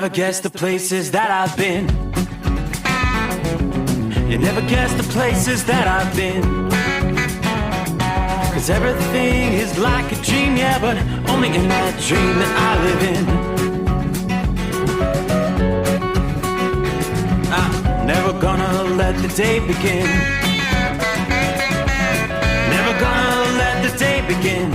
never guess the places that I've been. You never guess the places that I've been. 'Cause everything is like a dream, yeah, but only in that dream that I live in. I'm never gonna let the day begin. Never gonna let the day begin.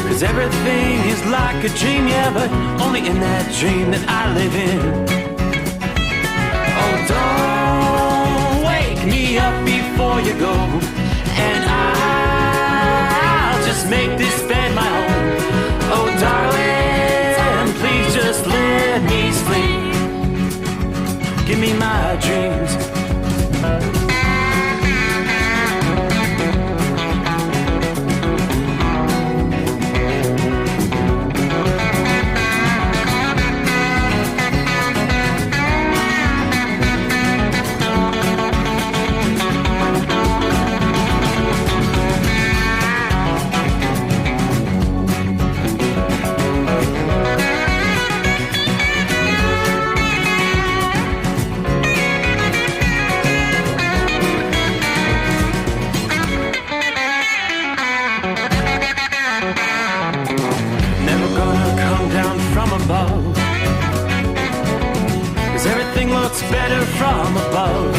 'Cause everything is like a dream, yeah, but only in that dream that I live in. Oh, don't wake me up before you go, and I'll just make this bed my home. Oh, darling, please just let me sleep. Give me my dreams. Better from above.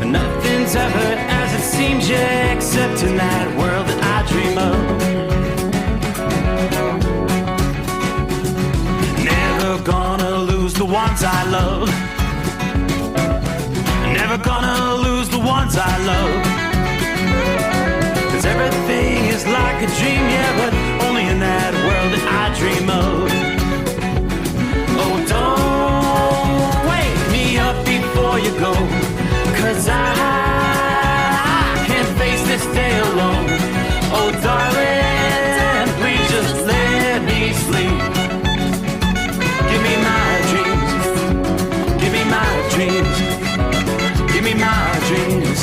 Nothing's ever as it seems, yeah, except in that world that I dream of. Never gonna lose the ones I love. Never gonna lose the ones I love. 'Cause everything is like a dream, yeah, but only in that world that I dream of. Oh, don't wake me up before you go, 'cause I can't face this day alone. Oh, darling, please just let me sleep. Give me my dreams. Give me my dreams. Give me my dreams.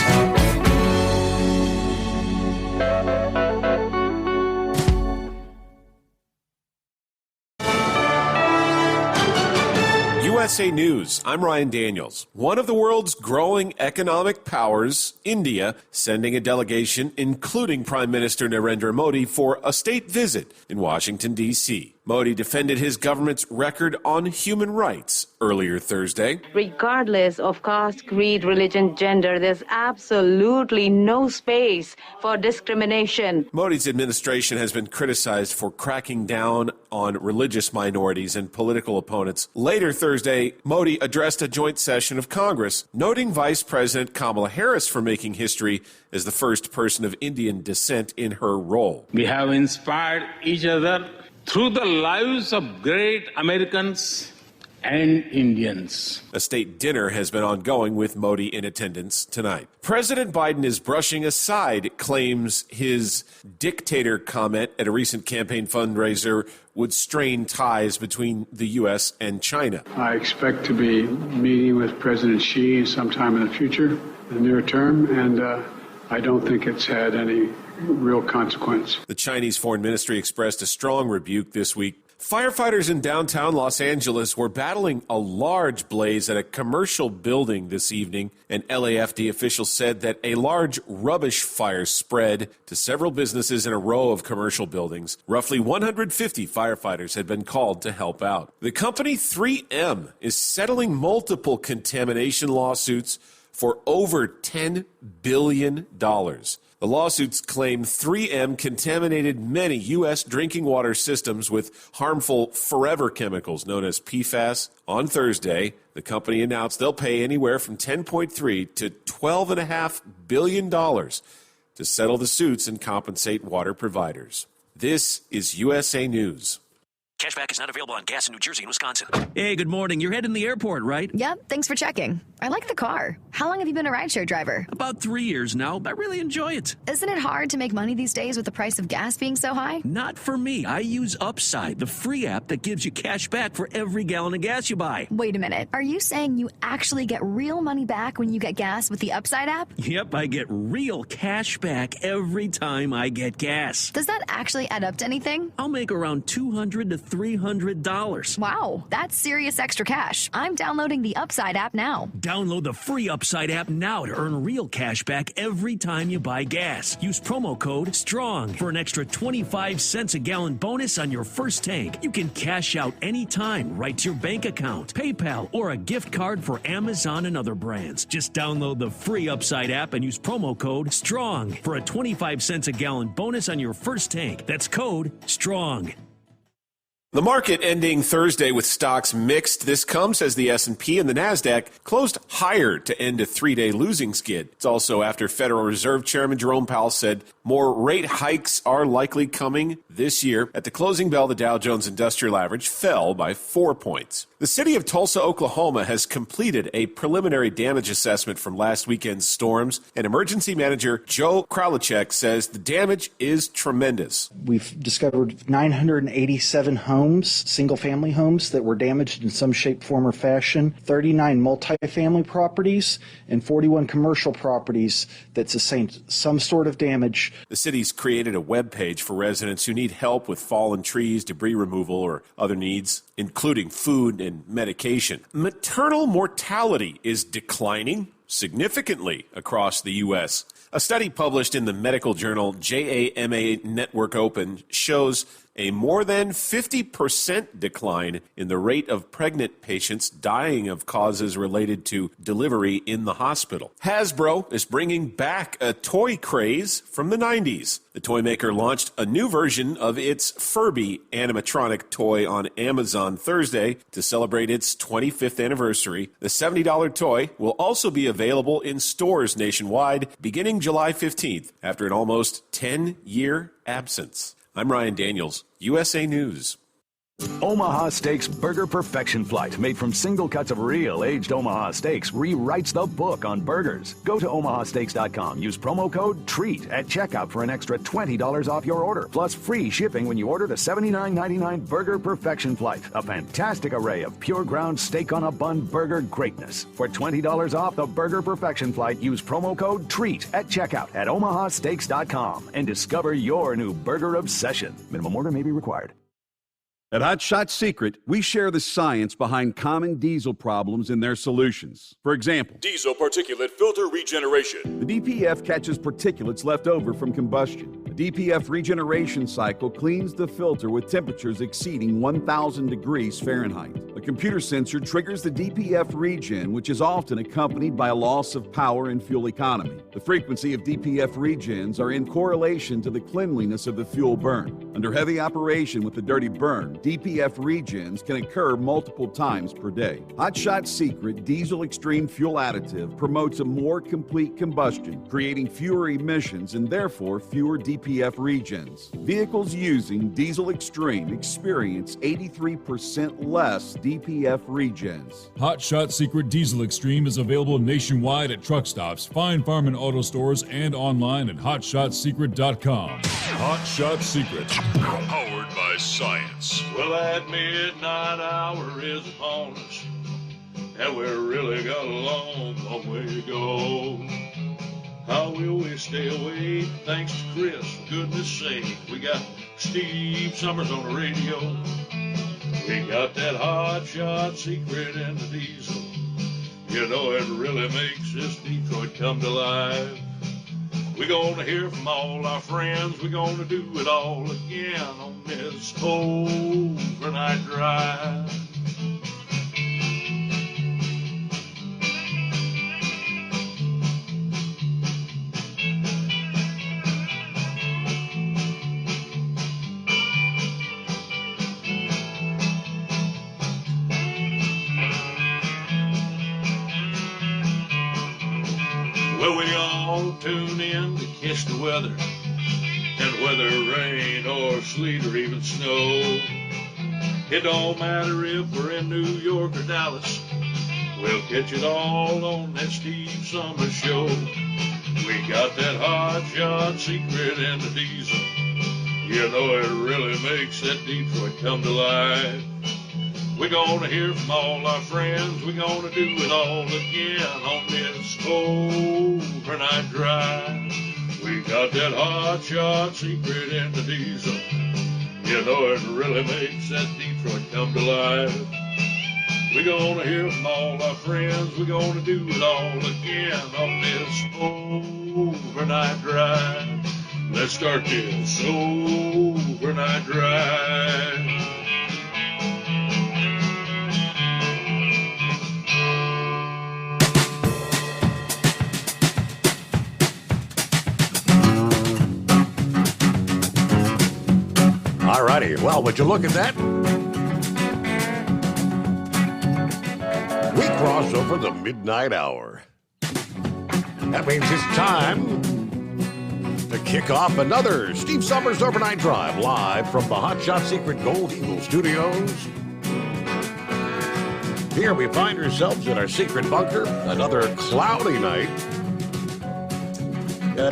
USA News, I'm Ryan Daniels. One of the world's growing economic powers, India, sending a delegation, including Prime Minister Narendra Modi, for a state visit in Washington, D.C. Modi defended his government's record on human rights earlier Thursday. Regardless of caste, creed, religion, gender, there's absolutely no space for discrimination. Modi's administration has been criticized for cracking down on religious minorities and political opponents. Later Thursday, Modi addressed a joint session of Congress, noting Vice President Kamala Harris for making history as the first person of Indian descent in her role. We have inspired each other through the lives of great Americans and Indians. A state dinner has been ongoing with Modi in attendance tonight. President Biden is brushing aside claims his dictator comment at a recent campaign fundraiser would strain ties between the U.S. and China. I expect to be meeting with President Xi sometime in the future, the near term, and I don't think it's had any real consequence. The Chinese Foreign Ministry expressed a strong rebuke this week. Firefighters in downtown Los Angeles were battling a large blaze at a commercial building this evening. An LAFD official said that a large rubbish fire spread to several businesses in a row of commercial buildings. Roughly 150 firefighters had been called to help out. The company 3M is settling multiple contamination lawsuits for over $10 billion. The lawsuits claim 3M contaminated many U.S. drinking water systems with harmful forever chemicals known as PFAS. On Thursday, the company announced they'll pay anywhere from $10.3 to $12.5 billion to settle the suits and compensate water providers. This is USA News. Cashback is not available on gas in New Jersey and Wisconsin. Hey, good morning. You're heading to the airport, right? Yep, thanks for checking. I like the car. How long have you been a rideshare driver? About 3 years now. I really enjoy it. Isn't it hard to make money these days with the price of gas being so high? Not for me. I use Upside, the free app that gives you cash back for every gallon of gas you buy. Wait a minute. Are you saying you actually get real money back when you get gas with the Upside app? Yep, I get real cash back every time I get gas. Does that actually add up to anything? I'll make around $200 to $300. Wow, that's serious extra cash. I'm downloading the Upside app now. Download the free Upside app now to earn real cash back every time you buy gas. Use promo code STRONG for an extra 25 cents a gallon bonus on your first tank. You can cash out anytime right to your bank account, PayPal, or a gift card for Amazon and other brands. Just download the free Upside app and use promo code STRONG for a 25 cents a gallon bonus on your first tank. That's code STRONG. The market ending Thursday with stocks mixed. This comes as the S&P and the NASDAQ closed higher to end a three-day losing skid. It's also after Federal Reserve Chairman Jerome Powell said more rate hikes are likely coming this year. At the closing bell, the Dow Jones Industrial Average fell by 4 points. The city of Tulsa, Oklahoma has completed a preliminary damage assessment from last weekend's storms, and emergency manager Joe Kralachek says the damage is tremendous. We've discovered 987 homes, single-family homes that were damaged in some shape, form, or fashion, 39 multifamily properties, and 41 commercial properties that sustained some sort of damage. The city's created a web page for residents who need help with fallen trees, debris removal, or other needs, including food and medication. Maternal mortality is declining significantly across the U.S. A study published in the medical journal JAMA Network Open shows a more than 50% decline in the rate of pregnant patients dying of causes related to delivery in the hospital. Hasbro is bringing back a toy craze from the 90s. The toy maker launched a new version of its Furby animatronic toy on Amazon Thursday to celebrate its 25th anniversary. The $70 toy will also be available in stores nationwide beginning July 15th after an almost 10-year absence. I'm Ryan Daniels, USA News. Omaha Steaks Burger Perfection Flight, made from single cuts of real aged Omaha steaks, rewrites the book on burgers. Go to omahasteaks.com. Use promo code TREAT at checkout for an extra $20 off your order, plus free shipping when you order the $79.99 Burger Perfection Flight, a fantastic array of pure ground steak on a bun burger greatness. For $20 off the Burger Perfection Flight, use promo code TREAT at checkout at omahasteaks.com and discover your new burger obsession. Minimum order may be required. At Hot Shot Secret, we share the science behind common diesel problems and their solutions. For example, diesel particulate filter regeneration. The DPF catches particulates left over from combustion. The DPF regeneration cycle cleans the filter with temperatures exceeding 1,000 degrees Fahrenheit. A computer sensor triggers the DPF regen, which is often accompanied by a loss of power and fuel economy. The frequency of DPF regens are in correlation to the cleanliness of the fuel burn. Under heavy operation with the dirty burn, DPF regens can occur multiple times per day. Hot Shot Secret Diesel Extreme Fuel Additive promotes a more complete combustion, creating fewer emissions and therefore fewer DPF regens. Vehicles using Diesel Extreme experience 83% less DPF regens. Hot Shot Secret Diesel Extreme is available nationwide at truck stops, fine farm and auto stores, and online at hotshotsecret.com. Hot Shot Secret, powered by science. Well, that midnight hour is upon us, and we've really got a long way to go. How will we stay awake? Thanks to Chris, for goodness sake. We got Steve Summers on the radio. We got that Hot Shot Secret in the diesel. You know it really makes this Detroit come to life. We're gonna hear from all our friends. We're gonna do it all again on this overnight drive. Well, we all tune in to catch the weather, and whether rain or sleet or even snow, it don't matter if we're in New York or Dallas, we'll catch it all on that Steve Summers Show. We got that Hot Shot Secret in the diesel. You know it really makes that Detroit come to life. We're gonna hear from all our friends. We're gonna do it all again on this overnight drive. We got that Hot Shot Secret in the diesel. You know it really makes that Detroit come to life. We're gonna hear from all our friends. We're gonna do it all again on this overnight drive. Let's start this overnight drive. All righty. Well, would you look at that? We cross over the midnight hour. That means it's time to kick off another Steve Summers Overnight Drive live from the Hot Shot Secret Gold Eagle Studios. Here we find ourselves in our secret bunker, another cloudy night.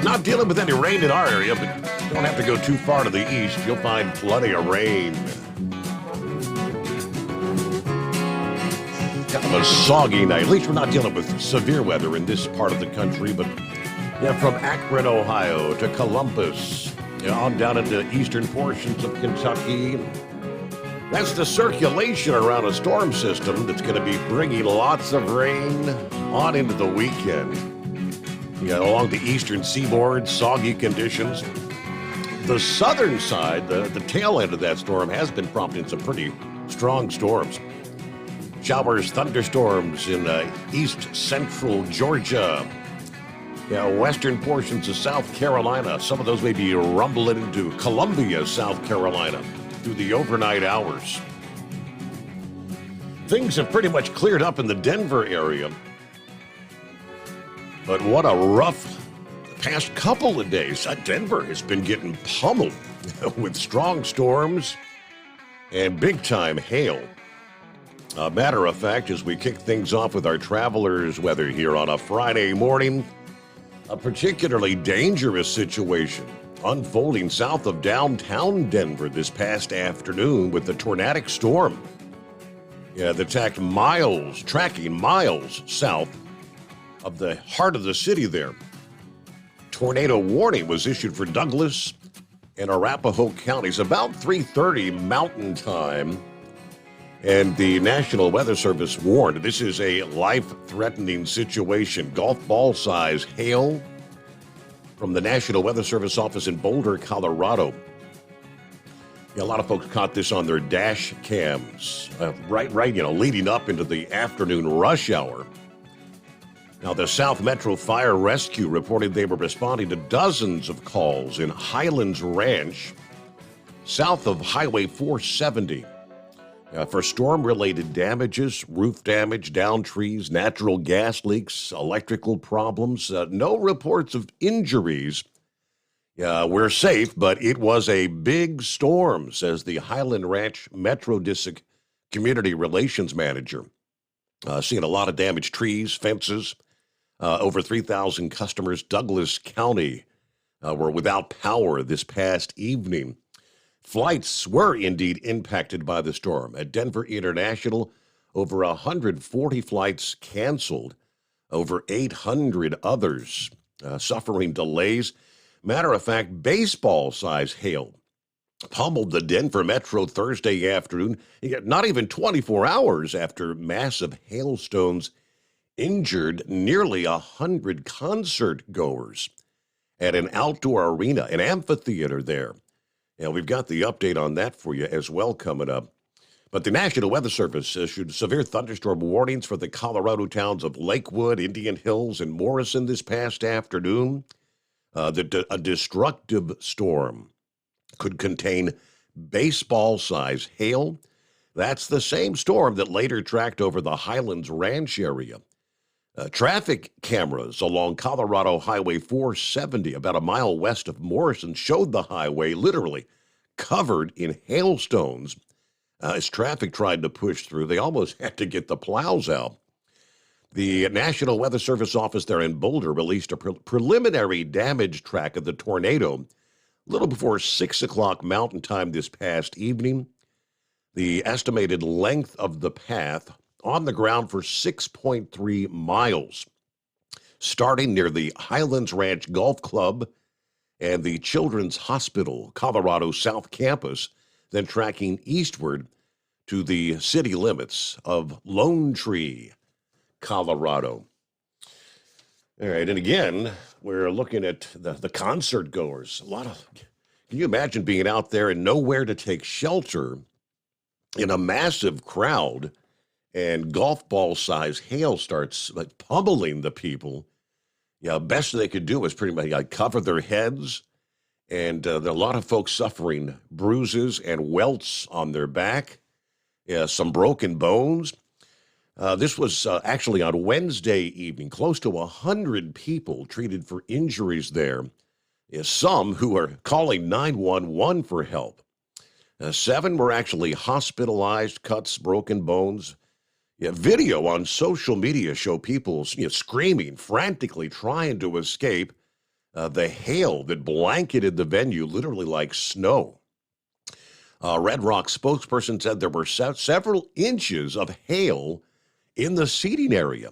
Not dealing with any rain in our area, but don't have to go too far to the east. You'll find plenty of rain. Kind of a soggy night. At least we're not dealing with severe weather in this part of the country, but from Akron, Ohio to Columbus, on down into eastern portions of Kentucky. That's the circulation around a storm system that's going to be bringing lots of rain on into the weekend. Along the eastern seaboard, soggy conditions. The southern side, the tail end of that storm, has been prompting some pretty strong storms. Showers, thunderstorms in east central Georgia. Western portions of South Carolina. Some of those may be rumbling into Columbia, South Carolina, through the overnight hours. Things have pretty much cleared up in the Denver area. But what a rough past couple of days. Denver has been getting pummeled with strong storms and big-time hail. Matter of fact, as we kick things off with our traveler's weather here on a Friday morning, a particularly dangerous situation unfolding south of downtown Denver this past afternoon with the tornadic storm. That tracking miles south of the heart of the city there. Tornado warning was issued for Douglas and Arapahoe counties about 3:30 Mountain Time. And the National Weather Service warned this is a life-threatening situation. Golf ball size hail from the National Weather Service office in Boulder, Colorado. A lot of folks caught this on their dash cams, right, leading up into the afternoon rush hour. Now, the South Metro Fire Rescue reported they were responding to dozens of calls in Highlands Ranch, south of Highway 470, for storm-related damages, roof damage, downed trees, natural gas leaks, electrical problems. No reports of injuries. We're safe, but it was a big storm, says the Highland Ranch Metro District Community Relations Manager. Seeing a lot of damaged trees, fences. Over 3,000 customers. Douglas County were without power this past evening. Flights were indeed impacted by the storm. At Denver International, over 140 flights canceled. Over 800 others suffering delays. Matter of fact, baseball-size hail pummeled the Denver Metro Thursday afternoon, not even 24 hours after massive hailstones injured nearly 100 concert goers at an outdoor arena, an amphitheater there. And we've got the update on that for you as well coming up. But the National Weather Service issued severe thunderstorm warnings for the Colorado towns of Lakewood, Indian Hills, and Morrison this past afternoon. A destructive storm could contain baseball-size hail. That's the same storm that later tracked over the Highlands Ranch area. Traffic cameras along Colorado Highway 470, about a mile west of Morrison, showed the highway literally covered in hailstones. As traffic tried to push through, they almost had to get the plows out. The National Weather Service office there in Boulder released a preliminary damage track of the tornado a little before 6 o'clock Mountain Time this past evening. The estimated length of the path on the ground for 6.3 miles, starting near the Highlands Ranch Golf Club and the Children's Hospital, Colorado South Campus. then tracking eastward to the city limits of Lone Tree, Colorado. All right, and again, we're looking at the concert goers. Can you imagine being out there and nowhere to take shelter in a massive crowd, and golf ball size hail starts like pummeling the people? Yeah, best they could do is pretty much cover their heads, and there are a lot of folks suffering bruises and welts on their back, some broken bones. This was actually on Wednesday evening. Close to 100 people treated for injuries there. Some who are calling 911 for help. 7 were actually hospitalized, cuts, broken bones. Video on social media show people screaming, frantically trying to escape the hail that blanketed the venue, literally like snow. Red Rock spokesperson said there were several inches of hail in the seating area.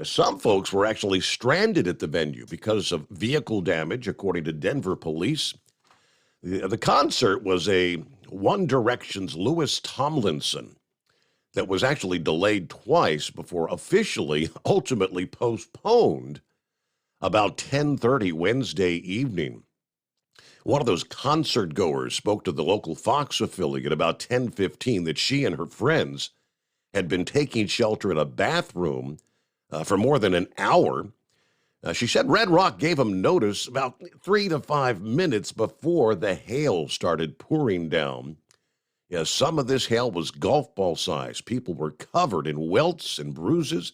Some folks were actually stranded at the venue because of vehicle damage, according to Denver police. The concert was a One Direction's Louis Tomlinson that was actually delayed twice before officially, ultimately postponed about 10:30 Wednesday evening. One of those concert goers spoke to the local Fox affiliate about 10:15 that she and her friends had been taking shelter in a bathroom for more than an hour. She said Red Rock gave them notice about 3 to 5 minutes before the hail started pouring down. Some of this hail was golf ball size. People were covered in welts and bruises,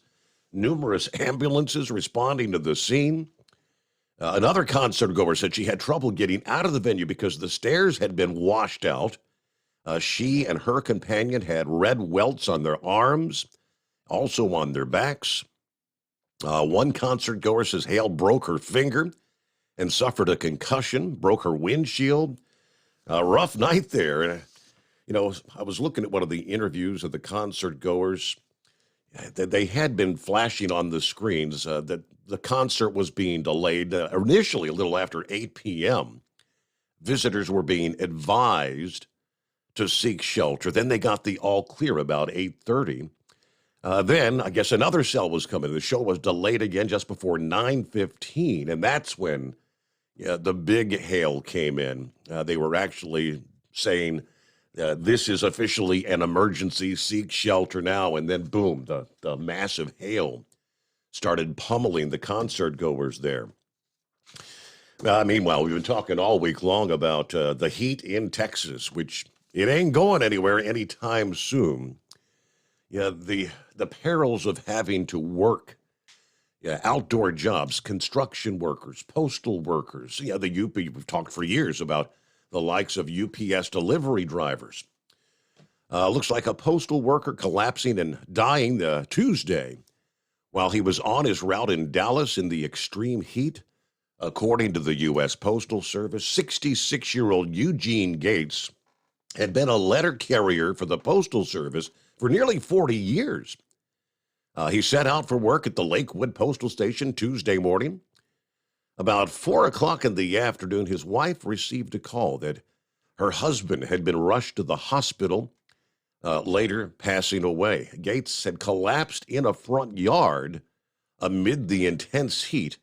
numerous ambulances responding to the scene. Another concert goer said she had trouble getting out of the venue because the stairs had been washed out. She and her companion had red welts on their arms, also on their backs. One concert goer says hail broke her finger and suffered a concussion, broke her windshield. Rough night there. I was looking at one of the interviews of the concert goers. They had been flashing on the screens that the concert was being delayed initially a little after 8 p.m. Visitors were being advised to seek shelter. Then they got the all clear about 8:30. Then I guess another cell was coming. The show was delayed again just before 9:15, and that's when the big hail came in. They were actually saying this is officially an emergency, seek shelter now, and then boom, the massive hail started pummeling the concert goers there. Meanwhile, we've been talking all week long about the heat in Texas, which it ain't going anywhere anytime soon. The perils of having to work, outdoor jobs, construction workers, postal workers. The UP, we've talked for years about the likes of UPS delivery drivers. Looks like a postal worker collapsing and dying Tuesday while he was on his route in Dallas in the extreme heat. According to the U.S. Postal Service, 66-year-old Eugene Gates had been a letter carrier for the Postal Service for nearly 40 years. He set out for work at the Lakewood Postal Station Tuesday morning. About 4 o'clock in the afternoon, his wife received a call that her husband had been rushed to the hospital, later passing away. Gates had collapsed in a front yard amid the intense heat.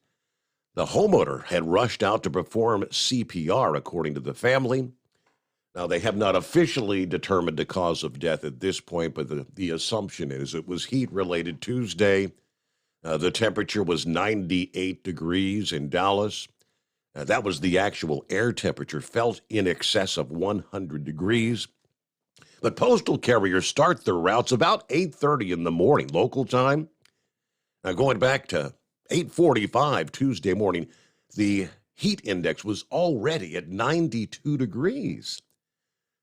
The homeowner had rushed out to perform CPR, according to the family. Now, they have not officially determined the cause of death at this point, but the assumption is it was heat-related Tuesday. The temperature was 98 degrees in Dallas. That was the actual air temperature, felt in excess of 100 degrees. But postal carriers start their routes about 8:30 in the morning, local time. Now, going back to 8:45 Tuesday morning, the heat index was already at 92 degrees.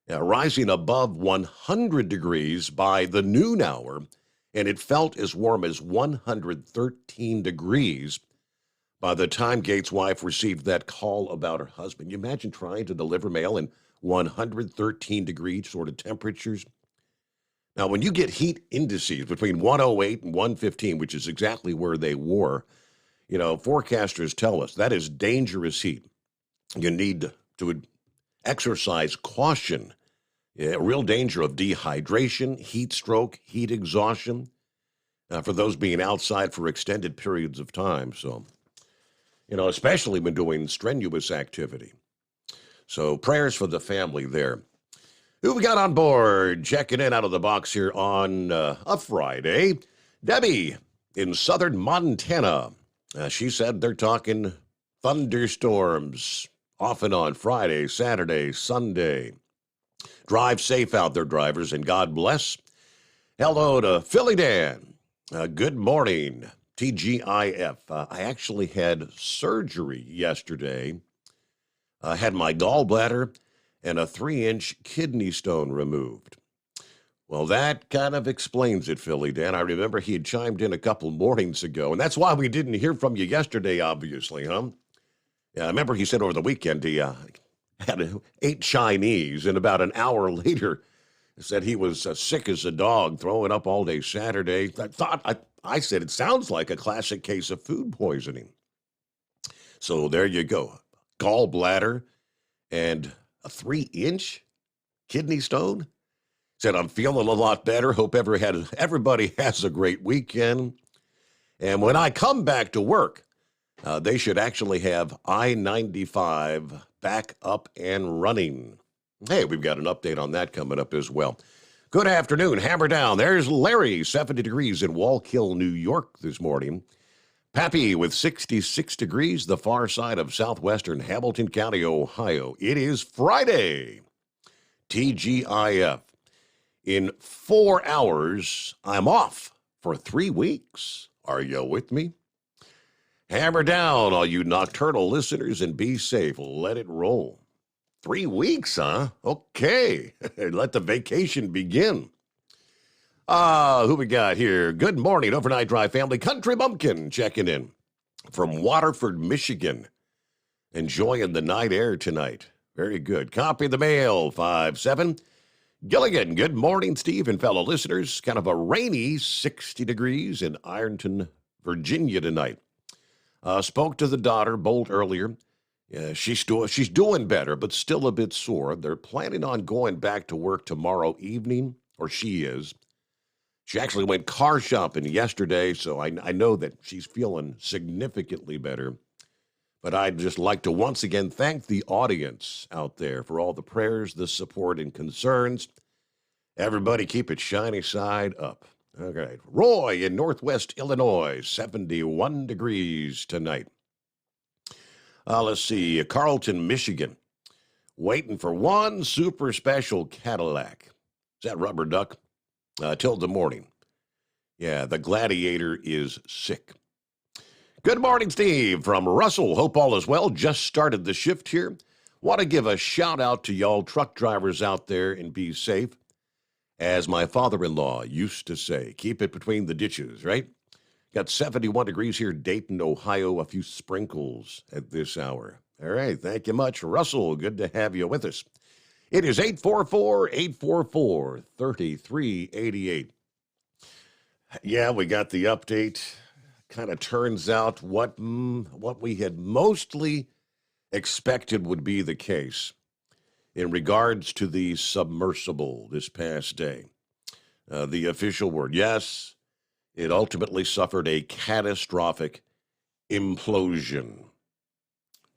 Rising above 100 degrees by the noon hour, and it felt as warm as 113 degrees by the time Gates' wife received that call about her husband. You imagine trying to deliver mail in 113 degree sort of temperatures. Now, when you get heat indices between 108 and 115, which is exactly where they were, forecasters tell us that is dangerous heat. You need to exercise caution Yeah, real danger of dehydration, heat stroke, heat exhaustion for those being outside for extended periods of time. So, especially when doing strenuous activity. So prayers for the family there. Who we got on board? Checking in out of the box here on a Friday. Debbie in southern Montana. She said they're talking thunderstorms off and on Friday, Saturday, Sunday. Drive safe out there, drivers, and God bless. Hello to Philly Dan. Good morning, TGIF. I actually had surgery yesterday. I had my gallbladder and a 3-inch kidney stone removed. Well, that kind of explains it, Philly Dan. I remember he had chimed in a couple mornings ago, and that's why we didn't hear from you yesterday, obviously, huh? Yeah, I remember he said over the weekend he ate Chinese, and about an hour later said he was sick as a dog, throwing up all day Saturday. I said it sounds like a classic case of food poisoning. So there you go. Gallbladder and a 3-inch kidney stone. Said, I'm feeling a lot better. Hope everybody has a great weekend. And when I come back to work, they should actually have I-95 back up and running. Hey, we've got an update on that coming up as well. Good afternoon. Hammer down. There's Larry, 70 degrees in Wallkill, New York this morning. Pappy with 66 degrees, the far side of southwestern Hamilton County, Ohio. It is Friday. TGIF. In 4 hours, I'm off for 3 weeks. Are you with me? Hammer down, all you nocturnal listeners, and be safe. Let it roll. 3 weeks, huh? Okay. Let the vacation begin. Who we got here? Good morning, Overnight Drive family. Country Bumpkin checking in from Waterford, Michigan. Enjoying the night air tonight. Very good. Copy the mail, 5-7. Gilligan, good morning, Steve and fellow listeners. Kind of a rainy 60 degrees in Ironton, Virginia tonight. Spoke to the daughter, Bolt, earlier. She's doing better, but still a bit sore. They're planning on going back to work tomorrow evening, or she is. She actually went car shopping yesterday, so I know that she's feeling significantly better. But I'd just like to once again thank the audience out there for all the prayers, the support, and concerns. Everybody keep it shiny side up. Okay. Roy in Northwest Illinois, 71 degrees tonight. Let's see. Carlton, Michigan. Waiting for one super special Cadillac. Is that Rubber Duck? Till the morning. Yeah, the Gladiator is sick. Good morning, Steve, from Russell. Hope all is well. Just started the shift here. Want to give a shout out to y'all truck drivers out there and be safe. As my father-in-law used to say, keep it between the ditches, right? Got 71 degrees here, Dayton, Ohio. A few sprinkles at this hour. All right, thank you much, Russell. Good to have you with us. It is 844-844-3388. Yeah, we got the update. Kind of turns out what we had mostly expected would be the case in regards to the submersible this past day. The official word, yes, it ultimately suffered a catastrophic implosion.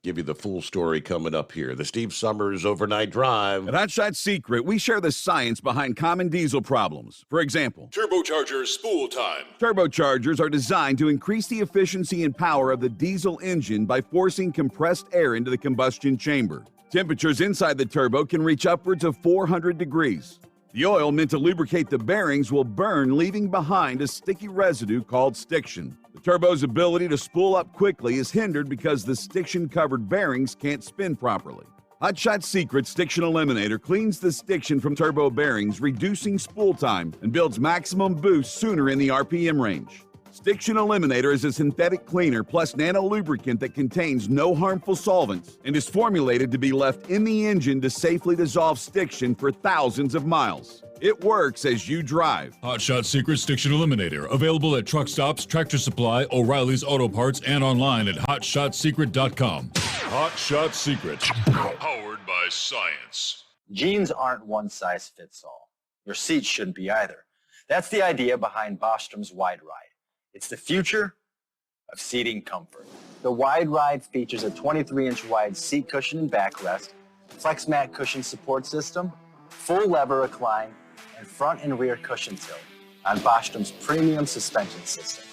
Give you the full story coming up here. The Steve Summers Overnight Drive. At Hot Shot Secret, we share the science behind common diesel problems. For example, Turbocharger spool time. Turbochargers are designed to increase the efficiency and power of the diesel engine by forcing compressed air into the combustion chamber. Temperatures inside the turbo can reach upwards of 400 degrees. The oil meant to lubricate the bearings will burn, leaving behind a sticky residue called stiction. The turbo's ability to spool up quickly is hindered because the stiction-covered bearings can't spin properly. Hot Shot Secret Stiction Eliminator cleans the stiction from turbo bearings, reducing spool time, and builds maximum boost sooner in the RPM range. Stiction Eliminator is a synthetic cleaner plus nano-lubricant that contains no harmful solvents and is formulated to be left in the engine to safely dissolve stiction for thousands of miles. It works as you drive. Hot Shot Secret Stiction Eliminator. Available at truck stops, Tractor Supply, O'Reilly's Auto Parts, and online at hotshotsecret.com. Hot Shot Secret. Powered by science. Jeans aren't one size fits all. Your seats shouldn't be either. That's the idea behind Bostrom's Wide Ride. It's the future of seating comfort. The Wide Ride features a 23-inch wide seat cushion and backrest, flex mat cushion support system, full lever recline, and front and rear cushion tilt on Bostrom's premium suspension system,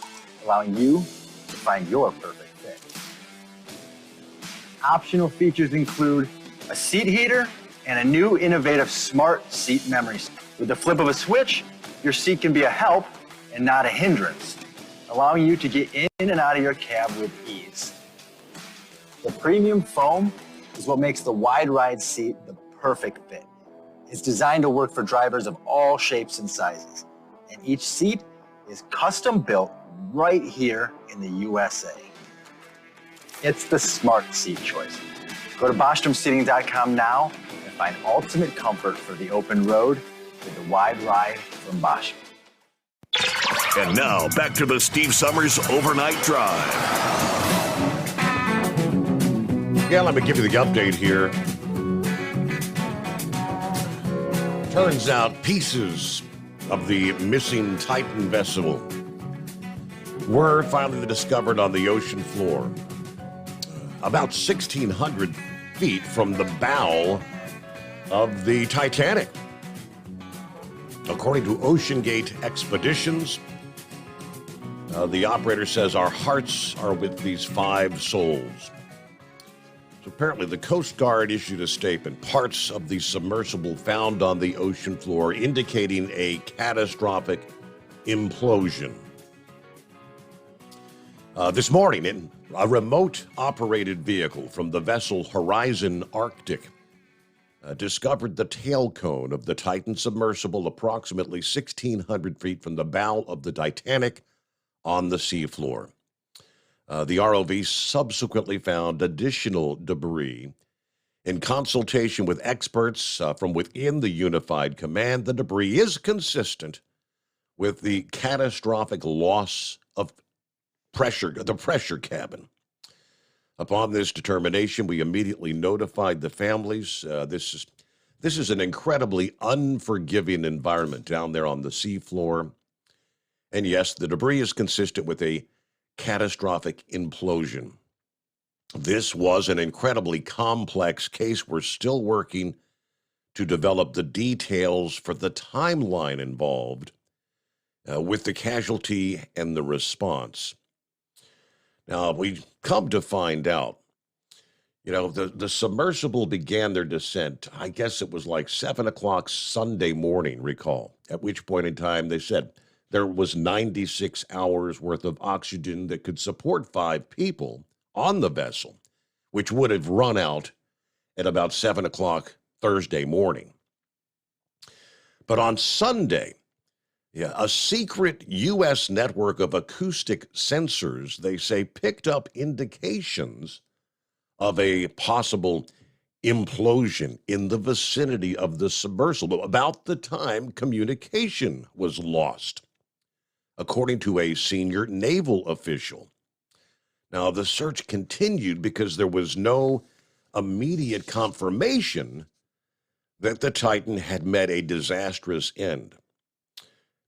allowing you to find your perfect fit. Optional features include a seat heater and a new innovative smart seat memory. With the flip of a switch, your seat can be a help and not a hindrance, allowing you to get in and out of your cab with ease. The premium foam is what makes the Wide Ride seat the perfect fit. It's designed to work for drivers of all shapes and sizes, and each seat is custom built right here in the USA. It's the smart seat choice. Go to BostromSeating.com now and find ultimate comfort for the open road with the Wide Ride from Bostrom. And now, back to the Steve Summers Overnight Drive. Yeah, let me give you the update here. Turns out pieces of the missing Titan vessel were finally discovered on the ocean floor, about 1,600 feet from the bow of the Titanic. According to OceanGate Expeditions, the operator says our hearts are with these 5 souls. So apparently the Coast Guard issued a statement, parts of the submersible found on the ocean floor indicating a catastrophic implosion. This morning, a remote-operated vehicle from the vessel Horizon Arctic discovered the tail cone of the Titan submersible approximately 1,600 feet from the bow of the Titanic on the seafloor. The ROV subsequently found additional debris. In consultation with experts from within the Unified Command, the debris is consistent with the catastrophic loss of the pressure cabin. Upon this determination, we immediately notified the families. This is an incredibly unforgiving environment down there on the seafloor. And yes, the debris is consistent with a catastrophic implosion. This was an incredibly complex case. We're still working to develop the details for the timeline involved with the casualty and the response. Now, we come to find out, the submersible began their descent, I guess it was like 7 o'clock Sunday morning, recall, at which point in time they said there was 96 hours worth of oxygen that could support 5 people on the vessel, which would have run out at about 7 o'clock Thursday morning. But on Sunday, a secret U.S. network of acoustic sensors, they say, picked up indications of a possible implosion in the vicinity of the submersible about the time communication was lost, according to a senior naval official. Now, the search continued because there was no immediate confirmation that the Titan had met a disastrous end.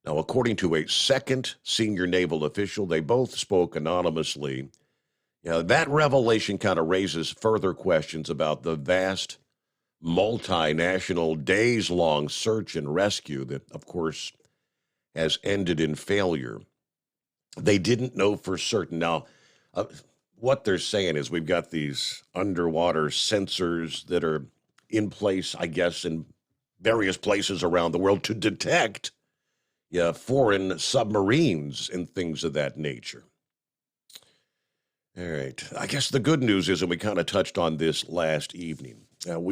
Now, according to a second senior naval official, they both spoke anonymously. That revelation kind of raises further questions about the vast multinational days-long search and rescue that, of course, has ended in failure. They didn't know for certain. Now, what they're saying is we've got these underwater sensors that are in place, I guess, in various places around the world to detect foreign submarines and things of that nature. All right. I guess the good news is, and we kind of touched on this last evening,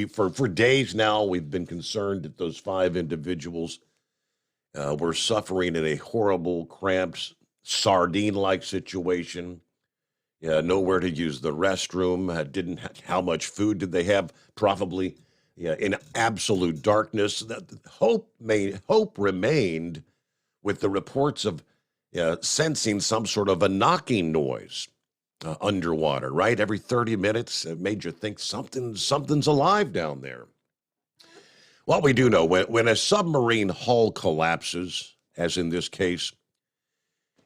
for days now, we've been concerned that those 5 individuals were suffering in a horrible, cramped, sardine-like situation. Nowhere to use the restroom. How much food did they have? Probably in absolute darkness. Hope remained with the reports of sensing some sort of a knocking noise underwater, right? Every 30 minutes, it made you think something's alive down there. What we do know, when a submarine hull collapses, as in this case,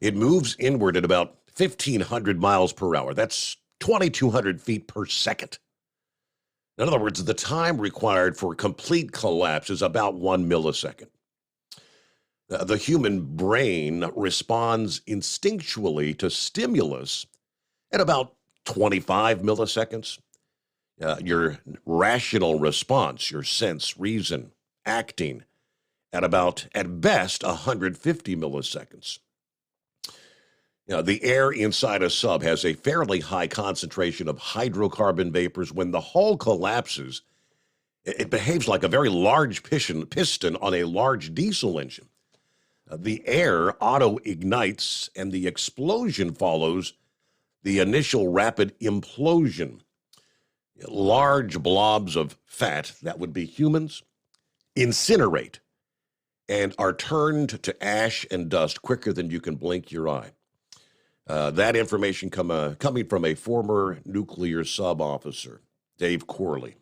it moves inward at about 1,500 miles per hour. That's 2,200 feet per second. In other words, the time required for complete collapse is about 1 millisecond. The human brain responds instinctually to stimulus at about 25 milliseconds. Your rational response, your sense, reason, acting, at best, 150 milliseconds. The air inside a sub has a fairly high concentration of hydrocarbon vapors. When the hull collapses, it behaves like a very large piston on a large diesel engine. The air auto-ignites, and the explosion follows the initial rapid implosion. Large blobs of fat, that would be humans, incinerate and are turned to ash and dust quicker than you can blink your eye. That information coming from a former nuclear sub-officer, Dave Corley.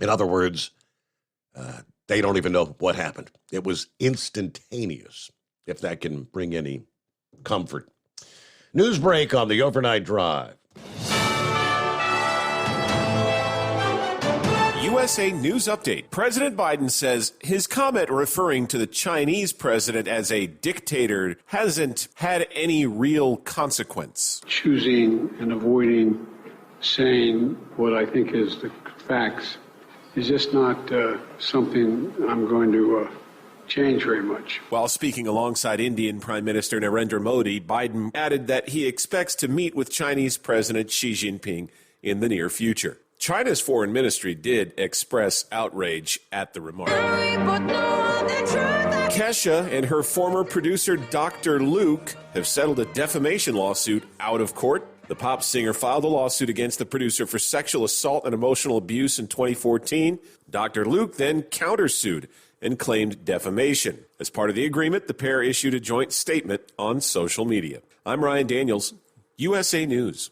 In other words, they don't even know what happened. It was instantaneous, if that can bring any comfort. News break on the Overnight Drive. USA News Update. President Biden says his comment referring to the Chinese president as a dictator hasn't had any real consequence. Choosing and avoiding saying what I think is the facts is just not something I'm going to change very much. While speaking alongside Indian Prime Minister Narendra Modi, Biden added that he expects to meet with Chinese President Xi Jinping in the near future. China's foreign ministry did express outrage at the remark. Kesha and her former producer, Dr. Luke, have settled a defamation lawsuit out of court. The pop singer filed a lawsuit against the producer for sexual assault and emotional abuse in 2014. Dr. Luke then countersued and claimed defamation. As part of the agreement, the pair issued a joint statement on social media. I'm Ryan Daniels, USA News.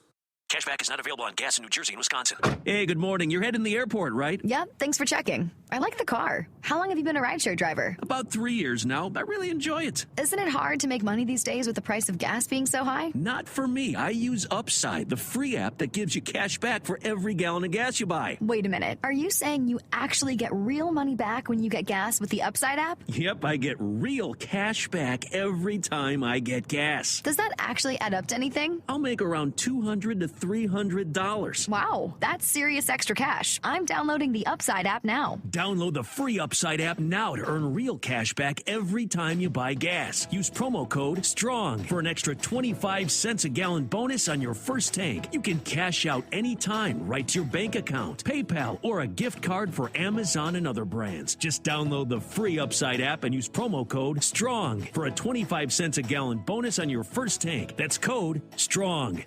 Cashback is not available on gas in New Jersey and Wisconsin. Hey, good morning. You're heading to the airport, right? Yep, thanks for checking. I like the car. How long have you been a rideshare driver? About 3 years now. I really enjoy it. Isn't it hard to make money these days with the price of gas being so high? Not for me. I use Upside, the free app that gives you cash back for every gallon of gas you buy. Wait a minute. Are you saying you actually get real money back when you get gas with the Upside app? Yep, I get real cash back every time I get gas. Does that actually add up to anything? I'll make around $200 to $300. Wow, that's serious extra cash. I'm downloading the Upside app now. Download the free Upside app now to earn real cash back every time you buy gas. Use promo code STRONG for an extra 25 cents a gallon bonus on your first tank. You can cash out anytime right to your bank account, PayPal, or a gift card for Amazon and other brands. Just download the free Upside app and use promo code STRONG for a 25 cents a gallon bonus on your first tank. That's code STRONG.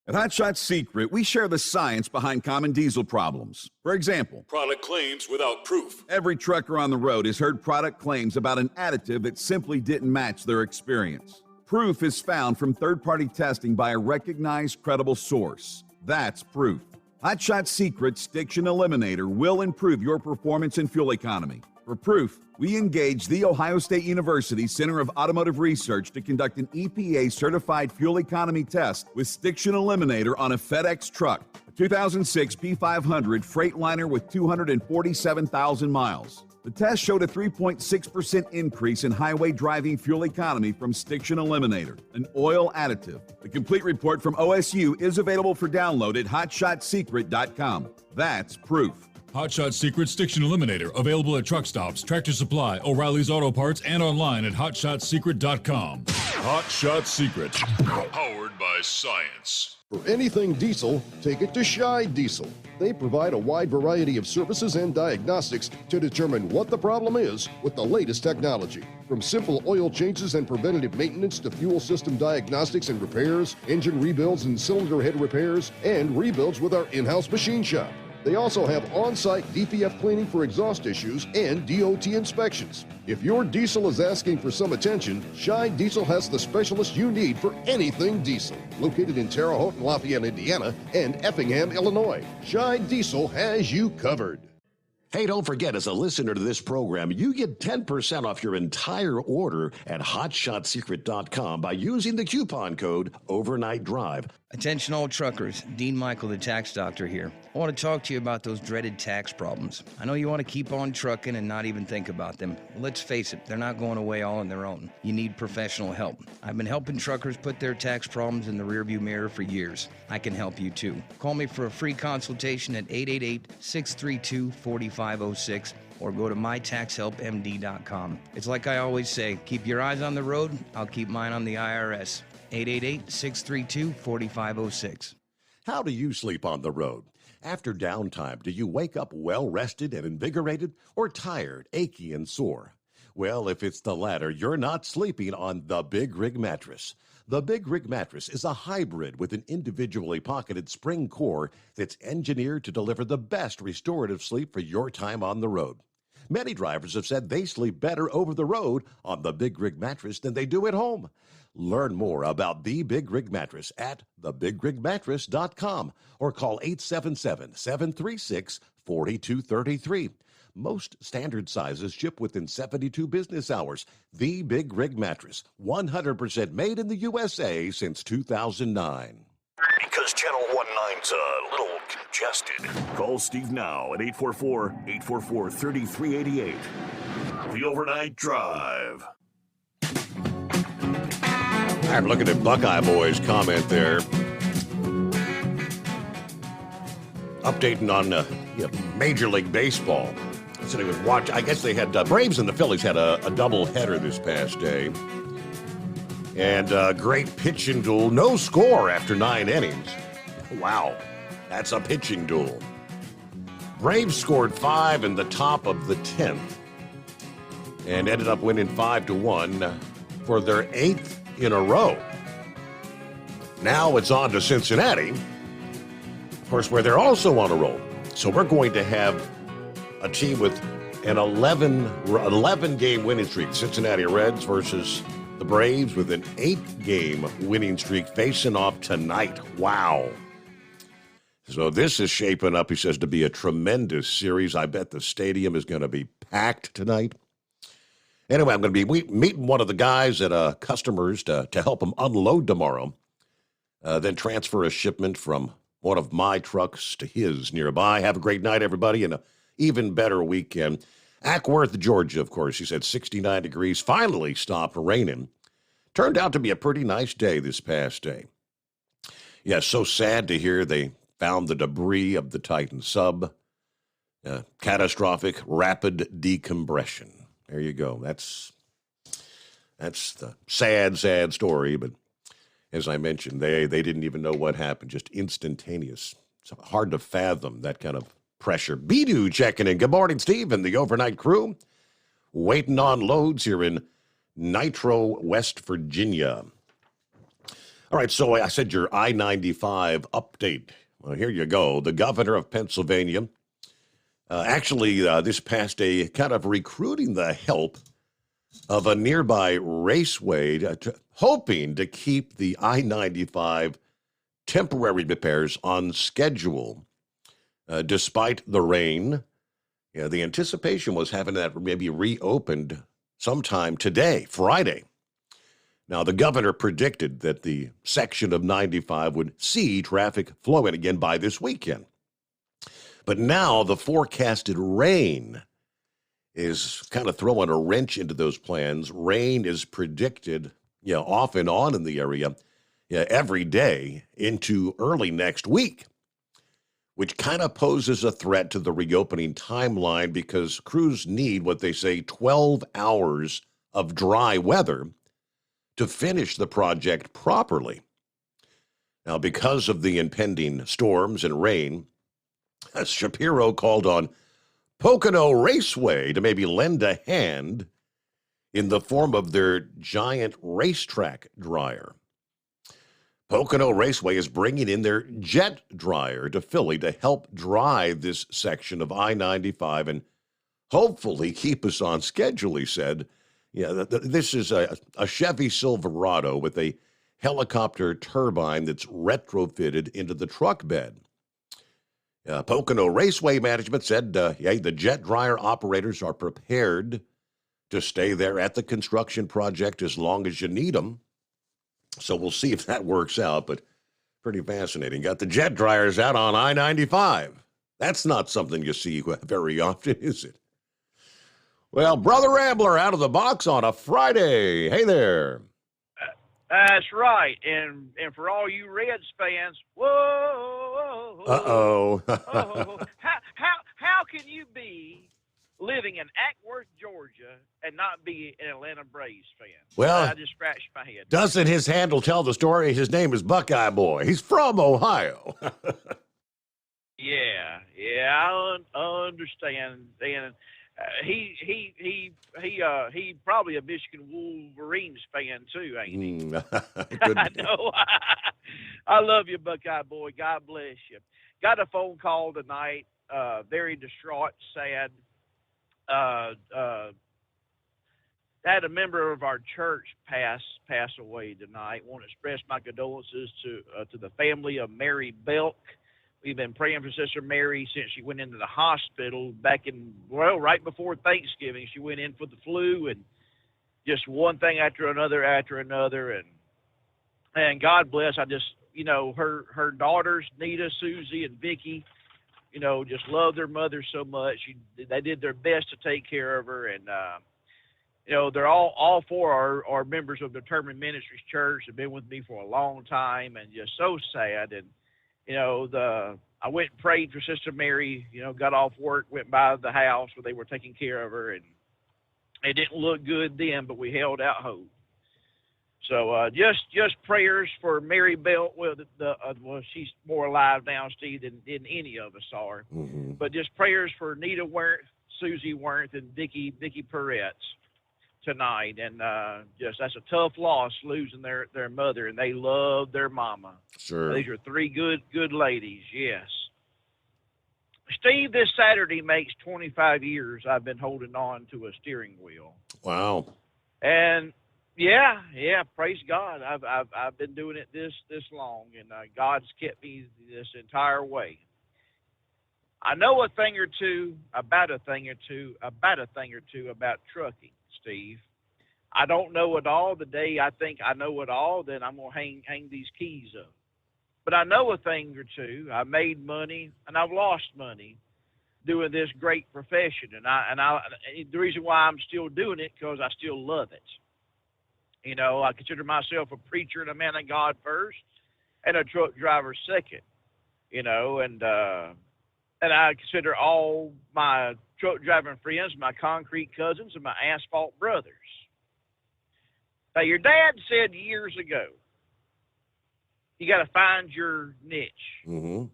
At Hot Shot Secret, we share the science behind common diesel problems. For example, product claims without proof. Every trucker on the road has heard product claims about an additive that simply didn't match their experience. Proof is found from third-party testing by a recognized, credible source. That's proof. Hot Shot Secret Stiction Eliminator will improve your performance and fuel economy. For proof, we engaged The Ohio State University Center of Automotive Research to conduct an EPA-certified fuel economy test with Stiction Eliminator on a FedEx truck, a 2006 P500 Freightliner with 247,000 miles. The test showed a 3.6% increase in highway driving fuel economy from Stiction Eliminator, an oil additive. The complete report from OSU is available for download at hotshotsecret.com. That's proof. Hot Shot Secret Stiction Eliminator, available at truck stops, Tractor Supply, O'Reilly's Auto Parts, and online at hotshotsecret.com. Hot Shot Secret, powered by science. For anything diesel, take it to Scheid Diesel. They provide a wide variety of services and diagnostics to determine what the problem is with the latest technology. From simple oil changes and preventative maintenance to fuel system diagnostics and repairs, engine rebuilds and cylinder head repairs, and rebuilds with our in-house machine shop. They also have on-site DPF cleaning for exhaust issues and DOT inspections. If your diesel is asking for some attention, Scheid Diesel has the specialist you need for anything diesel. Located in Terre Haute and Lafayette, Indiana, and Effingham, Illinois, Scheid Diesel has you covered. Hey, don't forget, as a listener to this program, you get 10% off your entire order at hotshotsecret.com by using the coupon code Overnight Drive. Attention all truckers, Dean Michael, the tax doctor here. I want to talk to you about those dreaded tax problems. I know you want to keep on trucking and not even think about them. Well, let's face it, they're not going away all on their own. You need professional help. I've been helping truckers put their tax problems in the rearview mirror for years. I can help you too. Call me for a free consultation at 888-632-4506 or go to mytaxhelpmd.com. It's like I always say, keep your eyes on the road, I'll keep mine on the IRS. 888-632-4506. How do you sleep on the road? After downtime, do you wake up well-rested and invigorated or tired, achy, and sore? Well, if it's the latter, you're not sleeping on the Big Rig Mattress. The Big Rig Mattress is a hybrid with an individually pocketed spring core that's engineered to deliver the best restorative sleep for your time on the road. Many drivers have said they sleep better over the road on the Big Rig Mattress than they do at home. Learn more about the Big Rig Mattress at thebigrigmattress.com or call 877-736-4233. Most standard sizes ship within 72 business hours. The Big Rig Mattress, 100% made in the USA since 2009. Because Channel 19's a little congested. Call Steve now at 844-844-3388. The Overnight Drive. I'm looking at Buckeye Boy's comment there. Updating on Major League Baseball. So I guess they had Braves and the Phillies had a double header this past day. And great pitching duel. No score after 9 innings. Wow, that's a pitching duel. Braves scored 5 in the top of the 10th and ended up winning 5-1 for their 8th in a row. Now it's on to Cincinnati, of course, where they're also on a roll. So we're going to have a team with an 11-game winning streak. Cincinnati Reds versus the Braves with an 8-game winning streak facing off tonight. Wow. So this is shaping up, he says, to be a tremendous series. I bet the stadium is going to be packed tonight. Anyway, I'm going to be meeting one of the guys at customers to help them unload tomorrow, then transfer a shipment from one of my trucks to his nearby. Have a great night, everybody, and an even better weekend. Ackworth, Georgia, of course, he said 69 degrees, finally stopped raining. Turned out to be a pretty nice day this past day. Yeah, so sad to hear they found the debris of the Titan sub. Catastrophic rapid decompression. There you go. That's the sad story. But as I mentioned, they didn't even know what happened. Just instantaneous. It's hard to fathom that kind of pressure. Bidu checking in. Good morning, Steve, and the overnight crew. Waiting on loads here in Nitro, West Virginia. All right, so I said your I-95 update. Well, here you go. The governor of Pennsylvania this past day, kind of recruiting the help of a nearby raceway, hoping to keep the I-95 temporary repairs on schedule. Despite the rain, the anticipation was having that maybe reopened sometime today, Friday. Now, the governor predicted that the section of 95 would see traffic flowing again by this weekend. But now the forecasted rain is kind of throwing a wrench into those plans. Rain is predicted, off and on in the area every day into early next week, which kind of poses a threat to the reopening timeline because crews need what they say 12 hours of dry weather to finish the project properly. Now, because of the impending storms and rain, Shapiro called on Pocono Raceway to maybe lend a hand in the form of their giant racetrack dryer. Pocono Raceway is bringing in their jet dryer to Philly to help dry this section of I-95 and hopefully keep us on schedule, he said. This is a Chevy Silverado with a helicopter turbine that's retrofitted into the truck bed. Pocono Raceway Management said, the jet dryer operators are prepared to stay there at the construction project as long as you need them. So we'll see if that works out, but pretty fascinating. Got the jet dryers out on I-95. That's not something you see very often, is it? Well, Brother Rambler out of the box on a Friday. Hey there. That's right. And for all you Reds fans, whoa. Uh-oh. How can you be living in Ackworth, Georgia, and not be an Atlanta Braves fan? Well, I just scratched my head. Doesn't his handle tell the story? His name is Buckeye Boy. He's from Ohio. Yeah, I understand. And he probably a Michigan Wolverines fan too, ain't he? I know. I love you, Buckeye Boy. God bless you. Got a phone call tonight. Very distraught, sad. Had a member of our church pass away tonight. Want to express my condolences to the family of Mary Belk. We've been praying for Sister Mary since she went into the hospital back right before Thanksgiving. She went in for the flu, and just one thing after another, and God bless. I just, her daughters, Nita, Susie, and Vicky, just love their mother so much. They did their best to take care of her, and they're all four are members of Determined Ministries Church. Have been with me for a long time, and just so sad. And I went and prayed for Sister Mary, got off work, went by the house where they were taking care of her, and it didn't look good then, but we held out hope. So just prayers for Mary Belt. Well, she's more alive now, Steve, than any of us are. Mm-hmm. But just prayers for Nita Wernth, Susie Wernth, and Vicky Peretz tonight. And that's a tough loss, losing their mother, and they love their mama. Sure. These are three good ladies, yes. Steve, this Saturday makes 25 years I've been holding on to a steering wheel. Wow. And yeah, praise God. I've been doing it this long, and God's kept me this entire way. I know a thing or two about trucking, Steve. I don't know it all. The day I think I know it all, then I'm gonna hang these keys up. But I know a thing or two. I made money and I've lost money doing this great profession, and the reason why I'm still doing it because I still love it. I consider myself a preacher and a man of God first, and a truck driver second. And I consider all my truck driving friends my concrete cousins and my asphalt brothers. Now, your dad said years ago, you got to find your niche. Mm-hmm.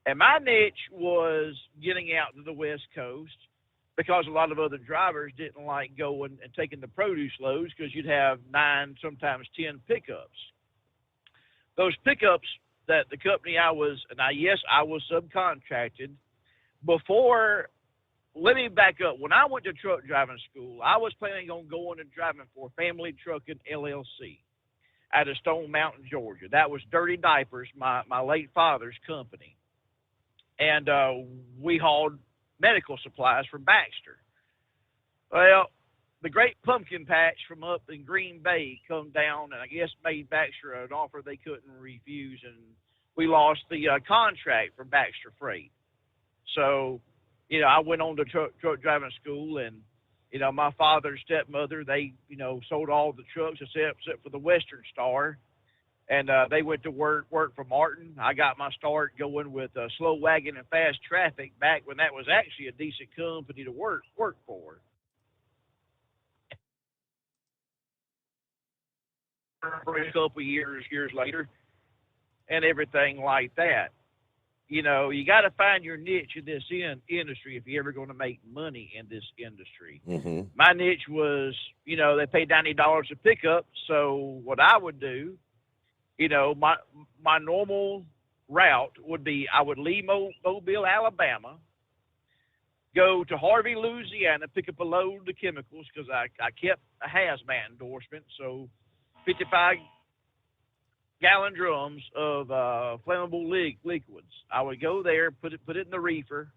And my niche was getting out to the West Coast, because a lot of other drivers didn't like going and taking the produce loads because you'd have 9, sometimes 10 pickups. Those pickups that the company I was subcontracted before. Let me back up. When I went to truck driving school, I was planning on going and driving for Family Trucking LLC out of Stone Mountain, Georgia. That was Dirty Diapers, my late father's company. And we hauled medical supplies for Baxter. Well, the Great Pumpkin Patch from up in Green Bay come down and I guess made Baxter an offer they couldn't refuse, and we lost the contract from Baxter Freight. So, I went on to truck driving school, and, my father's stepmother, they, sold all the trucks except for the Western Star. And they went to work for Martin. I got my start going with Slow Wagon and Fast Traffic back when that was actually a decent company to work for. For a couple of years later, and everything like that. You got to find your niche in this industry if you're ever going to make money in this industry. Mm-hmm. My niche was, they pay $90 a pickup. So what I would do, my normal route would be I would leave Mobile, Alabama, go to Harvey, Louisiana, pick up a load of chemicals because I kept a hazmat endorsement. So 55 gallon drums of flammable liquids. I would go there, put it in the reefer,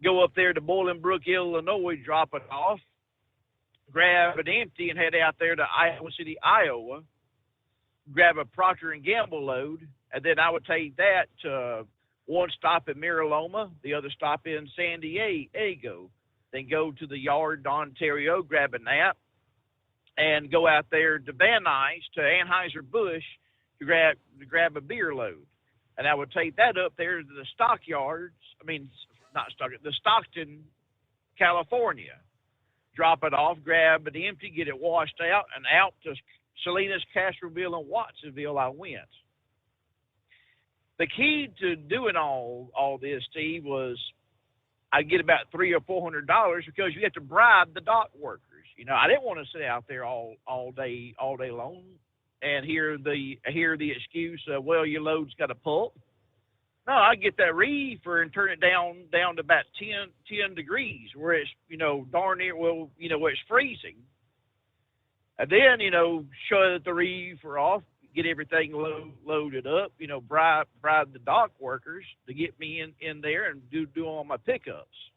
go up there to Bolingbrook, Illinois, drop it off, grab it empty, and head out there to Iowa City, Iowa, grab a Procter & Gamble load, and then I would take that to one stop in Miraloma, the other stop in San Diego, then go to the yard in Ontario, grab a nap, and go out there to Van Nuys, to Anheuser-Busch, to grab a beer load. And I would take that up there to the the Stockton, California, drop it off, grab it empty, get it washed out, and out to Salinas, Castroville, and Watsonville I went. The key to doing all this, Steve, was I'd get about $300 or $400 because you have to bribe the dock workers. You know, I didn't want to sit out there all day long and hear the excuse, well, your load's got a pulp. No, I get that reefer and turn it down to about 10 degrees where it's, darn near, where it's freezing. And then, shut the reefer off, get everything loaded up, bribe the dock workers to get me in there and do all my pickups.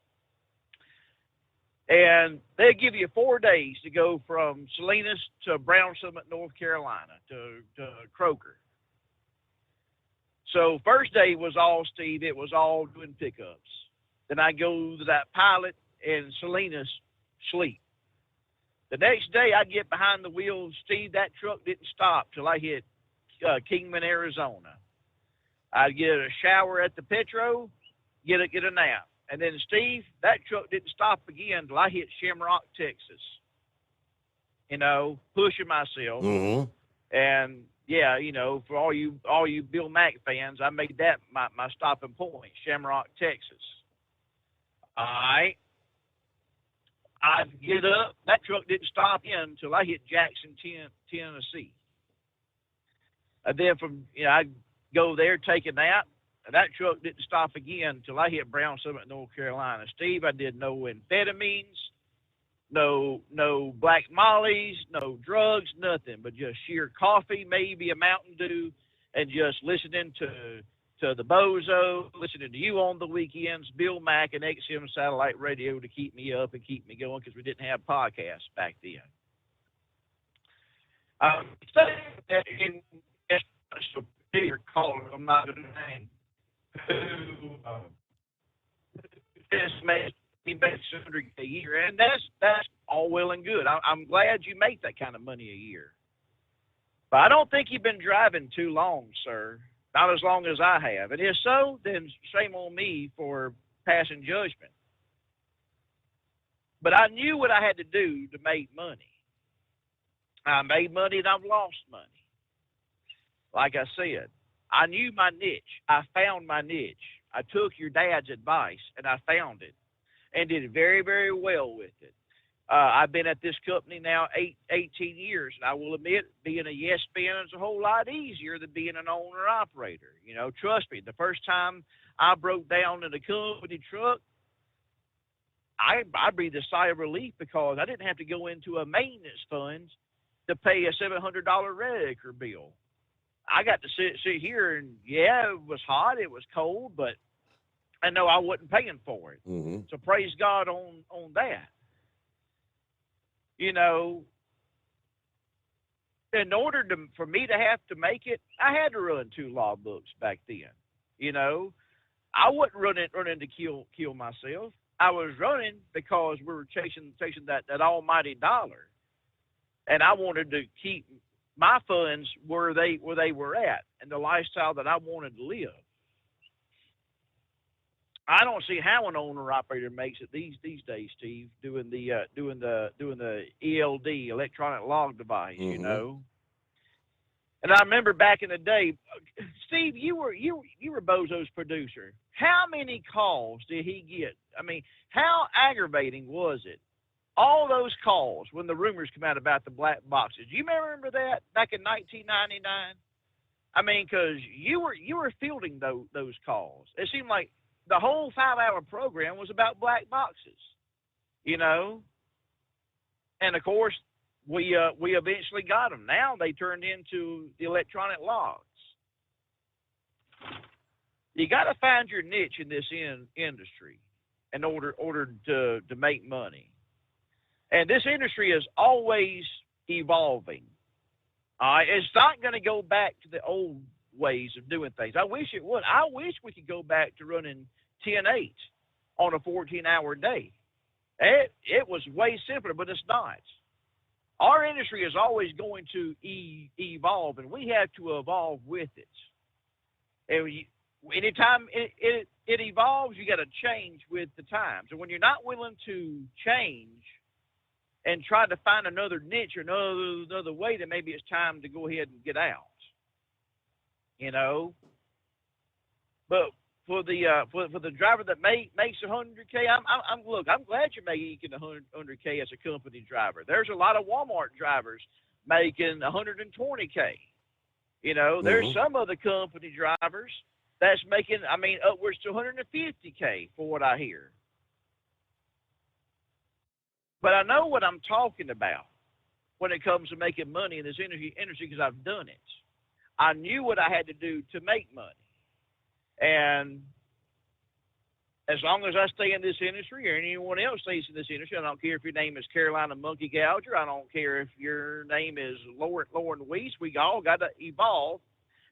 And they give you 4 days to go from Salinas to Brown Summit, North Carolina, to Croker. So first day was all, Steve, it was all doing pickups. Then I go to that pilot in Salinas, sleep. The next day I get behind the wheel, Steve, that truck didn't stop till I hit Kingman, Arizona. I'd get a shower at the Petro, get a nap. And then, Steve, that truck didn't stop again till I hit Shamrock, Texas. Pushing myself. Mm-hmm. And yeah, for all you Bill Mack fans, I made that my stopping point, Shamrock, Texas. All right. I'd get up. That truck didn't stop until I hit Jackson, Tennessee. And then I'd go there, take a nap. And that truck didn't stop again until I hit Brown Summit, North Carolina. Steve, I did no amphetamines, no black mollies, no drugs, nothing, but just sheer coffee, maybe a Mountain Dew, and just listening to the Bozo, listening to you on the weekends, Bill Mack and XM satellite radio to keep me up and keep me going because we didn't have podcasts back then. In a particular caller, I'm not going to name, who just makes $100 a year, and that's all well and good. I'm glad you make that kind of money a year, but I don't think you've been driving too long, sir. Not as long as I have, and if so, then shame on me for passing judgment. But I knew what I had to do to make money. I made money and I've lost money. Like I said, I knew my niche. I found my niche. I took your dad's advice, and I found it and did very, very well with it. I've been at this company now 18 years, and I will admit being a yes man is a whole lot easier than being an owner-operator. Trust me, the first time I broke down in a company truck, I breathed a sigh of relief because I didn't have to go into a maintenance fund to pay a $700 wrecker bill. I got to sit here and, yeah, it was hot, it was cold, but I know I wasn't paying for it. Mm-hmm. So praise God on that. In order for me to have to make it, I had to run 2 law books back then. I wasn't running to kill myself. I was running because we were chasing that almighty dollar, and I wanted to keep my funds where they were at and the lifestyle that I wanted to live. I don't see how an owner operator makes it these days, Steve, doing the ELD, electronic log device, Mm-hmm. And I remember back in the day, Steve, you were Bozo's producer. How many calls did he get? I mean, how aggravating was it? All those calls when the rumors come out about the black boxes. Do you remember that back in 1999? I mean, because you were fielding those calls. It seemed like the whole 5-hour program was about black boxes, And of course, we eventually got them. Now they turned into the electronic logs. You got to find your niche in this industry in order to make money. And this industry is always evolving. It's not going to go back to the old ways of doing things. I wish it would. I wish we could go back to running 10/8 on a 14-hour day. It was way simpler, but it's not. Our industry is always going to evolve, and we have to evolve with it. And anytime it evolves, you got to change with the times. And when you're not willing to change and try to find another niche or another way, then maybe it's time to go ahead and get out. You know, but for the driver that makes $100K, I'm glad you're making $100K as a company driver. There's a lot of Walmart drivers making $120K. You know, there's some other company drivers that's making, upwards to $150K for what I hear. But I know what I'm talking about when it comes to making money in this industry because I've done it. I knew what I had to do to make money. And as long as I stay in this industry or anyone else stays in this industry, I don't care if your name is Carolina Monkey Gouger. I don't care if your name is Lauren Weiss. We all got to evolve.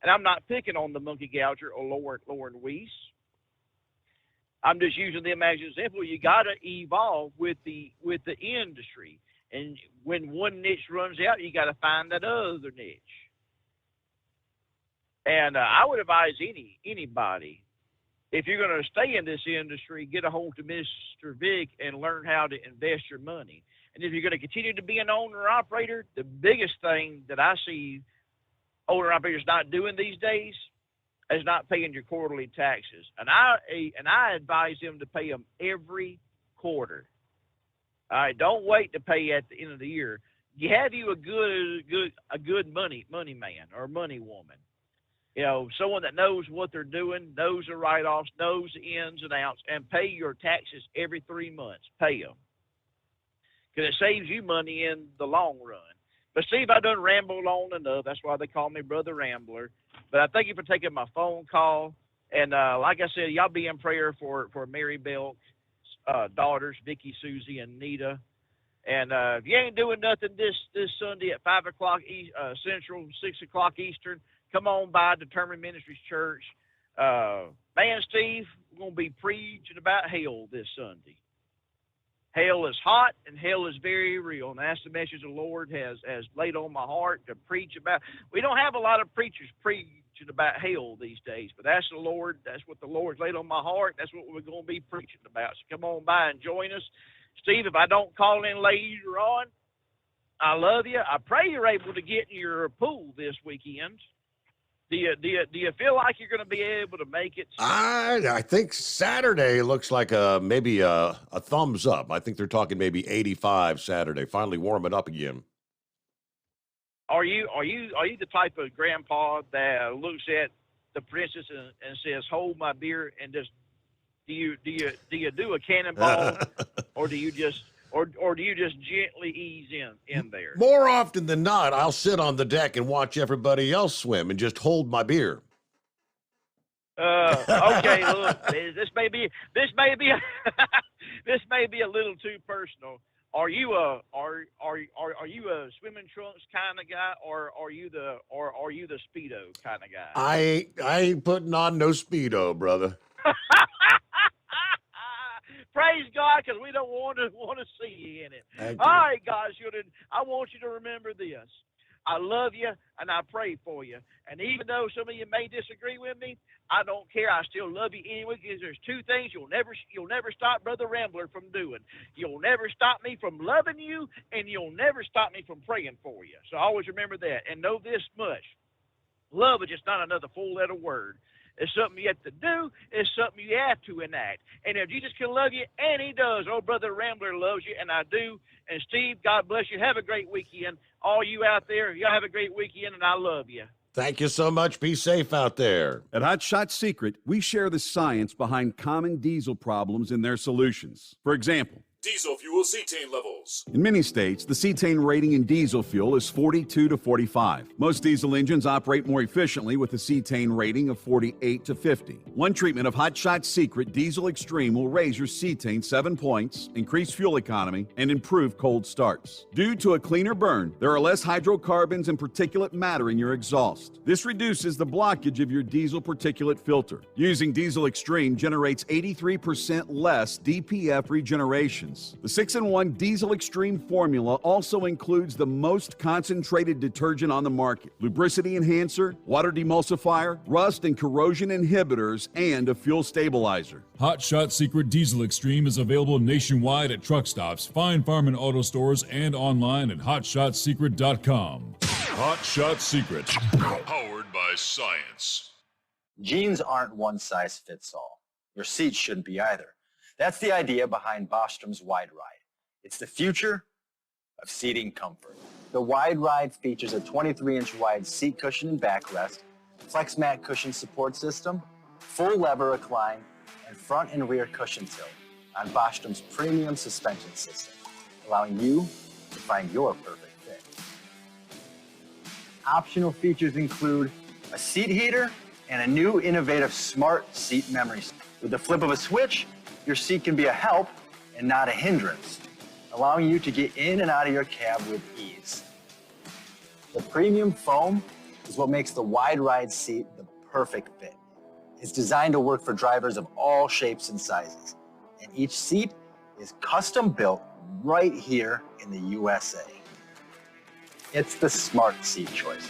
And I'm not picking on the Monkey Gouger or Lauren Weiss. I'm just using them as an example. You got to evolve with the industry. And when one niche runs out, you got to find that other niche. And I would advise anybody, if you're going to stay in this industry, get a hold of Mr. Vic and learn how to invest your money. And if you're going to continue to be an owner-operator, the biggest thing that I see owner-operators not doing these days is not paying your quarterly taxes. And I advise them to pay them every quarter. All right, don't wait to pay at the end of the year. You have you a good money man or money woman. You know, someone that knows what they're doing, knows the write-offs, knows the ins and outs, and pay your taxes every 3 months. Pay them. Because it saves you money in the long run. But Steve, I done rambled on enough. That's why they call me Brother Rambler. But I thank you for taking my phone call. And like I said, y'all be in prayer for Mary Belk's daughters, Vicky, Susie, and Nita. And if you ain't doing nothing this Sunday at 5 o'clock Central, 6 o'clock Eastern, come on by Determined Ministries Church. Man, Steve, we're going to be preaching about hell this Sunday. Hell is hot and hell is very real. And that's the message the Lord has laid on my heart to preach about. We don't have a lot of preachers preaching about hell these days, but that's what the Lord's laid on my heart. That's what we're going to be preaching about. So come on by and join us. Steve, if I don't call in later on, I love you. I pray you're able to get in your pool this weekend. Do you feel like you're going to be able to make it? I think Saturday looks like maybe a thumbs up. I think they're talking maybe 85 Saturday. Finally warming up again. Are you the type of grandpa that looks at the princess and says, "Hold my beer," and just do you do a cannonball, or do you just gently ease in there? More often than not, I'll sit on the deck and watch everybody else swim and just hold my beer. Okay, look, this may be this may be a little too personal. Are you a swimming trunks kind of guy, or are you the Speedo kind of guy? I ain't putting on no Speedo, brother. Praise God, because we don't want to see you in it. All right, guys, I want you to remember this. I love you, and I pray for you. And even though some of you may disagree with me, I don't care. I still love you anyway, because there's two things you'll never stop Brother Rambler from doing. You'll never stop me from loving you, and you'll never stop me from praying for you. So always remember that. And know this much. Love is just not another four-letter word. It's something you have to do. It's something you have to enact. And if Jesus can love you, and he does, oh, Brother Rambler loves you, and I do. And Steve, God bless you. Have a great weekend. All you out there, y'all have a great weekend, and I love you. Thank you so much. Be safe out there. At Hot Shot Secret, we share the science behind common diesel problems and their solutions. For example, Diesel fuel cetane levels. In many states, the cetane rating in diesel fuel is 42 to 45. Most diesel engines operate more efficiently with a cetane rating of 48 to 50. One treatment of Hot Shot Secret Diesel Extreme will raise your cetane 7 points, increase fuel economy, and improve cold starts. Due to a cleaner burn, there are less hydrocarbons and particulate matter in your exhaust. This reduces the blockage of your diesel particulate filter. Using Diesel Extreme generates 83% less DPF regeneration. The 6-in-1 Diesel Extreme formula also includes the most concentrated detergent on the market, lubricity enhancer, water demulsifier, rust and corrosion inhibitors, and a fuel stabilizer. Hot Shot Secret Diesel Extreme is available nationwide at truck stops, Fine Farm and auto stores, and online at hotshotsecret.com. Hot Shot Secret, powered by science. Jeans aren't one size fits all. Your seats shouldn't be either. That's the idea behind Bostrom's Wide Ride. It's the future of seating comfort. The Wide Ride features a 23-inch wide seat cushion and backrest, flex mat cushion support system, full lever recline, and front and rear cushion tilt on Bostrom's premium suspension system, allowing you to find your perfect fit. Optional features include a seat heater and a new innovative smart seat memory. With the flip of a switch, your seat can be a help and not a hindrance, allowing you to get in and out of your cab with ease. The premium foam is what makes the Wide Ride seat the perfect fit. It's designed to work for drivers of all shapes and sizes, and each seat is custom built right here in the USA. It's the smart seat choice.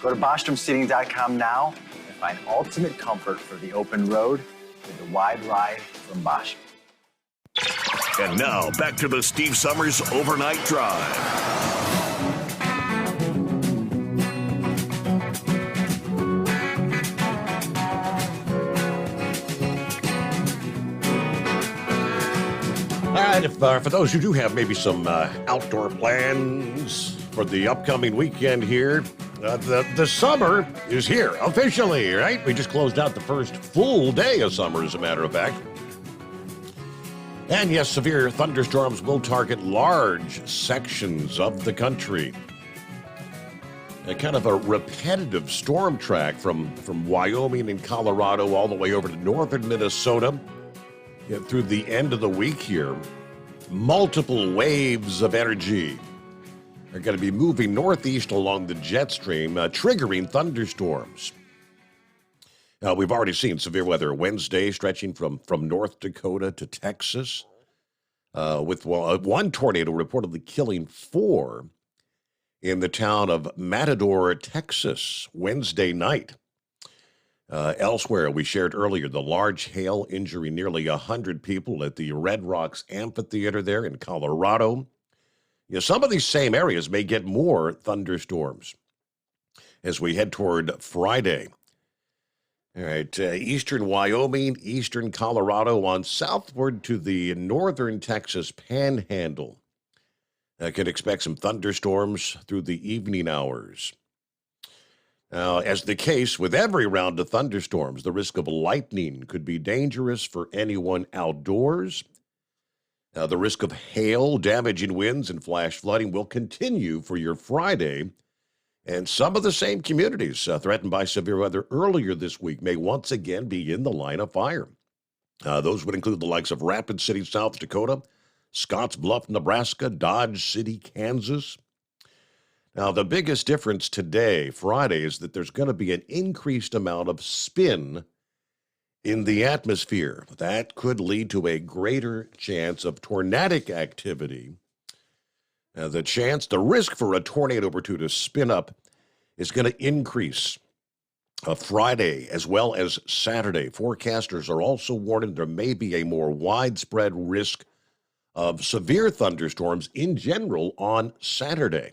Go to BostromSeating.com now and find ultimate comfort for the open road with the Wide Ride from Bosch. And now, back to the Steve Summers Overnight Drive. All right, for those who do have maybe some outdoor plans for the upcoming weekend here, the summer is here officially, right? We just closed out the first full day of summer, as a matter of fact. And yes, severe thunderstorms will target large sections of the country. A kind of a repetitive storm track from Wyoming and Colorado all the way over to northern Minnesota through the end of the week here. Multiple waves of energy are going to be moving northeast along the jet stream, triggering thunderstorms. We've already seen severe weather Wednesday stretching from North Dakota to Texas, with one tornado reportedly killing 4 in the town of Matador, Texas, Wednesday night. Elsewhere, we shared earlier the large hail injuring nearly 100 people at the Red Rocks Amphitheater there in Colorado. Some of these same areas may get more thunderstorms as we head toward Friday. All right, eastern Wyoming, eastern Colorado, on southward to the northern Texas panhandle. Can expect some thunderstorms through the evening hours. Now, as the case with every round of thunderstorms, the risk of lightning could be dangerous for anyone outdoors. The risk of hail, damaging winds, and flash flooding will continue for your Friday. And some of the same communities threatened by severe weather earlier this week may once again be in the line of fire. Those would include the likes of Rapid City, South Dakota, Scotts Bluff, Nebraska, Dodge City, Kansas. Now, the biggest difference today, Friday, is that there's going to be an increased amount of spin in the atmosphere. That could lead to a greater chance of tornadic activity. The risk for a tornado or two to spin up is going to increase Friday as well as Saturday. Forecasters are also warning there may be a more widespread risk of severe thunderstorms in general on Saturday.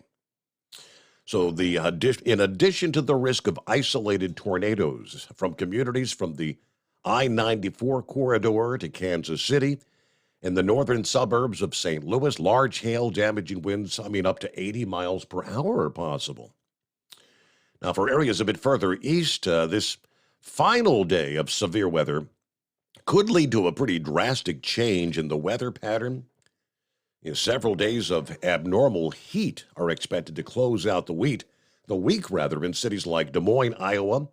So in addition to the risk of isolated tornadoes from communities from the I-94 corridor to Kansas City and the northern suburbs of St. Louis, large hail damaging winds, up to 80 miles per hour are possible. Now, for areas a bit further east, this final day of severe weather could lead to a pretty drastic change in the weather pattern. Several days of abnormal heat are expected to close out the week in cities like Des Moines, Iowa,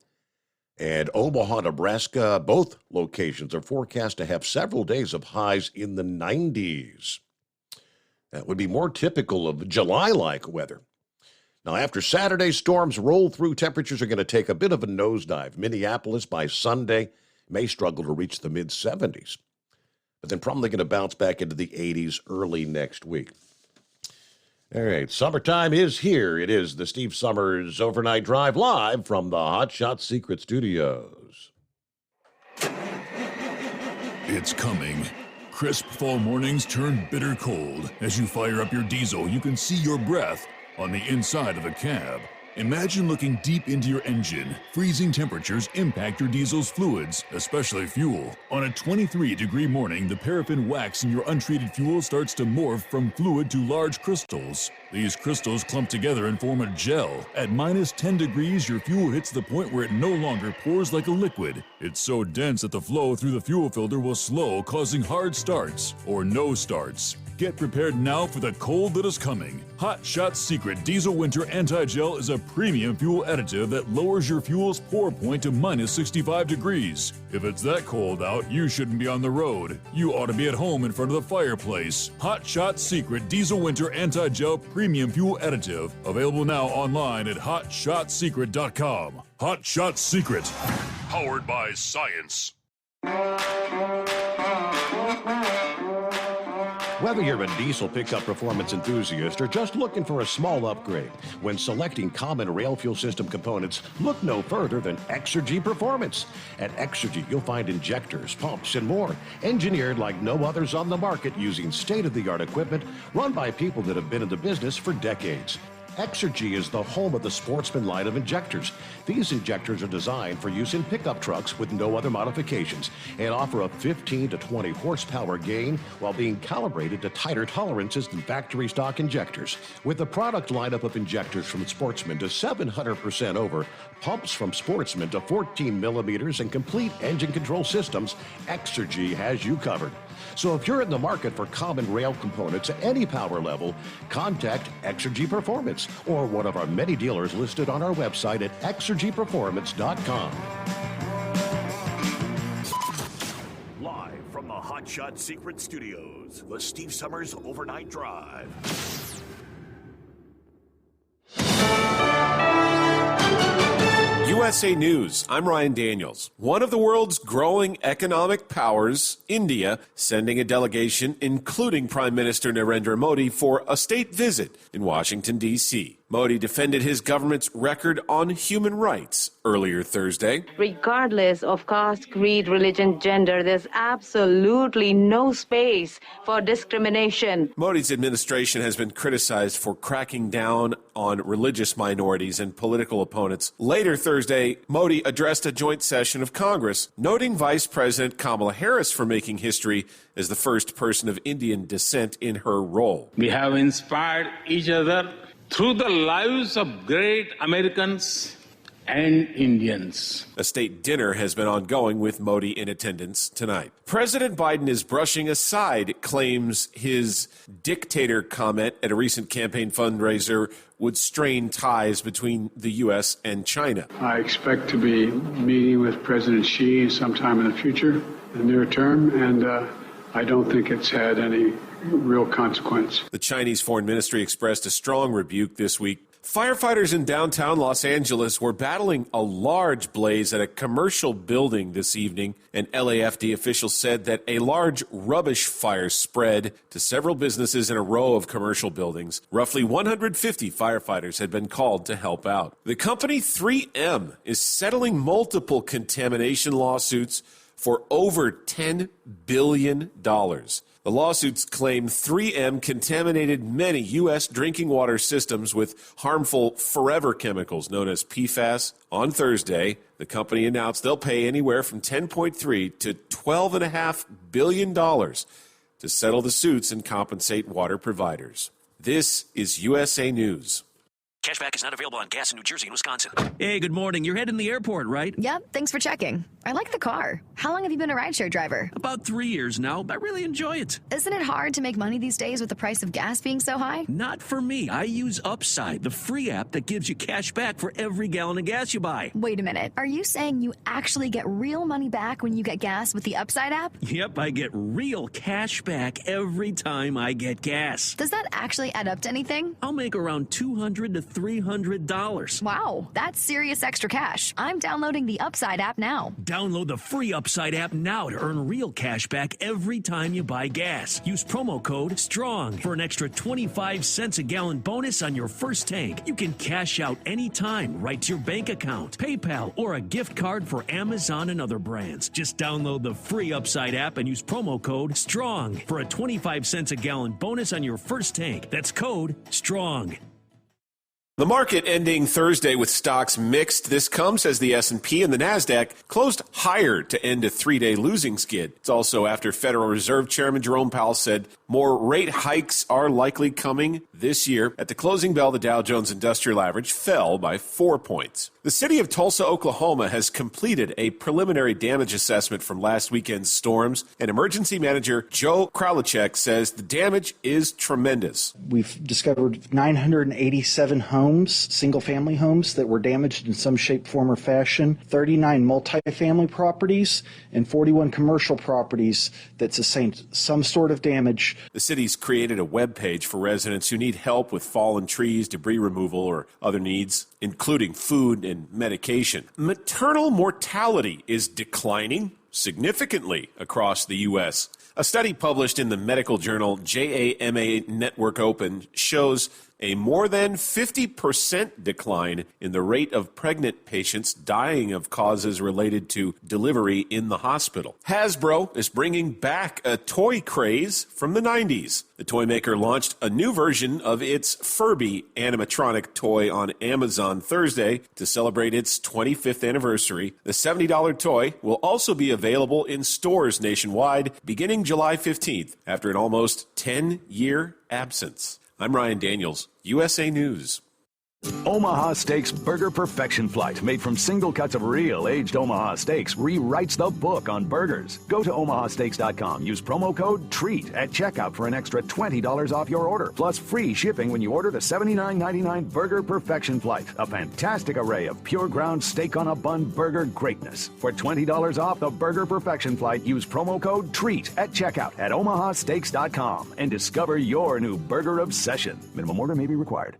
and Omaha, Nebraska. Both locations are forecast to have several days of highs in the 90s. That would be more typical of July-like weather. Now, after Saturday's storms roll through, temperatures are going to take a bit of a nosedive. Minneapolis by Sunday may struggle to reach the mid-70s, but then probably going to bounce back into the 80s early next week. All right, summertime is here. It is the Steve Summers Overnight Drive live from the Hot Shot Secret Studios. It's coming. Crisp fall mornings turn bitter cold. As you fire up your diesel, you can see your breath on the inside of the cab. Imagine looking deep into your engine. Freezing temperatures impact your diesel's fluids, especially fuel. On a 23-degree morning, the paraffin wax in your untreated fuel starts to morph from fluid to large crystals. These crystals clump together and form a gel. At minus 10 degrees, your fuel hits the point where it no longer pours like a liquid. It's so dense that the flow through the fuel filter will slow, causing hard starts or no starts. Get prepared now for the cold that is coming. Hot Shot Secret Diesel Winter Anti-Gel is a premium fuel additive that lowers your fuel's pour point to minus 65 degrees. If it's that cold out, you shouldn't be on the road. You ought to be at home in front of the fireplace. Hot Shot Secret Diesel Winter Anti-Gel Premium Fuel Additive. Available now online at hotshotsecret.com. Hot Shot Secret. Powered by science. Whether you're a diesel pickup performance enthusiast or just looking for a small upgrade, when selecting common rail fuel system components, look no further than Exergy Performance. At Exergy, you'll find injectors, pumps, and more, engineered like no others on the market using state-of-the-art equipment run by people that have been in the business for decades. Exergy is the home of the Sportsman line of injectors. These injectors are designed for use in pickup trucks with no other modifications and offer a 15 to 20 horsepower gain while being calibrated to tighter tolerances than factory stock injectors. With the product lineup of injectors from Sportsman to 700% over, pumps from Sportsman to 14 millimeters, and complete engine control systems, Exergy has you covered. So if you're in the market for common rail components at any power level, contact Exergy Performance or one of our many dealers listed on our website at exergyperformance.com. Live from the Hot Shot Secret Studios, the Steve Summers Overnight Drive. USA News, I'm Ryan Daniels. One of the world's growing economic powers, India, sending a delegation, including Prime Minister Narendra Modi, for a state visit in Washington, D.C. Modi defended his government's record on human rights earlier Thursday. Regardless of caste, creed, religion, gender, there's absolutely no space for discrimination. Modi's administration has been criticized for cracking down on religious minorities and political opponents. Later Thursday, Modi addressed a joint session of Congress, noting Vice President Kamala Harris for making history as the first person of Indian descent in her role. We have inspired each other through the lives of great Americans and Indians. A state dinner has been ongoing with Modi in attendance tonight. President Biden is brushing aside claims his dictator comment at a recent campaign fundraiser would strain ties between the U.S. and China. I expect to be meeting with President Xi sometime in the future, in the near term, and I don't think it's had any real consequence. The Chinese Foreign Ministry expressed a strong rebuke this week. Firefighters in downtown Los Angeles were battling a large blaze at a commercial building this evening. An LAFD official said that a large rubbish fire spread to several businesses in a row of commercial buildings. Roughly 150 firefighters had been called to help out. The company 3M is settling multiple contamination lawsuits for over $10 billion. The lawsuits claim 3M contaminated many U.S. drinking water systems with harmful forever chemicals known as PFAS. On Thursday, the company announced they'll pay anywhere from $10.3 to $12.5 billion to settle the suits and compensate water providers. This is USA News. Cashback is not available on gas in New Jersey and Wisconsin. Hey, good morning. You're heading to the airport, right? Yep, thanks for checking. I like the car. How long have you been a rideshare driver? About 3 years now. I really enjoy it. Isn't it hard to make money these days with the price of gas being so high? Not for me. I use Upside, the free app that gives you cash back for every gallon of gas you buy. Wait a minute. Are you saying you actually get real money back when you get gas with the Upside app? Yep, I get real cash back every time I get gas. Does that actually add up to anything? I'll make around $200 to $300. Wow, that's serious extra cash. I'm downloading the Upside app now. Download the free Upside app now to earn real cash back every time you buy gas. Use promo code STRONG for an extra 25 cents a gallon bonus on your first tank. You can cash out anytime right to your bank account, PayPal, or a gift card for Amazon and other brands. Just download the free Upside app and use promo code STRONG for a 25 cents a gallon bonus on your first tank. That's code STRONG. The market ending Thursday with stocks mixed. This comes as the S&P and the Nasdaq closed higher to end a three-day losing skid. It's also after Federal Reserve Chairman Jerome Powell said more rate hikes are likely coming this year. At the closing bell, the Dow Jones Industrial Average fell by 4 points. The city of Tulsa, Oklahoma has completed a preliminary damage assessment from last weekend's storms, and emergency manager Joe Kralachek says the damage is tremendous. We've discovered 987 homes, single-family homes, that were damaged in some shape, form, or fashion, 39 multifamily properties, and 41 commercial properties that sustained some sort of damage. The city's created a web page for residents who need help with fallen trees, debris removal, or other needs, including food and medication. Maternal mortality is declining significantly across the U.S. A study published in the medical journal JAMA Network Open shows a more than 50% decline in the rate of pregnant patients dying of causes related to delivery in the hospital. Hasbro is bringing back a toy craze from the 90s. The toy maker launched a new version of its Furby animatronic toy on Amazon Thursday to celebrate its 25th anniversary. The $70 toy will also be available in stores nationwide beginning July 15th after an almost 10-year absence. I'm Ryan Daniels, USA News. Omaha Steaks Burger Perfection Flight, made from single cuts of real aged Omaha steaks, rewrites the book on burgers. Go to omahasteaks.com. Use promo code TREAT at checkout for an extra $20 off your order, plus free shipping when you order the $79.99 Burger Perfection Flight, a fantastic array of pure ground steak on a bun burger greatness. For $20 off the Burger Perfection Flight, use promo code TREAT at checkout at omahasteaks.com and discover your new burger obsession. Minimum order may be required.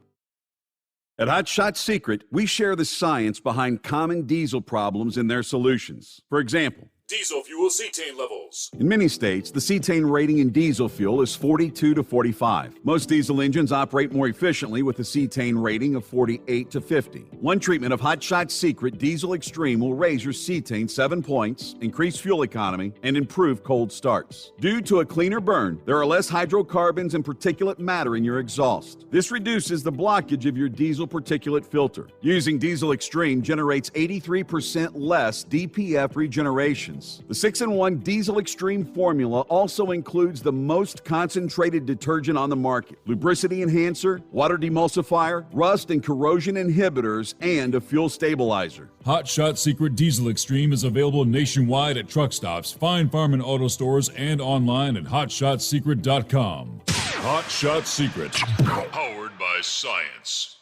At Hot Shot Secret, we share the science behind common diesel problems and their solutions. For example, Diesel fuel cetane levels. in many states, the cetane rating in diesel fuel is 42 to 45. Most diesel engines operate more efficiently with a cetane rating of 48 to 50. One treatment of Hot Shot Secret Diesel Extreme will raise your cetane 7 points, increase fuel economy, and improve cold starts. Due to a cleaner burn, there are less hydrocarbons and particulate matter in your exhaust. This reduces the blockage of your diesel particulate filter. Using Diesel Extreme generates 83% less DPF regeneration. The 6-in-1 Diesel Extreme formula also includes the most concentrated detergent on the market, lubricity enhancer, water demulsifier, rust and corrosion inhibitors, and a fuel stabilizer. Hot Shot Secret Diesel Extreme is available nationwide at truck stops, Fine Farm and auto stores, and online at hotshotsecret.com. Hot Shot Secret, powered by science.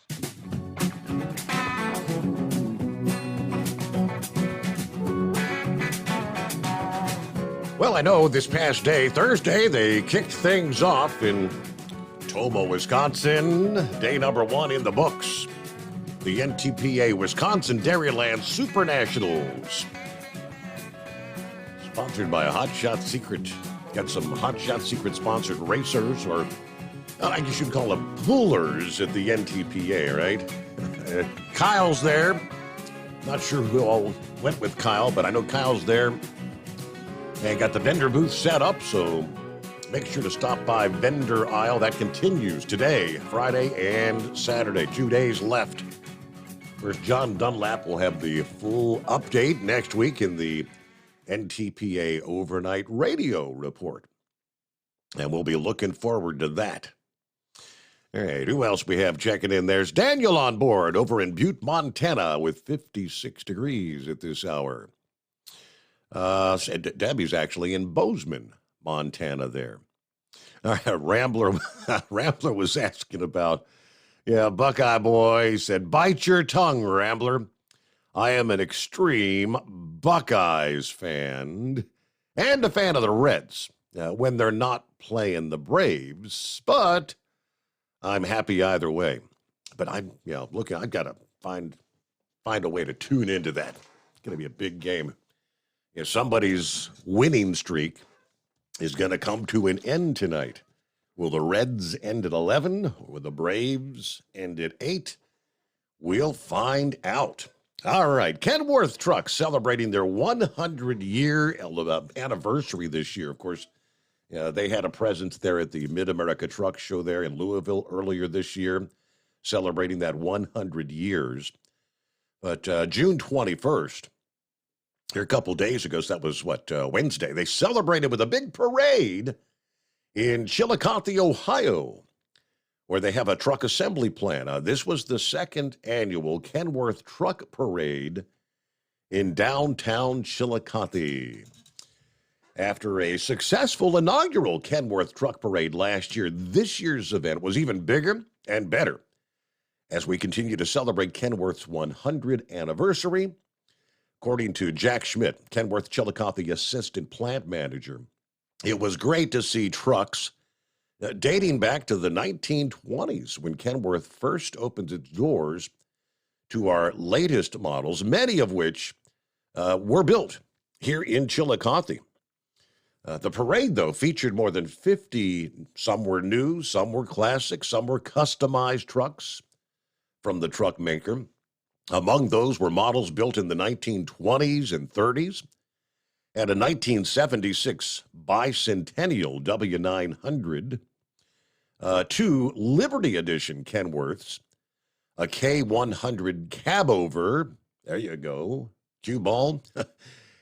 Well, I know this past day, Thursday, they kicked things off in Tomah, Wisconsin. Day number 1 in the books. The NTPA Wisconsin Dairyland Super Nationals. Sponsored by Hot Shot Secret. Got some Hot Shot Secret sponsored racers, or I guess you'd call them poolers at the NTPA, right? Kyle's there. Not sure who all went with Kyle, but I know Kyle's there. And got the vendor booth set up, so make sure to stop by Vendor Aisle. That continues today, Friday and Saturday. 2 days left. First, John Dunlap will have the full update next week in the NTPA Overnight Radio Report. And we'll be looking forward to that. All right, who else we have checking in? There's Daniel on board over in Butte, Montana, with 56 degrees at this hour. Debbie's actually in Bozeman, Montana there. Rambler was asking about, Buckeye boy. He said, bite your tongue, Rambler. I am an extreme Buckeyes fan and a fan of the Reds when they're not playing the Braves, but I'm happy either way. But I've got to find a way to tune into that. It's going to be a big game. Somebody's winning streak is going to come to an end tonight. Will the Reds end at 11 or will the Braves end at 8? We'll find out. All right, Kenworth Trucks celebrating their 100-year anniversary this year. Of course, they had a presence there at the Mid-America Truck Show there in Louisville earlier this year, celebrating that 100 years. But June 21st, here a couple days ago, so that was, Wednesday, they celebrated with a big parade in Chillicothe, Ohio, where they have a truck assembly plant. This was the second annual Kenworth Truck Parade in downtown Chillicothe. After a successful inaugural Kenworth Truck Parade last year, this year's event was even bigger and better as we continue to celebrate Kenworth's 100th anniversary. According to Jack Schmidt, Kenworth Chillicothe Assistant Plant Manager, it was great to see trucks dating back to the 1920s when Kenworth first opened its doors to our latest models, many of which were built here in Chillicothe. The parade, though, featured more than 50, some were new, some were classic, some were customized trucks from the truck maker. Among those were models built in the 1920s and 30s, and a 1976 Bicentennial W900, two Liberty Edition Kenworths, a K100 Cabover, there you go, cue ball,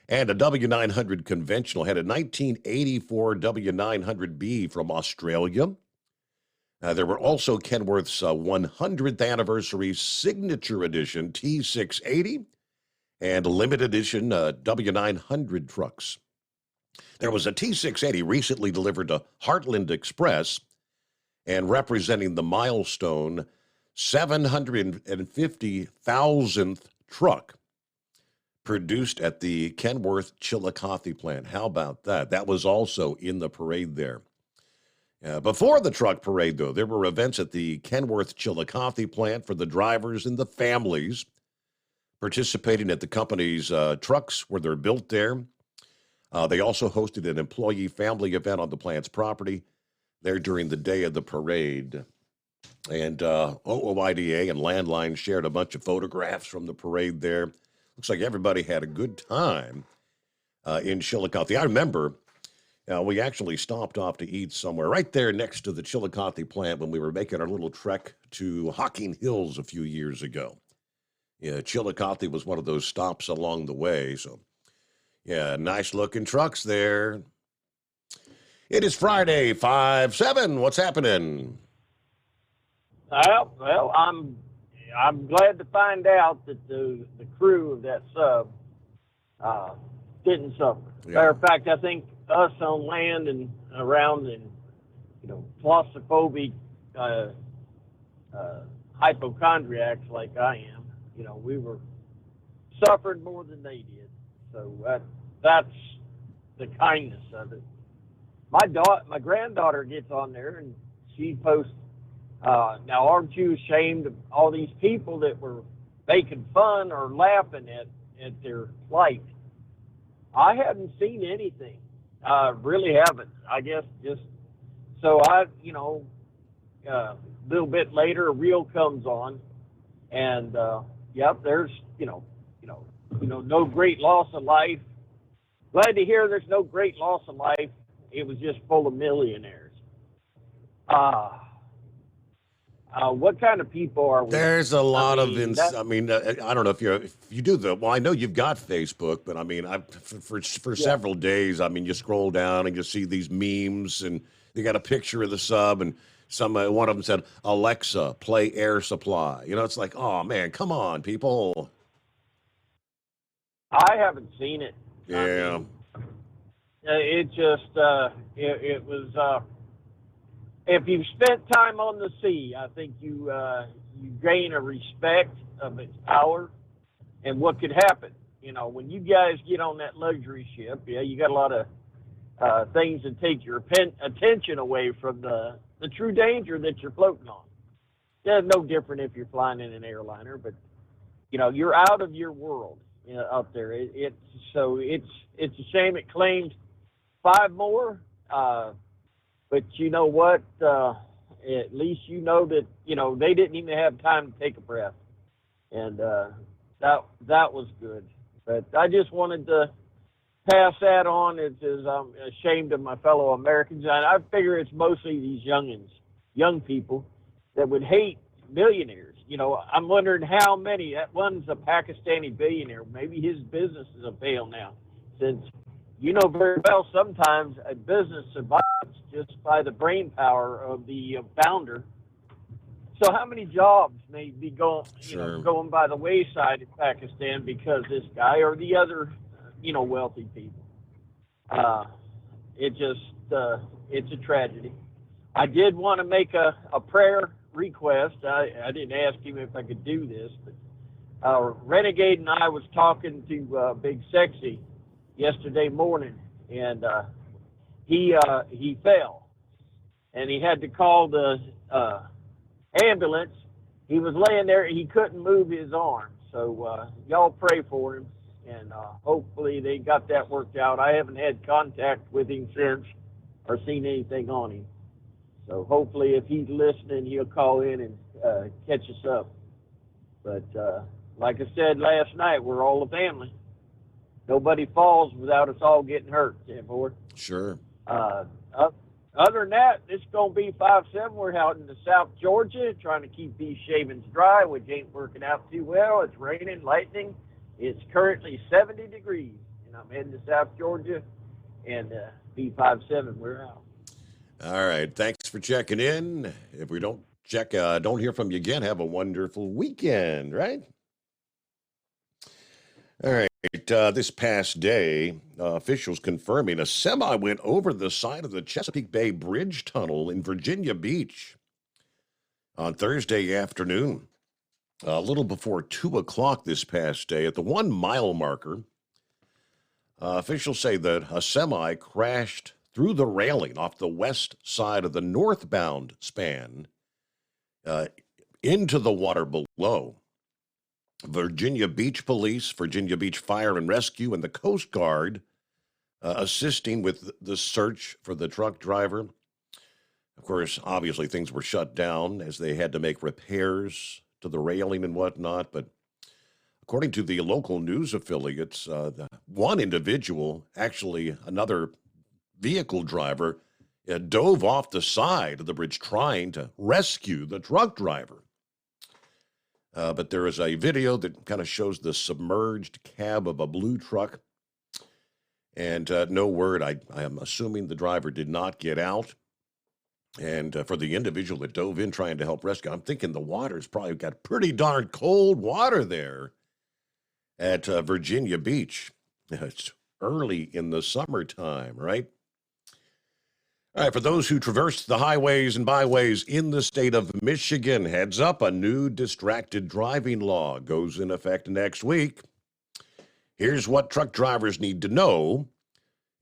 and a W900 conventional. Had a 1984 W900B from Australia. There were also Kenworth's 100th anniversary signature edition T680 and limited edition W900 trucks. There was a T680 recently delivered to Heartland Express and representing the milestone 750,000th truck produced at the Kenworth Chillicothe plant. How about that? That was also in the parade there. Before the truck parade, though, there were events at the Kenworth Chillicothe plant for the drivers and the families participating at the company's trucks where they're built there. They also hosted an employee family event on the plant's property there during the day of the parade. And OOIDA and Landline shared a bunch of photographs from the parade there. Looks like everybody had a good time in Chillicothe. I remember we actually stopped off to eat somewhere right there next to the Chillicothe plant when we were making our little trek to Hocking Hills a few years ago. Yeah, Chillicothe was one of those stops along the way. So, nice looking trucks there. It is Friday, 5/7. What's happening? Well, I'm glad to find out that the crew of that sub didn't suffer. Yeah. Matter of fact, I think us on land and around and claustrophobic hypochondriacs like I am, we were suffered more than they did. So that's the kindness of it. My granddaughter gets on there and she posts, now aren't you ashamed of all these people that were making fun or laughing at their plight? I haven't seen anything. Really haven't. I guess just so a little bit later, a reel comes on, and there's no great loss of life. Glad to hear there's no great loss of life. It was just full of millionaires. What kind of people are we? There's a lot of, I don't know if you do I know you've got Facebook, but for several days, you scroll down and you see these memes and they got a picture of the sub and One of them said, Alexa, play Air Supply. You know, it's like, oh, man, come on, people. I haven't seen it. Yeah. It just, it was, if you've spent time on the sea, I think you gain a respect of its power and what could happen. You know, when you guys get on that luxury ship, you got a lot of things that take your attention away from the true danger that you're floating on. It's no different if you're flying in an airliner, but, you know, you're out of your world up there. It's a shame it claimed 5 more, but you know what? At least you know that, you know, they didn't even have time to take a breath. And that was good. But I just wanted to pass that on as I'm ashamed of my fellow Americans. And I figure it's mostly these young people that would hate billionaires. You know, I'm wondering how many. That one's a Pakistani billionaire. Maybe his business is a fail now, since you know very well sometimes a business survives just by the brain power of the founder. So how many jobs may be going by the wayside in Pakistan because this guy or the other, wealthy people? It's a tragedy. I did want to make a prayer request. I didn't ask him if I could do this, but Renegade and I was talking to Big Sexy yesterday morning, and he fell, and he had to call the ambulance. He was laying there. He couldn't move his arm. So y'all pray for him, and hopefully they got that worked out. I haven't had contact with him since or seen anything on him. So hopefully if he's listening, he'll call in and catch us up. But like I said last night, we're all a family. Nobody falls without us all getting hurt, boy. Sure. Other than that, it's going to be 5-7. We're out in the South Georgia trying to keep these shavings dry, which ain't working out too well. It's raining, lightning. It's currently 70 degrees, and I'm heading to South Georgia, and B57, we're out. All right. Thanks for checking in. If we don't hear from you again, have a wonderful weekend, right? All right. This past day, officials confirming a semi went over the side of the Chesapeake Bay Bridge Tunnel in Virginia Beach on Thursday afternoon, a little before 2 o'clock this past day. At the 1 mile marker, officials say that a semi crashed through the railing off the west side of the northbound span into the water below. Virginia Beach Police, Virginia Beach Fire and Rescue, and the Coast Guard assisting with the search for the truck driver. Of course, obviously things were shut down as they had to make repairs to the railing and whatnot. But according to the local news affiliates, one individual, actually another vehicle driver, dove off the side of the bridge trying to rescue the truck driver. But there is a video that kind of shows the submerged cab of a blue truck. And no word. I am assuming the driver did not get out. And for the individual that dove in trying to help rescue, I'm thinking the water's probably got pretty darn cold water there at Virginia Beach. It's early in the summertime, right? All right, for those who traverse the highways and byways in the state of Michigan, heads up, a new distracted driving law goes in effect next week. Here's what truck drivers need to know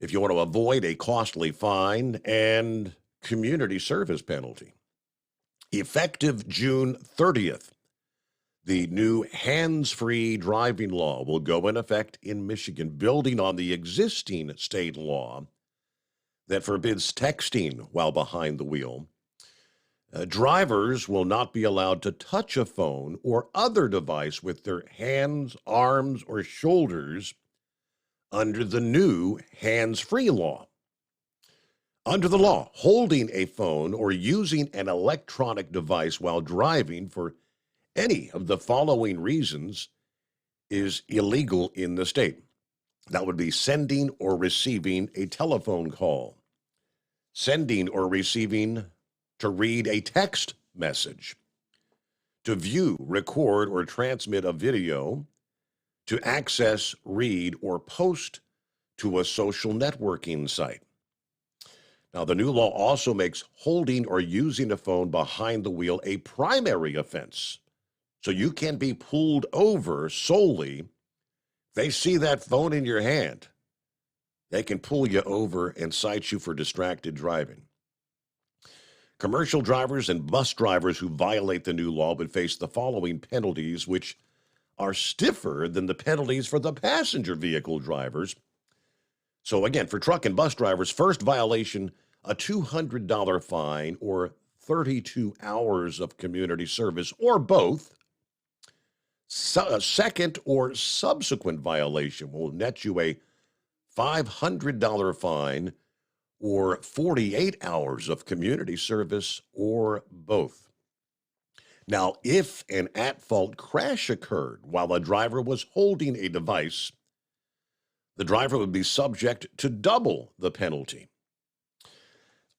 if you want to avoid a costly fine and community service penalty. Effective June 30th, the new hands-free driving law will go in effect in Michigan, building on the existing state law that forbids texting while behind the wheel. Drivers will not be allowed to touch a phone or other device with their hands, arms, or shoulders under the new hands-free law. Under the law, holding a phone or using an electronic device while driving for any of the following reasons is illegal in the state. That would be sending or receiving a telephone call, sending or receiving to read a text message, to view, record, or transmit a video, to access, read, or post to a social networking site. Now, the new law also makes holding or using a phone behind the wheel a primary offense. So you can be pulled over solely if they see that phone in your hand. They can pull you over and cite you for distracted driving. Commercial drivers and bus drivers who violate the new law would face the following penalties, which are stiffer than the penalties for the passenger vehicle drivers. So again, for truck and bus drivers, first violation, a $200 fine or 32 hours of community service, or both. A second or subsequent violation will net you a $500 fine or 48 hours of community service, or both. Now, if an at-fault crash occurred while a driver was holding a device, the driver would be subject to double the penalty.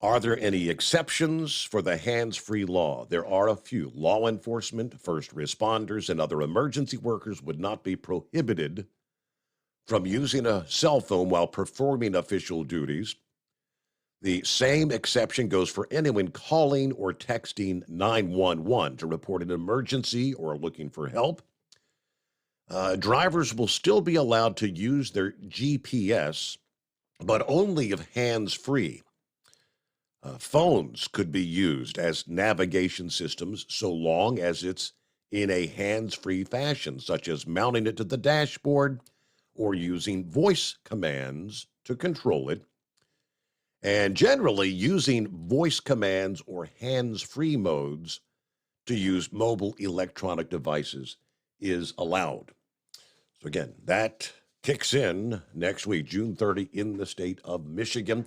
Are there any exceptions for the hands-free law? There are a few. Law enforcement, first responders, and other emergency workers would not be prohibited from using a cell phone while performing official duties. The same exception goes for anyone calling or texting 911 to report an emergency or looking for help. Drivers will still be allowed to use their GPS, but only if hands-free. Phones could be used as navigation systems so long as it's in a hands-free fashion, such as mounting it to the dashboard or using voice commands to control it. And generally, using voice commands or hands-free modes to use mobile electronic devices is allowed. So again, that kicks in next week, June 30, in the state of Michigan.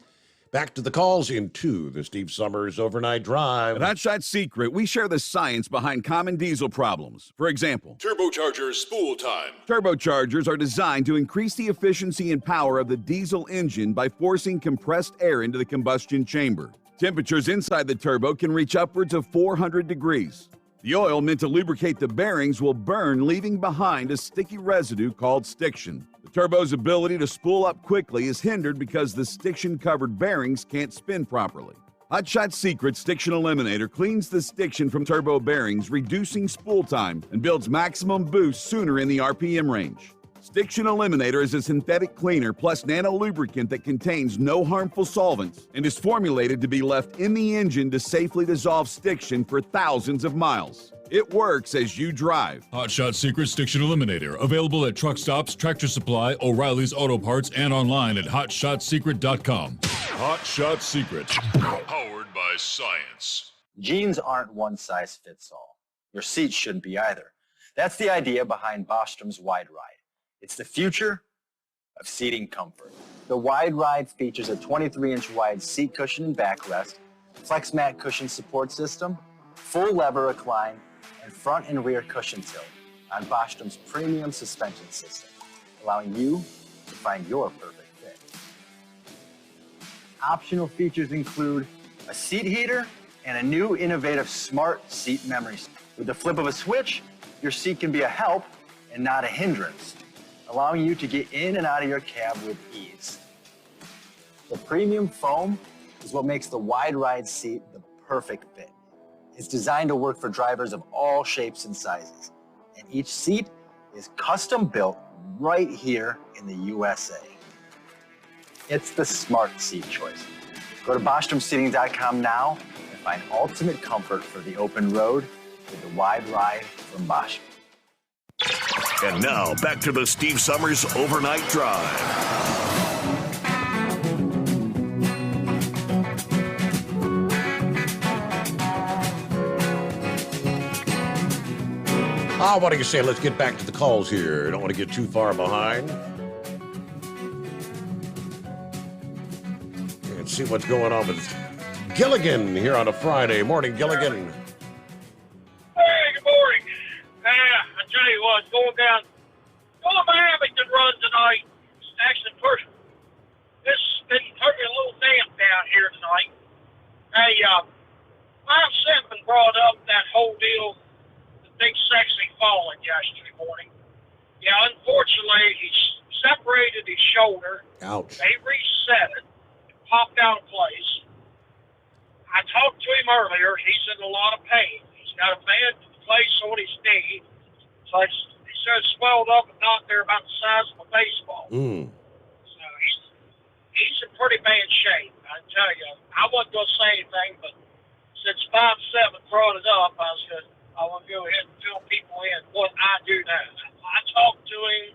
Back to the calls into the Steve Summers Overnight Drive. At Hot Shot Secret, we share the science behind common diesel problems. For example, Turbocharger spool time. Turbochargers are designed to increase the efficiency and power of the diesel engine by forcing compressed air into the combustion chamber. Temperatures inside the turbo can reach upwards of 400 degrees. The oil meant to lubricate the bearings will burn, leaving behind a sticky residue called stiction. The turbo's ability to spool up quickly is hindered because the stiction-covered bearings can't spin properly. Hot Shot Secret Stiction Eliminator cleans the stiction from turbo bearings, reducing spool time, and builds maximum boost sooner in the RPM range. Stiction Eliminator is a synthetic cleaner plus nano-lubricant that contains no harmful solvents and is formulated to be left in the engine to safely dissolve stiction for thousands of miles. It works as you drive. Hot Shot Secret Stiction Eliminator. Available at truck stops, Tractor Supply, O'Reilly's Auto Parts, and online at hotshotsecret.com. Hot Shot Secret. Powered by science. Jeans aren't one size fits all. Your seats shouldn't be either. That's the idea behind Bostrom's Wide Ride. It's the future of seating comfort. The Wide Ride features a 23-inch wide seat cushion and backrest, flex mat cushion support system, full lever recline, and front and rear cushion tilt on Bostrom's premium suspension system, allowing you to find your perfect fit. Optional features include a seat heater and a new innovative smart seat memory. With the flip of a switch, your seat can be a help and not a hindrance, allowing you to get in and out of your cab with ease. The premium foam is what makes the Wide Ride seat the perfect fit. It's designed to work for drivers of all shapes and sizes, and each seat is custom built right here in the USA. It's the smart seat choice. Go to BostromSeating.com now and find ultimate comfort for the open road with the Wide Ride from Bostrom. And now, back to the Steve Summers Overnight Drive. What do you say? Let's get back to the calls here. I don't want to get too far behind. And see what's going on with Gilligan here on a Friday morning. Gilligan. Hey, good morning. I tell you what, going to Abington run tonight. Actually, first, it's been turning a little damp down here tonight. Hey, 5-7 brought up that whole deal, the big sexy falling yesterday morning. Yeah, unfortunately, he separated his shoulder. Ouch. They reset it. It popped out of place. I talked to him earlier. He's in a lot of pain. He's got a bad place on his knee. So he said it's swelled up and not there about the size of a baseball. So he's in pretty bad shape. I tell you, I wasn't going to say anything, but since 5-7 brought it up, I want to go ahead and fill people in what I do now. I talked to him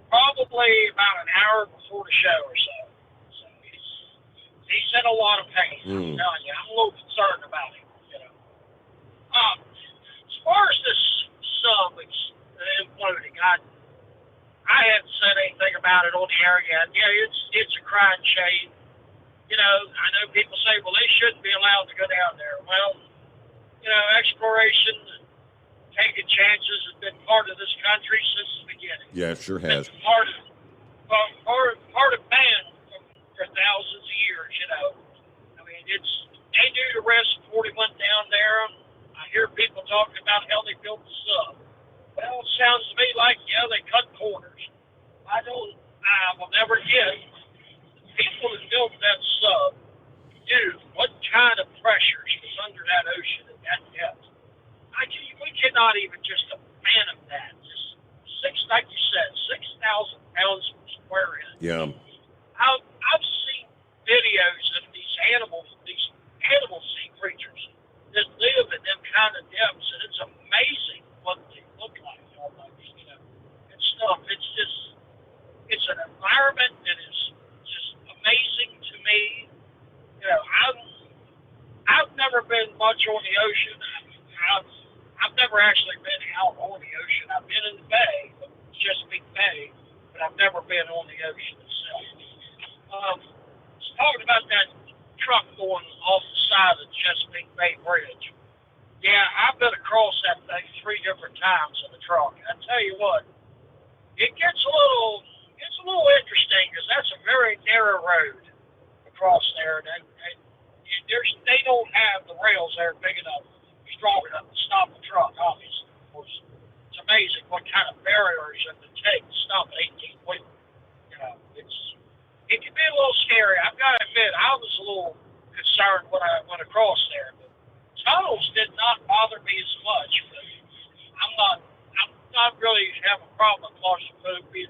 probably about an hour before the show or so. So he's in a lot of pain. I'm telling you, I'm a little concerned about him. You know. As far as this sub imploding, I haven't said anything about it on the air yet. Yeah, it's a crying shame. You know, I know people say, well, they shouldn't be allowed to go down there. Well, you know, exploration, taking chances has been part of this country since the beginning. Yeah, it sure has. It's part of man for thousands of years, you know. I mean, they do the rest 41 down there. I hear people talking about how they built the sub. Well, it sounds to me like, yeah, they cut corners. I will never get people that built that sub knew what kind of pressures was under that ocean at that depth. We cannot even just fathom that. Just like you said, 6,000 pounds per square inch. Yeah. I've seen videos of these animal sea creatures that live at them kind of depths, and it's amazing what they look like almost, you know, and stuff. It's an environment that is just amazing to me. You know, I've never been much on the ocean. I've never actually been out on the ocean. I've been in the bay, Chesapeake Bay, but I've never been on the ocean itself. Talking about that truck going off the side of the Chesapeake Bay Bridge. Yeah, I've been across that thing 3 different times in the truck. I tell you what, it gets a little interesting because that's a very narrow road across there, and they don't have the rails there big enough, strong enough to stop the truck. Obviously, of course, it's amazing what kind of barriers it would take to stop an 18-wheeler. You know, it can be a little scary. I've got to admit, I was a little concerned when I went across there. But tunnels did not bother me as much. But I'm not really have a problem with claustrophobia.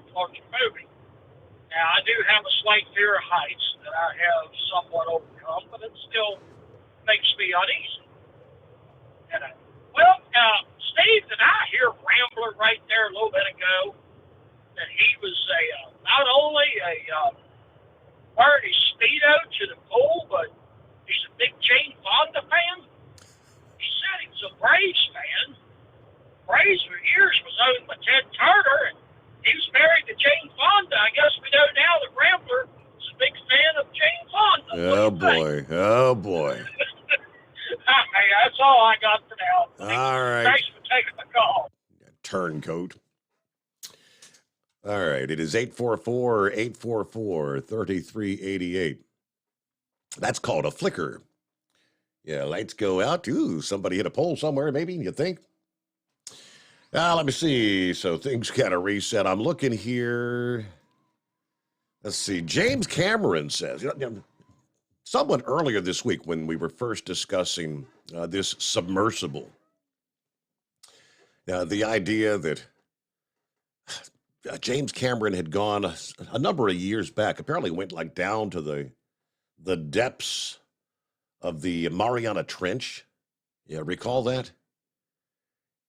Now, I do have a slight fear of heights that I have somewhat overcome, but it still makes me uneasy. Well, Steve, did I hear Rambler right there a little bit ago that he was not only wearing his Speedo to the pool, but he's a big Jane Fonda fan? He said he was a Braves fan. Braves for years was owned by Ted Turner, and he was married to Jane Fonda. I guess we know now that Rambler is a big fan of Jane Fonda. Oh, boy. Hey, that's all I got for now. All right. Thanks for taking the call. Turncoat. All right. It is 844-844-3388. That's called a flicker. Yeah, lights go out. Ooh, somebody hit a pole somewhere, maybe, you think? Let me see. So things got to reset. I'm looking here. Let's see. James Cameron says, someone earlier this week when we were first discussing this submersible, the idea that James Cameron had gone a number of years back, apparently went like down to the depths of the Mariana Trench. Yeah, recall that?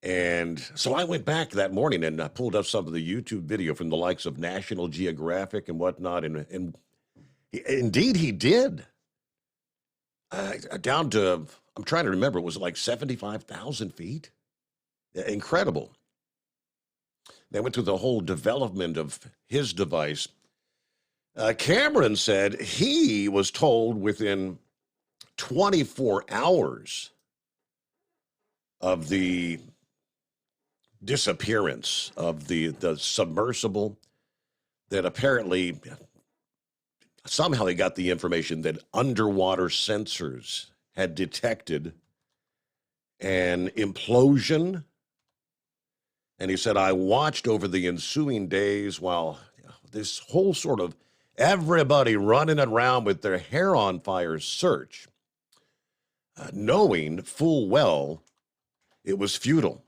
And so I went back that morning and I pulled up some of the YouTube video from the likes of National Geographic and whatnot. And indeed he did. Down to, I'm trying to remember, was it like 75,000 feet? Incredible. They went through the whole development of his device. Cameron said he was told within 24 hours of the disappearance of the submersible that apparently somehow they got the information that underwater sensors had detected an implosion. And he said, I watched over the ensuing days while this whole sort of everybody running around with their hair on fire search, knowing full well it was futile.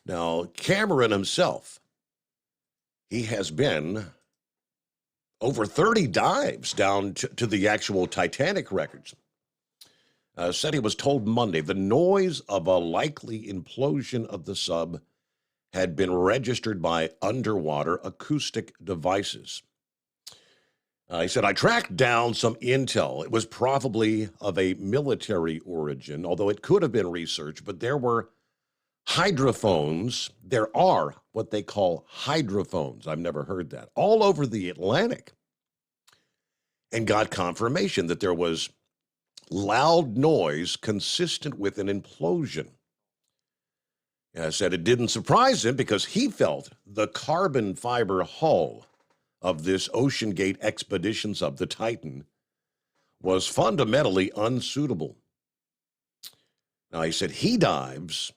Now, Cameron himself, he has been over 30 dives down to the actual Titanic records. Said he was told Monday the noise of a likely implosion of the sub had been registered by underwater acoustic devices. He said, I tracked down some intel. It was probably of a military origin, although it could have been research, but there were hydrophones. There are what they call hydrophones. I've never heard that. All over the Atlantic. And got confirmation that there was loud noise consistent with an implosion. Said it didn't surprise him because he felt the carbon fiber hull of this Ocean Gate expedition sub, the Titan, was fundamentally unsuitable. Now, he said his dives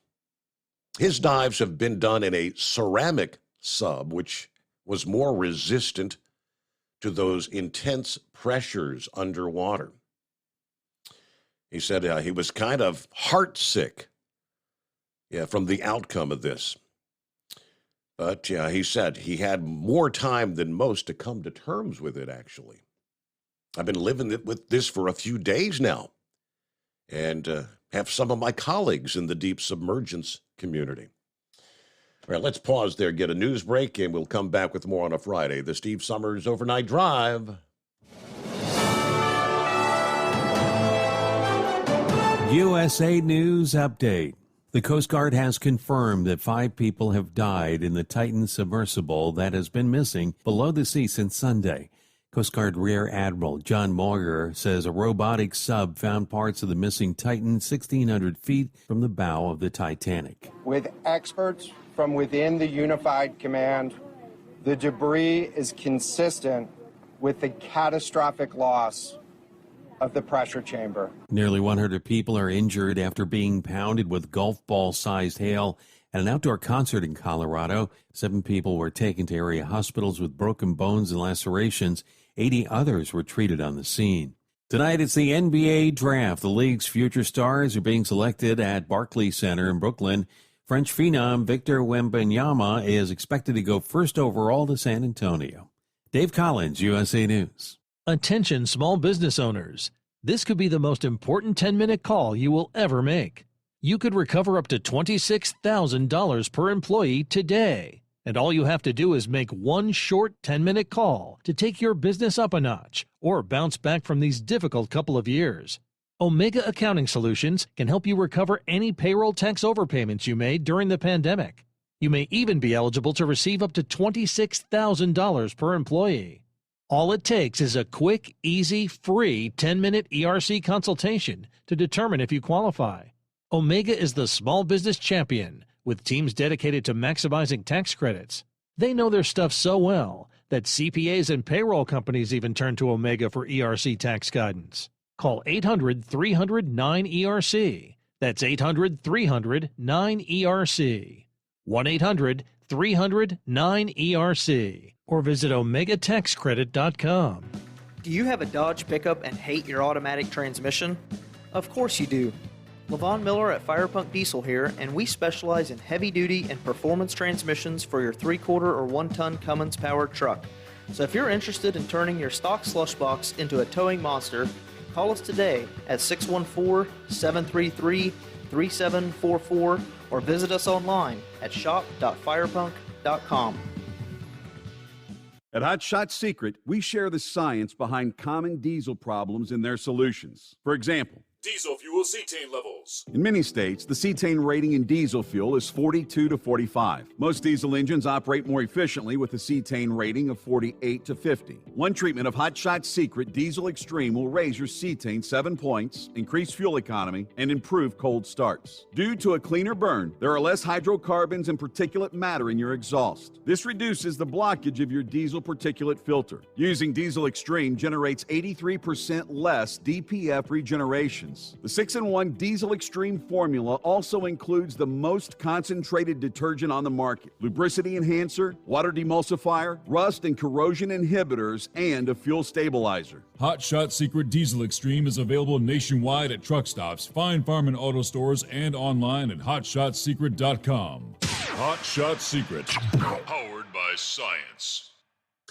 have been done in a ceramic sub, which was more resistant to those intense pressures underwater. He said he was kind of heartsick from the outcome of this. But he said he had more time than most to come to terms with it, actually. I've been living with this for a few days now and have some of my colleagues in the deep submergence community. All right, let's pause there, get a news break, and we'll come back with more on a Friday. The Steve Summers Overnight Drive. USA News Update. The Coast Guard has confirmed that 5 people have died in the Titan submersible that has been missing below the sea since Sunday. Coast Guard Rear Admiral John Moyer says a robotic sub found parts of the missing Titan 1,600 feet from the bow of the Titanic. With experts from within the Unified Command, the debris is consistent with the catastrophic loss of the pressure chamber. Nearly 100 people are injured after being pounded with golf ball-sized hail at an outdoor concert in Colorado. 7 people were taken to area hospitals with broken bones and lacerations. 80 others were treated on the scene. Tonight it's the NBA draft. The league's future stars are being selected at Barclays Center in Brooklyn. French phenom Victor Wembanyama is expected to go first overall to San Antonio. Dave Collins, USA News. Attention small business owners. This could be the most important 10-minute call you will ever make. You could recover up to $26,000 per employee today. And all you have to do is make one short 10-minute call to take your business up a notch or bounce back from these difficult couple of years. Omega Accounting Solutions can help you recover any payroll tax overpayments you made during the pandemic. You may even be eligible to receive up to $26,000 per employee. All it takes is a quick, easy, free 10-minute ERC consultation to determine if you qualify. Omega is the small business champion with teams dedicated to maximizing tax credits. They know their stuff so well that CPAs and payroll companies even turn to Omega for ERC tax guidance. Call 800-300-9ERC. That's 800-300-9ERC. 1-800-300-9ERC. Or visit OmegaTaxCredit.com. Do you have a Dodge pickup and hate your automatic transmission? Of course you do. LaVon Miller at Firepunk Diesel here, and we specialize in heavy-duty and performance transmissions for your 3-quarter or 1-ton Cummins-powered truck. So if you're interested in turning your stock slush box into a towing monster, call us today at 614-733-3744 or visit us online at shop.firepunk.com. At Hot Shot Secret, we share the science behind common diesel problems and their solutions. For example, Diesel fuel cetane levels. in many states, the cetane rating in diesel fuel is 42 to 45. Most diesel engines operate more efficiently with a cetane rating of 48 to 50. One treatment of Hot Shot Secret Diesel Extreme will raise your cetane 7 points, increase fuel economy, and improve cold starts. Due to a cleaner burn, there are less hydrocarbons and particulate matter in your exhaust. This reduces the blockage of your diesel particulate filter. Using Diesel Extreme generates 83% less DPF regeneration, seconds. The 6-in-1 Diesel Extreme formula also includes the most concentrated detergent on the market, lubricity enhancer, water demulsifier, rust and corrosion inhibitors, and a fuel stabilizer. Hot Shot Secret Diesel Extreme is available nationwide at truck stops, Fine Farm and auto stores, and online at hotshotsecret.com. Hot Shot Secret, powered by science.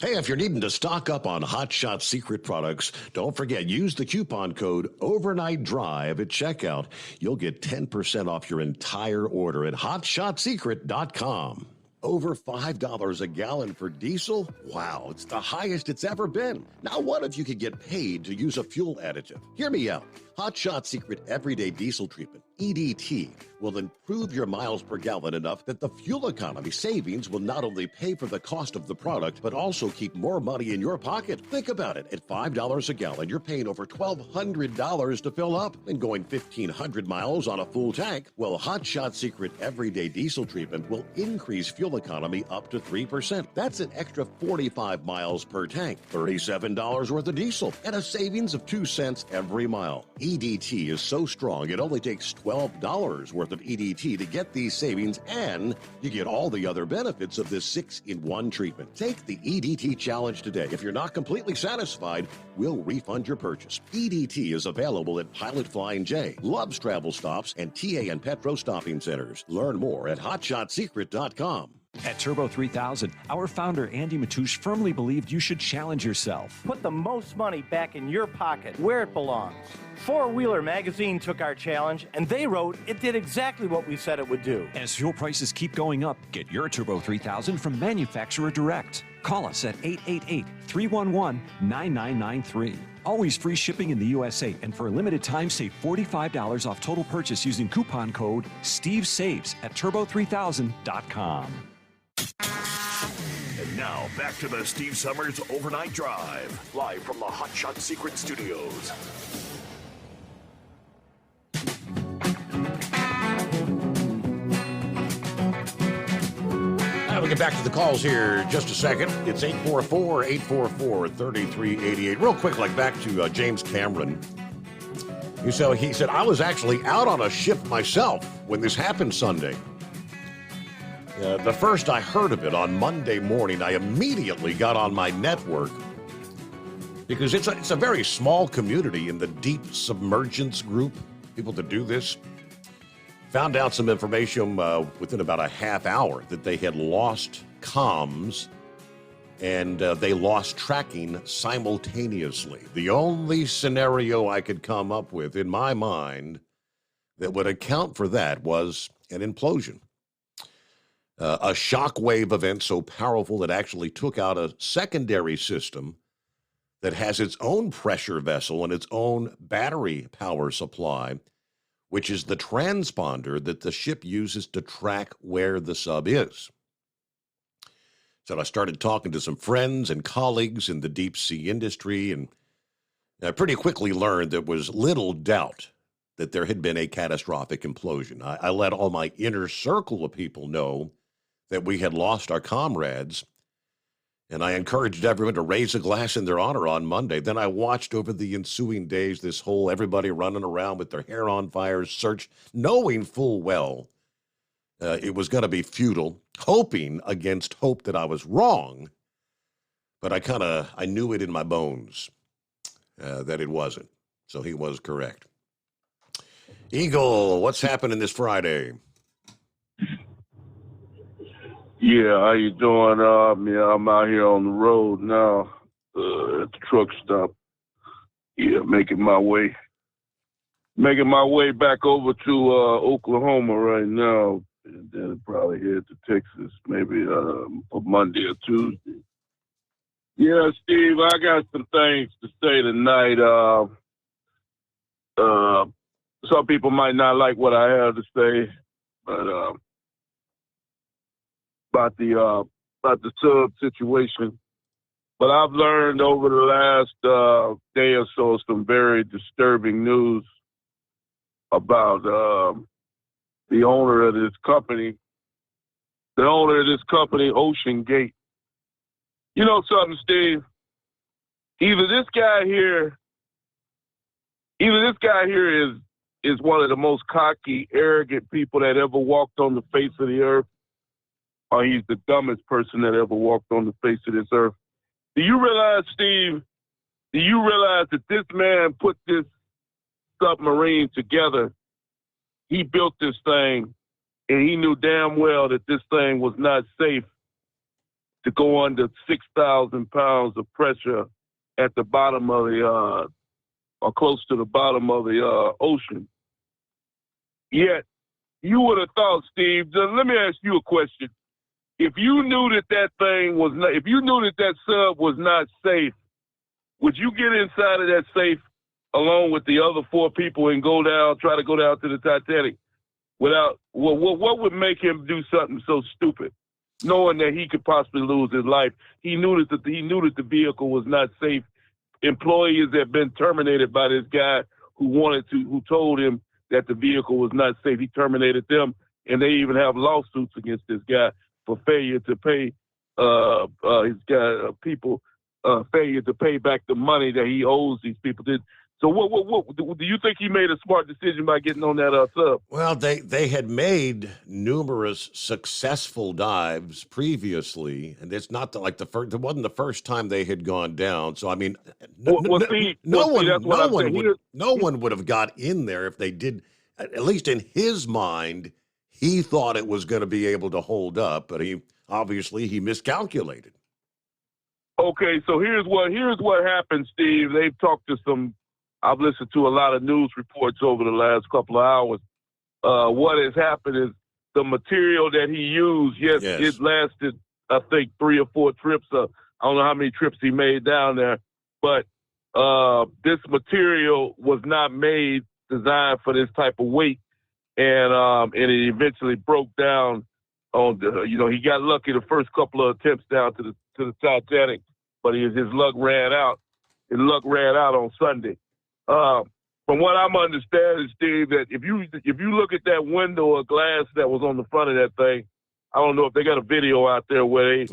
Hey, if you're needing to stock up on Hot Shot Secret products, don't forget, use the coupon code Overnight Drive at checkout. You'll get 10% off your entire order at hotshotsecret.com. Over $5 a gallon for diesel? Wow, it's the highest it's ever been. Now, what if you could get paid to use a fuel additive? Hear me out. Hot Shot Secret Everyday Diesel Treatment, EDT, will improve your miles per gallon enough that the fuel economy savings will not only pay for the cost of the product, but also keep more money in your pocket. Think about it. At $5 a gallon, you're paying over $1,200 to fill up and going 1,500 miles on a full tank. Well, Hot Shot Secret Everyday Diesel Treatment will increase fuel economy up to 3%. That's an extra 45 miles per tank, $37 worth of diesel, and a savings of 2 cents every mile. EDT is so strong, it only takes $12 worth of EDT to get these savings, and you get all the other benefits of this 6-in-1 treatment. Take the EDT challenge today. If you're not completely satisfied, we'll refund your purchase. EDT is available at Pilot Flying J, Love's Travel Stops, and TA and Petro Stopping Centers. Learn more at hotshotsecret.com. At Turbo 3000, our founder Andy Matoush firmly believed you should challenge yourself. Put the most money back in your pocket, where it belongs. Four Wheeler magazine took our challenge, and they wrote it did exactly what we said it would do. As fuel prices keep going up, get your Turbo 3000 from manufacturer direct. Call us at 888-311-9993. Always free shipping in the USA, and for a limited time, save $45 off total purchase using coupon code STEVESAVES at turbo3000.com. And now, back to the Steve Summers Overnight Drive, live from the Hot Shot Secret Studios. We'll get back to the calls here in just a second. It's 844-844-3388. Real quick, back to James Cameron. He said, I was actually out on a shift myself when this happened Sunday. The first I heard of it on Monday morning, I immediately got on my network because it's a very small community in the deep submergence group, people that do this. Found out some information within about a half hour that they had lost comms and they lost tracking simultaneously. The only scenario I could come up with in my mind that would account for that was an implosion. A shockwave event so powerful that actually took out a secondary system that has its own pressure vessel and its own battery power supply, which is the transponder that the ship uses to track where the sub is. So I started talking to some friends and colleagues in the deep sea industry, and I pretty quickly learned there was little doubt that there had been a catastrophic implosion. I let all my inner circle of people know that we had lost our comrades, and I encouraged everyone to raise a glass in their honor on Monday. Then I watched over the ensuing days this whole everybody running around with their hair on fire search, knowing full well it was going to be futile, hoping against hope that I was wrong, but I knew it in my bones that it wasn't. So he was correct. Eagle, what's happening this Friday? Yeah, how you doing? I'm out here on the road now at the truck stop. Yeah, making my way back over to Oklahoma right now, and then probably head to Texas maybe for Monday or Tuesday. Yeah, Steve, I got some things to say tonight. Some people might not like what I have to say, but about the sub situation. But I've learned over the last day or so some very disturbing news about the owner of this company. The owner of this company, Ocean Gate. You know something, Steve? Either this guy here either this guy here is one of the most cocky, arrogant people that ever walked on the face of the earth, or he's the dumbest person that ever walked on the face of this earth. Do you realize, Steve, that this man put this submarine together? He built this thing, and he knew damn well that this thing was not safe to go under 6,000 pounds of pressure at the bottom of the, or close to the bottom of the ocean. Yet, you would have thought, Steve, let me ask you a question. If you knew that thing was not, if you knew that sub was not safe, would you get inside of that safe along with the other 4 people and try to go down to the Titanic without, what would make him do something so stupid, knowing that he could possibly lose his life? He knew that the vehicle was not safe. Employees have been terminated by this guy who told him that the vehicle was not safe. He terminated them, and they even have lawsuits against this guy for failure to pay failure to pay back the money that he owes these people. So what do you think he made a smart decision by getting on that sub? Well, they had made numerous successful dives previously, and it's not like it wasn't the first time they had gone down. So I mean, no one would have got in there if they did. At least in his mind, he thought it was going to be able to hold up, but he miscalculated. Okay, so here's what happened, Steve. They've talked to I've listened to a lot of news reports over the last couple of hours. What has happened is the material that he used, yes. It lasted, I think, 3 or 4 trips. I don't know how many trips he made down there, but this material was not designed for this type of weight, and it eventually broke down. He got lucky the first couple of attempts down to the Titanic, but his luck ran out. His luck ran out on Sunday. From what I'm understanding, Steve, that if you look at that window of glass that was on the front of that thing, I don't know if they got a video out there where they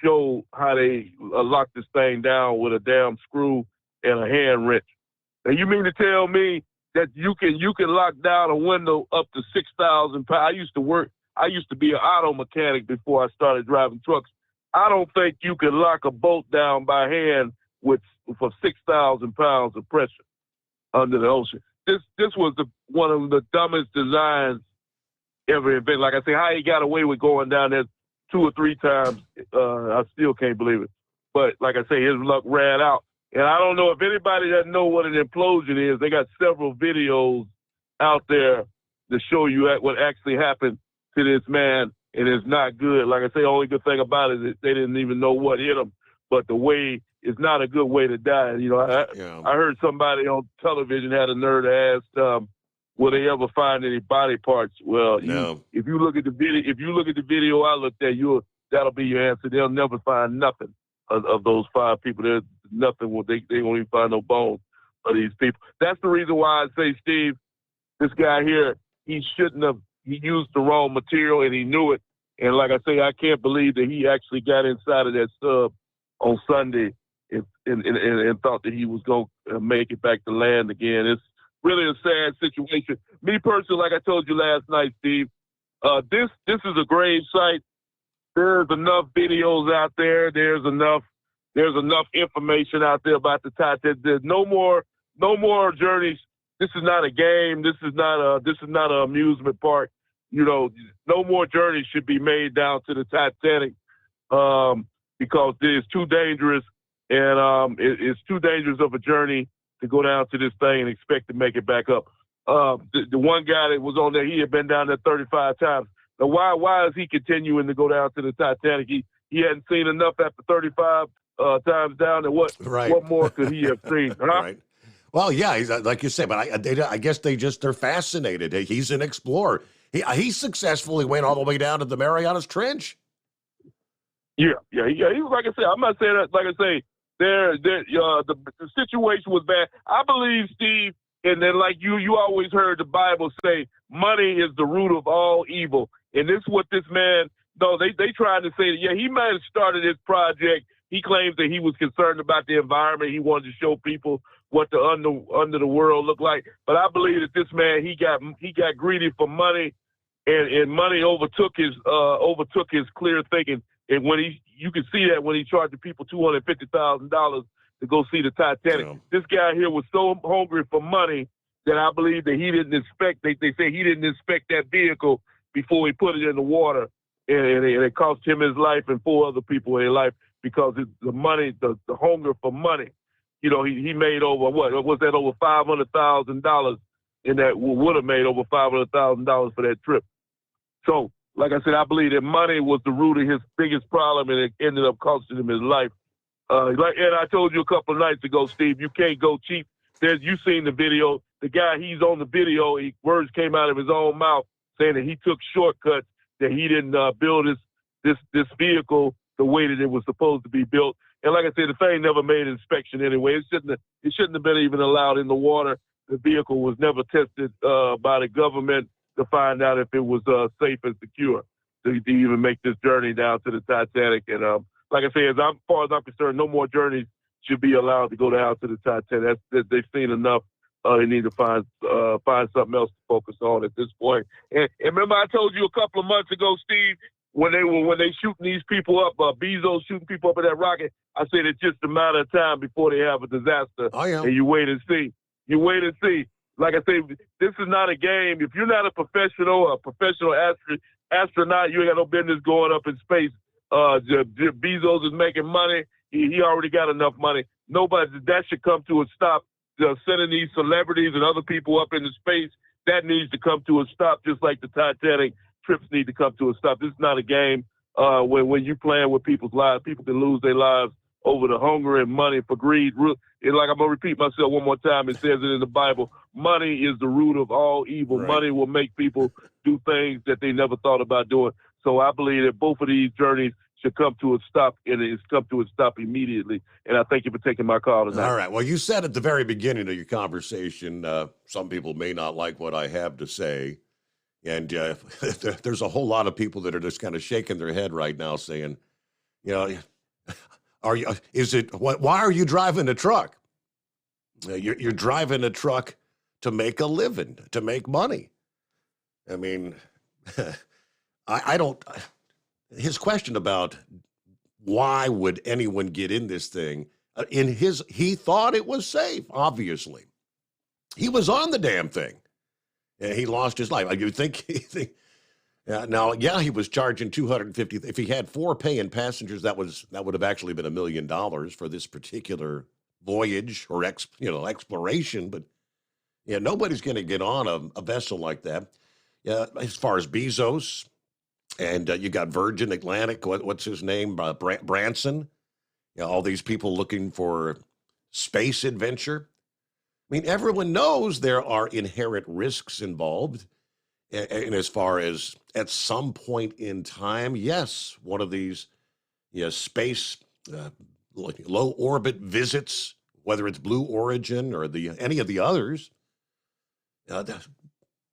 show how they locked this thing down with a damn screw and a hand wrench. And you mean to tell me that you can lock down a window up to 6,000 pounds? I used to be an auto mechanic before I started driving trucks. I don't think you can lock a bolt down by hand for 6,000 pounds of pressure under the ocean. This was one of the dumbest designs ever invented. Like I say, how he got away with going down there 2 or 3 times, I still can't believe it. But like I say, his luck ran out. And I don't know if anybody doesn't know what an implosion is. They got several videos out there to show you what actually happened to this man, and it's not good. Like I say, the only good thing about it is they didn't even know what hit him. But the way is not a good way to die. I heard somebody on television had a nerve to ask, will they ever find any body parts? Well, if you look at the video, I looked at, that'll be your answer. They'll never find nothing of those 5 people. There's nothing. They won't even find no bones of these people. That's the reason why I say, Steve, this guy here, he shouldn't have. He used the wrong material, and he knew it. And like I say, I can't believe that he actually got inside of that sub on Sunday and thought that he was going to make it back to land again. It's really a sad situation. Me personally, like I told you last night, Steve, this is a grave site. There's enough videos out there. There's enough information out there about the Titanic. There's no more journeys. This is not a game. This is not an amusement park. No more journeys should be made down to the Titanic because it's too dangerous, and it's too dangerous of a journey to go down to this thing and expect to make it back up. The one guy that was on there, he had been down there 35 times. Now, why is he continuing to go down to the Titanic? He hadn't seen enough after 35 times down. And what more could he have seen? Huh? Right. Well, yeah, he's like you said, but I guess they're fascinated. He's an explorer. He successfully went all the way down to the Marianas Trench. Yeah. He was, like I said, I'm not saying that. Like I say, the situation was bad. I believe, Steve, and then like you always heard the Bible say, money is the root of all evil. And this is what this man. No, they tried to say that. Yeah, he might have started this project. He claims that he was concerned about the environment. He wanted to show people what the under the world looked like. But I believe that this man, he got greedy for money, and money overtook his clear thinking. And you can see that when he charged the people $250,000 to go see the Titanic. Yeah. This guy here was so hungry for money that I believe that he didn't inspect. They say he didn't inspect that vehicle before he put it in the water, and it cost him his life and 4 other people their life because the money, the hunger for money. You know, he made over over $500,000 in that, would have made over $500,000 for that trip. So, like I said, I believe that money was the root of his biggest problem, and it ended up costing him his life. And I told you a couple of nights ago, Steve, you can't go cheap. You seen the video. The guy, he's on the video. Words came out of his own mouth saying that he took shortcuts, that he didn't build this vehicle the way that it was supposed to be built. And like I said, the thing never made inspection anyway. It shouldn't have been even allowed in the water. The vehicle was never tested by the government to find out if it was safe and secure to even make this journey down to the Titanic. And like I say, as far as I'm concerned, no more journeys should be allowed to go down to the Titanic. They've seen enough. They need to find something else to focus on at this point. And remember, I told you a couple of months ago, Steve, when they shooting these people up, Bezos shooting people up in that rocket. I said it's just a matter of time before they have a disaster. Oh, yeah. And you wait and see. Like I say, this is not a game. If you're not a professional astronaut, you ain't got no business going up in space. Bezos is making money. He already got enough money. That should come to a stop. Sending these celebrities and other people up into space, that needs to come to a stop, just like the Titanic trips need to come to a stop. This is not a game when you're playing with people's lives. People can lose their lives over the hunger and money for greed. And like I'm going to repeat myself one more time, it says it in the Bible, money is the root of all evil. Right. Money will make people do things that they never thought about doing. So I believe that both of these journeys should come to a stop, and it's come to a stop immediately. And I thank you for taking my call tonight. All right. Well, you said at the very beginning of your conversation, some people may not like what I have to say. And there's a whole lot of people that are just kind of shaking their head right now saying, you know, why are you driving a truck? You're driving a truck to make a living, to make money. I mean, I don't, his question about why would anyone get in this thing, he thought it was safe, obviously. He was on the damn thing. And he lost his life. You think now, he was charging $250. If he had 4 paying passengers, that would have actually been $1 million for this particular voyage or exploration. But nobody's going to get on a vessel like that. Yeah, as far as Bezos, and you got Virgin Atlantic. What's his name? Branson. All these people looking for space adventure. I mean, everyone knows there are inherent risks involved. And as far as at some point in time, yes, one of these space low orbit visits, whether it's Blue Origin or any of the others,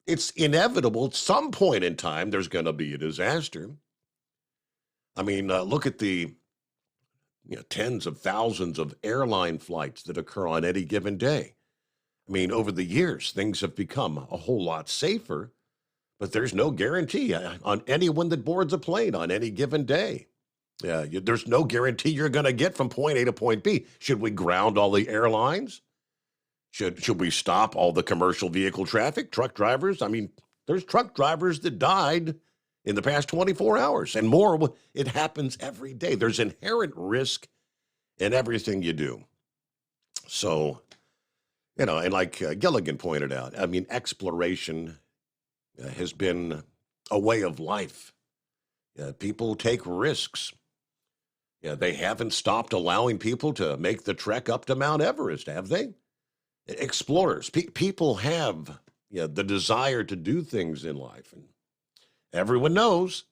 it's inevitable. At some point in time, there's going to be a disaster. I mean, look at the tens of thousands of airline flights that occur on any given day. I mean, over the years, things have become a whole lot safer, but there's no guarantee on anyone that boards a plane on any given day. There's no guarantee you're going to get from point A to point B. Should we ground all the airlines? Should we stop all the commercial vehicle traffic, truck drivers? I mean, there's truck drivers that died in the past 24 hours and more. It happens every day. There's inherent risk in everything you do. So, and like Gilligan pointed out, I mean, exploration has been a way of life. People take risks. They haven't stopped allowing people to make the trek up to Mount Everest, have they? Explorers, people have the desire to do things in life, and everyone knows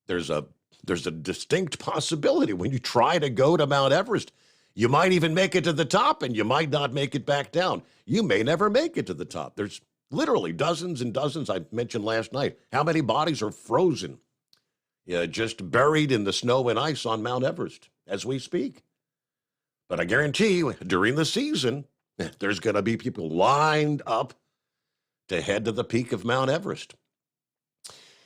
there's a distinct possibility when you try to go to Mount Everest, you might even make it to the top, and you might not make it back down. You may never make it to the top. There's literally dozens and dozens. I mentioned last night how many bodies are frozen, just buried in the snow and ice on Mount Everest as we speak. But I guarantee you, during the season, There's going to be people lined up to head to the peak of Mount Everest.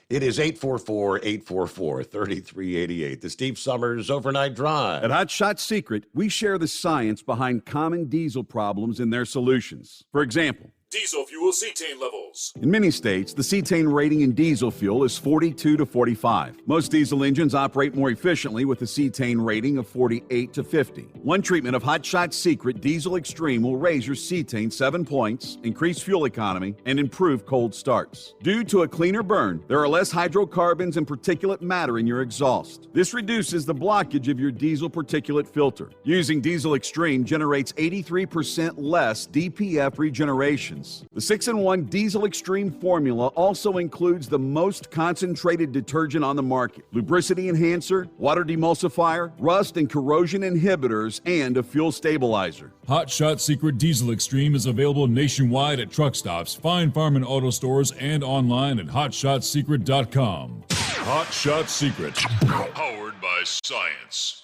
It is 844-844-3388. The Steve Summers Overnight Drive. At Hot Shot Secret, we share the science behind common diesel problems and their solutions. For example, Diesel fuel cetane levels. in many states, the cetane rating in diesel fuel is 42 to 45. Most diesel engines operate more efficiently with a cetane rating of 48 to 50. One treatment of Hot Shot Secret Diesel Extreme will raise your cetane 7 points, increase fuel economy, and improve cold starts. Due to a cleaner burn, there are less hydrocarbons and particulate matter in your exhaust. This reduces the blockage of your diesel particulate filter. Using Diesel Extreme generates 83% less DPF regenerations. The 6-in-1 Diesel Extreme formula also includes the most concentrated detergent on the market, lubricity enhancer, water demulsifier, rust and corrosion inhibitors, and a fuel stabilizer. Hot Shot Secret Diesel Extreme is available nationwide at truck stops, Fine Farm and auto stores, and online at hotshotsecret.com. Hot Shot Secret, powered by science.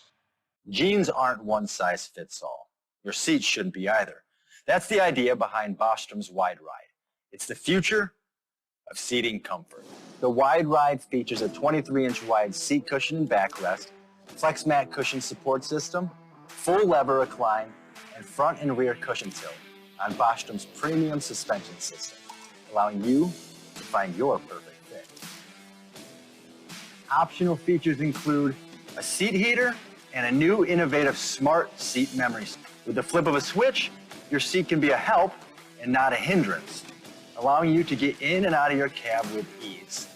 Jeans aren't one size fits all. Your seats shouldn't be either. That's the idea behind Bostrom's Wide Ride. It's the future of seating comfort. The Wide Ride features a 23-inch wide seat cushion and backrest, flex mat cushion support system, full lever recline, and front and rear cushion tilt on Bostrom's premium suspension system, allowing you to find your perfect fit. Optional features include a seat heater and a new innovative smart seat memory. With the flip of a switch, your seat can be a help and not a hindrance, allowing you to get in and out of your cab with ease.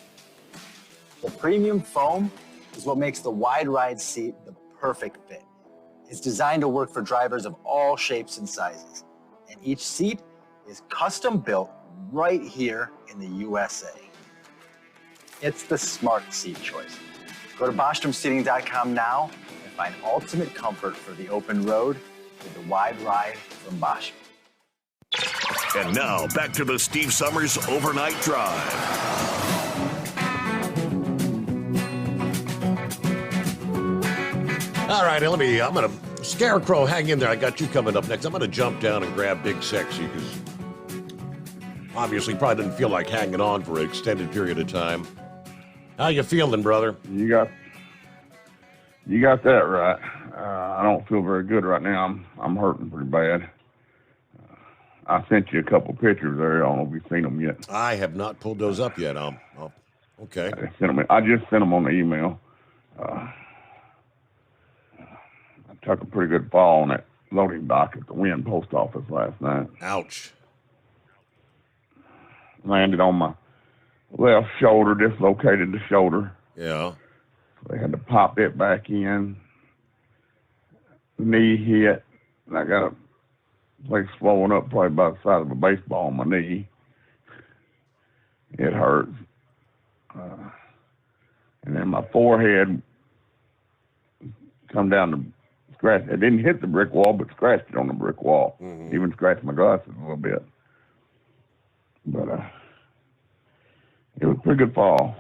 The premium foam is what makes the Wide Ride seat the perfect fit. It's designed to work for drivers of all shapes and sizes, and each seat is custom built right here in the USA. It's the smart seat choice. Go to BostromSeating.com now and find ultimate comfort for the open road with the Wide Ride from Bosch. And now, back to the Steve Summers Overnight Drive. All right, I'm going to, Scarecrow, hang in there. I got you coming up next. I'm going to jump down and grab Big Sexy because obviously probably didn't feel like hanging on for an extended period of time. How you feeling, brother? You got that right. I don't feel very good right now. I'm hurting pretty bad. I sent you a couple pictures there. I don't know if you've seen them yet. I have not pulled those up yet. Okay. I just sent them on the email. I took a pretty good fall on that loading dock at the Wynn post office last night. Ouch. Landed on my left shoulder, dislocated the shoulder. Yeah. They had to pop it back in. Knee hit. And I got a place swollen up probably about the size of a baseball on my knee. It hurts. And then my forehead come down to scratch. It didn't hit the brick wall, but scratched it on the brick wall. Mm-hmm. Even scratched my glasses a little bit. But it was a pretty good fall.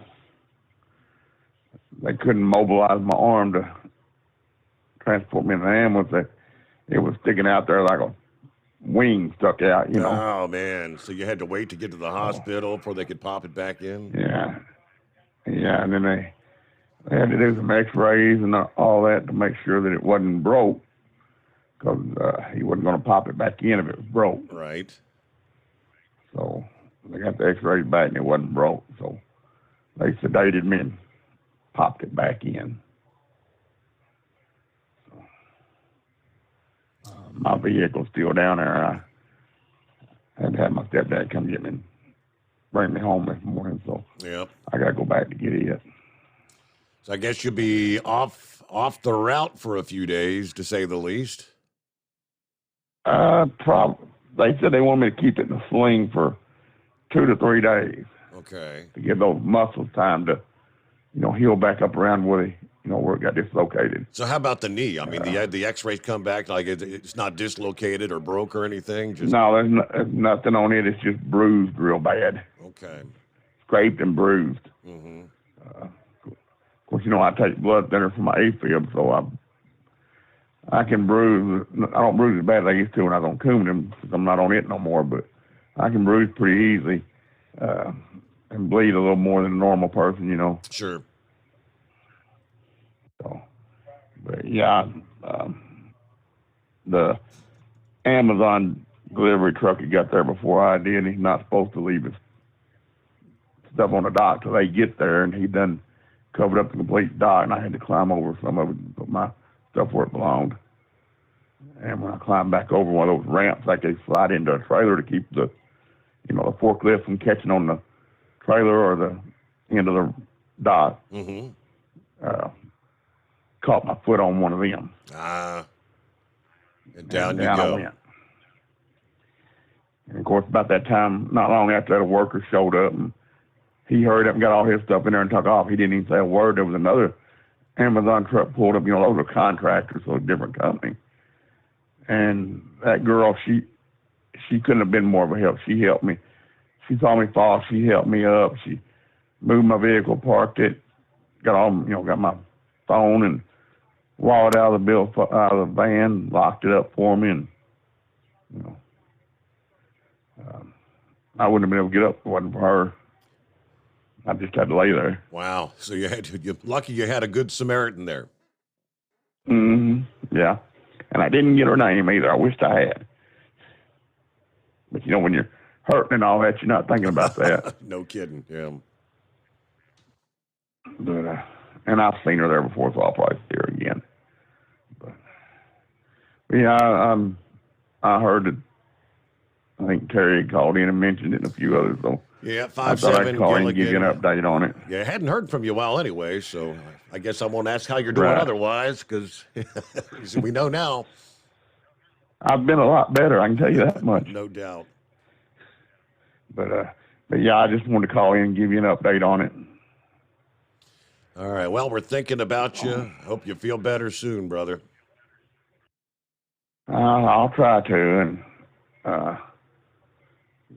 They couldn't mobilize my arm to transport me in the ambulance. It was sticking out there like a wing stuck out, you know. Oh, man. So you had to wait to get to the hospital before they could pop it back in? Yeah. Yeah, and then they had to do some x-rays and all that to make sure that it wasn't broke, because he wasn't going to pop it back in if it was broke. Right. So they got the x-rays back and it wasn't broke. So they sedated me and popped it back in. My vehicle's still down there. I had to have my stepdad come get me and bring me home this morning, so yep. I got to go back to get it. So I guess you'll be off the route for a few days, to say the least. Probably. They said they want me to keep it in a sling for 2 to 3 days. Okay. To give those muscles time to, heal back up around where they, where it got dislocated. So how about the knee? I mean, the x-rays come back like it's not dislocated or broke or anything? No, there's nothing on it. It's just bruised real bad. Okay. Scraped and bruised. Mm-hmm. Of course, I take blood thinner for my AFib, so I can bruise. I don't bruise as bad as I used to when I was on Coumadin because I'm not on it no more, but I can bruise pretty easy and bleed a little more than a normal person, you know. Sure. So, but yeah, the Amazon delivery truck he got there before I did. He's not supposed to leave his stuff on the dock till they get there, and he done covered up the complete dock, and I had to climb over some of it and put my stuff where it belonged. And when I climbed back over one of those ramps, like they slide into a trailer to keep the, you know, the forklift from catching on the trailer or the end of the dock. Mm-hmm. Caught my foot on one of them. And down you I go. went. And of course, about that time, not long after that, a worker showed up, and he hurried up and got all his stuff in there and took off. He didn't even say a word. There was another Amazon truck pulled up. You know, those are contractors, so a different company. And that girl, she couldn't have been more of a help. She helped me. She saw me fall. She helped me up. She moved my vehicle, parked it, got my phone and wallet out of the van, locked it up for me, and I wouldn't have been able to get up if it wasn't for her. I just had to lay there. Wow. So you're lucky you had a good Samaritan there. Mm-hmm. Yeah. And I didn't get her name either. I wished I had. But, you know, when you're hurting and all that, you're not thinking about that. No kidding. Yeah. But, and I've seen her there before, so I'll probably see her again. But yeah, I heard that, I think Terry had called in and mentioned it and a few others, so yeah, I thought I'd call in and give you an update on it. Yeah, I hadn't heard from you a while anyway, so I guess I won't ask how you're doing otherwise, because we know now. I've been a lot better, I can tell you that much. No doubt. But yeah, I just wanted to call in and give you an update on it. All right, well, we're thinking about you. Hope you feel better soon, brother. I'll try to, and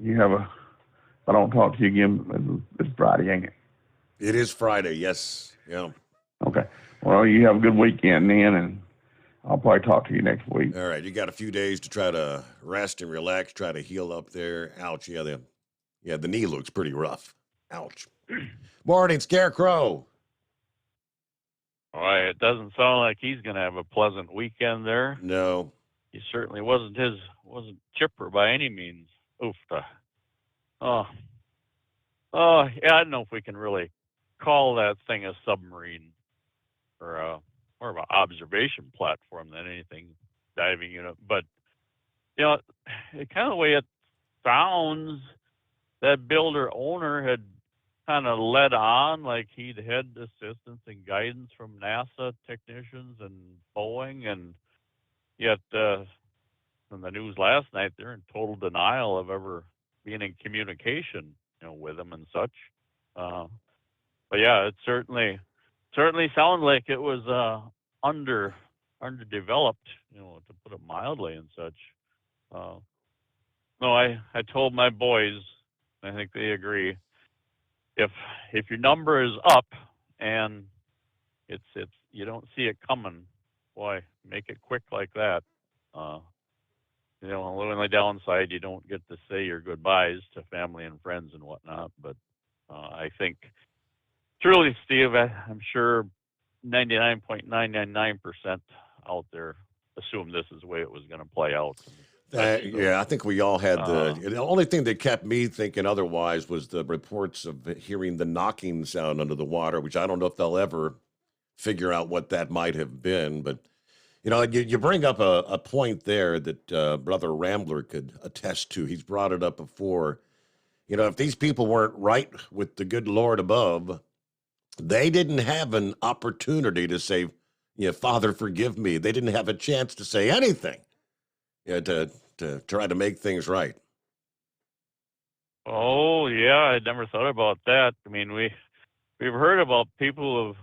if I don't talk to you again, it's Friday, ain't it? It is Friday, yes. Yeah. Okay. Well, you have a good weekend then, and I'll probably talk to you next week. All right. You got a few days to try to rest and relax, try to heal up there. Ouch. Yeah, the knee looks pretty rough. Ouch. Morning, Scarecrow. Boy, it doesn't sound like he's going to have a pleasant weekend there. No. He certainly wasn't chipper by any means. Oof. Yeah, I don't know if we can really call that thing a submarine or more of an observation platform than anything diving unit. But, you know, kind of the way it sounds, that builder owner had kind of led on like he'd had assistance and guidance from NASA technicians and Boeing, and yet in the news last night, they're in total denial of ever being in communication, with them and such. But yeah, it certainly sounds like it was underdeveloped, to put it mildly and such. No, I told my boys, I think they agree, if your number is up and it's you don't see it coming, boy, make it quick like that. The only downside, you don't get to say your goodbyes to family and friends and whatnot. But I think, truly, Steve, I'm sure 99.999% out there assumed this is the way it was going to play out. Yeah, I think we all had the only thing that kept me thinking otherwise was the reports of hearing the knocking sound under the water, which I don't know if they'll ever figure out what that might have been. But, you bring up a point there that Brother Rambler could attest to. He's brought it up before. If these people weren't right with the good Lord above, they didn't have an opportunity to say, Father, forgive me. They didn't have a chance to say anything. To try to make things right. Oh yeah, I never thought about that. I mean, we've heard about people who've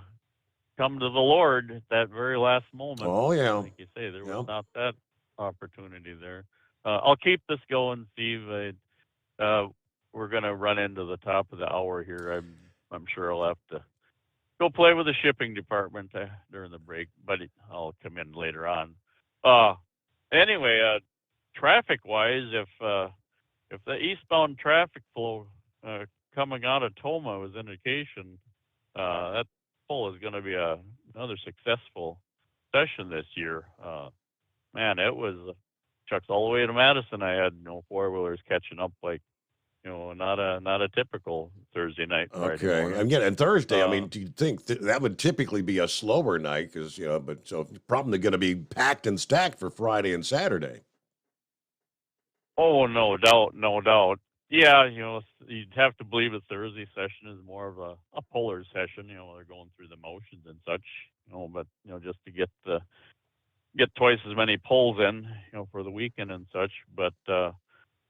come to the Lord at that very last moment. Oh yeah, like you say, there was not that opportunity there. I'll keep this going, Steve. We're going to run into the top of the hour here. I'm sure I'll have to go play with the shipping department during the break, but I'll come in later on. Anyway, traffic-wise, if the eastbound traffic flow coming out of Toma was indication, that pull is going to be another successful session this year. Man, it was trucks all the way to Madison. I had four-wheelers catching up like not a typical Thursday night. Friday morning. Again, and Thursday. I mean, do you think that would typically be a slower night? Because but so probably going to be packed and stacked for Friday and Saturday. Oh, no doubt. Yeah, you'd have to believe a Thursday session is more of a puller session. They're going through the motions and such. But just to get twice as many pulls in, for the weekend and such. But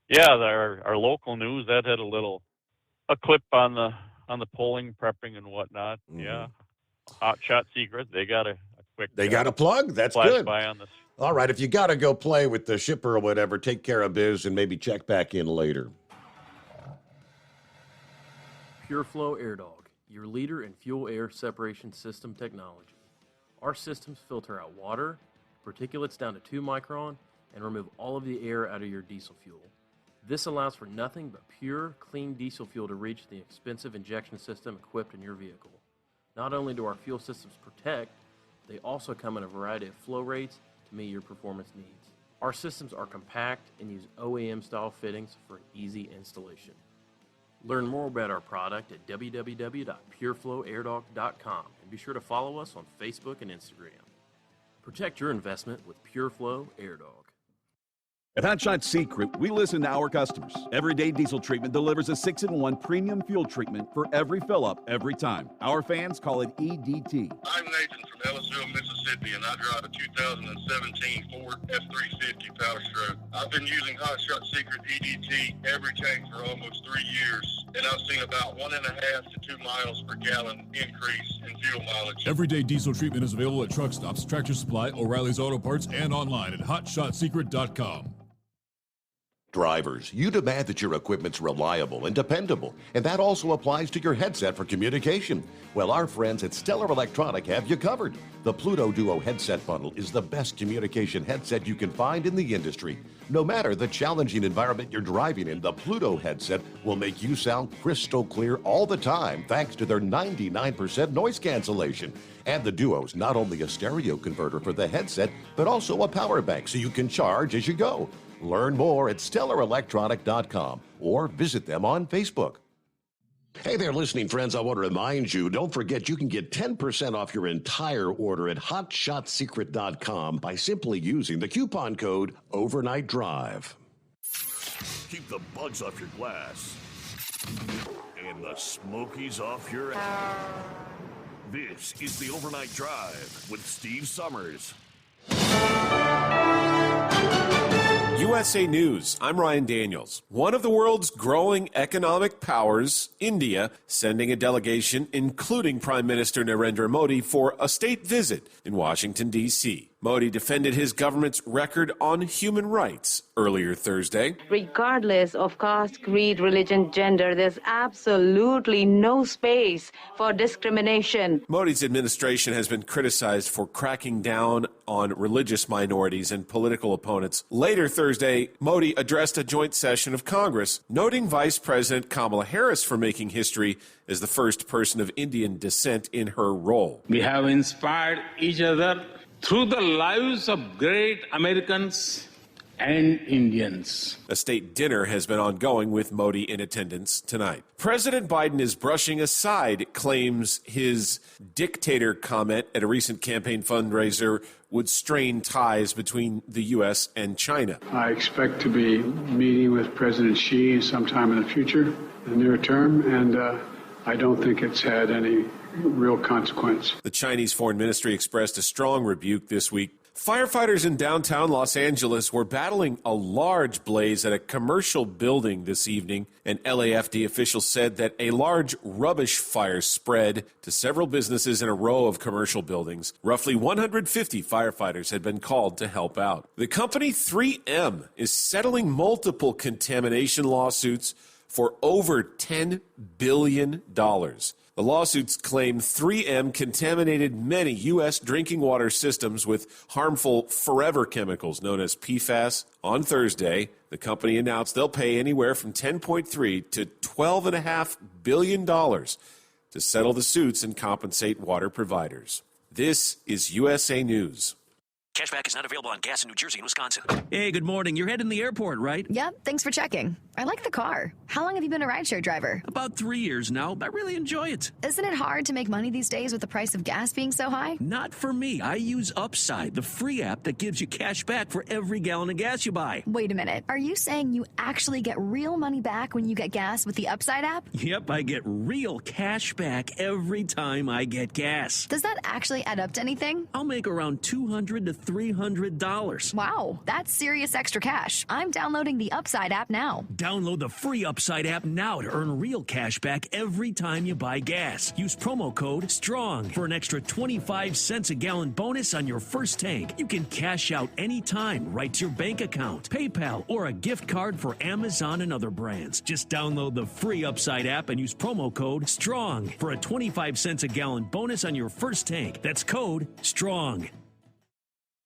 yeah, our local news that had a clip on the polling, prepping and whatnot. Mm-hmm. Yeah, Hot Shot Secret. They got a quick. They got a plug. That's flash good. By on this. All right, if you got to go play with the shipper or whatever, take care of biz and maybe check back in later. PureFlow Air Dog, your leader in fuel air separation system technology. Our systems filter out water, particulates down to 2 micron, and remove all of the air out of your diesel fuel. This allows for nothing but pure, clean diesel fuel to reach the expensive injection system equipped in your vehicle. Not only do our fuel systems protect, they also come in a variety of flow rates to meet your performance needs. Our systems are compact and use OEM-style fittings for easy installation. Learn more about our product at www.pureflowairdog.com and be sure to follow us on Facebook and Instagram. Protect your investment with PureFlow Air Dog. At Hot Shot Secret, we listen to our customers. Everyday Diesel Treatment delivers a 6-in-1 premium fuel treatment for every fill-up, every time. Our fans call it EDT. I'm Nathan from Ellisville, Mississippi, and I drive a 2017 Ford F-350 Power Stroke. I've been using Hot Shot Secret EDT every tank for almost 3 years, and I've seen about 1.5 to 2 miles per gallon increase in fuel mileage. Everyday Diesel Treatment is available at truck stops, Tractor Supply, O'Reilly's Auto Parts, and online at HotShotSecret.com. Drivers, you demand that your equipment's reliable and dependable, and that also applies to your headset for communication. Well, our friends at Stellar Electronic have you covered. The Pluto Duo headset bundle is the best communication headset you can find in the industry. No matter the challenging environment you're driving in, the Pluto headset will make you sound crystal clear all the time thanks to their 99% noise cancellation. And the Duo's not only a stereo converter for the headset, but also a power bank so you can charge as you go. Learn more at StellarElectronic.com or visit them on Facebook. Hey there, listening friends. I want to remind you, don't forget you can get 10% off your entire order at HotShotSecret.com by simply using the coupon code Overnight Drive. Keep the bugs off your glass and the smokies off your ass. This is the Overnight Drive with Steve Summers. USA News, I'm Ryan Daniels. One of the world's growing economic powers, India, sending a delegation, including Prime Minister Narendra Modi, for a state visit in Washington, D.C. Modi defended his government's record on human rights earlier Thursday. Regardless of caste, creed, religion, gender, there's absolutely no space for discrimination. Modi's administration has been criticized for cracking down on religious minorities and political opponents. Later Thursday, Modi addressed a joint session of Congress, noting Vice President Kamala Harris for making history as the first person of Indian descent in her role. We have inspired each other through the lives of great Americans and Indians. A state dinner has been ongoing with Modi in attendance tonight. President Biden is brushing aside claims his dictator comment at a recent campaign fundraiser would strain ties between the U.S. and China. I expect to be meeting with President Xi sometime in the future, in the near term, and I don't think it's had any real consequence. The Chinese Foreign Ministry expressed a strong rebuke this week. Firefighters in downtown Los Angeles were battling a large blaze at a commercial building this evening. An LAFD official said that a large rubbish fire spread to several businesses in a row of commercial buildings. Roughly 150 firefighters had been called to help out. The company 3M is settling multiple contamination lawsuits for over $10 billion. The lawsuits claim 3M contaminated many U.S. drinking water systems with harmful forever chemicals known as PFAS. On Thursday, the company announced they'll pay anywhere from $10.3 to $12.5 billion to settle the suits and compensate water providers. This is USA News. Cashback is not available on gas in New Jersey and Wisconsin. Hey, good morning. You're heading to the airport, right? Yep, thanks for checking. I like the car. How long have you been a rideshare driver? About 3 years now. I really enjoy it. Isn't it hard to make money these days with the price of gas being so high? Not for me. I use Upside, the free app that gives you cash back for every gallon of gas you buy. Wait a minute. Are you saying you actually get real money back when you get gas with the Upside app? Yep, I get real cash back every time I get gas. Does that actually add up to anything? I'll make around $200 to $300. Wow, that's serious extra cash. I'm downloading the Upside app now. Download the free Upside app now to earn real cash back every time you buy gas. Use promo code STRONG for an extra 25 cents a gallon bonus on your first tank. You can cash out anytime right to your bank account, PayPal, or a gift card for Amazon and other brands. Just download the free Upside app and use promo code STRONG for a 25 cents a gallon bonus on your first tank. That's code STRONG.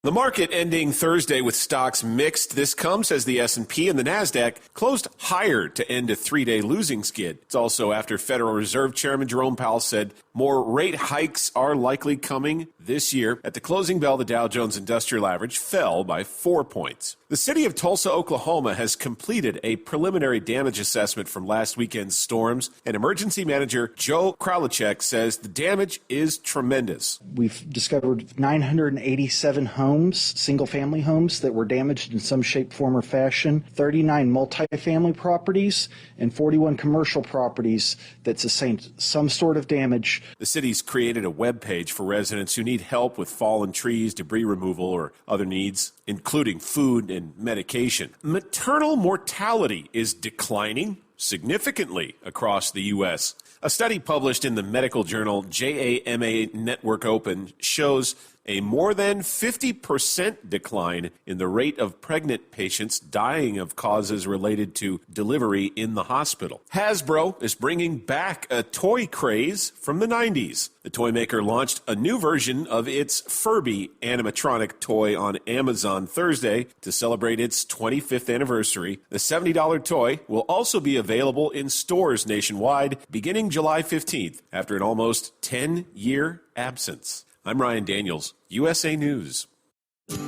The market ending Thursday with stocks mixed. This comes as the S&P and the Nasdaq closed higher to end a three-day losing skid. It's also after Federal Reserve Chairman Jerome Powell said more rate hikes are likely coming this year. At the closing bell, the Dow Jones Industrial Average fell by 4 points. The city of Tulsa, Oklahoma has completed a preliminary damage assessment from last weekend's storms, and emergency manager Joe Kralachek says the damage is tremendous. We've discovered 987 homes, single-family homes that were damaged in some shape, form, or fashion, 39 multifamily properties, and 41 commercial properties that sustained some sort of damage. The city's created a web page for residents who need help with fallen trees, debris removal, or other needs, including food and medication. Maternal mortality is declining significantly across the U.S. A study published in the medical journal JAMA Network Open shows a more than 50% decline in the rate of pregnant patients dying of causes related to delivery in the hospital. Hasbro is bringing back a toy craze from the 90s. The toy maker launched a new version of its Furby animatronic toy on Amazon Thursday to celebrate its 25th anniversary. The $70 toy will also be available in stores nationwide beginning July 15th after an almost 10-year absence. I'm Ryan Daniels, USA News.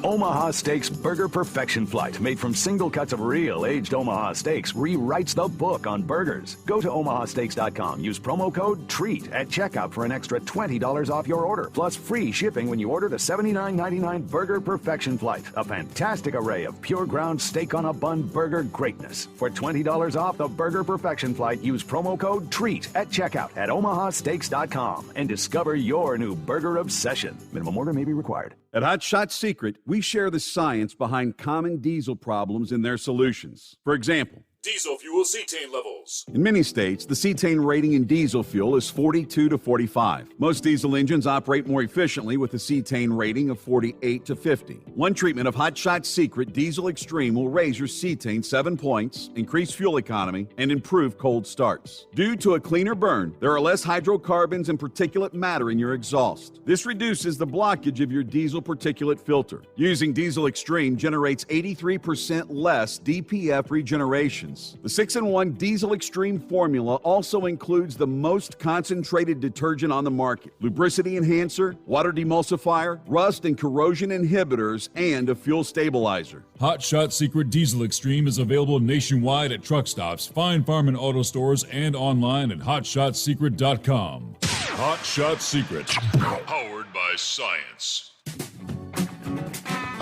Omaha Steaks Burger Perfection Flight, made from single cuts of real aged Omaha steaks, rewrites the book on burgers. Go to omahasteaks.com. Use promo code TREAT at checkout for an extra $20 off your order, plus free shipping when you order the $79.99 Burger Perfection Flight. A fantastic array of pure ground steak on a bun burger greatness. For $20 off the Burger Perfection Flight, use promo code TREAT at checkout at omahasteaks.com and discover your new burger obsession. Minimum order may be required. At Hot Shot Secret, we share the science behind common diesel problems and their solutions. For example, Diesel fuel cetane levels. in many states, the cetane rating in diesel fuel is 42 to 45. Most diesel engines operate more efficiently with a cetane rating of 48 to 50. One treatment of Hot Shot Secret Diesel Extreme will raise your cetane 7 points, increase fuel economy, and improve cold starts. Due to a cleaner burn, there are less hydrocarbons and particulate matter in your exhaust. This reduces the blockage of your diesel particulate filter. Using Diesel Extreme generates 83% less DPF regeneration. The 6-in-1 Diesel Extreme formula also includes the most concentrated detergent on the market, lubricity enhancer, water demulsifier, rust and corrosion inhibitors, and a fuel stabilizer. Hot Shot Secret Diesel Extreme is available nationwide at truck stops, Fine Farm and auto stores, and online at hotshotsecret.com. Hot Shot Secret, powered by science.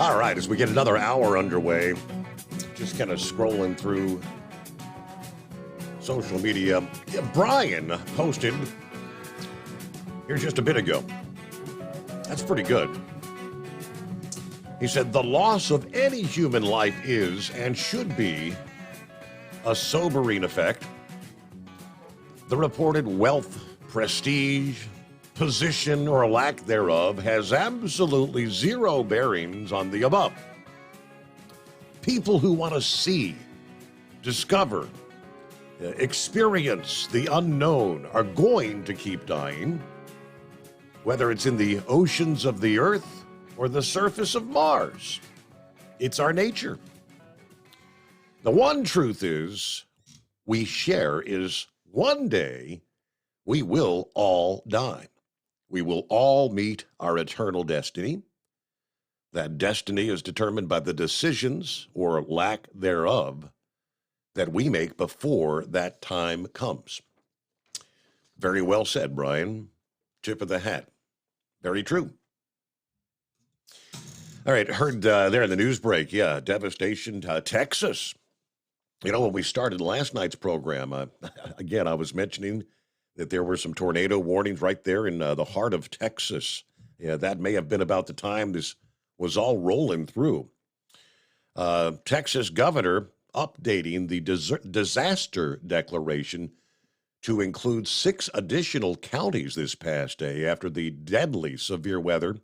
All right, as we get another hour underway, just kind of scrolling through social media. Brian posted here just a bit ago. That's pretty good. He said, the loss of any human life is and should be a sobering effect. The reported wealth, prestige, position, or lack thereof has absolutely zero bearings on the above. People who want to see, discover, experience the unknown are going to keep dying, whether it's in the oceans of the Earth or the surface of Mars. It's our nature. The one truth we share is one day we will all die. We will all meet our eternal destiny. That destiny is determined by the decisions or lack thereof that we make before that time comes. Very well said, Brian. Tip of the hat. Very true. All right, heard there in the news break, devastation, Texas. You know, when we started last night's program, again, I was mentioning that there were some tornado warnings right there in the heart of Texas. Yeah, that may have been about the time this was all rolling through. Texas governor updating the disaster declaration to include 6 additional counties this past day after the deadly severe weather,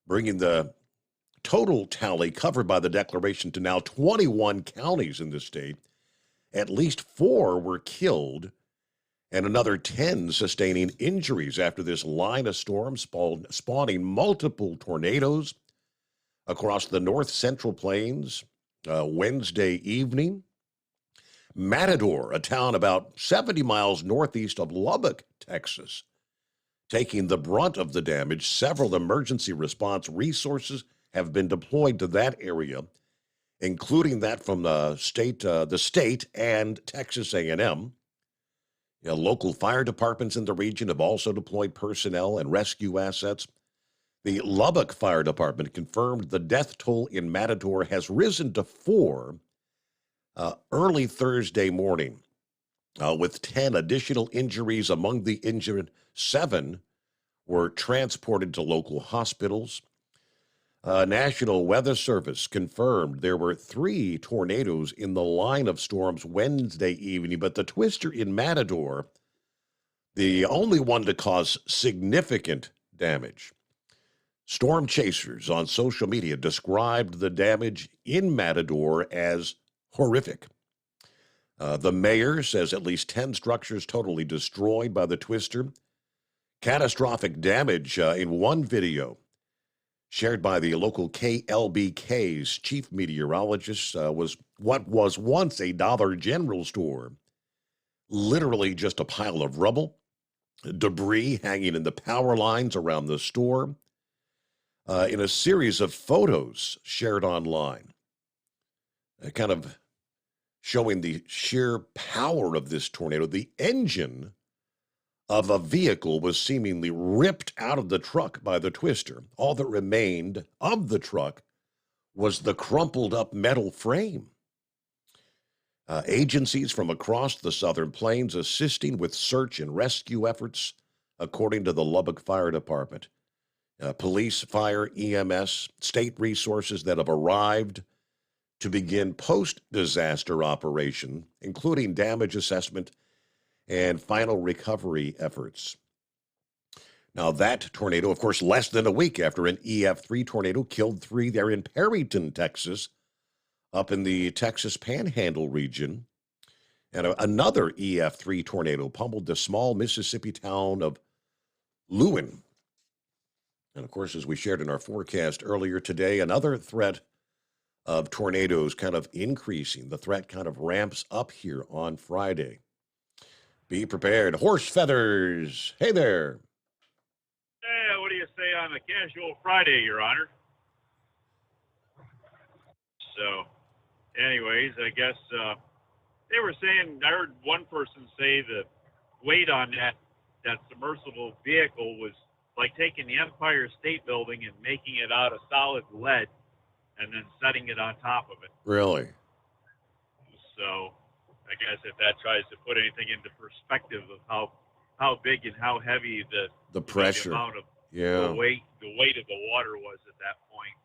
bringing the total tally covered by the declaration to now 21 counties in the state. At least 4 were killed and another 10 sustaining injuries after this line of storms spawning multiple tornadoes across the north central plains Wednesday evening. Matador, a town about 70 miles northeast of Lubbock, Texas, taking the brunt of the damage. Several emergency response resources have been deployed to that area, including that from the state and Texas A&M. Local fire departments in the region have also deployed personnel and rescue assets. The Lubbock Fire Department confirmed the death toll in Matador has risen to 4 early Thursday morning, with 10 additional injuries. Among the injured, 7 were transported to local hospitals. National Weather Service confirmed there were 3 tornadoes in the line of storms Wednesday evening, but the twister in Matador, the only one to cause significant damage. Storm chasers on social media described the damage in Matador as horrific. The mayor says at least 10 structures totally destroyed by the twister. Catastrophic damage in one video shared by the local KLBK's chief meteorologist was what was once a Dollar General store. Literally just a pile of rubble, debris hanging in the power lines around the store. In a series of photos shared online, kind of showing the sheer power of this tornado. The engine of a vehicle was seemingly ripped out of the truck by the twister. All that remained of the truck was the crumpled up metal frame. Agencies from across the southern plains assisting with search and rescue efforts, according to the Lubbock Fire Department. Police, fire, EMS, state resources that have arrived to begin post-disaster operation, including damage assessment and final recovery efforts. Now, that tornado, of course, less than a week after an EF3 tornado killed 3 there in Perryton, Texas, up in the Texas Panhandle region. And another EF3 tornado pummeled the small Mississippi town of Lewin. And, of course, as we shared in our forecast earlier today, another threat of tornadoes kind of increasing. The threat kind of ramps up here on Friday. Be prepared. Horse feathers. Hey there. Hey, what do you say on a casual Friday, Your Honor? So, anyways, I guess they were saying, I heard one person say the weight on that submersible vehicle was like taking the Empire State Building and making it out of solid lead and then setting it on top of it. Really? So I guess if that tries to put anything into perspective of how big and how heavy the pressure, the amount of the weight of the water was at that point.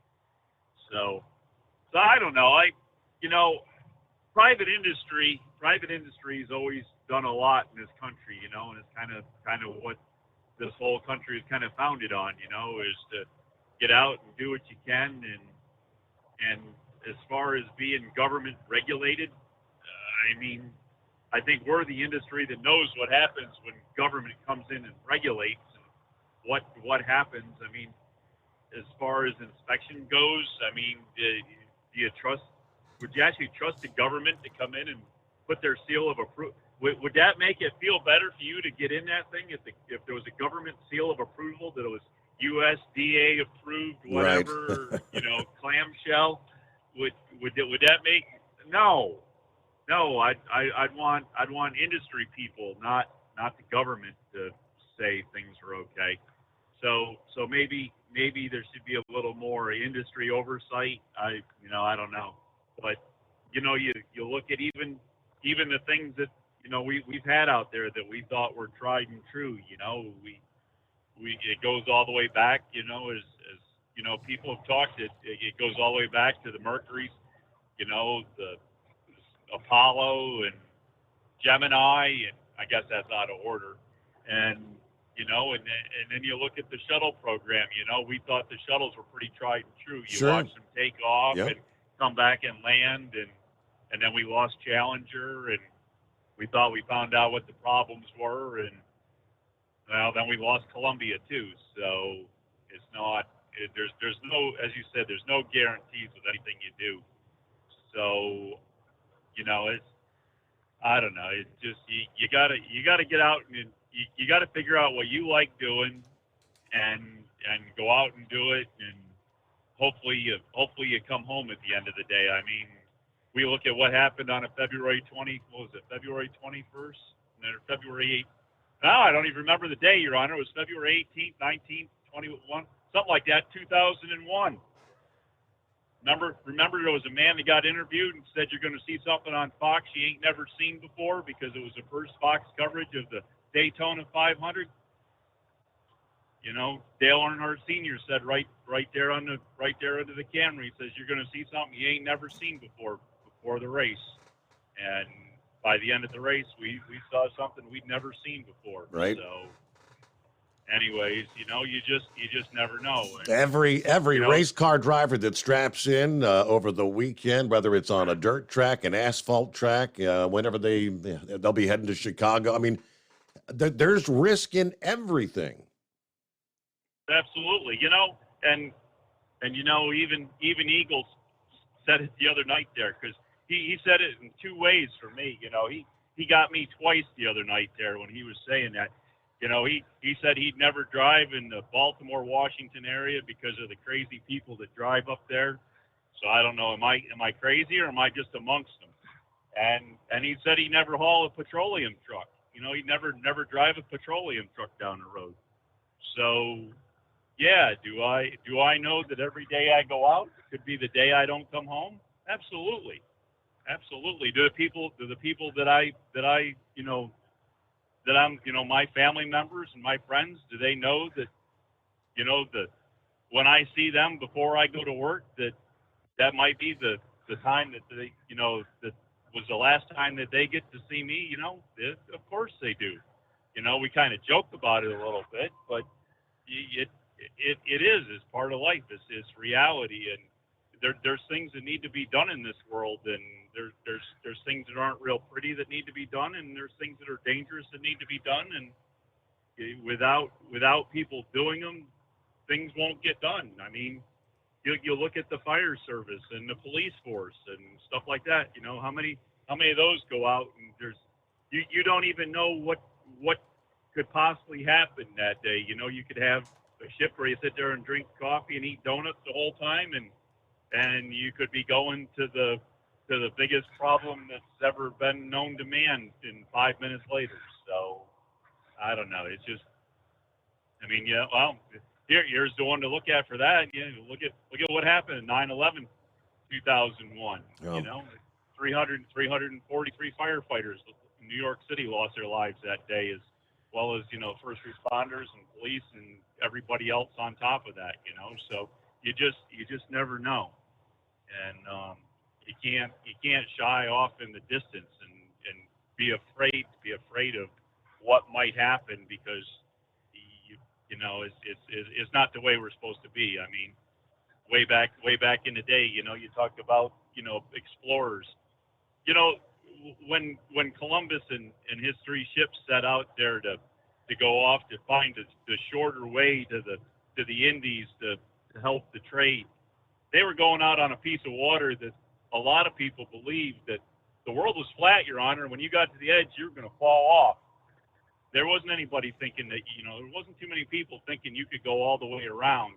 So I don't know. Private industry's always done a lot in this country, and it's kind of what this whole country is kind of founded on, is to get out and do what you can. And as far as being government regulated, I think we're the industry that knows what happens when government comes in and regulates and what happens. I mean, as far as inspection goes, I mean, do you trust? Would you actually trust the government to come in and put their seal of approval? Would that make it feel better for you to get in that thing if there was a government seal of approval that it was USDA approved, whatever, Right. clamshell? Would that make? No, I'd want industry people, not the government, to say things are okay. So maybe there should be a little more industry oversight. I don't know, but you look at even the things that we've had out there that we thought were tried and true. It goes all the way back. As people have talked, it goes all the way back to the Mercury, the Apollo and Gemini, and I guess that's out of order. And and then you look at the shuttle program. We thought the shuttles were pretty tried and true. You Sure. watch them take off Yep. and come back and land, and then we lost Challenger, and we thought we found out what the problems were, and then we lost Columbia too. So it's not. There's no, as you said, there's no guarantees with anything you do. So it's, I don't know. It's just you gotta get out and you gotta figure out what you like doing, and go out and do it, and hopefully you come home at the end of the day. I mean, we look at what happened on a February 21st, and then February 8th. No, I don't even remember the day, Your Honor. It was February 18th, 19th, 21, something like that, 2001. Remember there was a man that got interviewed and said you're going to see something on Fox you ain't never seen before, because it was the first Fox coverage of the Daytona 500. Dale Earnhardt Sr. said right there under the camera, he says you're going to see something you ain't never seen before the race. And by the end of the race, we saw something we'd never seen before. Right. So, anyways, you just never know. And, Every race car driver that straps in over the weekend, whether it's on a dirt track, an asphalt track, whenever they'll be heading to Chicago. I mean, there's risk in everything. Absolutely, and even Eagles said it the other night there, because he said it in two ways for me. He got me twice the other night there when he was saying that. He said he'd never drive in the Baltimore, Washington area because of the crazy people that drive up there. So I don't know, am I crazy, or am I just amongst them? And he said he never haul a petroleum truck. He'd never drive a petroleum truck down the road. So yeah, do I know that every day I go out could be the day I don't come home? Absolutely. Do the people that I'm, my family members and my friends, do they know that, that when I see them before I go to work, that might be the time that they, that was the last time that they get to see me? Of course they do. We kind of joke about it a little bit, but it is part of life. It's reality, and there's things that need to be done in this world, and there's things that aren't real pretty that need to be done, and there's things that are dangerous that need to be done, and without people doing them, things won't get done. I mean, you look at the fire service and the police force and stuff like that. How many of those go out, and you don't even know what could possibly happen that day. You could have a shift where you sit there and drink coffee and eat donuts the whole time, and you could be going to the biggest problem that's ever been known to man in 5 minutes later. So I don't know. It's just, I mean, yeah. Well, here's the one to look at for that. Look at what happened in 9/11, 2001. Oh. 343 firefighters in New York City lost their lives that day, as well as first responders and police and everybody else on top of that. So you just never know, and you can't shy off in the distance and be afraid of what might happen, because it's not the way we're supposed to be. I mean, way back in the day, you talked about explorers. when Columbus and his 3 ships set out there to go off to find the shorter way to the Indies to help the trade, they were going out on a piece of water that a lot of people believed that the world was flat, Your Honor. When you got to the edge, you were going to fall off. There wasn't anybody thinking that, there wasn't too many people thinking you could go all the way around.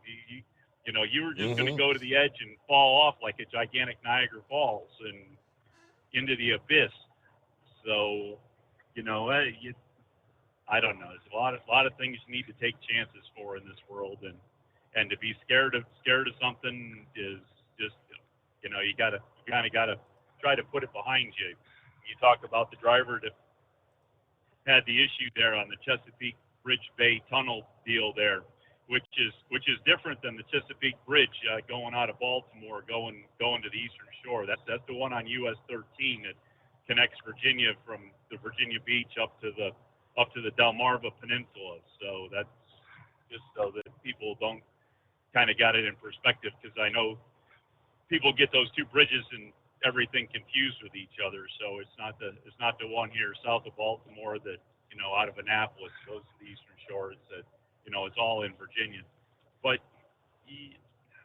You were just going to go to the edge and fall off like a gigantic Niagara Falls and into the abyss. So, I don't know. There's a lot of things you need to take chances for in this world, and to be scared of something is just, you kind of got to try to put it behind you. You talk about the driver that had the issue there on the Chesapeake Bridge Bay Tunnel deal there, which is different than the Chesapeake Bridge going out of Baltimore, going to the Eastern Shore. That's the one on US 13 that connects Virginia from the Virginia Beach up to the Delmarva Peninsula. So that's just so that people don't kind of got it in perspective, because I know people get those 2 bridges and everything confused with each other. So it's not the one here south of Baltimore that out of Annapolis goes to the Eastern Shore. It's that it's all in Virginia. But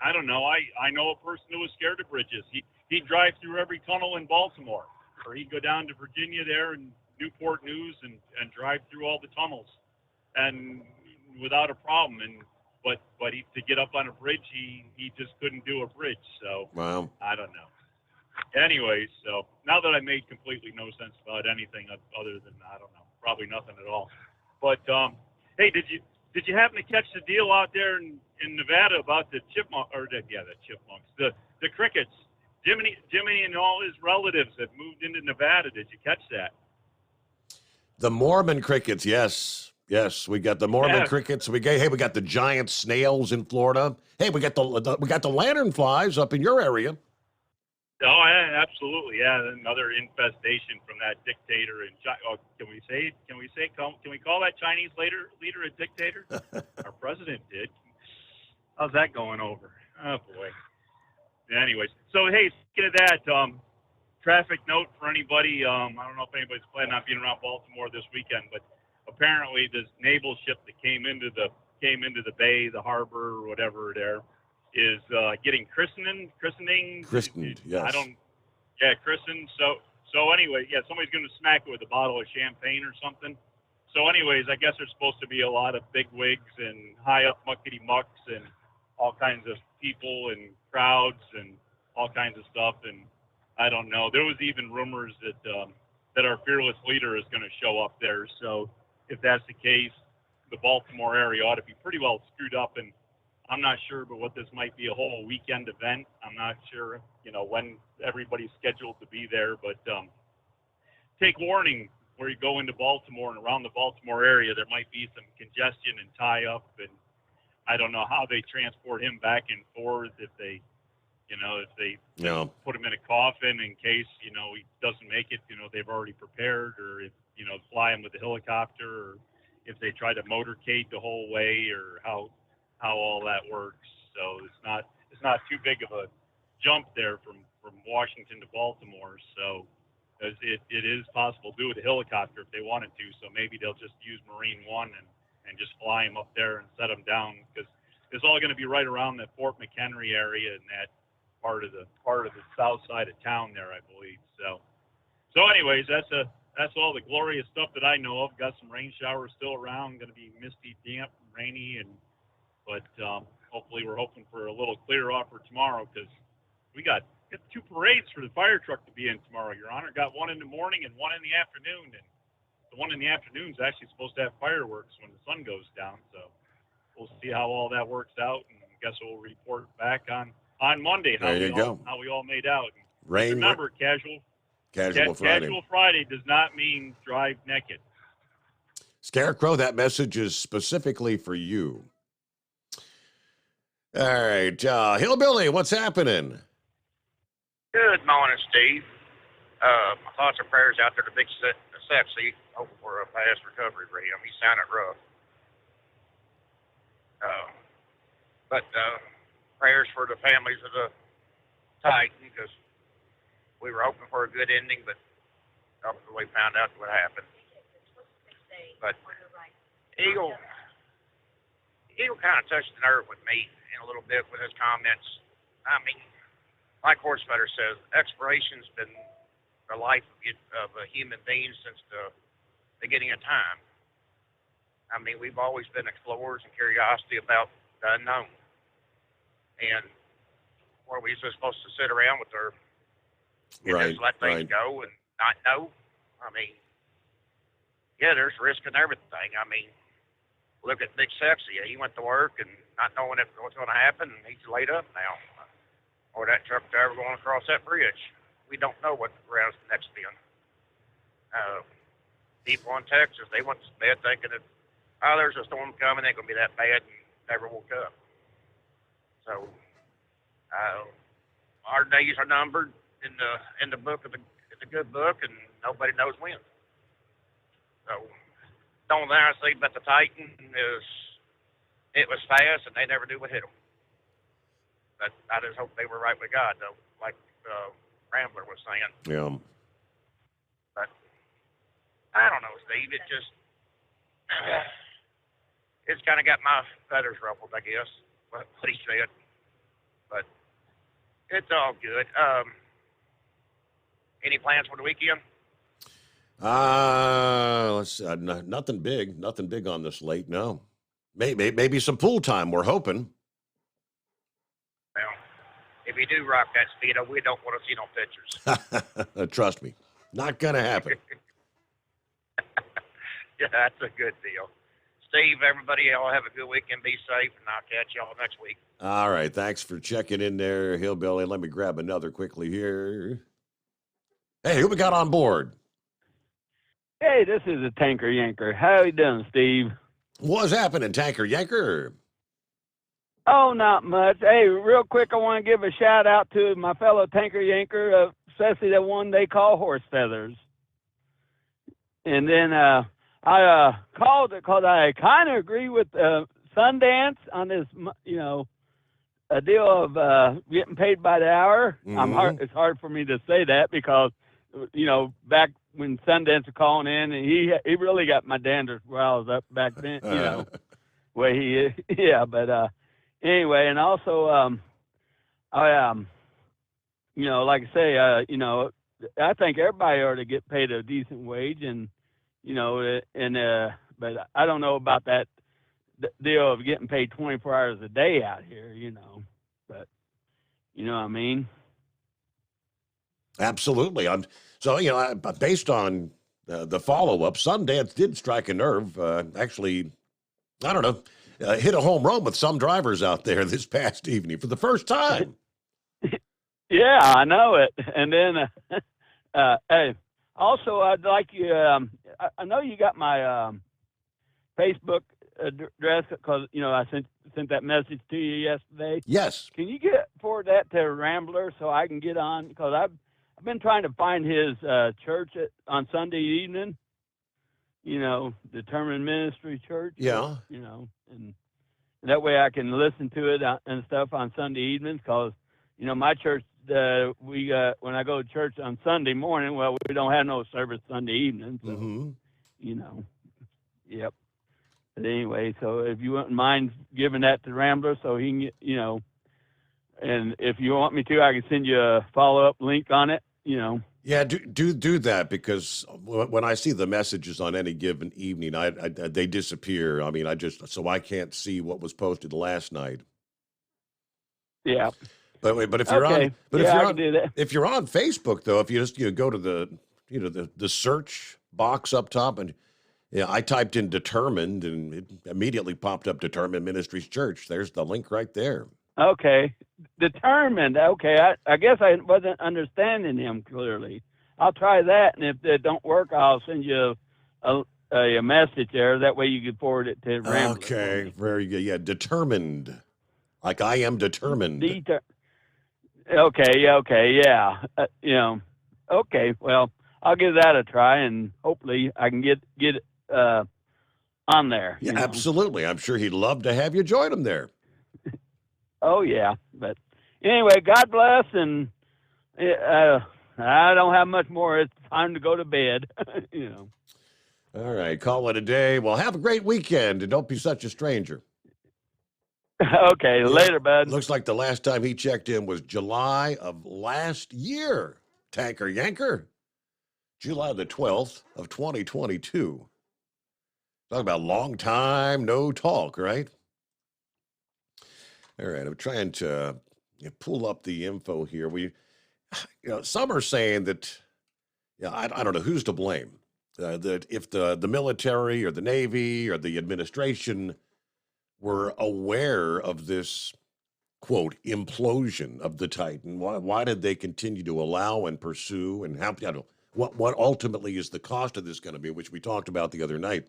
I don't know. I know a person who was scared of bridges. He'd drive through every tunnel in Baltimore, or he'd go down to Virginia there and Newport News and drive through all the tunnels, and without a problem. But to get up on a bridge, he just couldn't do a bridge. So wow. I don't know. Anyway, so now that I made completely no sense about anything other than, I don't know, probably nothing at all. But hey, did you happen to catch the deal out there in Nevada about the chipmunks, the crickets? Jiminy and all his relatives have moved into Nevada. Did you catch that? The Mormon crickets, yes. Yes, we got the Mormon crickets. We got the giant snails in Florida. Hey, we got the lanternflies up in your area. Oh, absolutely, yeah. Another infestation from that dictator in China. Oh, can we call that Chinese leader a dictator? Our president did. How's that going over? Oh boy. Anyways, so hey, speaking of that, traffic note for anybody. I don't know if anybody's planning on being around Baltimore this weekend, but apparently this naval ship that came into the bay, the harbor, or whatever there, is getting christened. Yes. Christened. So anyway, somebody's going to smack it with a bottle of champagne or something. So anyways, I guess there's supposed to be a lot of big wigs and high up muckety mucks and all kinds of people and crowds and all kinds of stuff. And I don't know. There was even rumors that our fearless leader is going to show up there. So if that's the case, the Baltimore area ought to be pretty well screwed up. And I'm not sure, but what this might be a whole weekend event. I'm not sure, when everybody's scheduled to be there. But take warning where you go into Baltimore and around the Baltimore area. There might be some congestion and tie up, and I don't know how they transport him back and forth. If they put him in a coffin in case he doesn't make it. They've already prepared, or if fly him with a helicopter, or if they try to motorcade the whole way, or how all that works. So it's not too big of a jump there from Washington to Baltimore. So it is possible to do it with a helicopter if they wanted to. So maybe they'll just use Marine One and just fly him up there and set him down, because it's all going to be right around the Fort McHenry area and that part of the south side of town there, I believe. So anyways, that's all the glorious stuff that I know of. Got some rain showers still around. Going to be misty, damp, rainy, but hopefully we're hoping for a little clear off for tomorrow, because we got 2 parades for the fire truck to be in tomorrow, Your Honor. Got one in the morning and one in the afternoon, and the one in the afternoon is actually supposed to have fireworks when the sun goes down. So we'll see how all that works out, and I guess we'll report back on Monday how we all made out. Rain. Remember, Casual Friday. Casual Friday does not mean drive naked. Scarecrow, that message is specifically for you. All right, Hillbilly, what's happening? Good morning, Steve. My thoughts and prayers out there to Big Sepsi, hoping for a fast recovery for him. He sounded rough. But prayers for the families of the Titan, because we were hoping for a good ending, but after we found out what happened. But Eagle kind of touched the nerve with me in a little bit with his comments. I mean, like Horsefeather says, exploration's been the life of a human being since the beginning of time. I mean, we've always been explorers and curiosity about the unknown. And were we just supposed to sit around with our and just let things go and not know? I mean, yeah, there's risk in everything. I mean, look at Big Sexy. He went to work and not knowing if what's going to happen, and he's laid up now. Or that truck driver going across that bridge. We don't know what the ground's next bend. People in Texas, they went to bed thinking that, oh, there's a storm coming, ain't going to be that bad, and never woke up. So, our days are numbered in the book of the good book, and nobody knows when. So, don't honestly, but the Titan it was fast, and they never knew what hit them. But I just hope they were right with God, though, like Rambler was saying. Yeah. But I don't know, Steve. It just it's kind of got my feathers ruffled, I guess. What he said, but it's all good. Any plans for the weekend? Nothing big on this slate. No, maybe some pool time. We're hoping. Well, if you do rock that Speedo, we don't want to see no pictures. Trust me, not gonna happen. Yeah, that's a good deal. Steve, everybody, y'all have a good weekend. Be safe, and I'll catch y'all next week. All right, thanks for checking in there, Hillbilly. Let me grab another quickly here. Hey, who we got on board? Hey, this is a Tanker Yanker. How you doing, Steve? What's happening, Tanker Yanker? Oh, not much. Hey, real quick, I want to give a shout out to my fellow Tanker Yanker, especially the one they call Horse Feathers. And then I called it because I kind of agree with Sundance on this, a deal of getting paid by the hour. Mm-hmm. It's hard for me to say that because, back when Sundance was calling in, and he really got my danders riled up back then, way he is. Yeah, but anyway, and also, like I say, I think everybody ought to get paid a decent wage, and but I don't know about that deal of getting paid 24 hours a day out here, but you know what I mean? Absolutely. So, based on the follow-up, Sundance did strike a nerve. Actually, I don't know, hit a home run with some drivers out there this past evening for the first time. Yeah, I know it. And then, hey, also, I'd like you, I know you got my Facebook address because, I sent that message to you yesterday. Yes. Can you forward that to Rambler so I can get on? Because I've been trying to find his church on Sunday evening, Determined Ministry Church. Yeah. And that way I can listen to it and stuff on Sunday evenings because, my church, when I go to church on Sunday morning, well, we don't have no service Sunday evening. So, Yep. But anyway, so if you wouldn't mind giving that to Rambler so he can get, and if you want me to, I can send you a follow-up link on it, Yeah, do that because when I see the messages on any given evening, they disappear. I mean, so I can't see what was posted last night. Yeah. But if you're okay. on, but if you're on Facebook though, if you just go to the search box up top and I typed in Determined and it immediately popped up Determined Ministries Church. There's the link right there. Okay. Determined. Okay. I guess I wasn't understanding him clearly. I'll try that, and if it don't work, I'll send you a message there. That way you can forward it to Rambler. Okay. Very good. Yeah. Determined. Like I am determined. Okay. Yeah. Okay. Well, I'll give that a try, and hopefully I can get on there. Yeah, absolutely. I'm sure he'd love to have you join him there. Oh yeah, but anyway, God bless, and I don't have much more. It's time to go to bed. All right, call it a day. Well, have a great weekend, and don't be such a stranger. Okay, later, bud. Looks like the last time he checked in was July of last year. Tanker Yanker, July the 12th of 2022. Talk about long time no talk, right? All right, I'm trying to pull up the info here. Some are saying that, I don't know who's to blame. That if the military or the Navy or the administration were aware of this, quote, implosion of the Titan, why did they continue to allow and pursue, and how, what ultimately is the cost of this going to be, which we talked about the other night.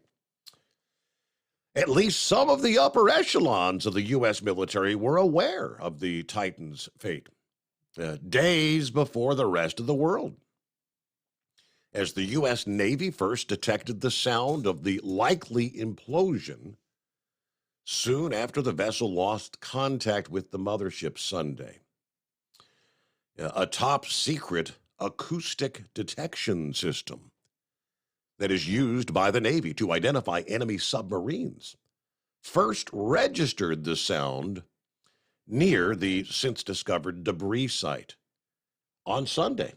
At least some of the upper echelons of the U.S. military were aware of the Titan's fate days before the rest of the world. As the U.S. Navy first detected the sound of the likely implosion soon after the vessel lost contact with the mothership Sunday. A top-secret acoustic detection system that is used by the Navy to identify enemy submarines first registered the sound near the since-discovered debris site on Sunday.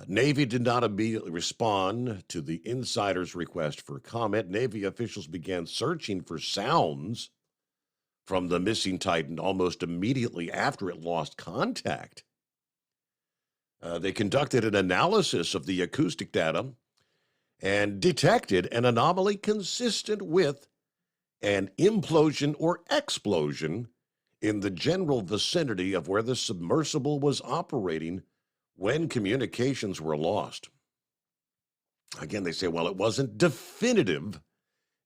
Navy did not immediately respond to the insider's request for comment. Navy officials began searching for sounds from the missing Titan almost immediately after it lost contact. They conducted an analysis of the acoustic data and detected an anomaly consistent with an implosion or explosion in the general vicinity of where the submersible was operating when communications were lost. Again, they say, well, it wasn't definitive.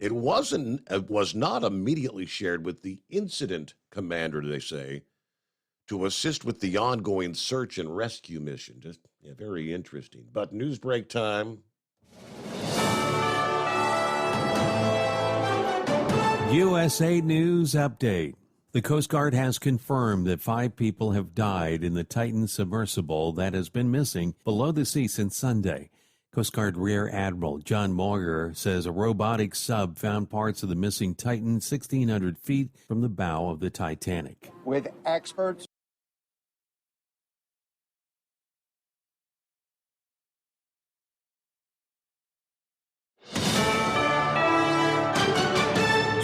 It was not immediately shared with the incident commander, they say, to assist with the ongoing search and rescue mission. Just very interesting. But news break time. USA News Update. The Coast Guard has confirmed that 5 people have died in the Titan submersible that has been missing below the sea since Sunday. Coast Guard Rear Admiral John Moyer says a robotic sub found parts of the missing Titan 1,600 feet from the bow of the Titanic. With experts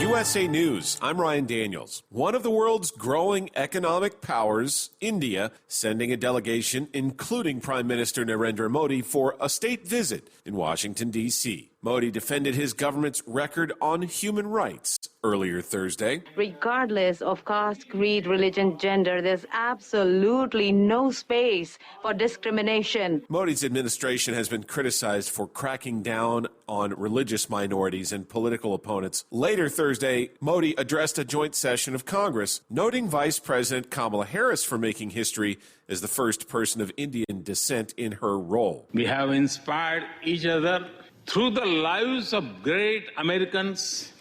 USA News, I'm Ryan Daniels. One of the world's growing economic powers, India, sending a delegation, including Prime Minister Narendra Modi, for a state visit in Washington, D.C. Modi defended his government's record on human rights earlier Thursday. Regardless of caste, creed, religion, gender, there's absolutely no space for discrimination. Modi's administration has been criticized for cracking down on religious minorities and political opponents. Later Thursday, Modi addressed a joint session of Congress, noting Vice President Kamala Harris for making history as the first person of Indian descent in her role. We have inspired each other through the lives of great Americans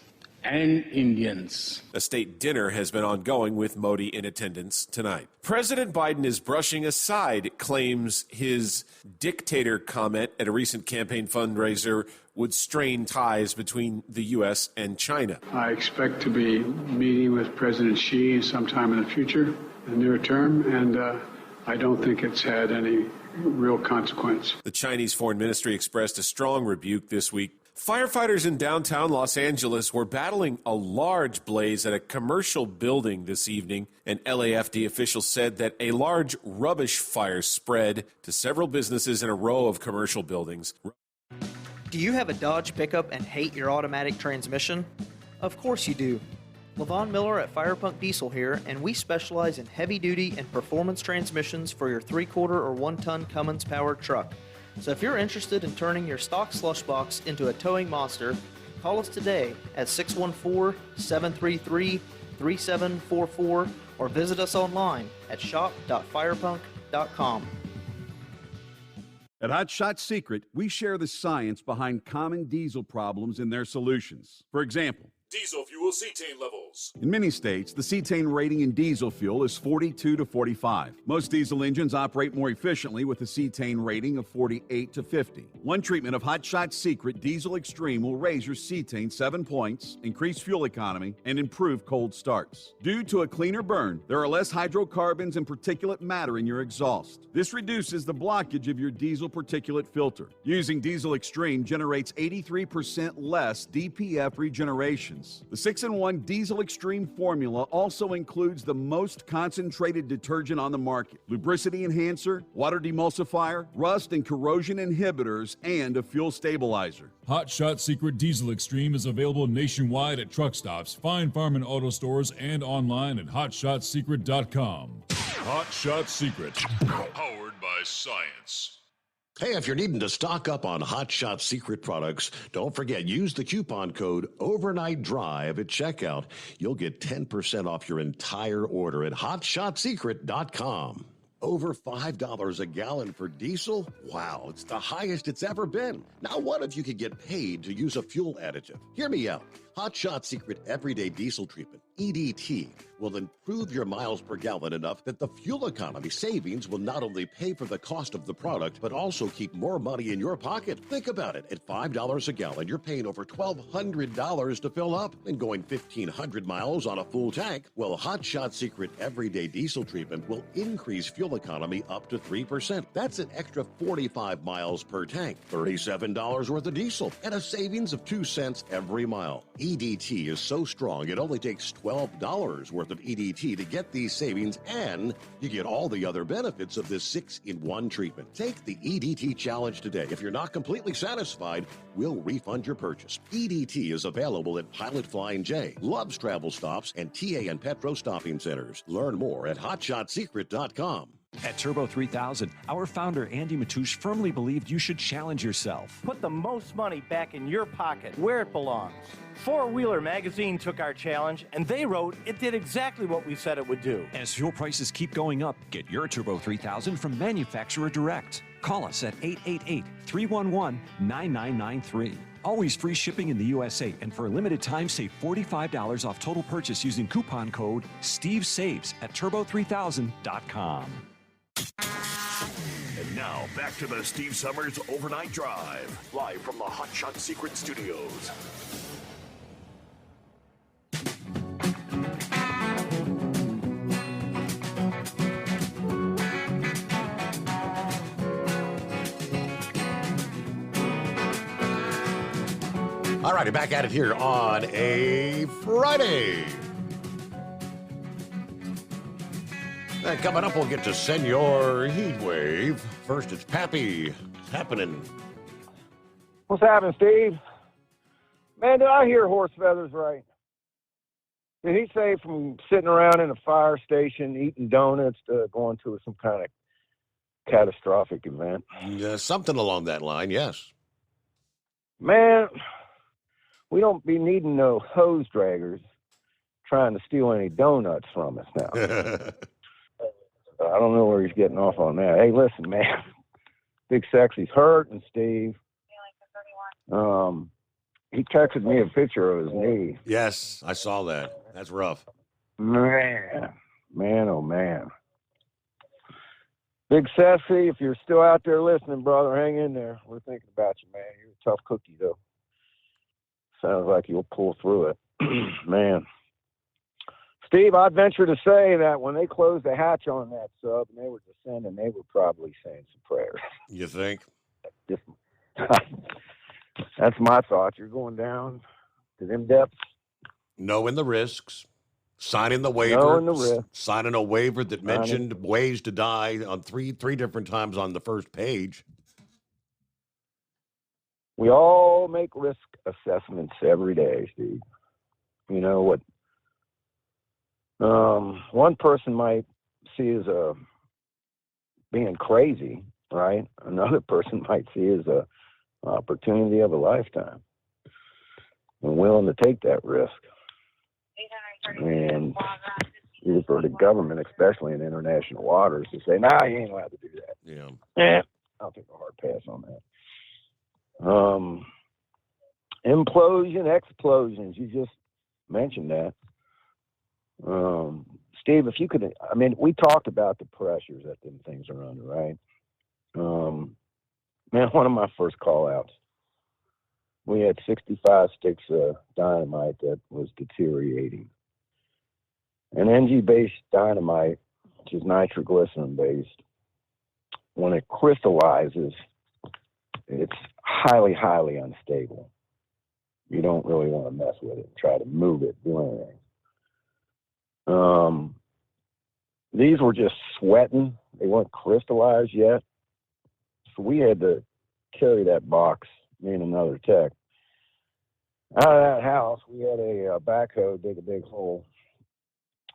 and Indians. A state dinner has been ongoing with Modi in attendance tonight. President Biden is brushing aside claims his dictator comment at a recent campaign fundraiser would strain ties between the U.S. and China. I expect to be meeting with President Xi sometime in the future, in the near term, and I don't think it's had any real consequence. The Chinese Foreign Ministry expressed a strong rebuke this week. Firefighters in downtown Los Angeles were battling a large blaze at a commercial building this evening, and LAFD officials said that a large rubbish fire spread to several businesses in a row of commercial buildings. Do you have a Dodge pickup and hate your automatic transmission? Of course you do. LaVon Miller at Firepunk Diesel here, and we specialize in heavy-duty and performance transmissions for your 3/4 or 1-ton Cummins-powered truck. So if you're interested in turning your stock slush box into a towing monster, call us today at 614-733-3744 or visit us online at shop.firepunk.com. At Hot Shot Secret, we share the science behind common diesel problems and their solutions. For example, diesel fuel cetane levels. fuels. In many states, the cetane rating in diesel fuel is 42 to 45. Most diesel engines operate more efficiently with a cetane rating of 48 to 50. One treatment of Hot Shot Secret Diesel Extreme will raise your cetane 7 points, increase fuel economy, and improve cold starts. Due to a cleaner burn, there are less hydrocarbons and particulate matter in your exhaust. This reduces the blockage of your diesel particulate filter. Using Diesel Extreme generates 83% less DPF regenerations. The 6-in-1 Diesel Extreme formula also includes the most concentrated detergent on the market, lubricity enhancer, water demulsifier, rust and corrosion inhibitors, and a fuel stabilizer. Hot Shot Secret Diesel Extreme is available nationwide at truck stops, Fine Farm and auto stores, and online at hotshotsecret.com. Hot Shot Secret, powered by science. Hey, if you're needing to stock up on Hot Shot Secret products, don't forget, use the coupon code Overnight Drive at checkout. You'll get 10% off your entire order at hotshotsecret.com. Over $5 a gallon for diesel? Wow, it's the highest it's ever been. Now, what if you could get paid to use a fuel additive? Hear me out. Hot Shot Secret Everyday Diesel Treatment, EDT, will improve your miles per gallon enough that the fuel economy savings will not only pay for the cost of the product, but also keep more money in your pocket. Think about it. At $5 a gallon, you're paying over $1,200 to fill up and going 1,500 miles on a full tank. Well, Hot Shot Secret Everyday Diesel Treatment will increase fuel economy up to 3%. That's an extra 45 miles per tank, $37 worth of diesel, and a savings of 2 cents every mile. EDT is so strong, it only takes $12 worth of EDT to get these savings, and you get all the other benefits of this 6-in-1 treatment. Take the EDT challenge today. If you're not completely satisfied, we'll refund your purchase. EDT is available at Pilot Flying J, Love's Travel Stops, and TA and Petro Stopping Centers. Learn more at hotshotsecret.com. At Turbo 3000, our founder Andy Matouche firmly believed you should challenge yourself. Put the most money back in your pocket, where it belongs. Four Wheeler Magazine took our challenge, and they wrote it did exactly what we said it would do. As fuel prices keep going up, get your Turbo 3000 from manufacturer direct. Call us at 888-311-9993. Always free shipping in the USA, and for a limited time, save $45 off total purchase using coupon code SteveSaves at turbo3000.com. And now, back to the Steve Summers Overnight Drive, live from the Hot Shot Secret Studios. All righty, back at it here on a Friday. And coming up, we'll get to Senor Heatwave. First, it's Pappy. What's happening? What's happening, Steve? Man, did I hear Horse Feathers right? Did he say from sitting around in a fire station eating donuts to going to some kind of catastrophic event? Something along that line, yes. Man, we don't be needing no hose draggers trying to steal any donuts from us now. I don't know where he's getting off on that. Hey, listen, man. Big Sexy's hurting, Steve. He texted me a picture of his knee. Yes, I saw that. That's rough. Man, oh man. Big Sexy, if you're still out there listening, brother, hang in there. We're thinking about you, man. You're a tough cookie, though. Sounds like you'll pull through it. Man. Steve, I'd venture to say that when they closed the hatch on that sub and they were descending, they were probably saying some prayers. You think? That's my thought. You're going down to them depths. Knowing the risks, signing the waiver, signing a waiver that mentioned ways to die on three different times on the first page. We all make risk assessments every day, Steve. You know what? One person might see as being crazy, right? Another person might see as an opportunity of a lifetime and willing to take that risk. And for the government, especially in international waters, to say, nah, you ain't allowed to do that. Yeah. I'll take a hard pass on that. Implosion, explosions, you just mentioned that. Steve, if you could, I mean, we talked about the pressures that them things are under, right? Man, one of my first call outs, we had 65 sticks of dynamite that was deteriorating. And NG-based dynamite, which is nitroglycerin-based, when it crystallizes, it's highly, highly unstable. You don't really want to mess with it, try to move it, do anything. These were just sweating. They weren't crystallized yet. So we had to carry that box, me and another tech, out of that house. We had a backhoe dig a big hole.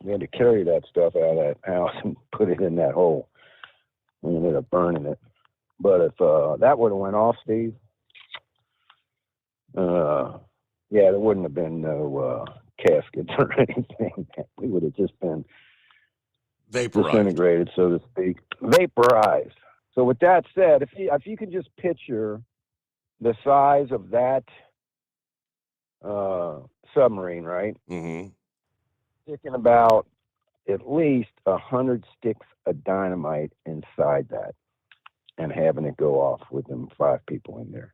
We had to carry that stuff out of that house and put it in that hole. We ended up burning it. But if that would have went off, Steve, yeah, there wouldn't have been no caskets or anything. We would have just been disintegrated, so to speak, vaporized. So with that said, if you can just picture the size of that submarine, right? Mm-hmm. Sticking about at least 100 sticks of dynamite inside that and having it go off with them 5 people in there.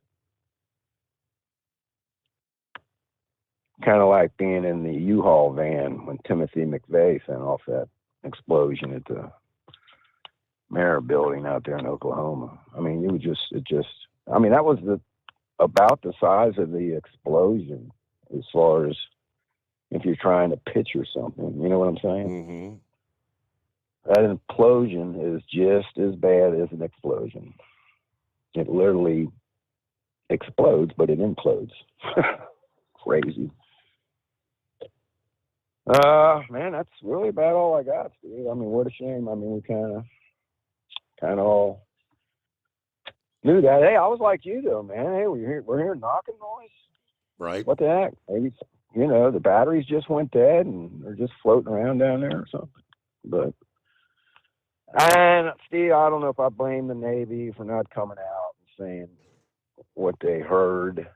Kind of like being in the U-Haul van when Timothy McVeigh sent off that explosion at the Mara building out there in Oklahoma. I mean, that was about the size of the explosion as far as if you're trying to picture something. You know what I'm saying? Mm-hmm. That implosion is just as bad as an explosion. It literally explodes, but it implodes. Crazy. Man, that's really about all I got, Steve. I mean, what a shame. I mean, we kind of all knew that. Hey, I was like you though, man. Hey, we're hearing knocking noise. Right. What the heck? Maybe, the batteries just went dead and they're just floating around down there or something. But, and Steve, I don't know if I blame the Navy for not coming out and saying what they heard.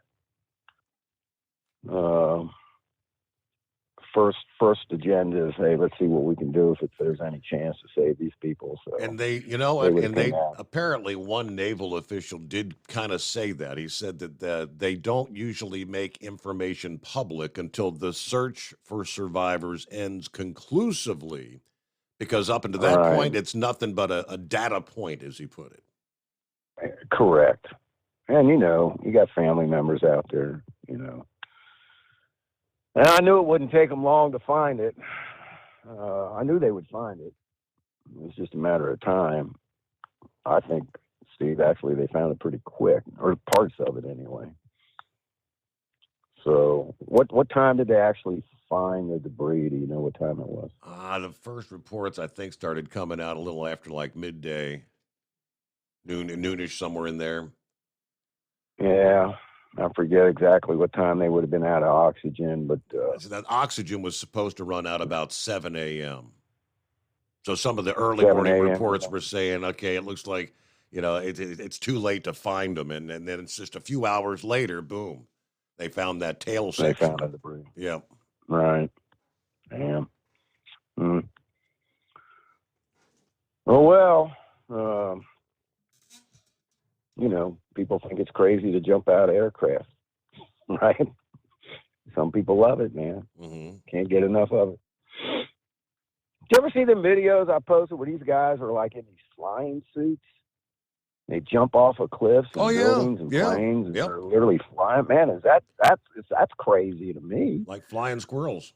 First agenda is, hey, let's see what we can do if there's any chance to save these people. So, and they apparently one naval official did kind of say that. He said that they don't usually make information public until the search for survivors ends conclusively, because up until that point, it's nothing but a data point, as he put it. Correct. And, you got family members out there, And I knew it wouldn't take them long to find it. I knew they would find it. It was just a matter of time. I think, Steve, actually, they found it pretty quick, or parts of it anyway. So what time did they actually find the debris? Do you know what time it was? The first reports, I think, started coming out a little after like midday, noonish, somewhere in there. Yeah. I forget exactly what time they would have been out of oxygen, but so that oxygen was supposed to run out about 7 a.m. So some of the early morning reports were saying, okay, it looks like, it's too late to find them. And then it's just a few hours later, boom, they found that tail section. They found the debris. Yeah. Right. Damn. Oh, well, people think it's crazy to jump out of aircraft, right? Some people love it, man. Mm-hmm. Can't get enough of it. Did you ever see them videos I posted where these guys are like in these flying suits? They jump off of cliffs and buildings and planes, and they're literally flying. Man, that's crazy to me. Like flying squirrels.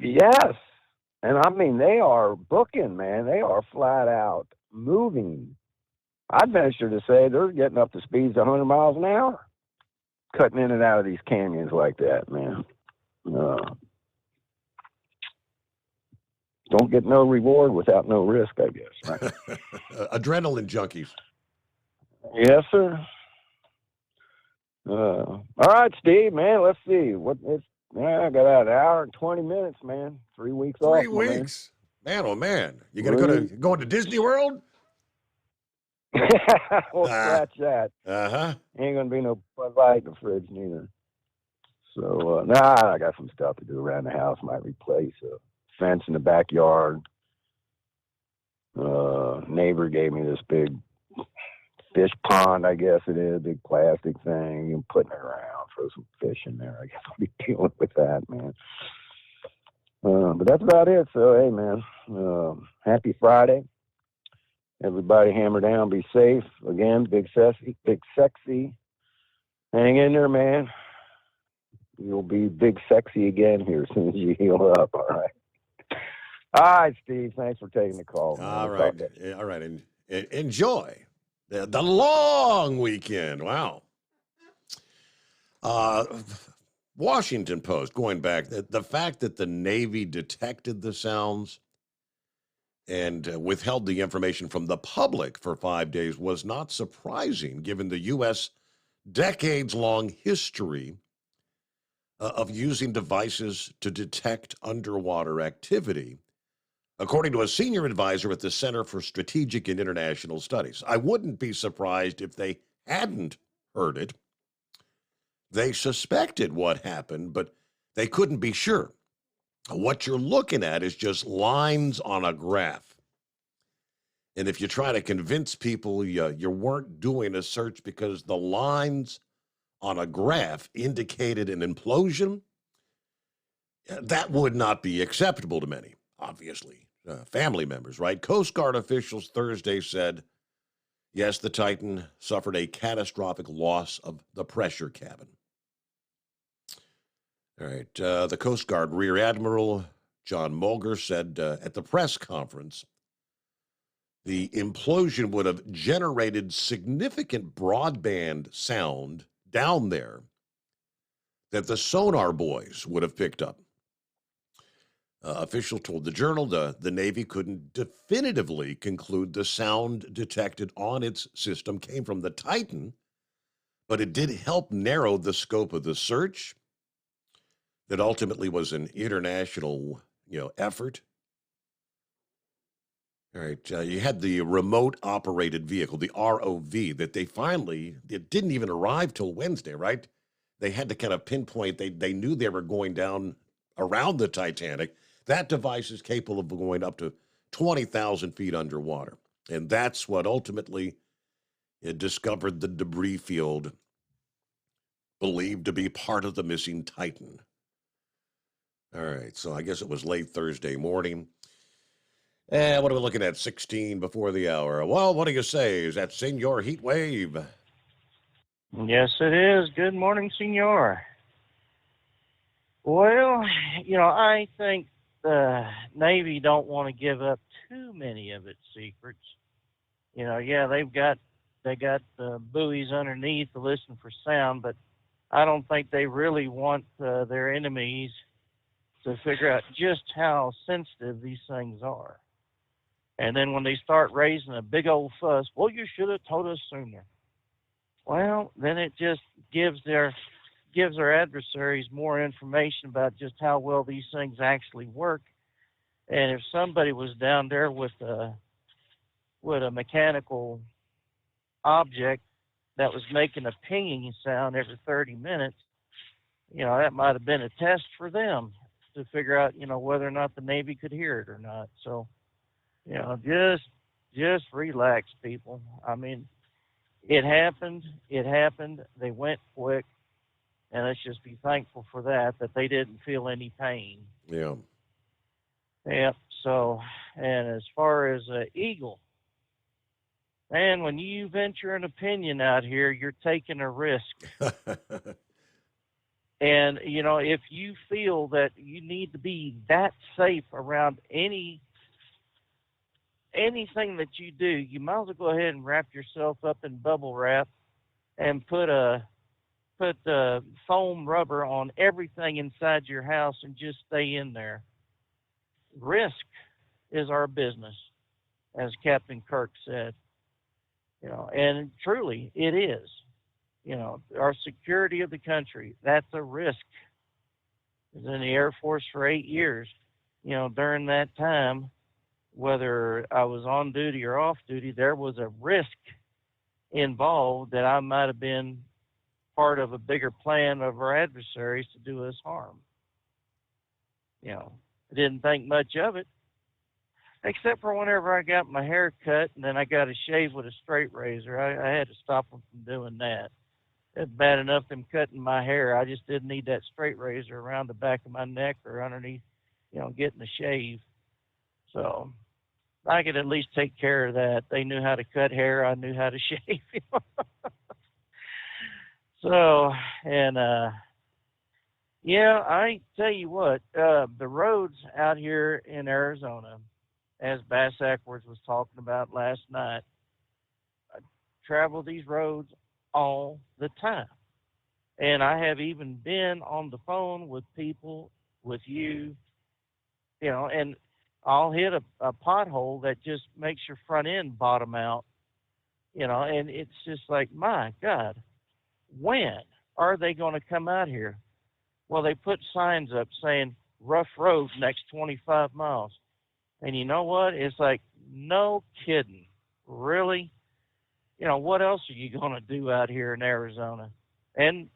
Yes. And I mean, they are booking, man. They are flat out moving. I'd venture to say they're getting up to speeds of 100 miles an hour, cutting in and out of these canyons like that, man. Don't get no reward without no risk, I guess. Right? Adrenaline junkies. Yes, sir. All right, Steve, man, let's see. I got out an hour and 20 minutes, man. 3 weeks off. 3 weeks. Man, oh, man. You going to Disney World? We'll scratch that. Uh-huh. Ain't gonna be no Bud Light in the fridge neither. So, I got some stuff to do around the house. Might replace a fence in the backyard. Neighbor gave me this big fish pond, I guess it is, big plastic thing. I'm putting it around, throw some fish in there. I guess I'll be dealing with that, man. But that's about it. So, hey, man, happy Friday. Everybody hammer down, be safe. Again, big sexy. Hang in there, man. You'll be big sexy again here as soon as you heal up, all right? All right, Steve, thanks for taking the call. Man. All right. All right. And enjoy the long weekend. Wow. Washington Post, going back, the fact that the Navy detected the sounds and withheld the information from the public for 5 days was not surprising, given the U.S. decades-long history of using devices to detect underwater activity, according to a senior advisor at the Center for Strategic and International Studies. I wouldn't be surprised if they hadn't heard it. They suspected what happened, but they couldn't be sure. What you're looking at is just lines on a graph. And if you try to convince people you weren't doing a search because the lines on a graph indicated an implosion, that would not be acceptable to many, obviously. Family members, right? Coast Guard officials Thursday said, yes, the Titan suffered a catastrophic loss of the pressure cabin. All right. The Coast Guard Rear Admiral John Mulger said at the press conference, the implosion would have generated significant broadband sound down there that the sonar boys would have picked up. Official told the Journal the Navy couldn't definitively conclude the sound detected on its system came from the Titan, but it did help narrow the scope of the search that ultimately was an international, effort. All right, you had the remote operated vehicle, the ROV, that it didn't even arrive till Wednesday, right? They had to kind of pinpoint, they knew they were going down around the Titanic. That device is capable of going up to 20,000 feet underwater. And that's what ultimately discovered the debris field believed to be part of the missing Titan. All right, so I guess it was late Thursday morning. And what are we looking at? 16 before the hour. Well, what do you say? Is that Senor Heat Wave? Yes, it is. Good morning, Senor. Well, I think the Navy don't want to give up too many of its secrets. They got the buoys underneath to listen for sound, but I don't think they really want their enemies to figure out just how sensitive these things are. And then when they start raising a big old fuss, well, you should have told us sooner. Well, then it just gives their adversaries more information about just how well these things actually work. And if somebody was down there with a mechanical object that was making a pinging sound every 30 minutes, that might have been a test for them to figure out, whether or not the Navy could hear it or not. So, just relax, people. I mean, it happened. They went quick. And let's just be thankful for that they didn't feel any pain. Yeah. Yeah. So, and as far as Eagle, man, when you venture an opinion out here, you're taking a risk. And, if you feel that you need to be that safe around anything that you do, you might as well go ahead and wrap yourself up in bubble wrap and put foam rubber on everything inside your house and just stay in there. Risk is our business, as Captain Kirk said. And truly it is. Our security of the country, that's a risk. I was in the Air Force for 8 years. During that time, whether I was on duty or off duty, there was a risk involved that I might have been part of a bigger plan of our adversaries to do us harm. You know, I didn't think much of it, except for whenever I got my hair cut and then I got a shave with a straight razor. I had to stop them from doing that. It's bad enough them cutting my hair. I just didn't need that straight razor around the back of my neck or underneath, you know, getting a shave. So I could at least take care of that. They knew how to cut hair. I knew how to shave. So, and, yeah, I tell you what, the roads out here in Arizona, as Bass Ackwards was talking about last night, I travel these roads all the time. And I have even been on the phone with people, with you, you know, and I'll hit a pothole that just makes your front end bottom out, you know, and it's just like, my God, when are they going to come out here? Well, they put signs up saying rough road next 25 miles. And you know what? It's like, no kidding. Really? You know, what else are you going to do out here in Arizona? And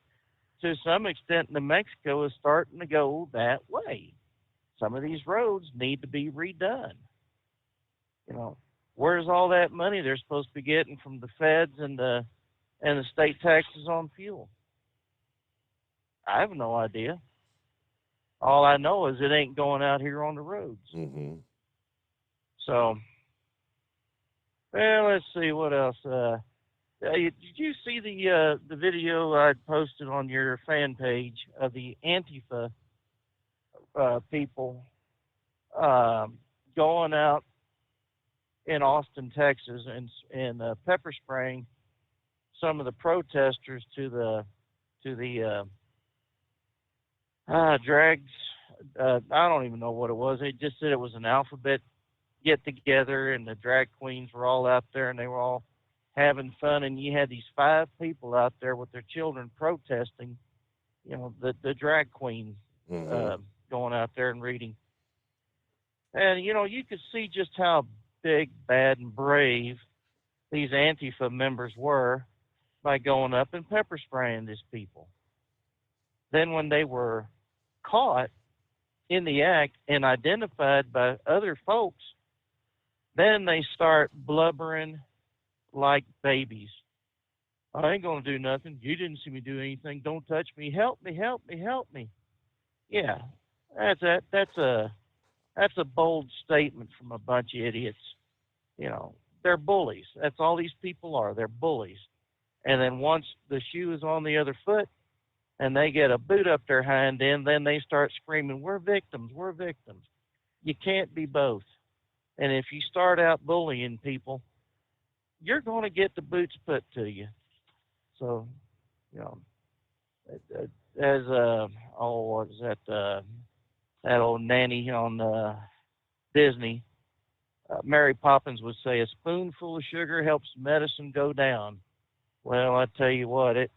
to some extent, New Mexico is starting to go that way. Some of these roads need to be redone. You know, where's all that money they're supposed to be getting from the feds and the state taxes on fuel? I have no idea. All I know is it ain't going out here on the roads. Mm-hmm. So, well, let's see what else. Did you see the video I posted on your fan page of the Antifa people going out in Austin, Texas, and pepper spraying some of the protesters to the drags? I don't even know what it was. It just said it was an alphabet get together, and the drag queens were all out there, and they were all having fun. And you had these 5 people out there with their children protesting, you know, the drag queen going out there and reading. And, you know, you could see just how big, bad, and brave these Antifa members were by going up and pepper spraying these people. Then when they were caught in the act and identified by other folks, then they start blubbering like babies. I ain't going to do nothing. You didn't see me do anything. Don't touch me. Help me, help me, help me. Yeah, that's a bold statement from a bunch of idiots. You know, they're bullies. That's all these people are. They're bullies. And then once the shoe is on the other foot and they get a boot up their hind end, then they start screaming, we're victims, we're victims. You can't be both. And if you start out bullying people, you're going to get the boots put to you. So, you know, as what is that? That old nanny on Disney, Mary Poppins would say, a spoonful of sugar helps medicine go down. Well, I tell you what, it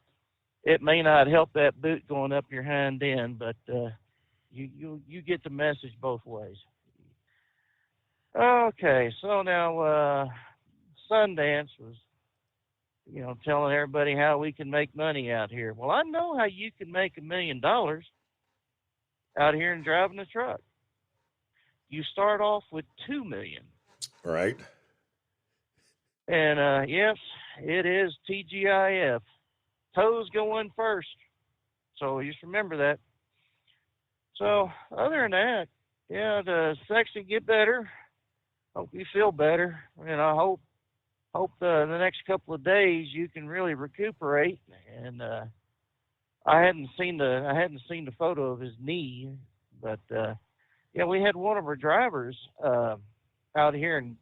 may not help that boot going up your hind end, but you get the message both ways. Okay, so now Sundance was, you know, telling everybody how we can make money out here. Well, I know how you can make $1 million out here and driving a truck. You start off with $2 million. Right. And yes, it is TGIF. Toes go in first. So just remember that. So other than that, yeah, the sex will get better. Hope you feel better. And I hope the next couple of days you can really recuperate. And I hadn't seen the photo of his knee, but yeah, we had one of our drivers out here and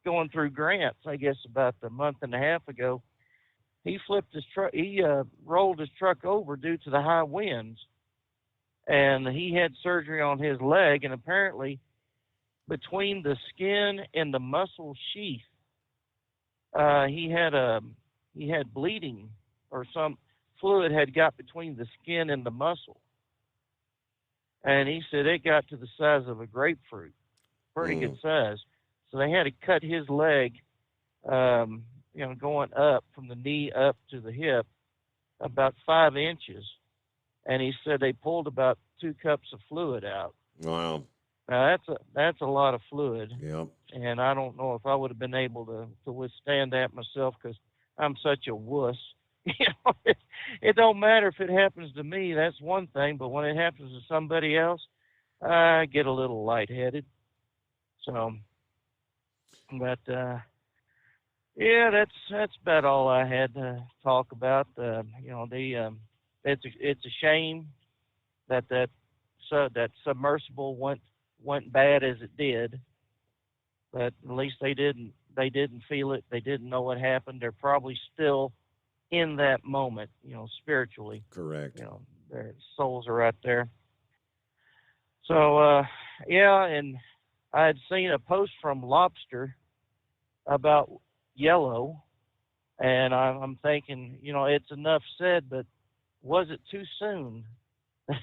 going through Grants, I guess about a month and a half ago. He flipped his truck. He rolled his truck over due to the high winds, and he had surgery on his leg. And apparently, between the skin and the muscle sheath, he had bleeding, or some fluid had got between the skin and the muscle. And he said it got to the size of a grapefruit, pretty good size. So they had to cut his leg, you know, going up from the knee up to the hip. about 5 inches, and he said they pulled about 2 cups of fluid out. Wow. Now that's a lot of fluid. Yep. And I don't know if I would have been able to withstand that myself because I'm such a wuss. It don't matter if it happens to me. That's one thing, but when it happens to somebody else, I get a little lightheaded. So, but yeah, that's about all I had to talk about. It's a shame that submersible went bad as it did, but at least they didn't feel it. They didn't know what happened. They're probably still in that moment, spiritually. Correct. Their souls are right there. So, yeah, and I had seen a post from Lobster about yellow, and I'm thinking, it's enough said, but was it too soon?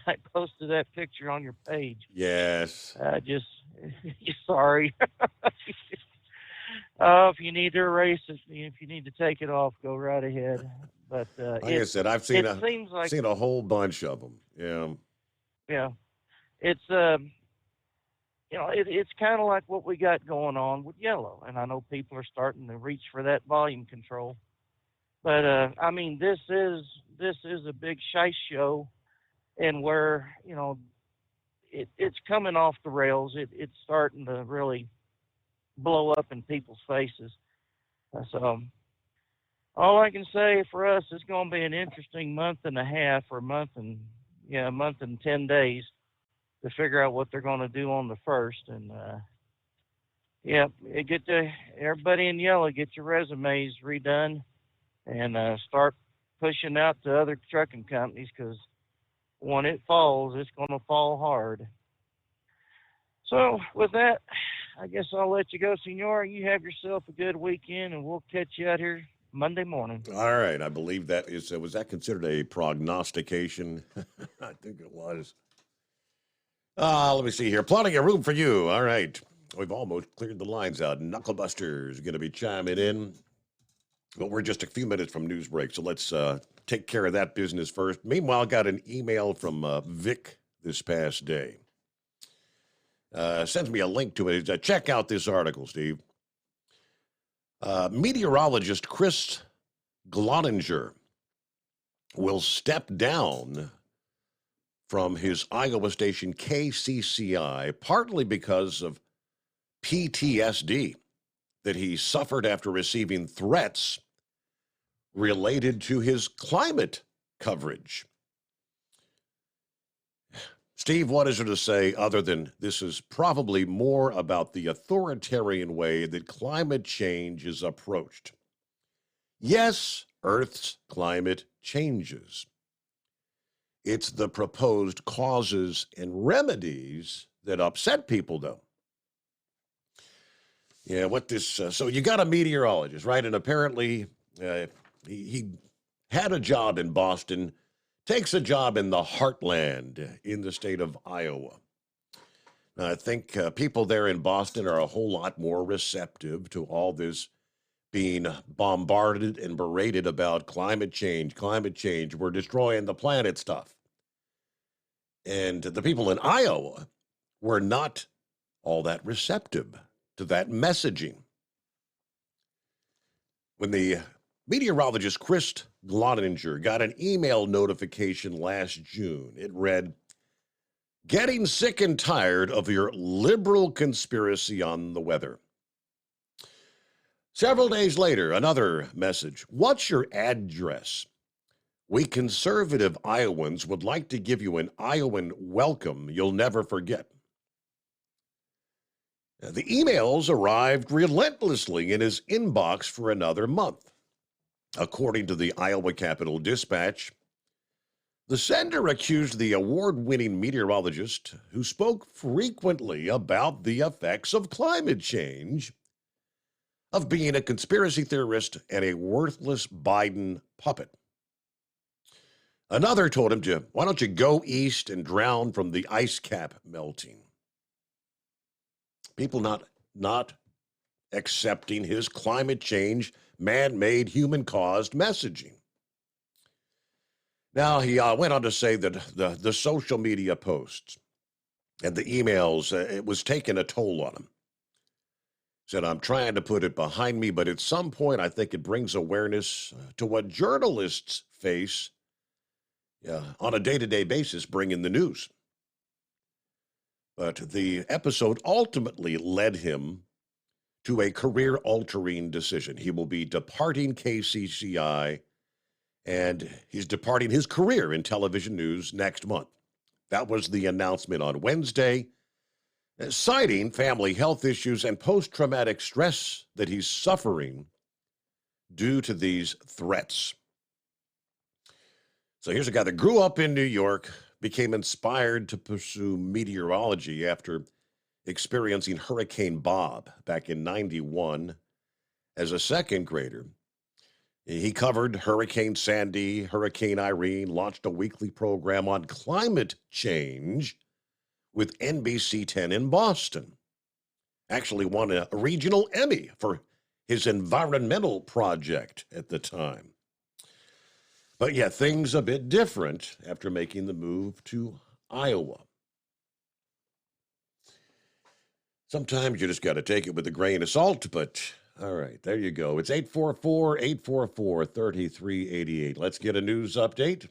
I posted that picture on your page. Yes. Sorry. If you need to erase it, if you need to take it off, go right ahead. But like I said, I've seen seen a whole bunch of them. Yeah. Yeah. It's it's kind of like what we got going on with yellow, and I know people are starting to reach for that volume control. But I mean, this is a big shice show, and where it's coming off the rails. It's starting to really blow up in people's faces. So all I can say for us, it's going to be an interesting month and a half, or a month and 10 days to figure out what they're going to do on the 1st. And everybody in yellow, get your resumes redone and start pushing out to other trucking companies, because when it falls, it's going to fall hard. So with that, I guess I'll let you go, Senor. You have yourself a good weekend, and we'll catch you out here Monday morning. All right. I believe that was that considered a prognostication? I think it was. Let me see here. Plotting a room for you. All right. We've almost cleared the lines out. Knucklebuster's going to be chiming in. But we're just a few minutes from news break, so let's take care of that business first. Meanwhile, got an email from Vic this past day. Sends me a link to it. Check out this article, Steve. Meteorologist Chris Gloninger will step down from his Iowa station KCCI, partly because of PTSD that he suffered after receiving threats related to his climate coverage. Steve, what is there to say other than this is probably more about the authoritarian way that climate change is approached? Yes, Earth's climate changes. It's the proposed causes and remedies that upset people, though. Yeah, so you got a meteorologist, right? And apparently he had a job in Boston, takes a job in the heartland in the state of Iowa. Now, I think people there in Boston are a whole lot more receptive to all this being bombarded and berated about climate change, we're destroying the planet stuff. And the people in Iowa were not all that receptive to that messaging. When the meteorologist Chris Gloninger got an email notification last June, it read, "Getting sick and tired of your liberal conspiracy on the weather." Several days later, another message. "What's your address? We conservative Iowans would like to give you an Iowan welcome you'll never forget." Now, the emails arrived relentlessly in his inbox for another month. According to the Iowa Capital Dispatch, the sender accused the award-winning meteorologist, who spoke frequently about the effects of climate change, of being a conspiracy theorist and a worthless Biden puppet. Another told him why don't you go east and drown from the ice cap melting? People not accepting his climate change, man-made, human-caused messaging. Now, he went on to say that the social media posts and the emails, it was taking a toll on him. Said, I'm trying to put it behind me, but at some point, I think it brings awareness to what journalists face on a day-to-day basis, bringing the news. But the episode ultimately led him to a career-altering decision. He will be departing KCCI, and he's departing his career in television news next month. That was the announcement on Wednesday, citing family health issues and post-traumatic stress that he's suffering due to these threats. So here's a guy that grew up in New York, became inspired to pursue meteorology after experiencing Hurricane Bob back in '91 as a second grader. He covered Hurricane Sandy, Hurricane Irene, launched a weekly program on climate change with NBC 10 in Boston. Actually won a regional Emmy for his environmental project at the time. But yeah, things a bit different after making the move to Iowa. Sometimes you just got to take it with a grain of salt, but all right, there you go. It's 844-844-3388. Let's get a news update.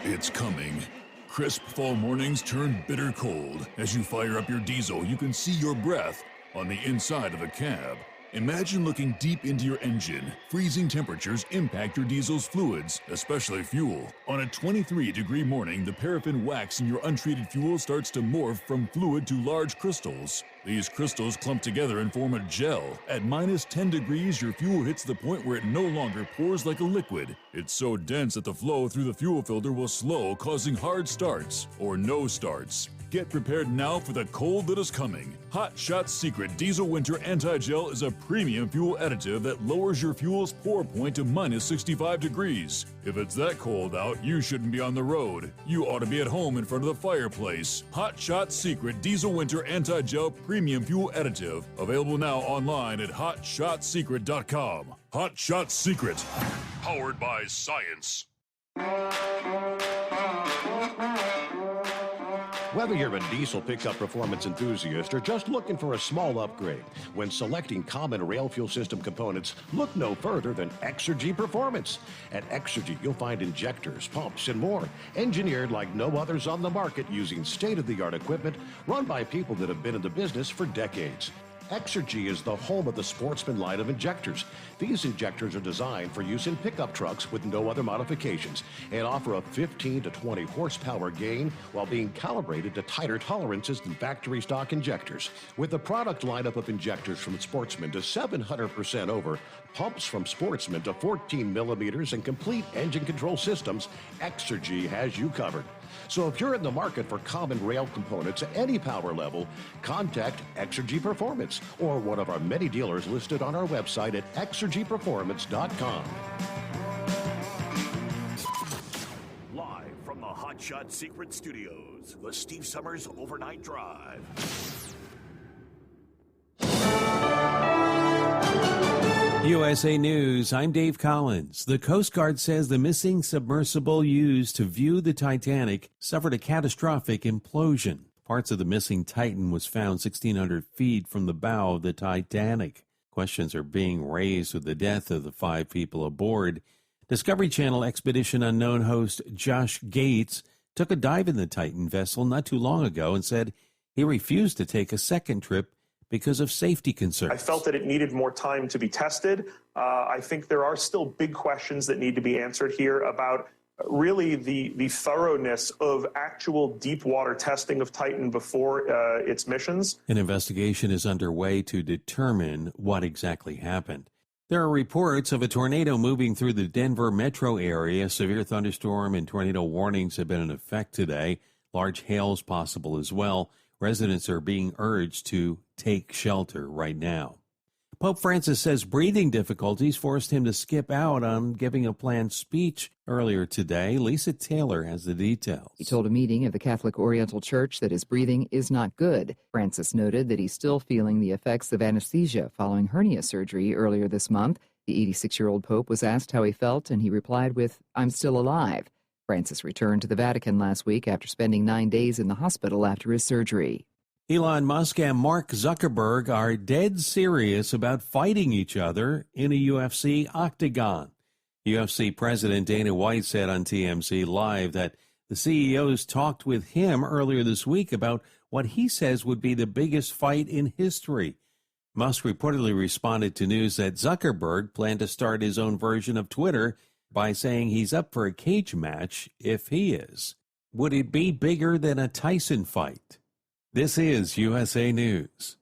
It's coming. Crisp fall mornings turn bitter cold. As you fire up your diesel, you can see your breath on the inside of the cab. Imagine looking deep into your engine. Freezing temperatures impact your diesel's fluids, especially fuel. On a 23-degree morning, the paraffin wax in your untreated fuel starts to morph from fluid to large crystals. These crystals clump together and form a gel. At minus 10 degrees, your fuel hits the point where it no longer pours like a liquid. It's so dense that the flow through the fuel filter will slow, causing hard starts or no starts. Get prepared now for the cold that is coming. Hot Shot Secret Diesel Winter Anti-Gel is a premium fuel additive that lowers your fuel's pour point to minus 65 degrees. If it's that cold out, you shouldn't be on the road. You ought to be at home in front of the fireplace. Hot Shot Secret Diesel Winter Anti-Gel Premium Fuel Additive. Available now online at hotshotsecret.com. Hot Shot Secret. Powered by science. Whether you're a diesel pickup performance enthusiast or just looking for a small upgrade, when selecting common rail fuel system components, look no further than Exergy Performance. At Exergy, you'll find injectors, pumps, and more, engineered like no others on the market using state-of-the-art equipment run by people that have been in the business for decades. Exergy is the home of the Sportsman line of injectors. These injectors are designed for use in pickup trucks with no other modifications and offer a 15 to 20 horsepower gain while being calibrated to tighter tolerances than factory stock injectors. With the product lineup of injectors from Sportsman to 700% over, pumps from Sportsman to 14 millimeters, and complete engine control systems, Exergy has you covered. So if you're in the market for common rail components at any power level, contact Exergy Performance or one of our many dealers listed on our website at exergyperformance.com. Live from the Hot Shot Secret Studios, the Steve Summers Overnight Drive. USA News, I'm Dave Collins. The Coast Guard says the missing submersible used to view the Titanic suffered a catastrophic implosion. Parts of the missing Titan was found 1,600 feet from the bow of the Titanic. Questions are being raised with the death of the 5 people aboard. Discovery Channel Expedition Unknown host Josh Gates took a dive in the Titan vessel not too long ago and said he refused to take a second trip because of safety concerns. I felt that it needed more time to be tested. I think there are still big questions that need to be answered here about really the thoroughness of actual deep water testing of Titan before its missions. An investigation is underway to determine what exactly happened. There are reports of a tornado moving through the Denver metro area. Severe thunderstorm and tornado warnings have been in effect today. Large hail is possible as well. Residents are being urged to take shelter right now. Pope Francis says breathing difficulties forced him to skip out on giving a planned speech earlier today. Lisa Taylor has the details. He told a meeting of the Catholic Oriental Church that his breathing is not good. Francis noted that he's still feeling the effects of anesthesia following hernia surgery earlier this month. The 86-year-old Pope was asked how he felt, and he replied with, "I'm still alive." Francis returned to the Vatican last week after spending 9 days in the hospital after his surgery. Elon Musk and Mark Zuckerberg are dead serious about fighting each other in a UFC octagon. UFC President Dana White said on TMZ Live that the CEOs talked with him earlier this week about what he says would be the biggest fight in history. Musk reportedly responded to news that Zuckerberg planned to start his own version of Twitter by saying he's up for a cage match if he is. Would it be bigger than a Tyson fight? This is USA News.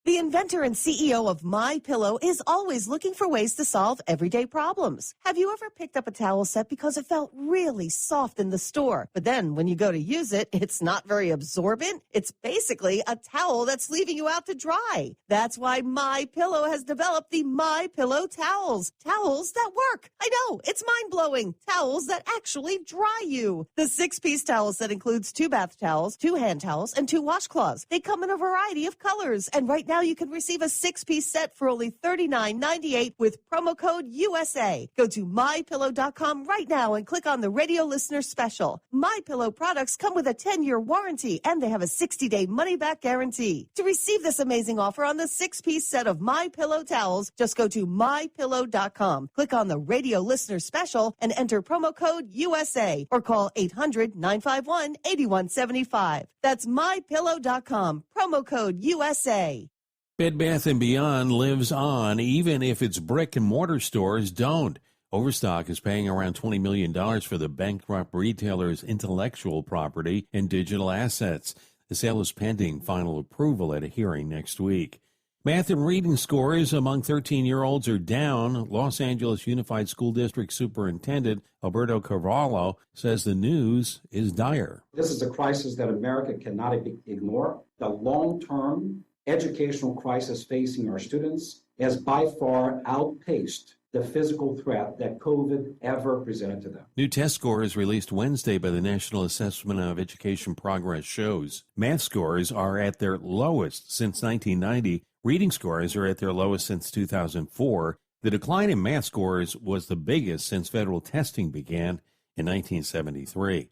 The inventor and CEO of MyPillow is always looking for ways to solve everyday problems. Have you ever picked up a towel set because it felt really soft in the store, but then when you go to use it, it's not very absorbent? It's basically a towel that's leaving you out to dry. That's why MyPillow has developed the MyPillow towels. Towels that work. I know, it's mind-blowing. Towels that actually dry you. The 6-piece towel set includes 2 bath towels, 2 hand towels, and 2 washcloths. They come in a variety of colors, and right now you can receive a 6-piece set for only $39.98 with promo code USA. Go to MyPillow.com right now and click on the radio listener special. MyPillow products come with a 10-year warranty, and they have a 60-day money-back guarantee. To receive this amazing offer on the 6-piece set of MyPillow towels, just go to MyPillow.com. Click on the radio listener special and enter promo code USA or call 800-951-8175. That's MyPillow.com. Promo code USA. Bed Bath & Beyond lives on even if its brick-and-mortar stores don't. Overstock is paying around $20 million for the bankrupt retailer's intellectual property and digital assets. The sale is pending final approval at a hearing next week. Math and reading scores among 13-year-olds are down. Los Angeles Unified School District Superintendent Alberto Carvalho says the news is dire. This is a crisis that America cannot ignore. The long-term educational crisis facing our students has by far outpaced the physical threat that COVID ever presented to them. New test scores released Wednesday by the National Assessment of Education Progress shows math scores are at their lowest since 1990. Reading scores are at their lowest since 2004. The decline in math scores was the biggest since federal testing began in 1973.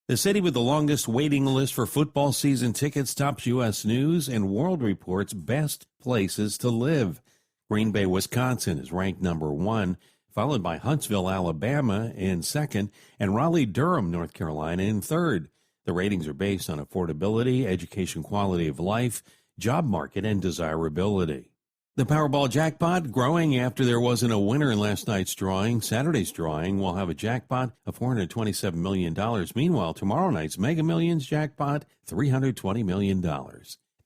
The city with the longest waiting list for football season tickets tops U.S. News and World Report's best places to live. Green Bay, Wisconsin is ranked number 1, followed by Huntsville, Alabama in second, and Raleigh-Durham, North Carolina in third. The ratings are based on affordability, education quality of life, job market, and desirability. The Powerball jackpot growing after there wasn't a winner in last night's drawing. Saturday's drawing will have a jackpot of $427 million. Meanwhile, tomorrow night's Mega Millions jackpot, $320 million.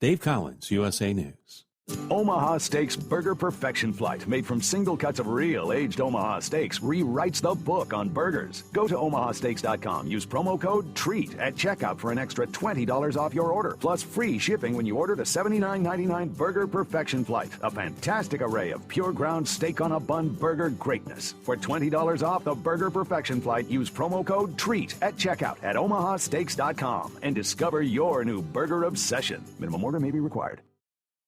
Dave Collins, USA News. Omaha Steaks Burger Perfection Flight, made from single cuts of real aged Omaha steaks, rewrites the book on burgers. Go to omahasteaks.com. Use promo code TREAT at checkout for an extra $20 off your order, plus free shipping when you order the $79.99 Burger Perfection Flight, a fantastic array of pure ground steak on a bun burger greatness. For $20 off the Burger Perfection Flight, use promo code TREAT at checkout at omahasteaks.com and discover your new burger obsession. Minimum order may be required.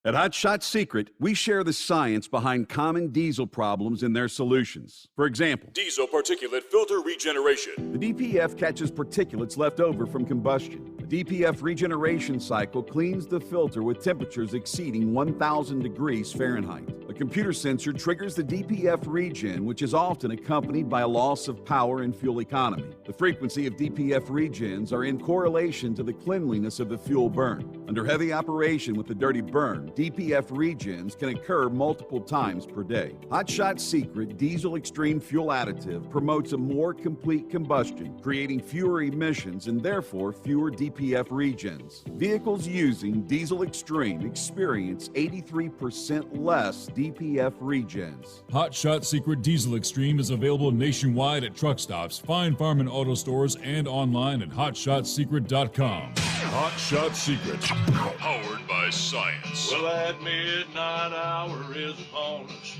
At Hot Shot Secret, we share the science behind common diesel problems and their solutions. For example, diesel particulate filter regeneration. The DPF catches particulates left over from combustion. The DPF regeneration cycle cleans the filter with temperatures exceeding 1,000 degrees Fahrenheit. A computer sensor triggers the DPF regen, which is often accompanied by a loss of power and fuel economy. The frequency of DPF regens are in correlation to the cleanliness of the fuel burn. Under heavy operation with the dirty burn, DPF regens can occur multiple times per day. Hot Shot Secret Diesel Extreme Fuel Additive promotes a more complete combustion, creating fewer emissions and therefore fewer DPF regens. Vehicles using Diesel Extreme experience 83% less DPF regens. Hot Shot Secret Diesel Extreme is available nationwide at truck stops, Fine Farm and auto stores, and online at hotshotsecret.com. Hot Shot Secret, powered by science. Well, that midnight hour is upon us,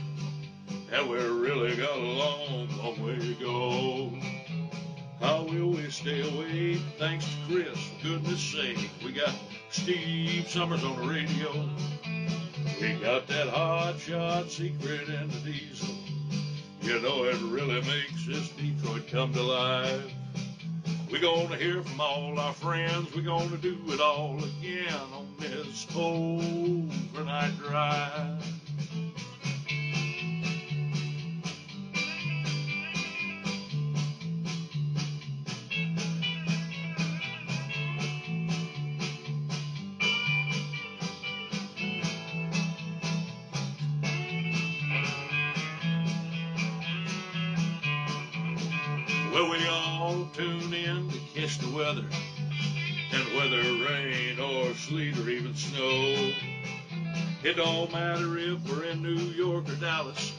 and we're really got a long, long way to go. How will we stay awake? Thanks to Chris, for goodness sake. We got Steve Summers on the radio. We got that hot shot secret in the diesel. You know it really makes this Detroit come to life. We're gonna hear from all our friends. We're gonna do it all again on this overnight drive. Well, we all tune in to catch the weather, and whether rain or sleet or even snow, it don't matter if we're in New York or Dallas,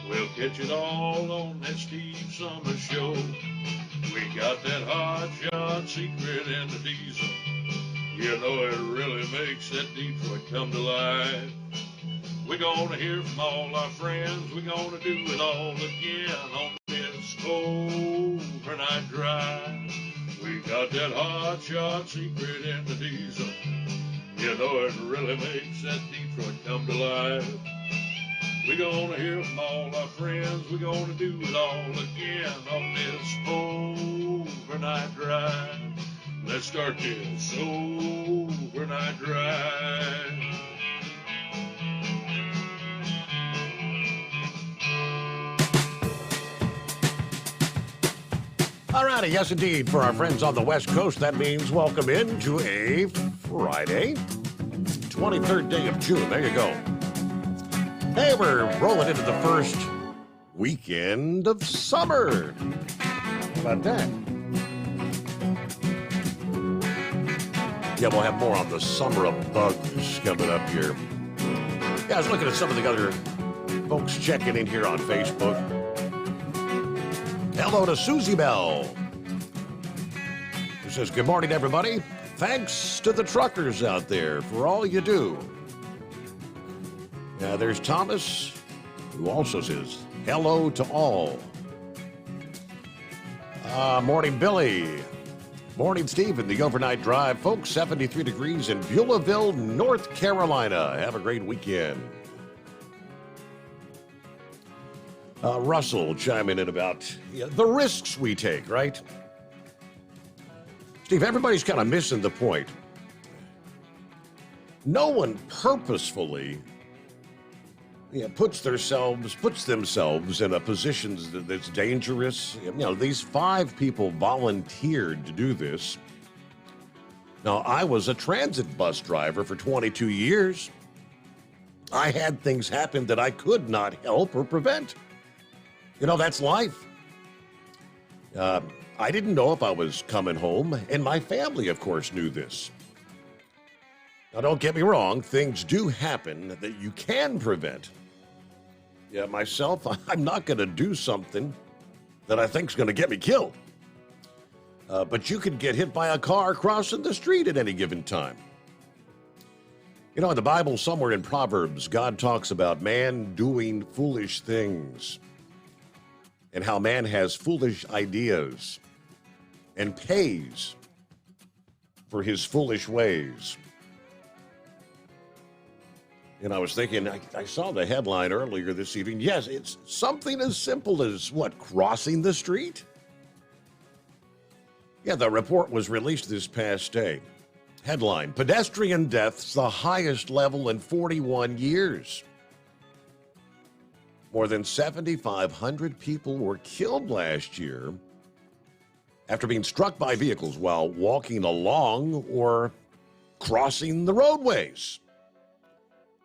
we'll catch it all on that Steve Summers Show. We got that hot shot secret in the diesel. You know it really makes that Detroit come to life. We're gonna hear from all our friends. We're gonna do it all again on this overnight drive. We got that hot shot secret in the diesel. You know it really makes that Detroit come to life. We're gonna hear from all our friends. We're gonna do it all again on this overnight drive. Let's start this overnight drive. All righty, yes indeed. For our friends on the West Coast, that means welcome in to a Friday, 23rd day of June. There you go. Hey, we're rolling into the first weekend of summer. How about that? Yeah, we'll have more on the summer of bugs coming up here. Yeah, I was looking at some of the other folks checking in here on Facebook. Hello to Susie Bell, who says, good morning, everybody. Thanks to the truckers out there for all you do. There's Thomas, who also says, hello to all. Morning, Billy. Morning, Steve, in the overnight drive. Folks, 73 degrees in Beulahville, North Carolina. Have a great weekend. Russell chiming in about the risks we take, right? Steve, everybody's kind of missing the point. No one purposefully puts themselves in a position that's dangerous. These 5 people volunteered to do this. Now, I was a transit bus driver for 22 years. I had things happen that I could not help or prevent. That's life. I didn't know if I was coming home, and my family, of course, knew this. Now, don't get me wrong, things do happen that you can prevent. Myself, I'm not going to do something that I think is going to get me killed. But you could get hit by a car crossing the street at any given time. In the Bible, somewhere in Proverbs, God talks about man doing foolish things, and how man has foolish ideas and pays for his foolish ways. And I was thinking, I saw the headline earlier this evening. Yes, it's something as simple as, crossing the street? Yeah, the report was released this past day. Headline, pedestrian deaths the highest level in 41 years. More than 7,500 people were killed last year after being struck by vehicles while walking along or crossing the roadways.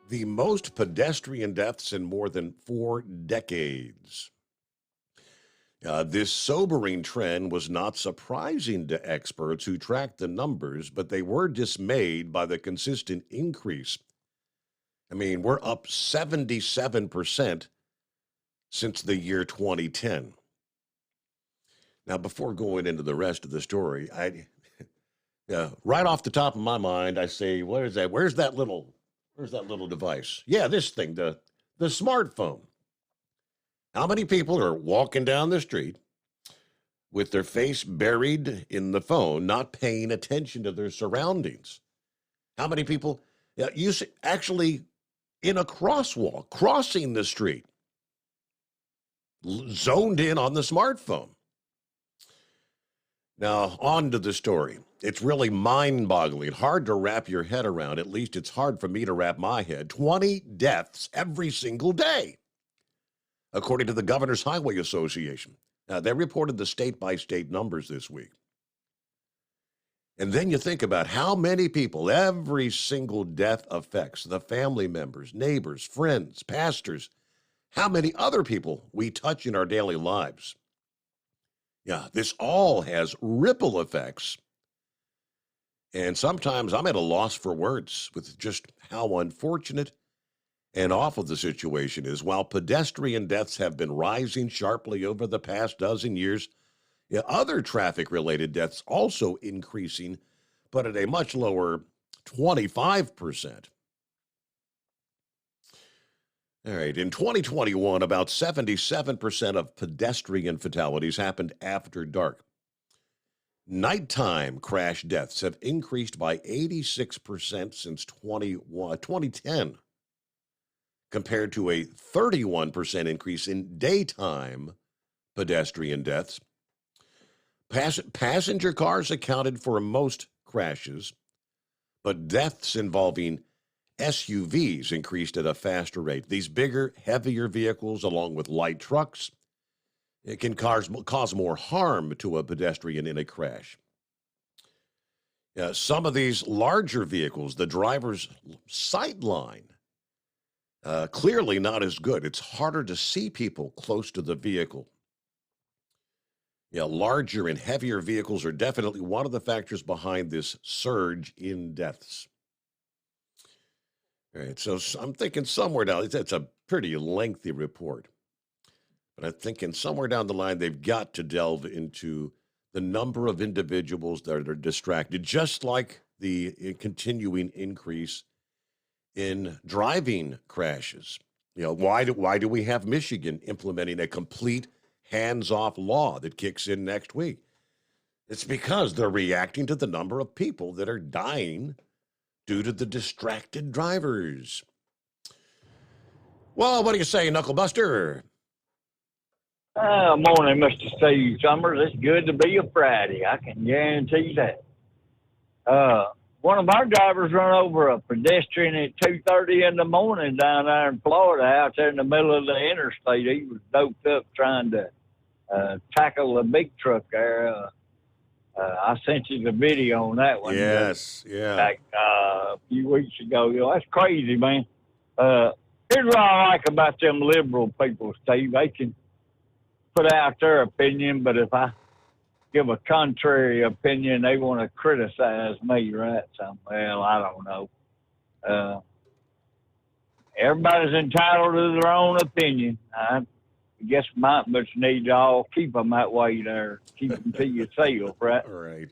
The most pedestrian deaths in more than 4 decades. This sobering trend was not surprising to experts who tracked the numbers, but they were dismayed by the consistent increase. We're up 77% since the year 2010. Now, before going into the rest of the story, right off the top of my mind, I say, where's that little device? Yeah, this thing, the smartphone. How many people are walking down the street with their face buried in the phone, not paying attention to their surroundings? How many people actually in a crosswalk, crossing the street, zoned in on the smartphone. Now, on to the story. It's really mind-boggling, hard to wrap your head around. At least it's hard for me to wrap my head. 20 deaths every single day, according to the Governor's Highway Association. Now, they reported the state-by-state numbers this week. And then you think about how many people every single death affects, the family members, neighbors, friends, pastors, how many other people we touch in our daily lives. Yeah, this all has ripple effects. And sometimes I'm at a loss for words with just how unfortunate and awful the situation is. While pedestrian deaths have been rising sharply over the past dozen years, other traffic-related deaths also increasing, but at a much lower 25%. All right, in 2021, about 77% of pedestrian fatalities happened after dark. Nighttime crash deaths have increased by 86% since 2010, compared to a 31% increase in daytime pedestrian deaths. Passenger cars accounted for most crashes, but deaths involving SUVs increased at a faster rate. These bigger, heavier vehicles, along with light trucks, it can cause more harm to a pedestrian in a crash. Some of these larger vehicles, the driver's sight line, clearly not as good. It's harder to see people close to the vehicle. Larger and heavier vehicles are definitely one of the factors behind this surge in deaths. All right, so I'm thinking somewhere down, it's a pretty lengthy report, but I'm thinking somewhere down the line, they've got to delve into the number of individuals that are distracted, just like the continuing increase in driving crashes. Why do we have Michigan implementing a complete hands-off law that kicks in next week? It's because they're reacting to the number of people that are dying due to the distracted drivers. Well, what do you say, Knucklebuster? Morning, Mr. Steve Summers. It's good to be a Friday. I can guarantee that. One of our drivers run over a pedestrian at 2:30 in the morning down there in Florida, out there in the middle of the interstate. He was doped up trying to tackle a big truck there. I sent you the video on that one. Yes, Like a few weeks ago. That's crazy, man. Here's what I like about them liberal people, Steve. They can put out their opinion, but if I give a contrary opinion, they want to criticize me, right? So, well, I don't know. Everybody's entitled to their own opinion. I guess might but you need to all keep them that way there. Keep them to yourself, right? Right.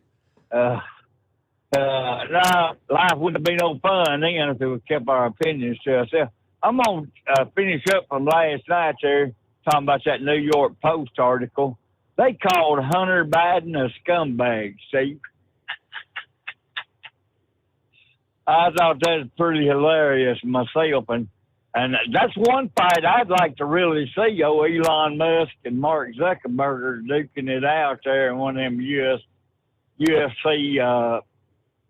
Now, life wouldn't be no fun then if we kept our opinions to ourselves. I'm going to finish up from last night there, talking about that New York Post article. They called Hunter Biden a scumbag, see? I thought that was pretty hilarious myself, and that's one fight I'd like to really see. Elon Musk and Mark Zuckerberg duking it out there in one of them UFC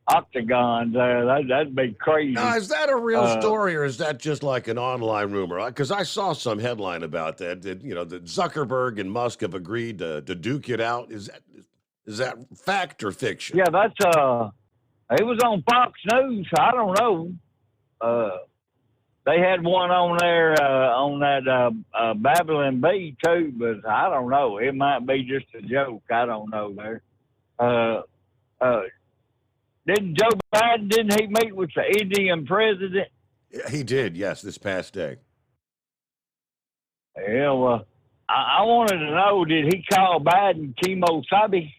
octagons there. That'd be crazy. Now, is that a real story, or is that just like an online rumor? Because I saw some headline about that that Zuckerberg and Musk have agreed to duke it out. Is that fact or fiction? Yeah, that's it was on Fox News. I don't know. They had one on there on that Babylon Bee too, but I don't know. It might be just a joke. I don't know there. Didn't Joe Biden, didn't he meet with the Indian president? He did, yes, this past day. Yeah, well, I wanted to know, did he call Biden Kemo-sabe?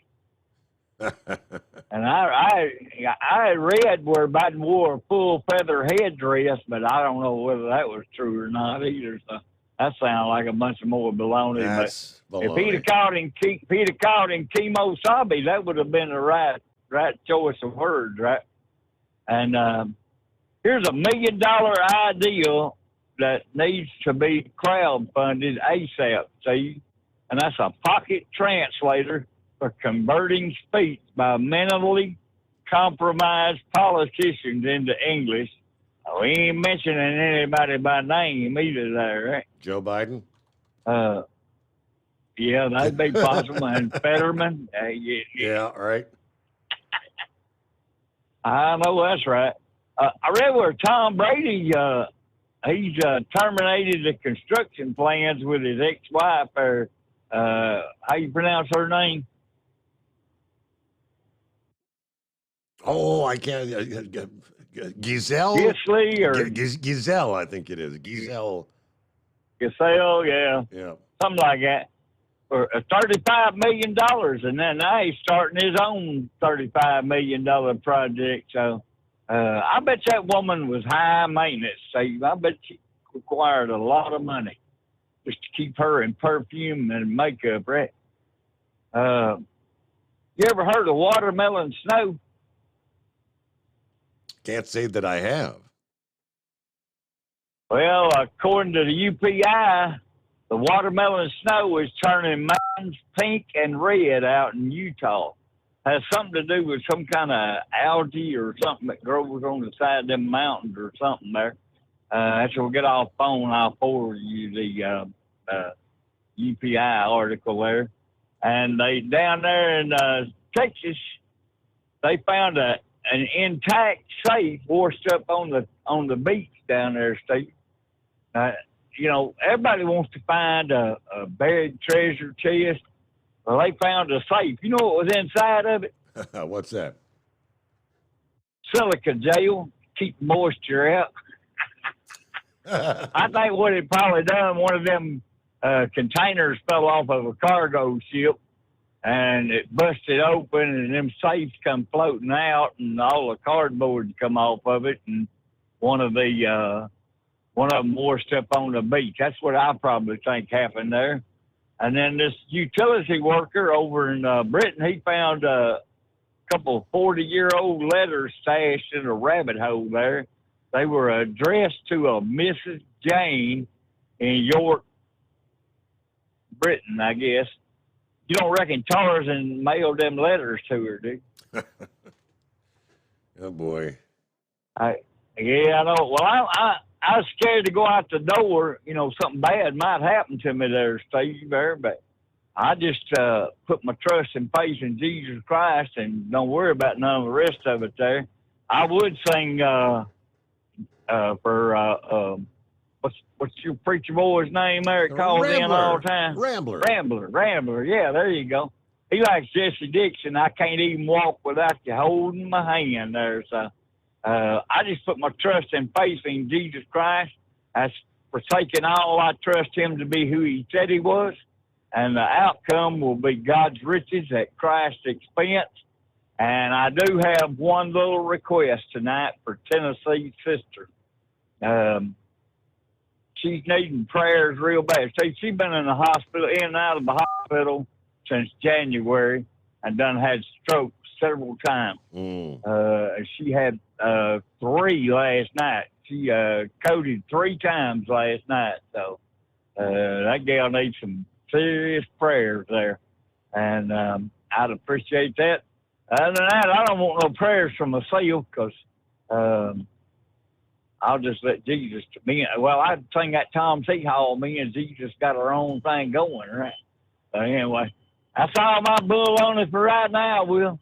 And I read where Biden wore a full feather headdress, but I don't know whether that was true or not either. So that sounds like a bunch of more baloney. That's baloney. If he'd have called him Kemo-sabe, that would have been the right choice of words, right? And Here's $1 million idea that needs to be crowdfunded ASAP, see? And that's a pocket translator for converting speech by mentally compromised politicians into English. We ain't mentioning anybody by name either there, right? Joe Biden? Yeah, that'd be possible. And Fetterman. Yeah, right. I know that's right. I read where Tom Brady, he's terminated the construction plans with his ex-wife, or how you pronounce her name? Oh, I can't. Giselle? Gisley or Giselle, I think it is. Giselle, yeah. Yeah. Something like that. For $35 million. And then now he's starting his own $35 million project. So I bet that woman was high maintenance, Steve. I bet she required a lot of money just to keep her in perfume and makeup, right? You ever heard of watermelon snow? Can't say that I have. Well, according to the UPI, the watermelon snow is turning mountains pink and red out in Utah. Has something to do with some kind of algae or something that grows on the side of them mountains or something there. After we get off phone, I'll forward you the UPI article there. And they down there in Texas, they found an intact safe washed up on the beach down there, Steve. You know, everybody wants to find a buried treasure chest. Well, they found a safe. You know what was inside of it? What's that? Silica gel, keep moisture out. I think what it probably done, one of them containers fell off of a cargo ship, and it busted open, and them safes come floating out, and all the cardboard come off of it, and one of them washed up on the beach. That's what I probably think happened there. And then this utility worker over in Britain, he found a couple of 40-year-old letters stashed in a rabbit hole there. They were addressed to a Mrs. Jane in York, Britain, I guess. You don't reckon Tarzan mailed them letters to her, do you? Oh, boy. Yeah, I know. Well, I was scared to go out the door. You know, something bad might happen to me there, Steve, there. But I just put my trust and faith in Jesus Christ and don't worry about none of the rest of it there. I would sing for what's your preacher boy's name there? It calls in all the time. Rambler. Yeah, there you go. He likes Jesse Dixon. I can't even walk without you holding my hand there. So I just put my trust and faith in Jesus Christ. As forsaking all, I trust him to be who he said he was. And the outcome will be God's riches at Christ's expense. And I do have one little request tonight for Tennessee's sister. She's needing prayers real bad. See, she's been in the hospital, in and out of the hospital since January, and done had strokes several times. She had 3 last night. She coded 3 times last night. So that gal needs some serious prayers there. And I'd appreciate that. Other than that, I don't want no prayers from myself because I'll just let Jesus. I sing that Tom T. Hall. Me and Jesus got our own thing going, right? But anyway, that's all my bull on it for right now. We'll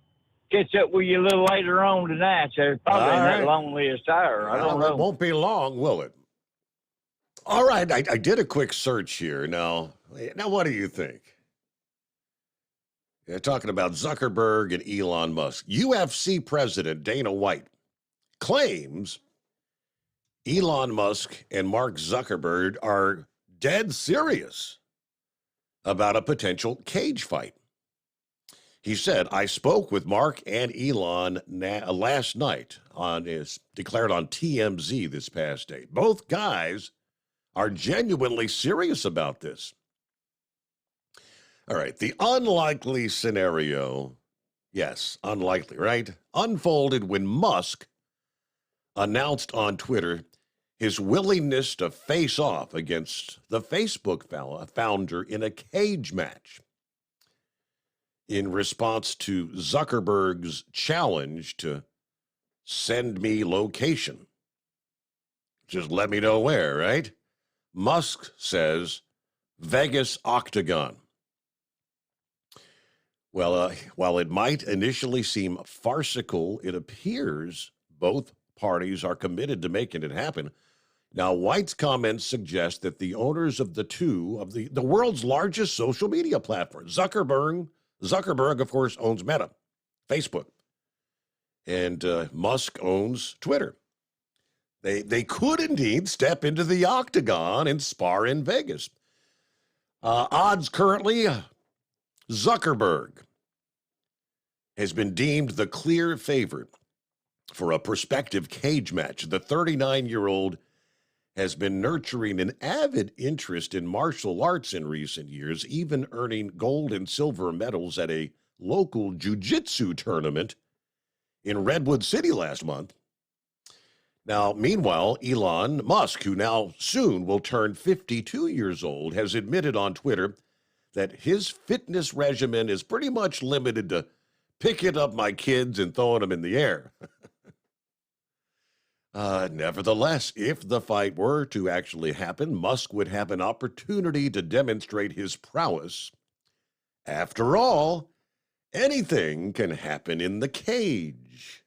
catch up with you a little later on tonight, sir. Probably in that loneliest hour. I don't know. It won't be long, will it? All right, I did a quick search here. Now, what do you think? They're talking about Zuckerberg and Elon Musk. UFC president Dana White claims Elon Musk and Mark Zuckerberg are dead serious about a potential cage fight. He said, I spoke with Mark and Elon last night declared on TMZ this past day. Both guys are genuinely serious about this. All right, the unlikely scenario, yes, unlikely, right? Unfolded when Musk announced on Twitter his willingness to face off against the Facebook founder in a cage match in response to Zuckerberg's challenge to send me location. Just let me know where, right? Musk says Vegas Octagon. Well, while it might initially seem farcical, it appears both parties are committed to making it happen. Now, White's comments suggest that the owners of the world's largest social media platform, Zuckerberg, of course, owns Meta, Facebook, and Musk owns Twitter. They could indeed step into the octagon and spar in Vegas. Odds currently, Zuckerberg has been deemed the clear favorite for a prospective cage match. The 39-year-old has been nurturing an avid interest in martial arts in recent years, even earning gold and silver medals at a local jiu-jitsu tournament in Redwood City last month. Now, meanwhile, Elon Musk, who now soon will turn 52 years old, has admitted on Twitter that his fitness regimen is pretty much limited to picking up my kids and throwing them in the air. Nevertheless, if the fight were to actually happen, Musk would have an opportunity to demonstrate his prowess. After all, anything can happen in the cage.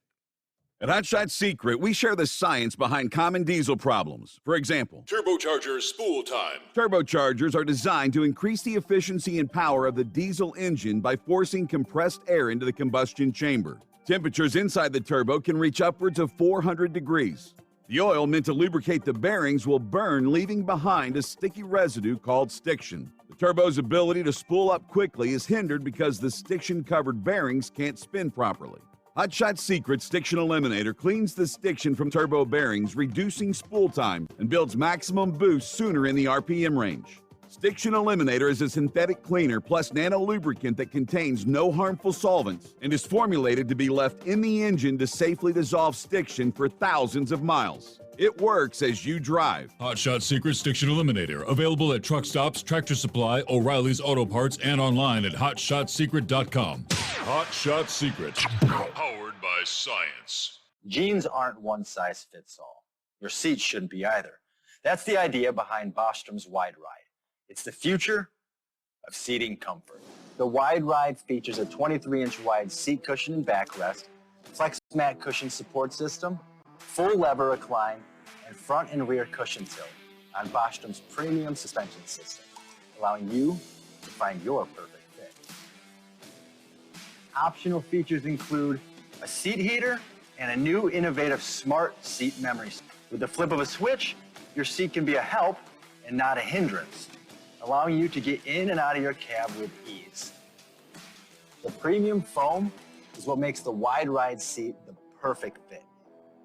At Hot Shot Secret, we share the science behind common diesel problems. For example, Turbocharger spool time. Turbochargers are designed to increase the efficiency and power of the diesel engine by forcing compressed air into the combustion chamber. Temperatures inside the turbo can reach upwards of 400 degrees. The oil meant to lubricate the bearings will burn, leaving behind a sticky residue called stiction. The turbo's ability to spool up quickly is hindered because the stiction-covered bearings can't spin properly. Hot Shot Secret Stiction Eliminator cleans the stiction from turbo bearings, reducing spool time, and builds maximum boost sooner in the RPM range. Stiction Eliminator is a synthetic cleaner plus nano-lubricant that contains no harmful solvents and is formulated to be left in the engine to safely dissolve stiction for thousands of miles. It works as you drive. Hot Shot Secret Stiction Eliminator. Available at truck stops, Tractor Supply, O'Reilly's Auto Parts, and online at hotshotsecret.com. Hot Shot Secret. Powered by science. Jeans aren't one size fits all. Your seats shouldn't be either. That's the idea behind Bostrom's Wide Ride. It's the future of seating comfort. The Wide Ride features a 23-inch wide seat cushion and backrest, flex mat cushion support system, full lever recline, and front and rear cushion tilt on Bostrom's premium suspension system, allowing you to find your perfect fit. Optional features include a seat heater and a new innovative smart seat memory. With the flip of a switch, your seat can be a help and not a hindrance, allowing you to get in and out of your cab with ease. The premium foam is what makes the Wide Ride seat the perfect fit.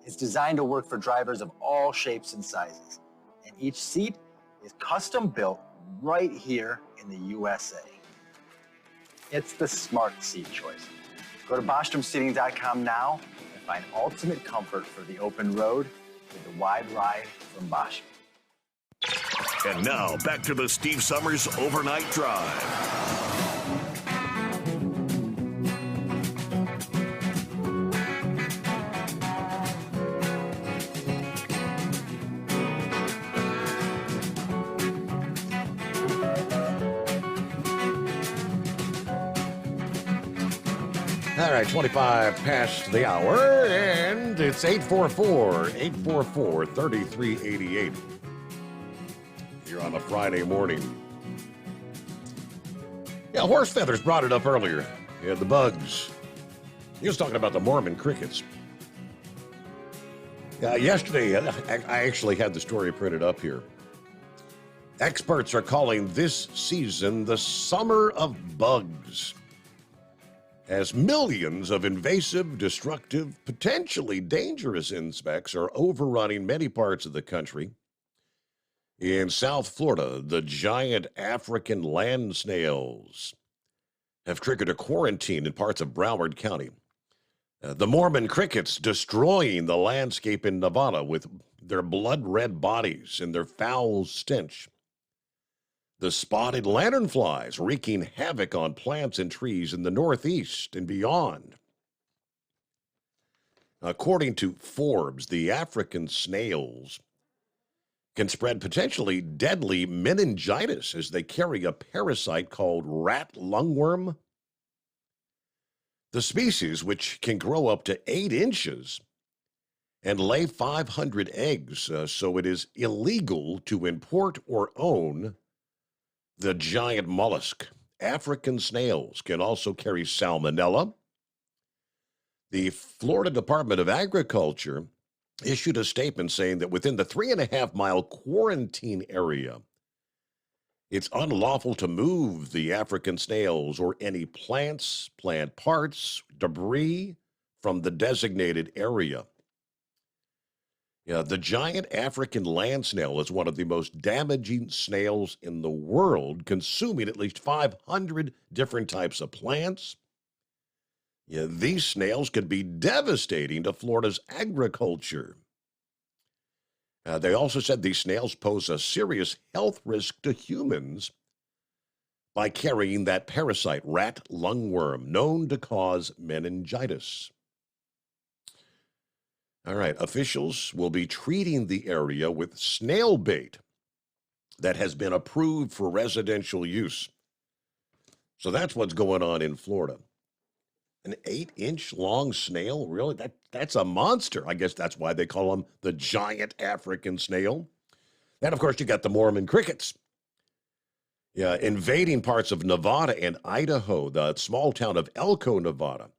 It's designed to work for drivers of all shapes and sizes, and each seat is custom built right here in the USA. It's the smart seat choice. Go to BostromSeating.com now and find ultimate comfort for the open road with the Wide Ride from Bostrom. And now, back to the Steve Summers Overnight Drive. All right, 25 past the hour, and it's 844-3388. Here on a Friday morning. Yeah, Horse Feathers brought it up earlier. Yeah, the bugs. He was talking about the Mormon crickets. Yesterday, I actually had the story printed up here. Experts are calling this season the Summer of Bugs, as millions of invasive, destructive, potentially dangerous insects are overrunning many parts of the country. In South Florida, the giant African land snails have triggered a quarantine in parts of Broward County. The Mormon crickets destroying the landscape in Nevada with their blood-red bodies and their foul stench. The spotted lanternflies wreaking havoc on plants and trees in the Northeast and beyond. According to Forbes, the African snails can spread potentially deadly meningitis as they carry a parasite called rat lungworm. The species, which can grow up to 8 inches and lay 500 eggs, so it is illegal to import or own the giant mollusk. African snails can also carry salmonella. The Florida Department of Agriculture issued a statement saying that within the 3.5-mile quarantine area, it's unlawful to move the African snails or any plants, plant parts, debris from the designated area. The giant African land snail is one of the most damaging snails in the world, consuming at least 500 different types of plants. These snails could be devastating to Florida's agriculture. They also said these snails pose a serious health risk to humans by carrying that parasite, rat lungworm, known to cause meningitis. All right, officials will be treating the area with snail bait that has been approved for residential use. So that's what's going on in Florida. An 8-inch long snail? Really? That's a monster. I guess that's why they call them the giant African snail. And, of course, you got the Mormon crickets. Invading parts of Nevada and Idaho, the small town of Elko, Nevada.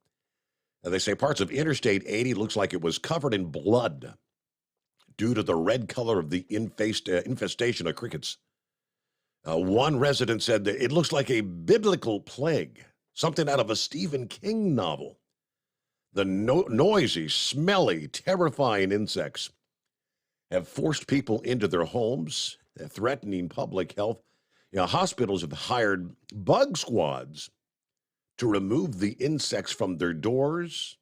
They say parts of Interstate 80 looks like it was covered in blood due to the red color of the infestation of crickets. One resident said that it looks like a biblical plague, something out of a Stephen King novel. The noisy, smelly, terrifying insects have forced people into their homes, threatening public health. Hospitals have hired bug squads to remove the insects from their doors,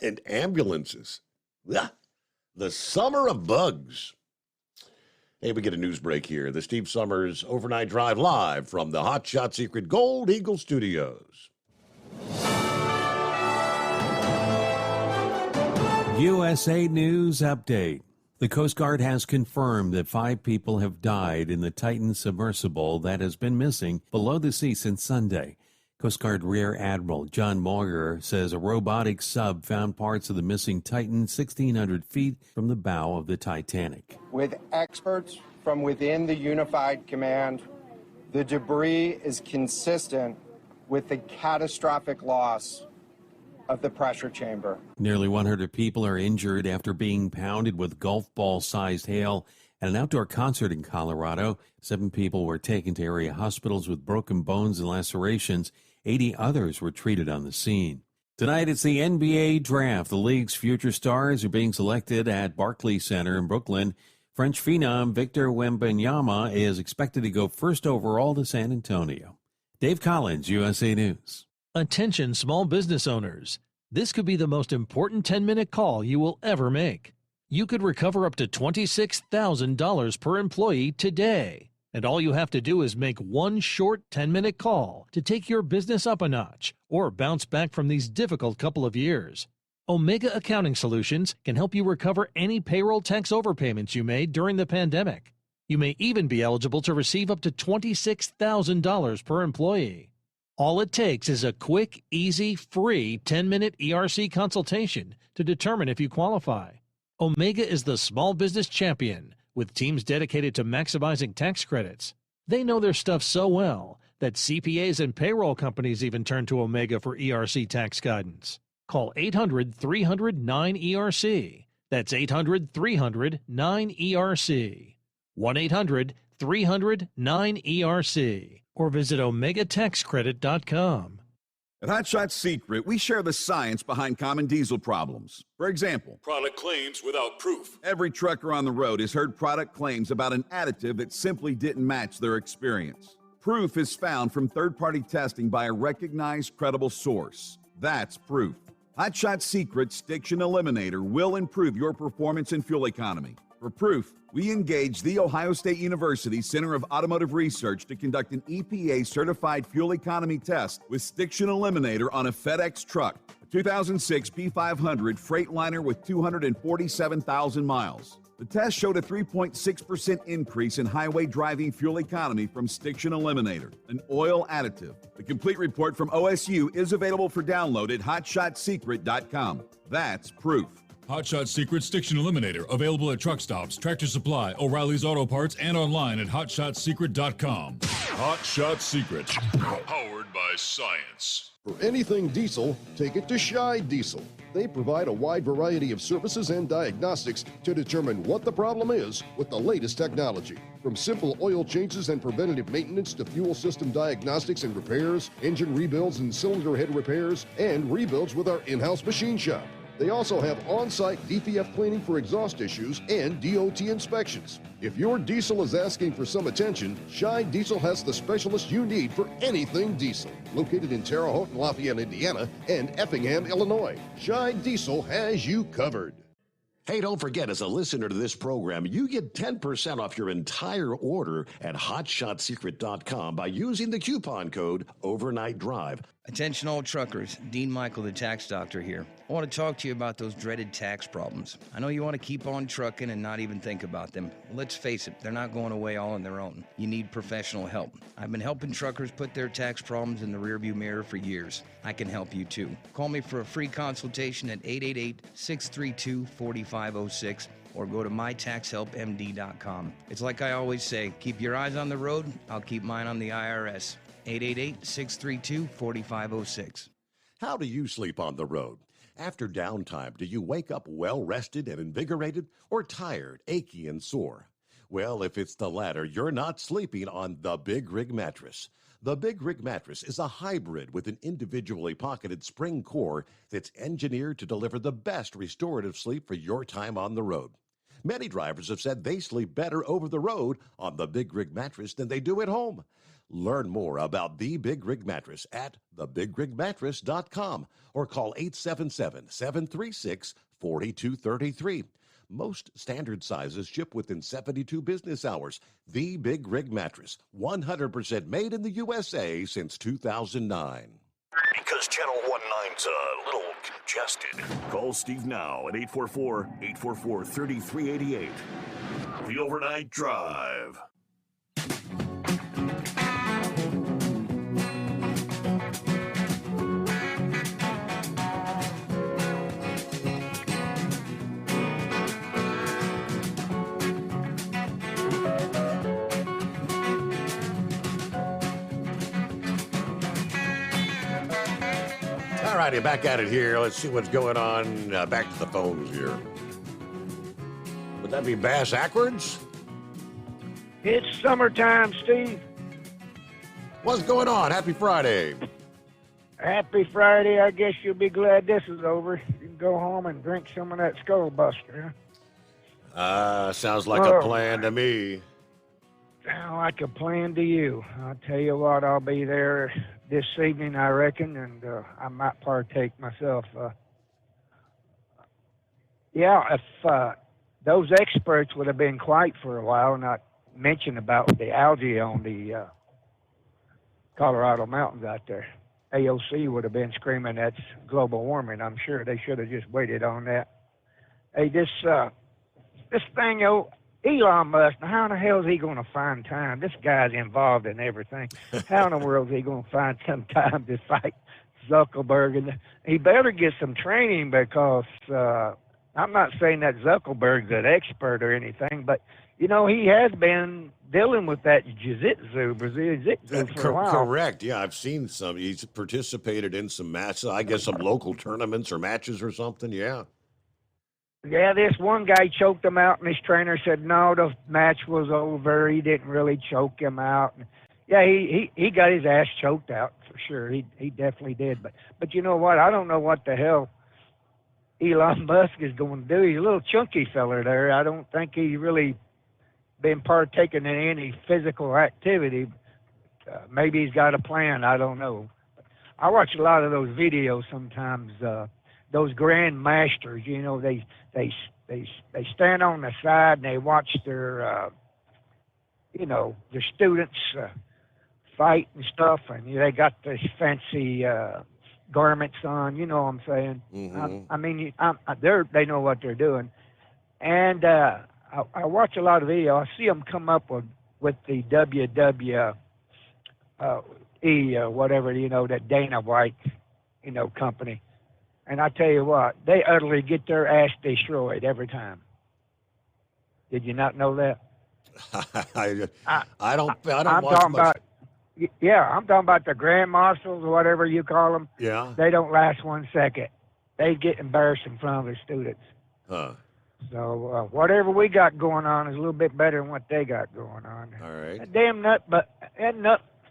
and ambulances. The summer of bugs. Hey, we get a news break here. The Steve Summers Overnight Drive live from the Hot Shot Secret Gold Eagle Studios. USA News Update. The Coast Guard has confirmed that 5 people have died in the Titan submersible that has been missing below the sea since Sunday. Coast Guard Rear Admiral John Moyer says a robotic sub found parts of the missing Titan 1,600 feet from the bow of the Titanic. With experts from within the Unified Command, the debris is consistent with the catastrophic loss of the pressure chamber. Nearly 100 people are injured after being pounded with golf ball-sized hail at an outdoor concert in Colorado. 7 people were taken to area hospitals with broken bones and lacerations. 80 others were treated on the scene. Tonight, it's the NBA draft. The league's future stars are being selected at Barclays Center in Brooklyn. French phenom Victor Wembanyama is expected to go first overall to San Antonio. Dave Collins, USA News. Attention small business owners. This could be the most important 10-minute call you will ever make. You could recover up to $26,000 per employee today. And all you have to do is make one short 10-minute call to take your business up a notch or bounce back from these difficult couple of years. Omega Accounting Solutions can help you recover any payroll tax overpayments you made during the pandemic. You may even be eligible to receive up to $26,000 per employee. All it takes is a quick, easy, free 10-minute ERC consultation to determine if you qualify. Omega is the small business champion with teams dedicated to maximizing tax credits. They know their stuff so well that CPAs and payroll companies even turn to Omega for ERC tax guidance. Call 800-300-9ERC. That's 800-300-9ERC. 1-800-300-9ERC. Or visit OmegaTaxCredit.com. At Hot Shot Secret, we share the science behind common diesel problems. For example, product claims without proof. Every trucker on the road has heard product claims about an additive that simply didn't match their experience. Proof is found from third-party testing by a recognized, credible source. That's proof. Hot Shot Secret Stiction Eliminator will improve your performance and fuel economy. For proof, we engaged the Ohio State University Center of Automotive Research to conduct an EPA-certified fuel economy test with Stiction Eliminator on a FedEx truck, a 2006 P500 Freightliner with 247,000 miles. The test showed a 3.6% increase in highway driving fuel economy from Stiction Eliminator, an oil additive. The complete report from OSU is available for download at hotshotsecret.com. That's proof. Hot Shot Secret Stiction Eliminator, available at truck stops, Tractor Supply, O'Reilly's Auto Parts, and online at hotshotsecret.com. Hot Shot Secret, powered by science. For anything diesel, take it to Shy Diesel. They provide a wide variety of services and diagnostics to determine what the problem is with the latest technology. From simple oil changes and preventative maintenance to fuel system diagnostics and repairs, engine rebuilds and cylinder head repairs, and rebuilds with our in-house machine shop. They also have on-site DPF cleaning for exhaust issues and DOT inspections. If your diesel is asking for some attention, Shy Diesel has the specialist you need for anything diesel. Located in Terre Haute and Lafayette, Indiana, and Effingham, Illinois, Shy Diesel has you covered. Hey, don't forget, as a listener to this program, you get 10% off your entire order at hotshotsecret.com by using the coupon code Overnight Drive. Attention all truckers, Dean Michael, the tax doctor here. I want to talk to you about those dreaded tax problems. I know you want to keep on trucking and not even think about them. Well, let's face it, they're not going away all on their own. You need professional help. I've been helping truckers put their tax problems in the rearview mirror for years. I can help you too. Call me for a free consultation at 888-632-4506 or go to mytaxhelpmd.com. It's like I always say, keep your eyes on the road, I'll keep mine on the IRS. 888-632-4506. How do you sleep on the road? After downtime, do you wake up well-rested and invigorated or tired, achy, and sore? Well, if it's the latter, you're not sleeping on the Big Rig Mattress. The Big Rig Mattress is a hybrid with an individually pocketed spring core that's engineered to deliver the best restorative sleep for your time on the road. Many drivers have said they sleep better over the road on the Big Rig Mattress than they do at home. Learn more about the Big Rig Mattress at thebigrigmattress.com or call 877-736-4233. Most standard sizes ship within 72 business hours. The Big Rig Mattress, 100% made in the USA since 2009. Because Channel 19's a little congested. Call Steve now at 844-844-3388. The Overnight Drive. All righty, back at it here. Let's see what's going on. Back to the phones here. Would that be bass backwards? It's summertime, Steve. What's going on? Happy Friday. Happy Friday. I guess you'll be glad this is over. You can go home and drink some of that Skull Buster. Sounds like a plan to me. Sound like a plan to you. I'll tell you what, I'll be there this evening, I reckon, and I might partake myself. If those experts would have been quiet for a while, not mention about the algae on the Colorado mountains out there, AOC would have been screaming that's global warming. I'm sure they should have just waited on that. Hey, this thing, Elon Musk, now how in the hell is he going to find time? This guy's involved in everything. How in the world is he going to find some time to fight Zuckerberg? And he better get some training because I'm not saying that Zuckerberg's an expert or anything, but, you know, he has been dealing with that jiu-jitsu, Brazilian jiu-jitsu for a while. Correct. Yeah, I've seen some. He's participated in some matches, I guess some local tournaments or matches or something, yeah. Yeah, this one guy choked him out, and his trainer said, no, the match was over. He didn't really choke him out. And yeah, he got his ass choked out for sure. He definitely did. But you know what? I don't know what the hell Elon Musk is going to do. He's a little chunky feller there. I don't think he's really been partaking in any physical activity. Maybe he's got a plan. I don't know. I watch a lot of those videos sometimes. those grand masters, you know, they stand on the side and they watch their, you know, their students fight and stuff, and they got this fancy garments on. You know what I'm saying? Mhm. I mean, they know what they're doing, and I watch a lot of video. I see them come up with the WWE, whatever, you know, that Dana White, you know, company. And I tell you what, they utterly get their ass destroyed every time. Did you not know that? I don't I'm watch talking much. about, yeah, I'm talking about the Grand Marshals, whatever you call them. Yeah. They don't last 1 second. They get embarrassed in front of their students. Huh. So whatever we got going on is a little bit better than what they got going on. All right. That damn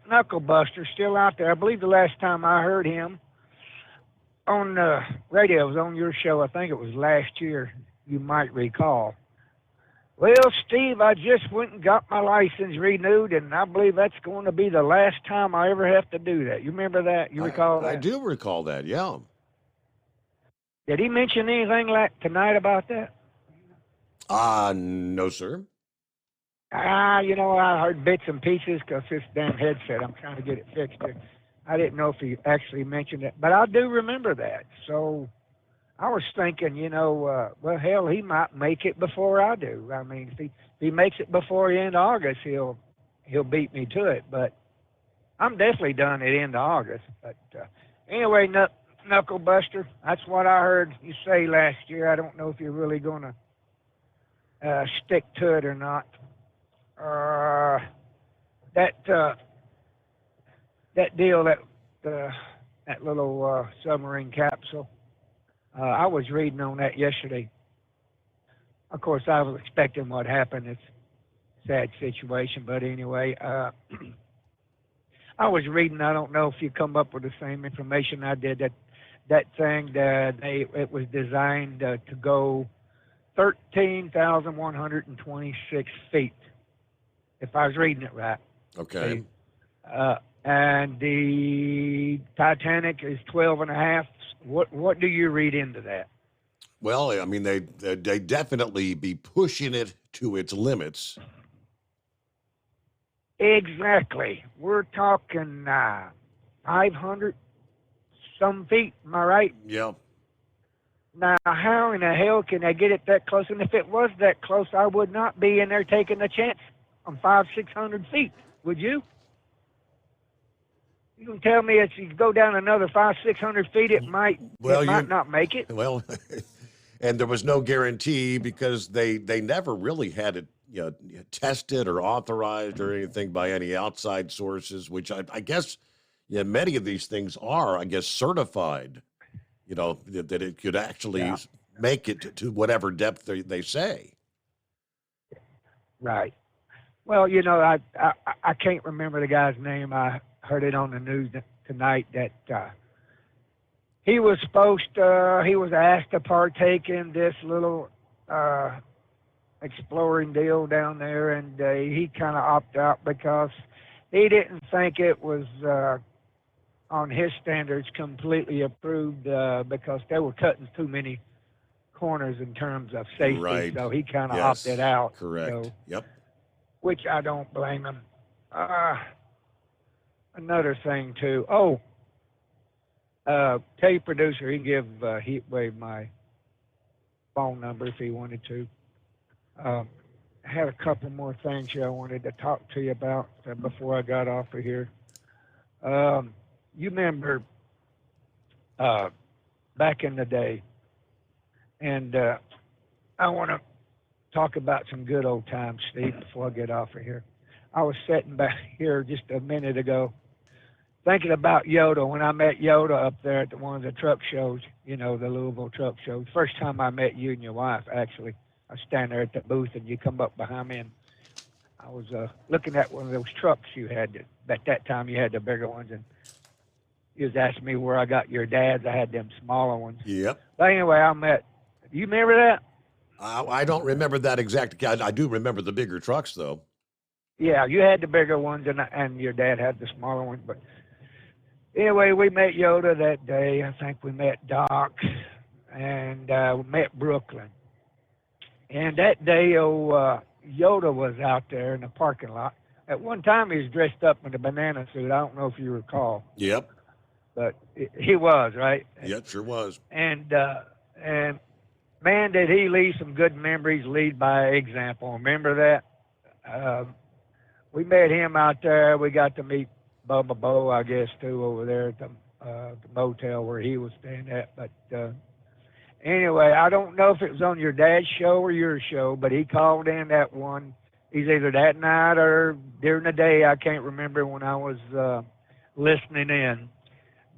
Knuckle Buster's still out there. I believe the last time I heard him on the radio, it was on your show. I think it was last year. You might recall. Well, Steve, I just went and got my license renewed, and I believe that's going to be the last time I ever have to do that. You remember that? You recall that? I do recall that, yeah. Did he mention anything like tonight about that? No, sir. You know, I heard bits and pieces because this damn headset, I'm trying to get it fixed. I didn't know if he actually mentioned it, but I do remember that. So I was thinking, you know, well, hell, he might make it before I do. I mean, if he makes it before the end of August, he'll beat me to it. But I'm definitely done at the end of August. But anyway, Knuckle Buster, that's what I heard you say last year. I don't know if you're really going to stick to it or not. That deal, that little submarine capsule, I was reading on that yesterday. Of course, I was expecting what happened. It's a sad situation, but anyway, I was reading. I don't know if you come up with the same information I did. That thing it was designed to go 13,126 feet, if I was reading it right. Okay. And the Titanic is 12 and a half. What do you read into that? Well, I mean, they definitely be pushing it to its limits. Exactly. We're talking 500 some feet. Am I right? Yeah. Now, how in the hell can they get it that close? And if it was that close, I would not be in there taking a chance on 500-600 feet. Would you? You can tell me if you go down another 500-600 feet, it might not make it. Well, and there was no guarantee because they never really had it, you know, tested or authorized or anything by any outside sources, which I guess, yeah, many of these things are, I guess, certified. You know, that it could actually make it to whatever depth they say. Right. Well, you know, I can't remember the guy's name. I heard it on the news tonight that he was asked to partake in this little exploring deal down there, and he kind of opted out because he didn't think it was on his standards completely approved because they were cutting too many corners in terms of safety. Right. So he kind of opted out. Correct. So, yep. Which I don't blame him. Another thing too. Tell your producer he can give Heatwave my phone number if he wanted to. I had a couple more things here I wanted to talk to you about before I got off of here. You remember back in the day, and I want to talk about some good old times, Steve, before I get off of here. I was sitting back here just a minute ago thinking about Yoda when I met Yoda up there at one of the truck shows, you know, the Louisville truck show. First time I met you and your wife, actually. I was standing there at the booth, and you come up behind me, and I was looking at one of those trucks you had. At that time, you had the bigger ones, and you was asking me where I got your dad's. I had them smaller ones. Yep. But anyway, you remember that? I don't remember that exact. I do remember the bigger trucks, though. Yeah, you had the bigger ones, and your dad had the smaller ones. But anyway, we met Yoda that day. I think we met Doc. and we met Brooklyn. And that day, Yoda was out there in the parking lot. At one time, he was dressed up in a banana suit. I don't know if you recall. Yep. But he was, right? Yep, sure was. And man, did he leave some good memories, lead by example. Remember that? We met him out there. We got to meet Bubba Bo, I guess, too, over there at the motel where he was staying at. But anyway, I don't know if it was on your dad's show or your show, but he called in that one. He's either that night or during the day. I can't remember when I was listening in.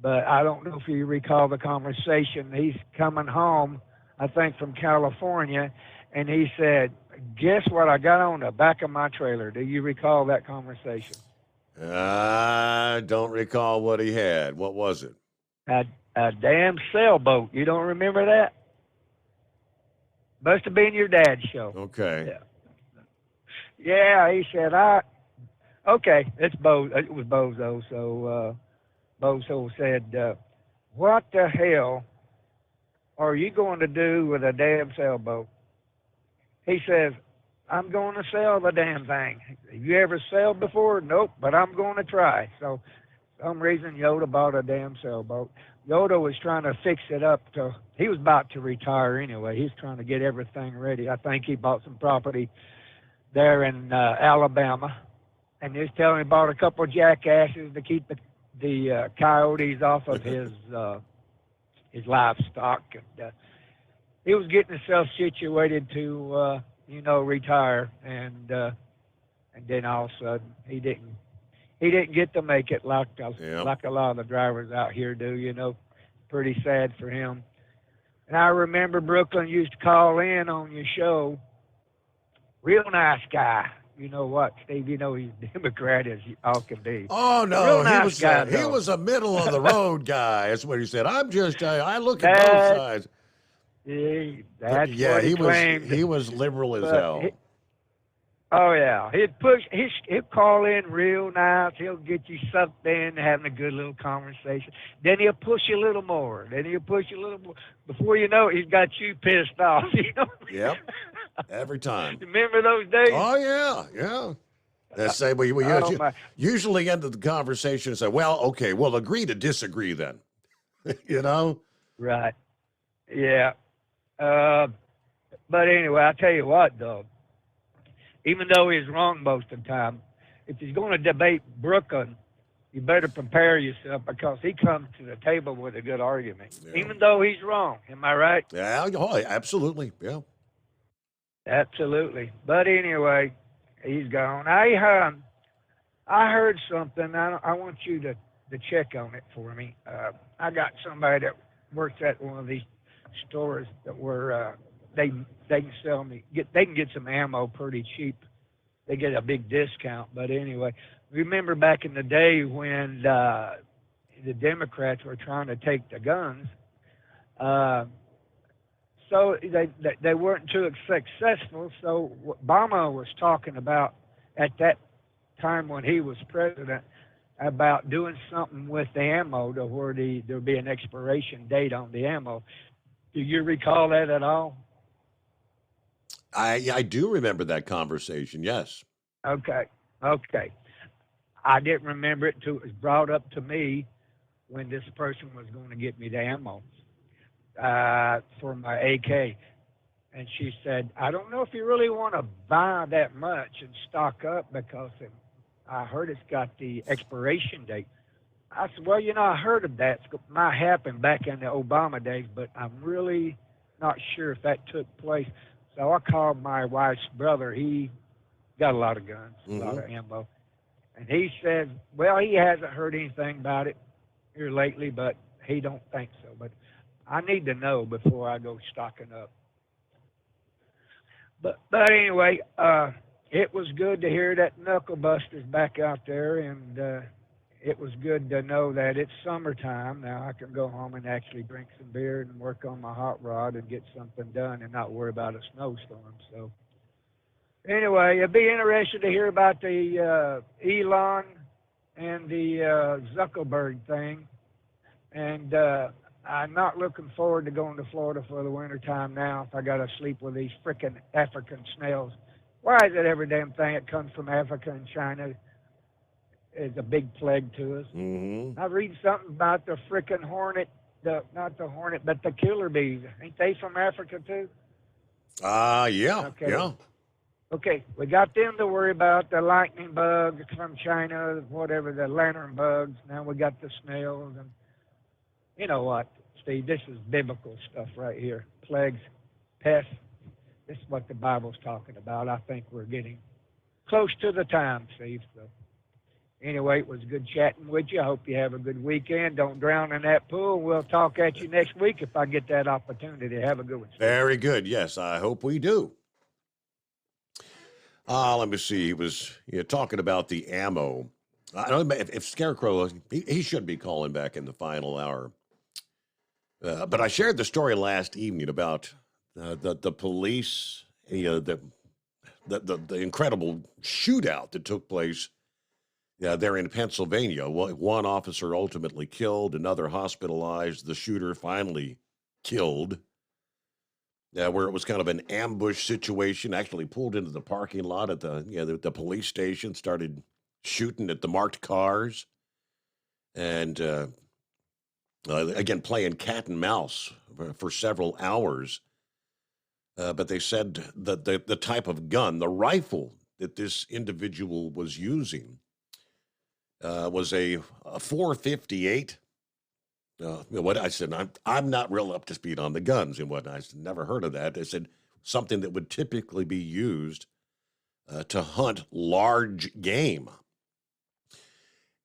But I don't know if you recall the conversation. He's coming home, I think, from California, and he said, guess what I got on the back of my trailer? Do you recall that conversation? I don't recall what he had. What was it? A damn sailboat. You don't remember that? Must have been your dad's show. Okay. Yeah, he said, okay, it's Bo. It was Bozo. So Bozo said, what the hell are you going to do with a damn sailboat? He says, I'm going to sail the damn thing. Have you ever sailed before? Nope, but I'm going to try. So for some reason, Yoda bought a damn sailboat. Yoda was trying to fix it up. He was about to retire anyway. He's trying to get everything ready. I think he bought some property there in Alabama. And he's telling me he bought a couple of jackasses to keep the coyotes off of his livestock. And he was getting himself situated to, retire. And then all of a sudden, he didn't get to make it like a lot of the drivers out here do. Pretty sad for him. And I remember Brooklyn used to call in on your show. Real nice guy. You know what, Steve? He's Democrat as all can be. Oh, no. Real nice guy, he was a middle of the road guy. That's what he said. I look at both sides. That's what he claimed. He was liberal as hell. He'd call in real nice. He'll get you sucked in, having a good little conversation. Then he'll push you a little more. Before you know it, he's got you pissed off. Yep. Every time. Remember those days? Oh, yeah. That's say we usually end the conversation and say, well, okay, we'll agree to disagree then. Right. Yeah. But anyway, I tell you what, though. Even though he's wrong most of the time, if he's going to debate Brooklyn, you better prepare yourself because he comes to the table with a good argument, even though he's wrong. Am I right? Yeah, absolutely. Yeah. Absolutely. But anyway, he's gone. I heard something. I want you to check on it for me. I got somebody that works at one of these stores that were they can sell me they can get some ammo pretty cheap. They get a big discount. But anyway, remember back in the day when the Democrats were trying to take the guns, so they weren't too successful. So Obama was talking about at that time when he was president about doing something with the ammo to where there would be an expiration date on the ammo. Do you recall that at all? I do remember that conversation, yes. Okay. I didn't remember it until it was brought up to me when this person was going to get me the ammo for my AK. And she said, I don't know if you really want to buy that much and stock up because I heard it's got the expiration date. I said, well, I heard of that. It might happen back in the Obama days, but I'm really not sure if that took place. So I called my wife's brother. He got a lot of guns, a lot of ammo. And he said, well, he hasn't heard anything about it here lately, but he don't think so. But I need to know before I go stocking up. But anyway, it was good to hear that Knuckle Buster's back out there, and it was good to know that it's summertime. Now I can go home and actually drink some beer and work on my hot rod and get something done and not worry about a snowstorm. So anyway, it'd be interesting to hear about the Elon and the Zuckerberg thing. And I'm not looking forward to going to Florida for the wintertime now if I got to sleep with these frickin' African snails. Why is it every damn thing that comes from Africa and China is a big plague to us? Mm-hmm. I was reading something about the frickin' hornet, not the hornet, but the killer bees. Ain't they from Africa too? Yeah. Okay. Yeah. Okay, we got them to worry about, the lightning bugs from China, whatever, the lantern bugs. Now we got the snails. And you know what, Steve, this is biblical stuff right here. Plagues, pests. This is what the Bible's talking about. I think we're getting close to the time, Steve. So anyway, it was good chatting with you. I hope you have a good weekend. Don't drown in that pool. We'll talk at you next week if I get that opportunity. Have a good one, Steve. Very good. Yes, I hope we do. Let me see. He was talking about the ammo. I don't know if Scarecrow, he should be calling back in the final hour. But I shared the story last evening about the police, the incredible shootout that took place there in Pennsylvania. One officer ultimately killed, another hospitalized, the shooter finally killed. Where it was kind of an ambush situation, actually pulled into the parking lot at the police station, started shooting at the marked cars, and again playing cat and mouse for several hours. But they said that the type of gun, the rifle that this individual was using, was a .458. What I said, I'm not real up to speed on the guns and whatnot. I said, never heard of that. They said something that would typically be used to hunt large game.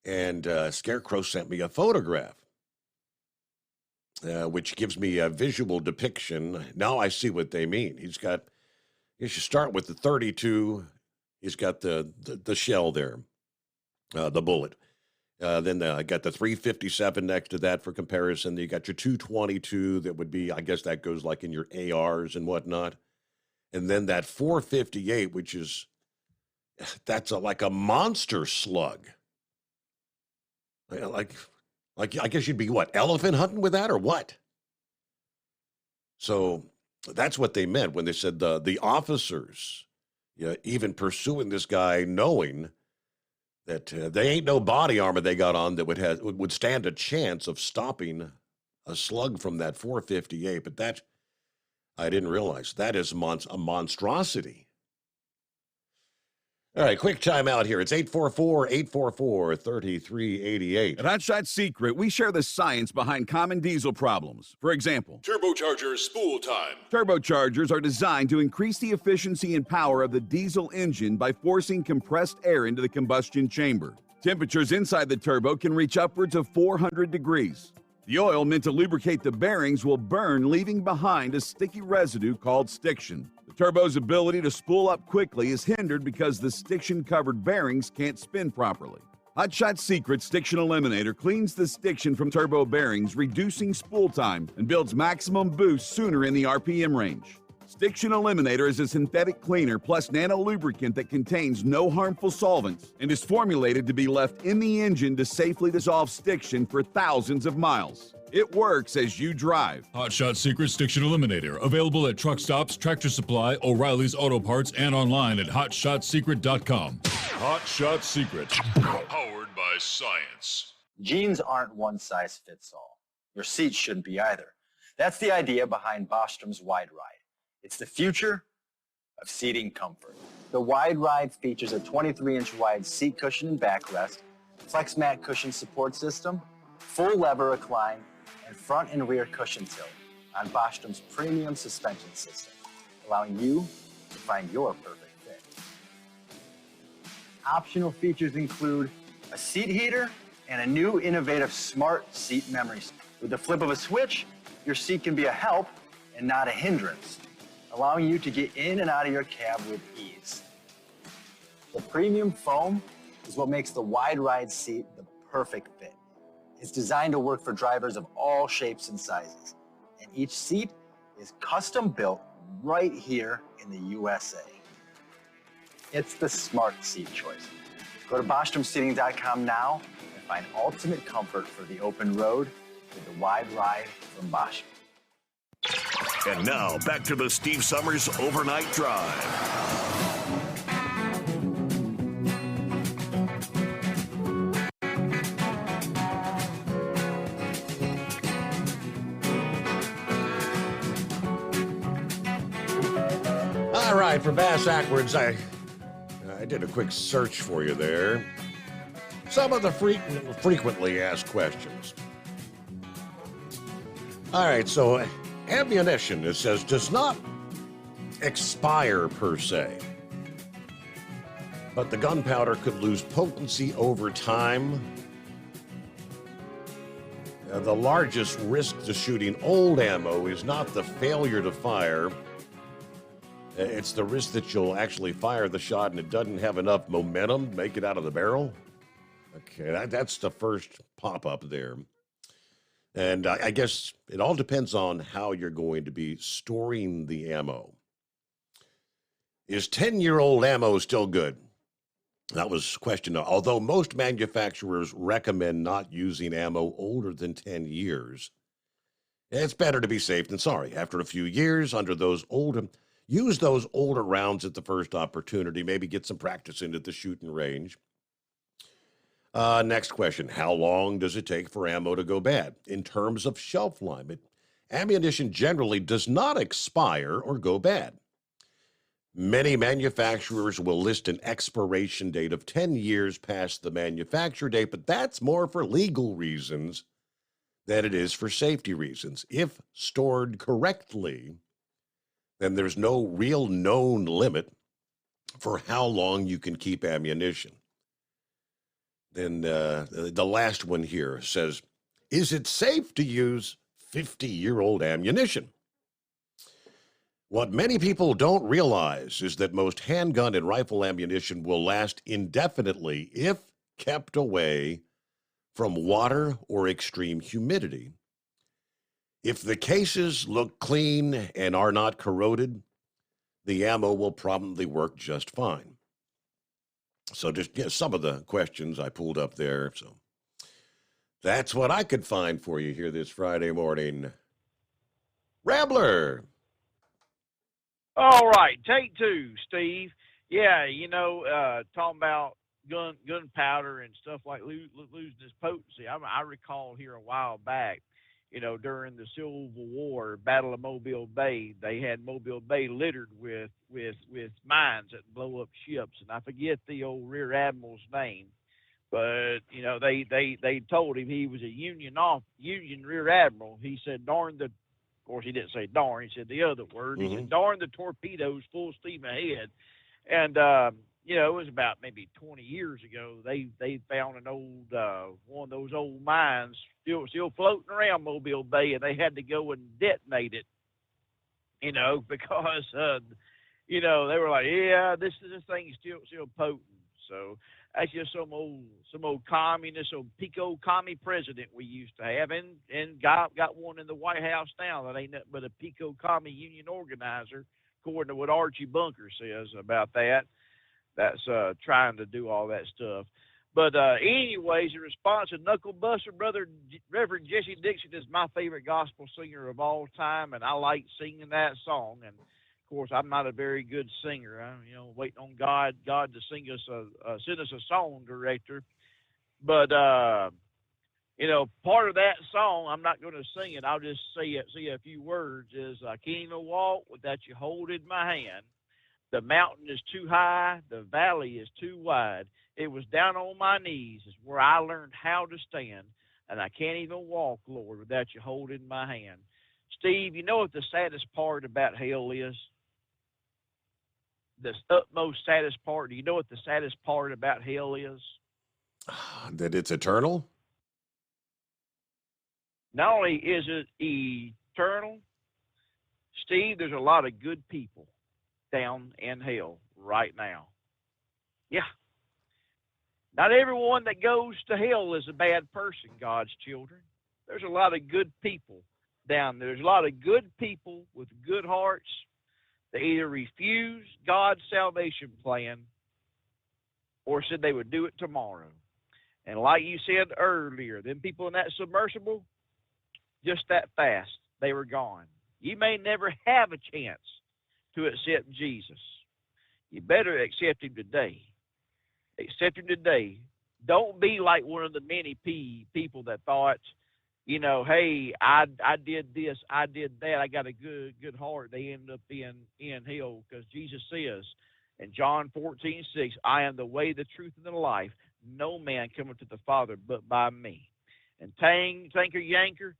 And Scarecrow sent me a photograph, which gives me a visual depiction. Now I see what they mean. You should start with the 32. He's got the shell there, the bullet. Then I got the 357 next to that for comparison. You got your 222 that would be, I guess that goes like in your ARs and whatnot. And then that 458, which is, that's like a monster slug. Like I guess you'd be what, elephant hunting with that or what? So that's what they meant when they said the officers even pursuing this guy knowing that they ain't no body armor they got on that would stand a chance of stopping a slug from that 458. But that, I didn't realize, that is a monstrosity. All right, quick time out here. It's 844-844-3388. At Hot Shot Secret, we share the science behind common diesel problems. For example, Turbocharger spool time. Turbochargers are designed to increase the efficiency and power of the diesel engine by forcing compressed air into the combustion chamber. Temperatures inside the turbo can reach upwards of 400 degrees. The oil meant to lubricate the bearings will burn, leaving behind a sticky residue called stiction. The turbo's ability to spool up quickly is hindered because the stiction-covered bearings can't spin properly. Hot Shot Secret Stiction Eliminator cleans the stiction from turbo bearings, reducing spool time, and builds maximum boost sooner in the RPM range. Stiction Eliminator is a synthetic cleaner plus nano-lubricant that contains no harmful solvents and is formulated to be left in the engine to safely dissolve stiction for thousands of miles. It works as you drive. Hot Shot Secret Stiction Eliminator. Available at truck stops, Tractor Supply, O'Reilly's Auto Parts, and online at hotshotsecret.com. Hot Shot Secret. Powered by science. Jeans aren't one size fits all. Your seats shouldn't be either. That's the idea behind Bostrom's Wide Ride. It's the future of seating comfort. The Wide Ride features a 23-inch wide seat cushion and backrest, flex mat cushion support system, full lever recline, and front and rear cushion tilt on Bostrom's premium suspension system, allowing you to find your perfect fit. Optional features include a seat heater and a new innovative smart seat memory. With the flip of a switch, your seat can be a help and not a hindrance, allowing you to get in and out of your cab with ease. The premium foam is what makes the Wide Ride seat the perfect fit. It's designed to work for drivers of all shapes and sizes, and each seat is custom built right here in the USA. It's the smart seat choice. Go to BostromSeating.com now and find ultimate comfort for the open road with the wide ride from Bosch. And now, back to the Steve Summers Overnight Drive. All right, for Bass Backwards, I did a quick search for you there. Some of the frequently asked questions. All right, so ammunition, it says, does not expire per se, but the gunpowder could lose potency over time. The largest risk to shooting old ammo is not the failure to fire. It's the risk that you'll actually fire the shot and it doesn't have enough momentum to make it out of the barrel. Okay, that's the first pop-up there. And I guess it all depends on how you're going to be storing the ammo. Is 10-year-old ammo still good? That was questioned. Although most manufacturers recommend not using ammo older than 10 years, it's better to be safe than sorry. After a few years, use those older rounds at the first opportunity. Maybe get some practice into the shooting range. Next question. How long does it take for ammo to go bad? In terms of shelf life, ammunition generally does not expire or go bad. Many manufacturers will list an expiration date of 10 years past the manufacture date, but that's more for legal reasons than it is for safety reasons. If stored correctly, then there's no real known limit for how long you can keep ammunition. Then the last one here says, is it safe to use 50-year-old ammunition? What many people don't realize is that most handgun and rifle ammunition will last indefinitely if kept away from water or extreme humidity. If the cases look clean and are not corroded, the ammo will probably work just fine. So just some of the questions I pulled up there. So that's what I could find for you here this Friday morning. Rambler. All right, take two, Steve. Yeah, talking about gunpowder and stuff like losing its potency. I recall here a while back, during the Civil War, Battle of Mobile Bay, they had Mobile Bay littered with mines that blow up ships, and I forget the old Rear Admiral's name, but they told him he was a Union Rear Admiral. He said, "Darn the." Of course, he didn't say darn. He said the other word. He said, "Darn the torpedoes, full steam ahead." And it was about maybe 20 years ago. They found an old one of those old mines still floating around Mobile Bay, and they had to go and detonate it. Because they were like, yeah, this thing is still potent. So that's just some old communist, old Pico commie president we used to have, and got one in the White House now that ain't nothing but a Pico commie union organizer, according to what Archie Bunker says about that. That's trying to do all that stuff. But anyways, in response to Knuckle Buster, Reverend Jesse Dixon is my favorite gospel singer of all time, and I like singing that song. And of course, I'm not a very good singer. I'm, waiting on God to send us a song director. But part of that song, I'm not going to sing it. I'll just say a few words. Is I can't even walk without you holding my hand. The mountain is too high. The valley is too wide. It was down on my knees is where I learned how to stand. And I can't even walk, Lord, without you holding my hand. Steve, you know what the saddest part about hell is? The utmost saddest part. Do you know what the saddest part about hell is? That it's eternal? Not only is it eternal, Steve, there's a lot of good people down in hell right now. Yeah. Not everyone that goes to hell is a bad person, God's children. There's a lot of good people down there. There's a lot of good people with good hearts. They either refused God's salvation plan or said they would do it tomorrow. And like you said earlier, them people in that submersible, just that fast, they were gone. You may never have a chance to accept Jesus. You better accept him today. Accept him today. Don't be like one of the many people that thought, you know, hey, I did this, I did that, I got a good heart. They ended up in hell, because Jesus says in John 14:6, I am the way, the truth, and the life. No man cometh to the Father but by me. And Tanker Yanker,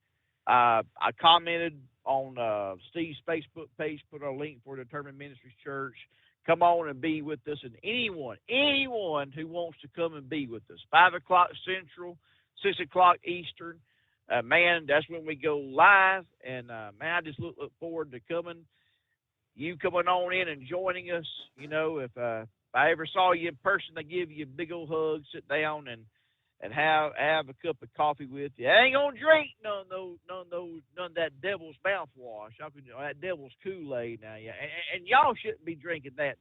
I commented on Steve's Facebook page, put a link for Determined Ministries Church. Come on and be with us. And anyone who wants to come and be with us, 5 o'clock Central, 6 o'clock Eastern, man, that's when we go live. And, man, I just look forward to you coming on in and joining us. You know, if I ever saw you in person, I give you a big old hug, sit down and have a cup of coffee with you. I ain't gonna drink none of that devil's mouthwash. That devil's Kool-Aid now, yeah. And y'all shouldn't be drinking that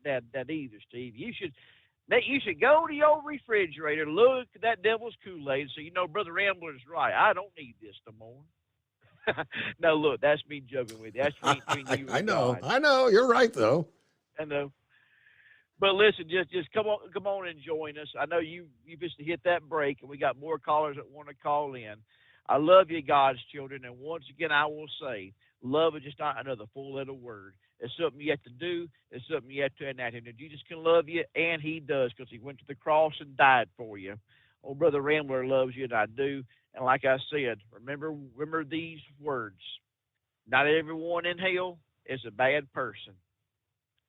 either, Steve. You should go to your refrigerator, look at that devil's Kool-Aid, and say, you know, Brother Rambler's right. I don't need this no more. No, look, that's me joking with you. That's between you and I know. God. I know. You're right, though. I know. But listen, just come on and join us. I know you just hit that break, and we got more callers that want to call in. I love you, God's children, and once again, I will say, love is just not another four-letter word. It's something you have to do. It's something you have to enact. And Jesus can love you, and he does, because he went to the cross and died for you. Oh, Brother Rambler loves you, and I do. And like I said, remember these words. Not everyone in hell is a bad person.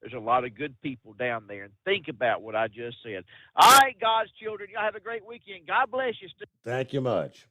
There's a lot of good people down there. And think about what I just said. All right, God's children, y'all have a great weekend. God bless you. Thank you much.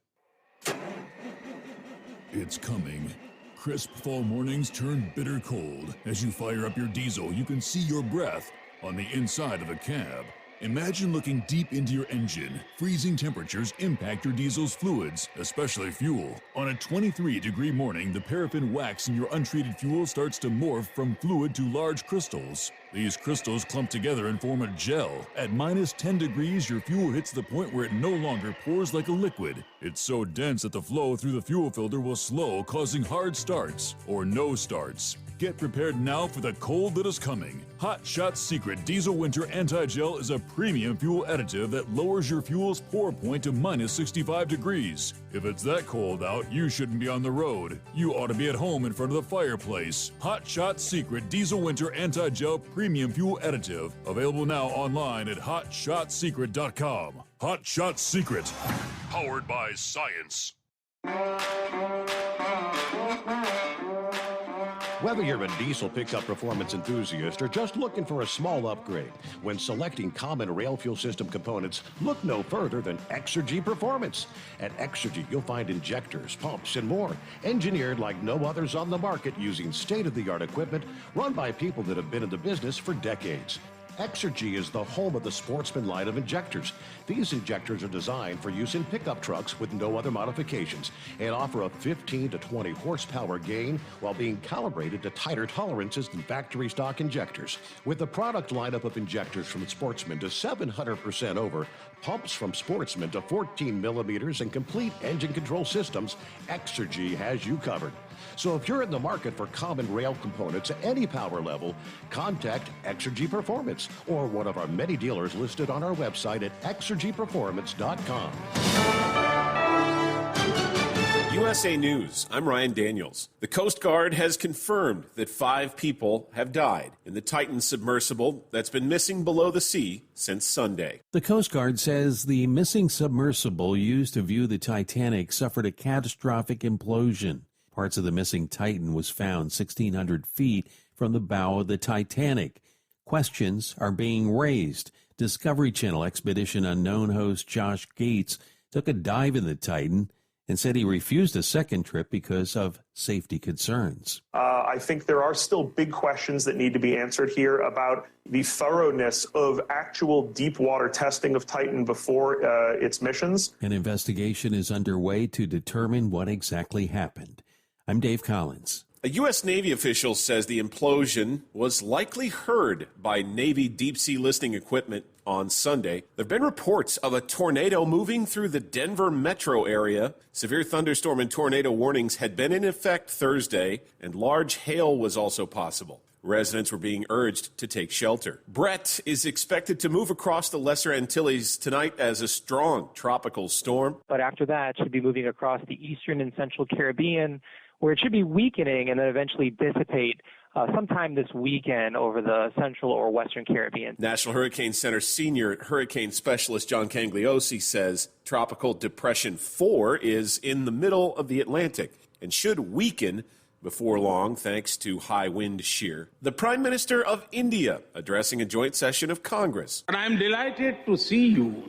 It's coming. Crisp fall mornings turn bitter cold. As you fire up your diesel, you can see your breath on the inside of a cab. Imagine looking deep into your engine. Freezing temperatures impact your diesel's fluids, especially fuel. On a 23-degree morning, the paraffin wax in your untreated fuel starts to morph from fluid to large crystals. These crystals clump together and form a gel. At minus 10 degrees, your fuel hits the point where it no longer pours like a liquid. It's so dense that the flow through the fuel filter will slow, causing hard starts or no starts. Get prepared now for the cold that is coming. Hot Shot's Secret Diesel Winter Anti-Gel is a premium fuel additive that lowers your fuel's pour point to minus 65 degrees. If it's that cold out, you shouldn't be on the road. You ought to be at home in front of the fireplace. Hot Shot's Secret Diesel Winter Anti-Gel Premium Fuel Additive. Available now online at hotshotsecret.com. Hot Shot Secret. Powered by science. Whether you're a diesel pickup performance enthusiast or just looking for a small upgrade, when selecting common rail fuel system components, look no further than Exergy Performance. At Exergy, you'll find injectors, pumps, and more, engineered like no others on the market using state-of-the-art equipment run by people that have been in the business for decades. Exergy is the home of the Sportsman line of injectors. These injectors are designed for use in pickup trucks with no other modifications and offer a 15 to 20 horsepower gain while being calibrated to tighter tolerances than factory stock injectors. With the product lineup of injectors from Sportsman to 700% over, pumps from Sportsman to 14 millimeters, and complete engine control systems, Exergy has you covered. So if you're in the market for common rail components at any power level, contact Exergy Performance or one of our many dealers listed on our website at exergyperformance.com. USA News, I'm Ryan Daniels. The Coast Guard has confirmed that 5 people have died in the Titan submersible that's been missing below the sea since Sunday. The Coast Guard says the missing submersible used to view the Titanic suffered a catastrophic implosion. Parts of the missing Titan was found 1,600 feet from the bow of the Titanic. Questions are being raised. Discovery Channel Expedition Unknown host Josh Gates took a dive in the Titan and said he refused a second trip because of safety concerns. I think there are still big questions that need to be answered here about the thoroughness of actual deep water testing of Titan before its missions. An investigation is underway to determine what exactly happened. I'm Dave Collins. A U.S. Navy official says the implosion was likely heard by Navy deep-sea listening equipment on Sunday. There have been reports of a tornado moving through the Denver metro area. Severe thunderstorm and tornado warnings had been in effect Thursday, and large hail was also possible. Residents were being urged to take shelter. Brett is expected to move across the Lesser Antilles tonight as a strong tropical storm. But after that, it should be moving across the eastern and central Caribbean, where it should be weakening and then eventually dissipate sometime this weekend over the central or western Caribbean. National Hurricane Center senior hurricane specialist John Cangliosi says Tropical Depression 4 is in the middle of the Atlantic and should weaken before long, thanks to high wind shear. The Prime Minister of India addressing a joint session of Congress. And I'm delighted to see you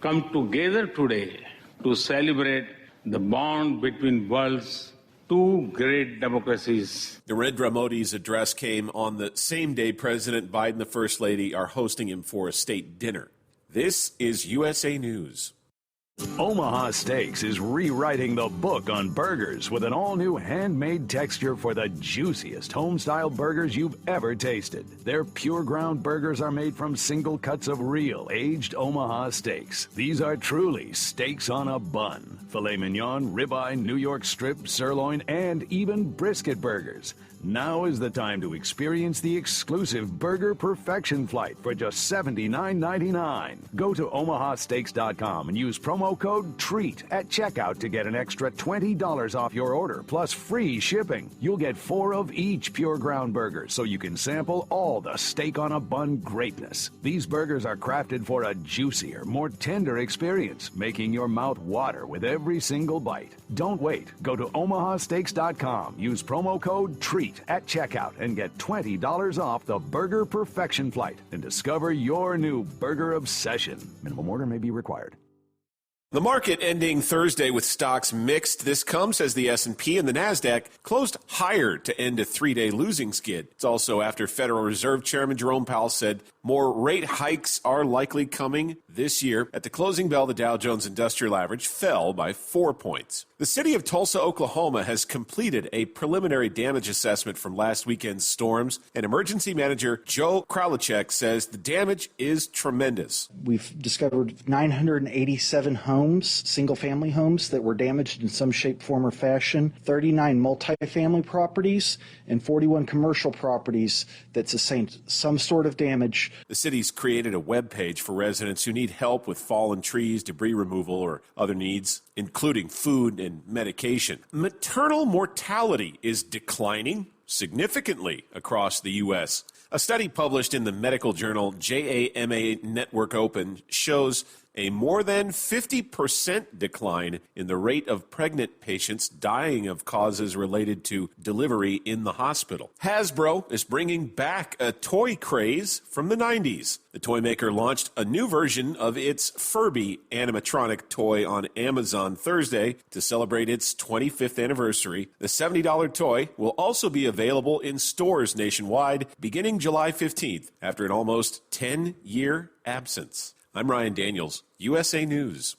come together today to celebrate the bond between world's two great democracies. Narendra Modi's address came on the same day President Biden and the First Lady are hosting him for a state dinner. This is USA News. Omaha Steaks is rewriting the book on burgers with an all-new handmade texture for the juiciest home-style burgers you've ever tasted. Their pure ground burgers are made from single cuts of real, aged Omaha steaks. These are truly steaks on a bun. Filet mignon, ribeye, New York strip, sirloin, and even brisket burgers. Now is the time to experience the exclusive Burger Perfection Flight for just $79.99. Go to omahasteaks.com and use promo code TREAT at checkout to get an extra $20 off your order, plus free shipping. You'll get 4 of each pure ground burger, so you can sample all the steak on a bun greatness. These burgers are crafted for a juicier, more tender experience, making your mouth water with every single bite. Don't wait. Go to omahasteaks.com. Use promo code TREAT at checkout and get $20 off the Burger Perfection Flight and discover your new burger obsession. Minimum order may be required. The market ending Thursday with stocks mixed. This comes as the S&P and the Nasdaq closed higher to end a 3-day losing skid. It's also after Federal Reserve Chairman Jerome Powell said more rate hikes are likely coming this year. At the closing bell, the Dow Jones Industrial Average fell by 4 points. The city of Tulsa, Oklahoma has completed a preliminary damage assessment from last weekend's storms, and emergency manager Joe Kralichek says the damage is tremendous. We've discovered 987 homes, single-family homes that were damaged in some shape, form, or fashion, 39 multifamily properties, and 41 commercial properties that sustained some sort of damage. The city's created a web page for residents who need help with fallen trees, debris removal, or other needs, including food and medication. Maternal mortality is declining significantly across the U.S. A study published in the medical journal JAMA Network Open shows a more than 50% decline in the rate of pregnant patients dying of causes related to delivery in the hospital. Hasbro is bringing back a toy craze from the 90s. The toy maker launched a new version of its Furby animatronic toy on Amazon Thursday to celebrate its 25th anniversary. The $70 toy will also be available in stores nationwide beginning July 15th after an almost 10-year absence. I'm Ryan Daniels, USA News.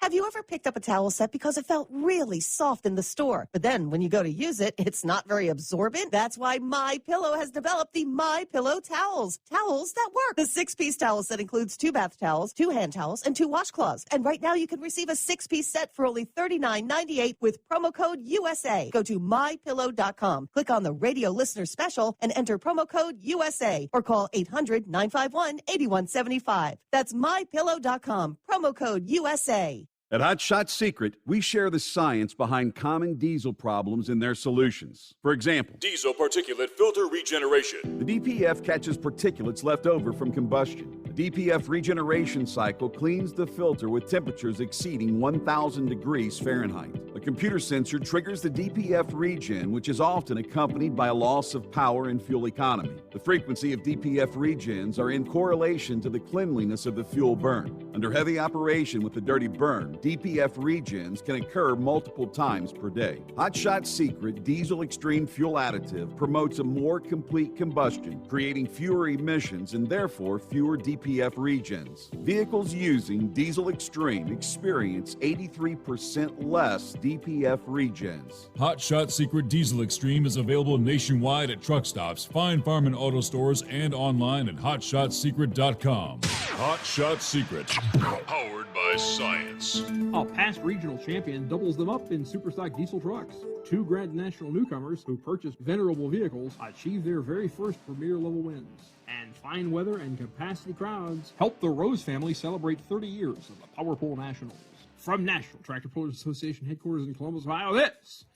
Have you ever picked up a towel set because it felt really soft in the store, but then when you go to use it, it's not very absorbent? That's why MyPillow has developed the MyPillow towels. Towels that work. The 6-piece towel set includes 2 bath towels, 2 hand towels, and 2 washcloths. And right now you can receive a 6-piece set for only $39.98 with promo code USA. Go to MyPillow.com, click on the radio listener special, and enter promo code USA, or call 800-951-8175. That's MyPillow.com, promo code USA. At Hot Shot Secret, we share the science behind common diesel problems and their solutions. For example, diesel particulate filter regeneration. The DPF catches particulates left over from combustion. The DPF regeneration cycle cleans the filter with temperatures exceeding 1,000 degrees Fahrenheit. A computer sensor triggers the DPF regen, which is often accompanied by a loss of power and fuel economy. The frequency of DPF regens are in correlation to the cleanliness of the fuel burn. Under heavy operation with the dirty burn, DPF regens can occur multiple times per day. Hot Shot Secret Diesel Extreme Fuel Additive promotes a more complete combustion, creating fewer emissions and therefore fewer DPF regens. Vehicles using Diesel Extreme experience 83% less DPF Regens. Hot Shot Secret Diesel Extreme is available nationwide at truck stops, Fine Farm and auto stores, and online at hotshotsecret.com. Hot Shot Secret, powered by science. A past regional champion doubles them up in Superstock diesel trucks. Two Grand National newcomers who purchased venerable vehicles achieved their very first premier level wins. And fine weather and capacity crowds helped the Rose family celebrate 30 years of the Power Pole Nationals. From National Tractor Pullers Association headquarters in Columbus, Ohio, this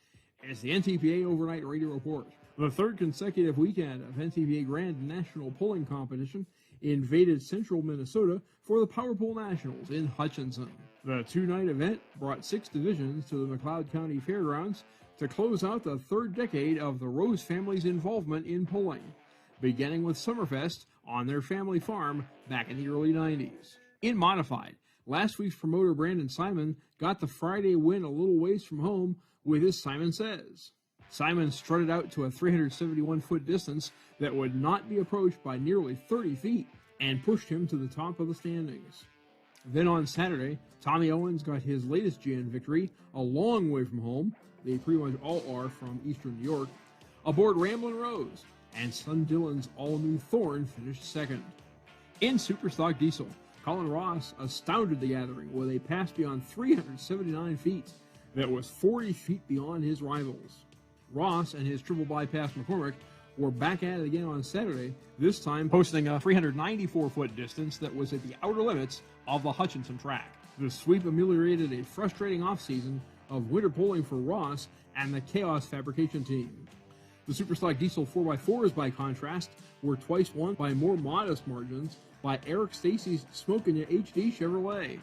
is the NTPA Overnight Radio Report. The third consecutive weekend of NTPA Grand National Pulling Competition invaded central Minnesota for the Power Pole Nationals in Hutchinson. The two-night event brought 6 divisions to the McLeod County Fairgrounds to close out the third decade of the Rose family's involvement in pulling, beginning with Summerfest on their family farm back in the early 90s. In Modified, last week's promoter Brandon Simon got the Friday win a little ways from home with his Simon Says. Simon strutted out to a 371-foot distance that would not be approached by nearly 30 feet and pushed him to the top of the standings. Then on Saturday, Tommy Owens got his latest GN victory a long way from home. They pretty much all are from eastern New York, aboard Ramblin' Rose, and Son Dillon's all-new Thorn finished second. In Superstock Diesel, Colin Ross astounded the gathering with a pass beyond 379 feet that was 40 feet beyond his rivals. Ross and his triple bypass McCormick were back at it again on Saturday, this time posting a 394-foot distance that was at the outer limits of the Hutchinson track. The sweep ameliorated a frustrating offseason of winter pulling for Ross and the Chaos Fabrication team. The Superstock Diesel 4x4s, by contrast, were twice won by more modest margins by Eric Stacy's Smokin' Ya HD Chevrolet.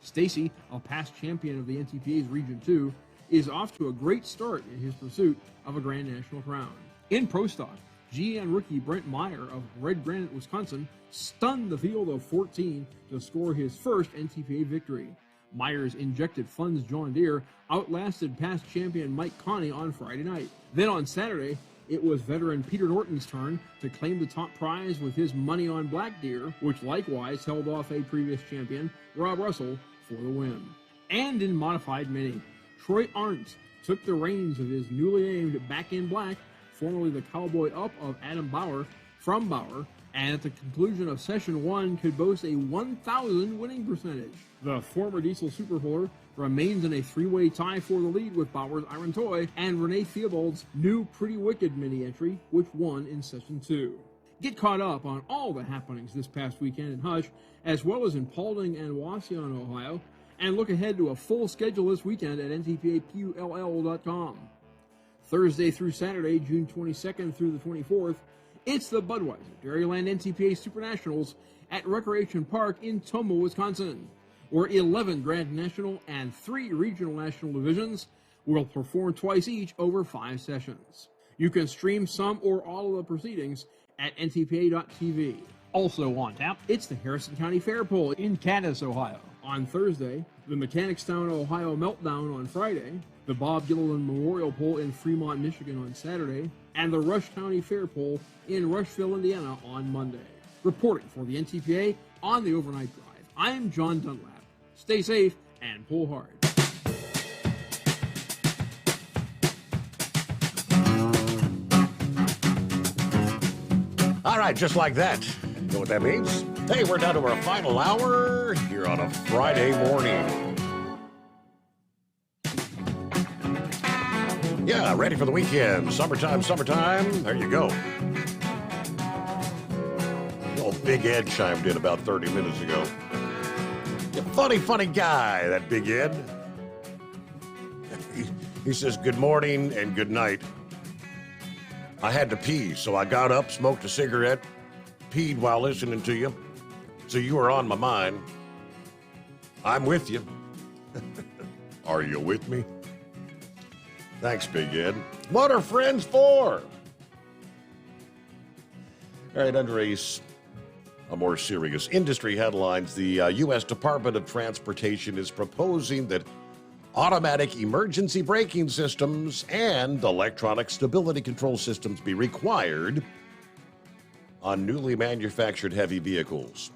Stacy, a past champion of the NTPA's Region 2, is off to a great start in his pursuit of a Grand National crown. In Pro Stock, GN rookie Brent Meyer of Red Granite, Wisconsin, stunned the field of 14 to score his first NTPA victory. Meyer's injected funds John Deere outlasted past champion Mike Connie on Friday night. Then on Saturday, it was veteran Peter Norton's turn to claim the top prize with his money on Black Deere, which likewise held off a previous champion, Rob Russell, for the win. And in Modified Mini, Troy Arndt took the reins of his newly named Back in Black, formerly the Cowboy Up of Adam Bauer, from Bauer, and at the conclusion of Session 1 could boast a 1,000 winning percentage. The former diesel superpuller remains in a 3-way tie for the lead with Bauer's Iron Toy and Renee Theobald's new Pretty Wicked mini entry, which won in Session 2. Get caught up on all the happenings this past weekend in Hutch, as well as in Paulding and Wauseon, Ohio, and look ahead to a full schedule this weekend at ntpapull.com. Thursday through Saturday, June 22nd through the 24th, it's the Budweiser Dairyland NTPA Super Nationals at Recreation Park in Tomah, Wisconsin, where 11 Grand National and 3 Regional National divisions will perform twice each over 5 sessions. You can stream some or all of the proceedings at ntpa.tv. Also on tap, it's the Harrison County Fair Pull in Cadiz, Ohio on Thursday, the Mechanicstown, Ohio Meltdown on Friday, the Bob Gilliland Memorial Pull in Fremont, Michigan on Saturday, and the Rush County Fair Pull in Rushville, Indiana on Monday. Reporting for the NTPA on the Overnight Drive, I'm John Dunlap. Stay safe and pull hard. All right, just like that. You know what that means? Hey, we're down to our final hour here on a Friday morning. Yeah, ready for the weekend. Summertime. There you go. Old Big Ed chimed in about 30 minutes ago. Funny guy, that Big Ed. He says, good morning and good night. I had to pee, so I got up, smoked a cigarette, peed while listening to you. So you were on my mind. I'm with you. Are you with me? Thanks, Big Ed. What are friends for? All right, under a more serious industry headlines, the U.S. Department of Transportation is proposing that automatic emergency braking systems and electronic stability control systems be required on newly manufactured heavy vehicles.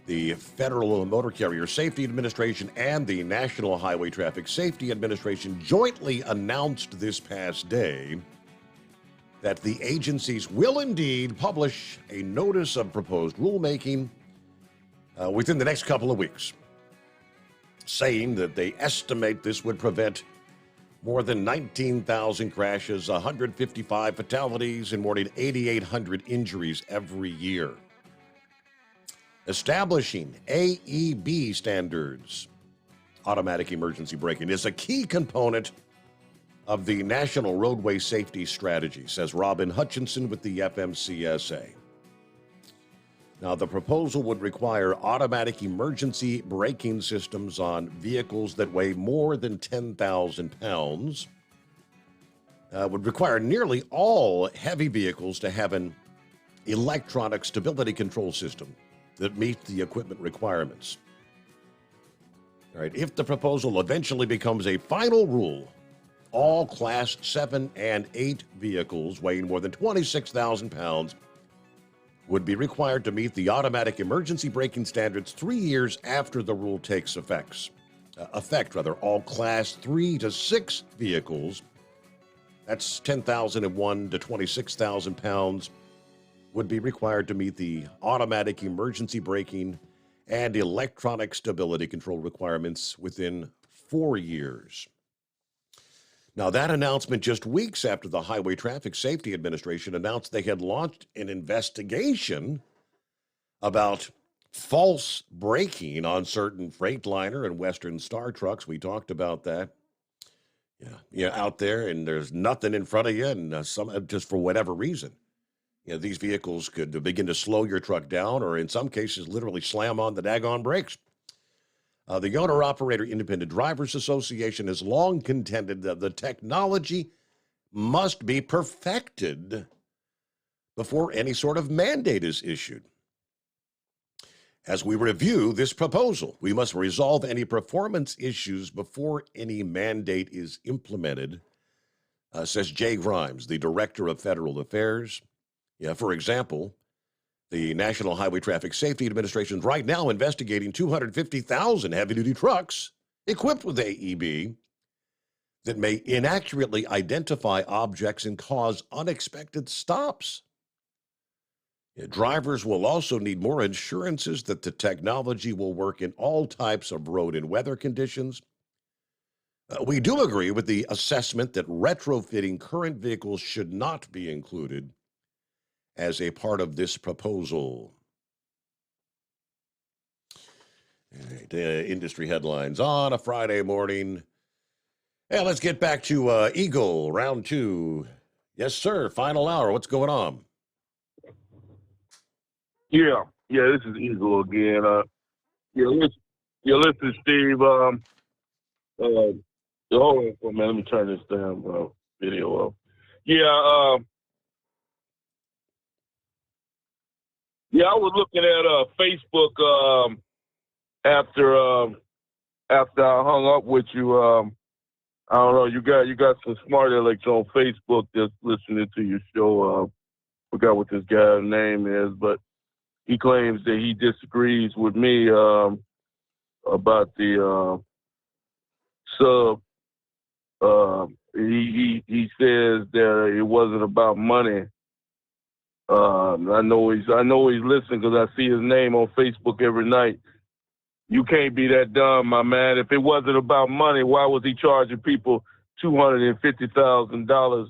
The Federal Motor Carrier Safety Administration and the National Highway Traffic Safety Administration jointly announced this past day that the agencies will indeed publish a notice of proposed rulemaking within the next couple of weeks, saying that they estimate this would prevent more than 19,000 crashes, 155 fatalities, and more than 8,800 injuries every year. Establishing AEB standards, automatic emergency braking, is a key component of the National Roadway Safety Strategy, says Robin Hutchinson with the FMCSA. Now, the proposal would require automatic emergency braking systems on vehicles that weigh more than 10,000 pounds. Would require nearly all heavy vehicles to have an electronic stability control system that meets the equipment requirements. All right, if the proposal eventually becomes a final rule, all Class 7 and 8 vehicles weighing more than 26,000 pounds would be required to meet the automatic emergency braking standards 3 years after the rule takes effect. All Class 3 to 6 vehicles, that's 10,001 to 26,000 pounds, would be required to meet the automatic emergency braking and electronic stability control requirements within 4 years. Now, that announcement just weeks after the Highway Traffic Safety Administration announced they had launched an investigation about false braking on certain Freightliner and Western Star trucks. We talked about that. Yeah, out there, and there's nothing in front of you, and some just for whatever reason. These vehicles could begin to slow your truck down, or in some cases, literally slam on the daggone brakes. The Owner-Operator Independent Drivers Association has long contended that the technology must be perfected before any sort of mandate is issued. As we review this proposal, we must resolve any performance issues before any mandate is implemented, says Jay Grimes, the Director of Federal Affairs. For example, the National Highway Traffic Safety Administration is right now investigating 250,000 heavy-duty trucks equipped with AEB that may inaccurately identify objects and cause unexpected stops. Drivers will also need more assurances that the technology will work in all types of road and weather conditions. We do agree with the assessment that retrofitting current vehicles should not be included as a part of this proposal. All right, industry headlines on a Friday morning. Hey, let's get back to Eagle, round 2. Yes, sir, final hour. What's going on? Yeah, this is Eagle again. Listen, Steve. Hold on for a minute. Let me turn this damn video off. I was looking at Facebook after I hung up with you. I don't know. You got some smart alecks on Facebook that's listening to your show. Forgot what this guy's name is, but he claims that he disagrees with me about the sub. He says that it wasn't about money. I know he's listening because I see his name on Facebook every night. You can't be that dumb, my man. If it wasn't about money, why was he charging people $250,000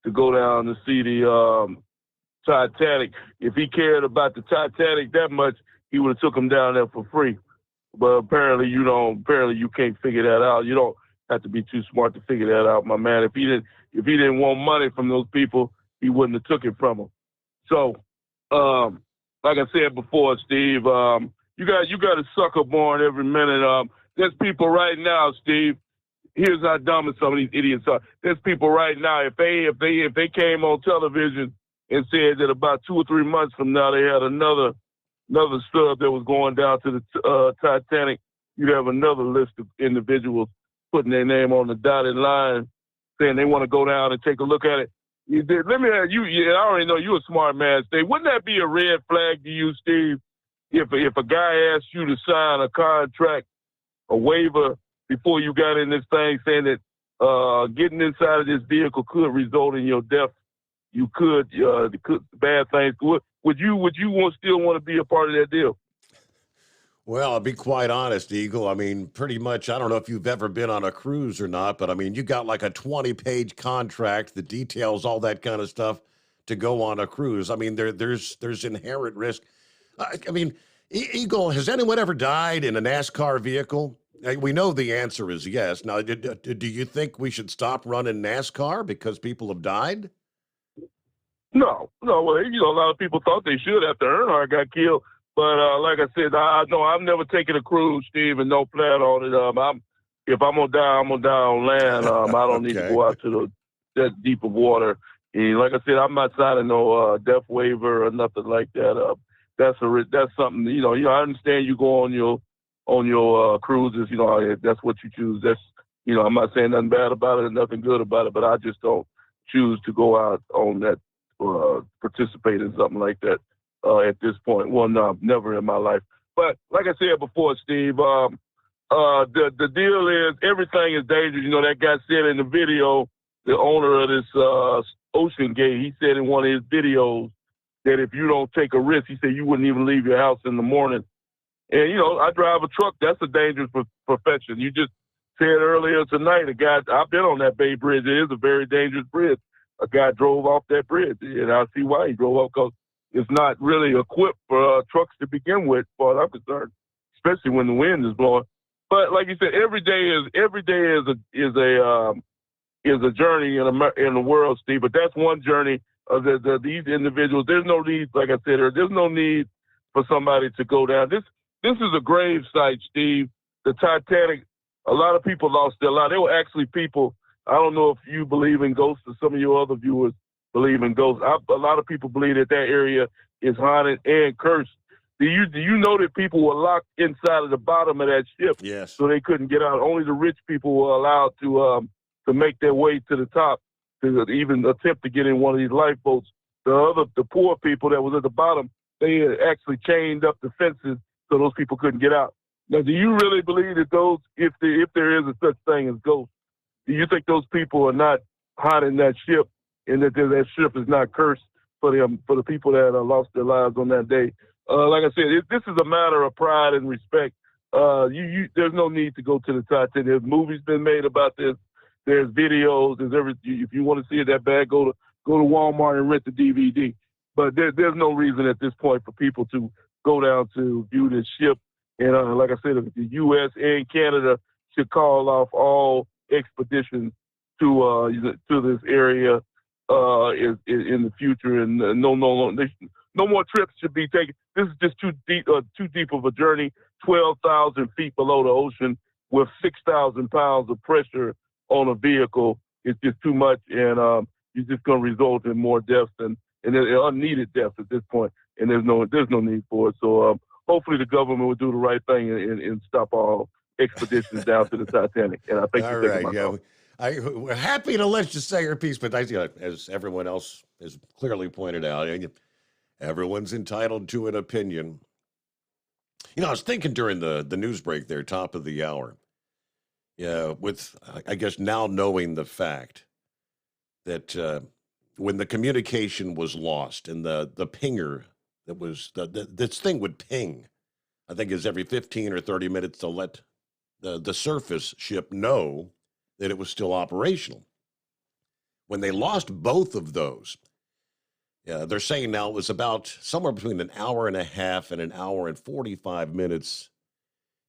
to go down to see the Titanic? If he cared about the Titanic that much, he would have took them down there for free. But apparently you don't. Apparently you can't figure that out. You don't have to be too smart to figure that out, my man. If he didn't want money from those people, he wouldn't have took it from them. So, like I said before, Steve, you got a sucker born every minute. There's people right now, Steve. Here's how dumb some of these idiots are. There's people right now. If they came on television and said that about 2 or 3 months from now they had another sub that was going down to the Titanic, you'd have another list of individuals putting their name on the dotted line, saying they want to go down and take a look at it. Let me ask you. I already know you're a smart man, Steve. Wouldn't that be a red flag to you, Steve? if a guy asked you to sign a contract, a waiver before you got in this thing, saying that getting inside of this vehicle could result in your death, you could bad things. Would you still want to be a part of that deal? Well, I'll be quite honest, Eagle. I mean, pretty much, I don't know if you've ever been on a cruise or not, but I mean, you got like a 20-page contract that details all that kind of stuff to go on a cruise. I mean, there's inherent risk. I mean, Eagle, has anyone ever died in a NASCAR vehicle? We know the answer is yes. Now, do you think we should stop running NASCAR because people have died? No. Well, a lot of people thought they should after Earnhardt got killed. But like I said, I know I've never taken a cruise, Steve, and no plan on it. If I'm gonna die, I'm gonna die on land. I don't need to go out to that deep of water. And like I said, I'm not signing no death waiver or nothing like that. That's something. I understand you go on your cruises. That's what you choose. That's I'm not saying nothing bad about it or nothing good about it, but I just don't choose to go out on that, participate in something like that. At this point, well, no, never in my life. But like I said before, Steve, the deal is everything is dangerous. That guy said in the video, the owner of this Ocean Gate, he said in one of his videos that if you don't take a risk, he said you wouldn't even leave your house in the morning. And I drive a truck. That's a dangerous profession. You just said earlier tonight, I've been on that Bay Bridge. It is a very dangerous bridge. A guy drove off that bridge, and I see why he drove off, because it's not really equipped for trucks to begin with, as far as I'm concerned, especially when the wind is blowing. But like you said, every day is a journey in the world, Steve. But that's one journey of these individuals. There's no need, like I said, there's no need for somebody to go down. This is a grave site, Steve. The Titanic. A lot of people lost their lives. There were actually people. I don't know if you believe in ghosts, or some of your other viewers believe in ghosts. A lot of people believe that area is haunted and cursed. Do you know that people were locked inside of the bottom of that ship? Yes. So they couldn't get out. Only the rich people were allowed to make their way to the top, to even attempt to get in one of these lifeboats. The poor people that was at the bottom, they had actually chained up the fences so those people couldn't get out. Now, do you really believe that those, if there is a such thing as ghosts, do you think those people are not haunting that ship, and that ship is not cursed for the people that lost their lives on that day? Like I said, this is a matter of pride and respect. There's no need to go to the Titanic. There's movies been made about this. There's videos. If you want to see it that bad, go to Walmart and rent the DVD. But there's no reason at this point for people to go down to view this ship. And like I said, the U.S. and Canada should call off all expeditions to this area in the future, and no more trips should be taken. This is just too deep of a journey. 12,000 feet below the ocean with 6,000 pounds of pressure on a vehicle. It's just too much, and you're just going to result in more deaths and unneeded deaths at this point. And there's no need for it. So hopefully the government will do the right thing and stop all expeditions down to the Titanic. And I think all right, yeah. We're happy to let you say your piece, but as everyone else has clearly pointed out, everyone's entitled to an opinion. I was thinking during the news break there, top of the hour, with, I guess, now knowing the fact that when the communication was lost and the pinger that was, this thing would ping, I think is every 15 or 30 minutes to let the surface ship know that it was still operational. When they lost both of those, they're saying now it was about somewhere between an hour and a half and an hour and 45 minutes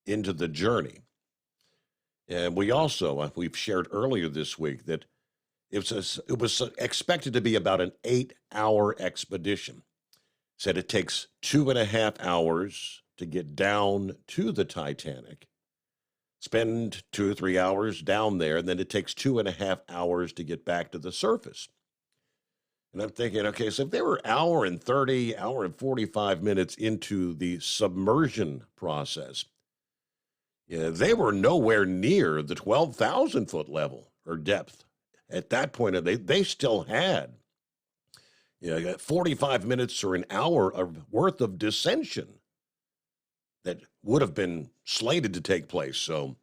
into the journey. And we've shared earlier this week that it was expected to be about an 8-hour expedition. Said it takes 2.5 hours to get down to the Titanic, spend 2 or 3 hours down there, and then it takes 2.5 hours to get back to the surface. And I'm thinking, okay, so if they were hour and 45 minutes into the submersion process, they were nowhere near the 12,000 foot level or depth. At that point, they still had 45 minutes or an hour of worth of descension that would have been slated to take place. So,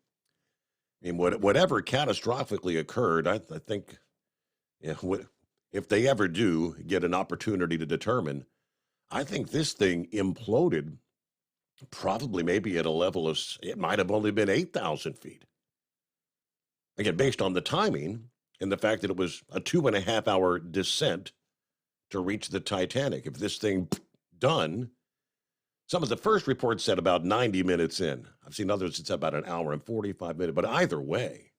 I mean, whatever catastrophically occurred, I think if they ever do get an opportunity to determine, I think this thing imploded probably maybe at a level of, it might have only been 8,000 feet. Again, based on the timing and the fact that it was a 2.5-hour descent to reach the Titanic. If this thing done, some of the first reports said about 90 minutes in. I've seen others that said about an hour and 45 minutes. But either way,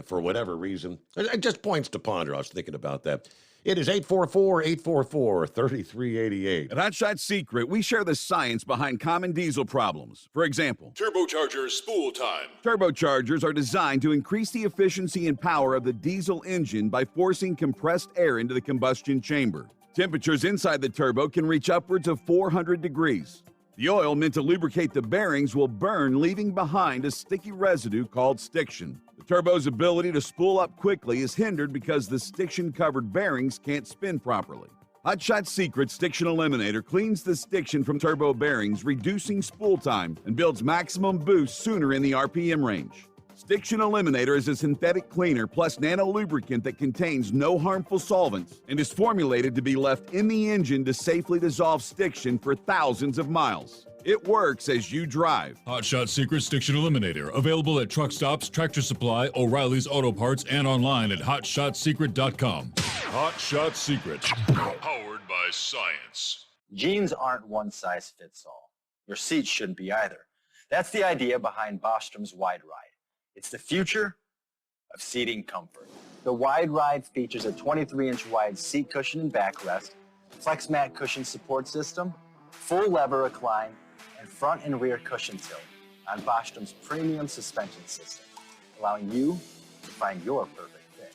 for whatever reason, it just points to ponder. I was thinking about that. It is 844-844-3388. At Hot Shot Secret, we share the science behind common diesel problems. For example, Turbocharger spool time. Turbochargers are designed to increase the efficiency and power of the diesel engine by forcing compressed air into the combustion chamber. Temperatures inside the turbo can reach upwards of 400 degrees. The oil meant to lubricate the bearings will burn, leaving behind a sticky residue called stiction. The turbo's ability to spool up quickly is hindered because the stiction-covered bearings can't spin properly. Hot Shot Secret Stiction Eliminator cleans the stiction from turbo bearings, reducing spool time, and builds maximum boost sooner in the RPM range. Stiction Eliminator is a synthetic cleaner plus nano-lubricant that contains no harmful solvents and is formulated to be left in the engine to safely dissolve stiction for thousands of miles. It works as you drive. Hot Shot Secret Stiction Eliminator. Available at truck stops, Tractor Supply, O'Reilly's Auto Parts, and online at HotShotSecret.com. Hot Shot Secret. Powered by science. Jeans aren't one size fits all. Your seats shouldn't be either. That's the idea behind Bostrom's Wide Ride. It's the future of seating comfort. The Wide Ride features a 23-inch wide seat cushion and backrest, flex mat cushion support system, full lever recline, and front and rear cushion tilt on Bostrom's premium suspension system, allowing you to find your perfect fit.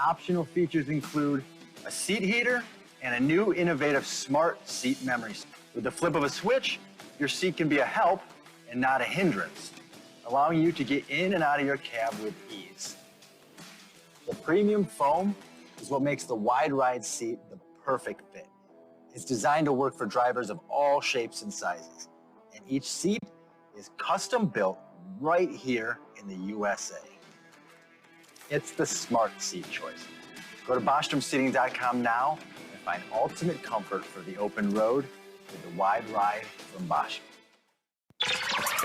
Optional features include a seat heater and a new innovative smart seat memory. With the flip of a switch, your seat can be a help and not a hindrance, allowing you to get in and out of your cab with ease. The premium foam is what makes the Wide Ride seat the perfect fit. It's designed to work for drivers of all shapes and sizes, and each seat is custom built right here in the USA. It's the smart seat choice. Go to BostromSeating.com now and find ultimate comfort for the open road with the Wide Ride from Bostrom.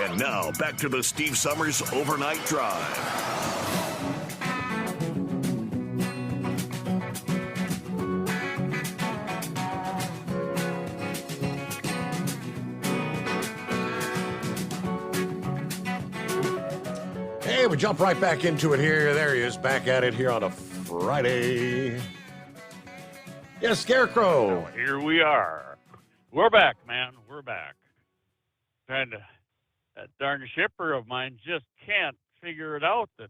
And now, back to the Steve Summers Overnight Drive. Hey, we jump right back into it here. There he is, back at it here on a Friday. Yes, Scarecrow. Well, here we are. We're back, man. We're back. That darn shipper of mine just can't figure it out that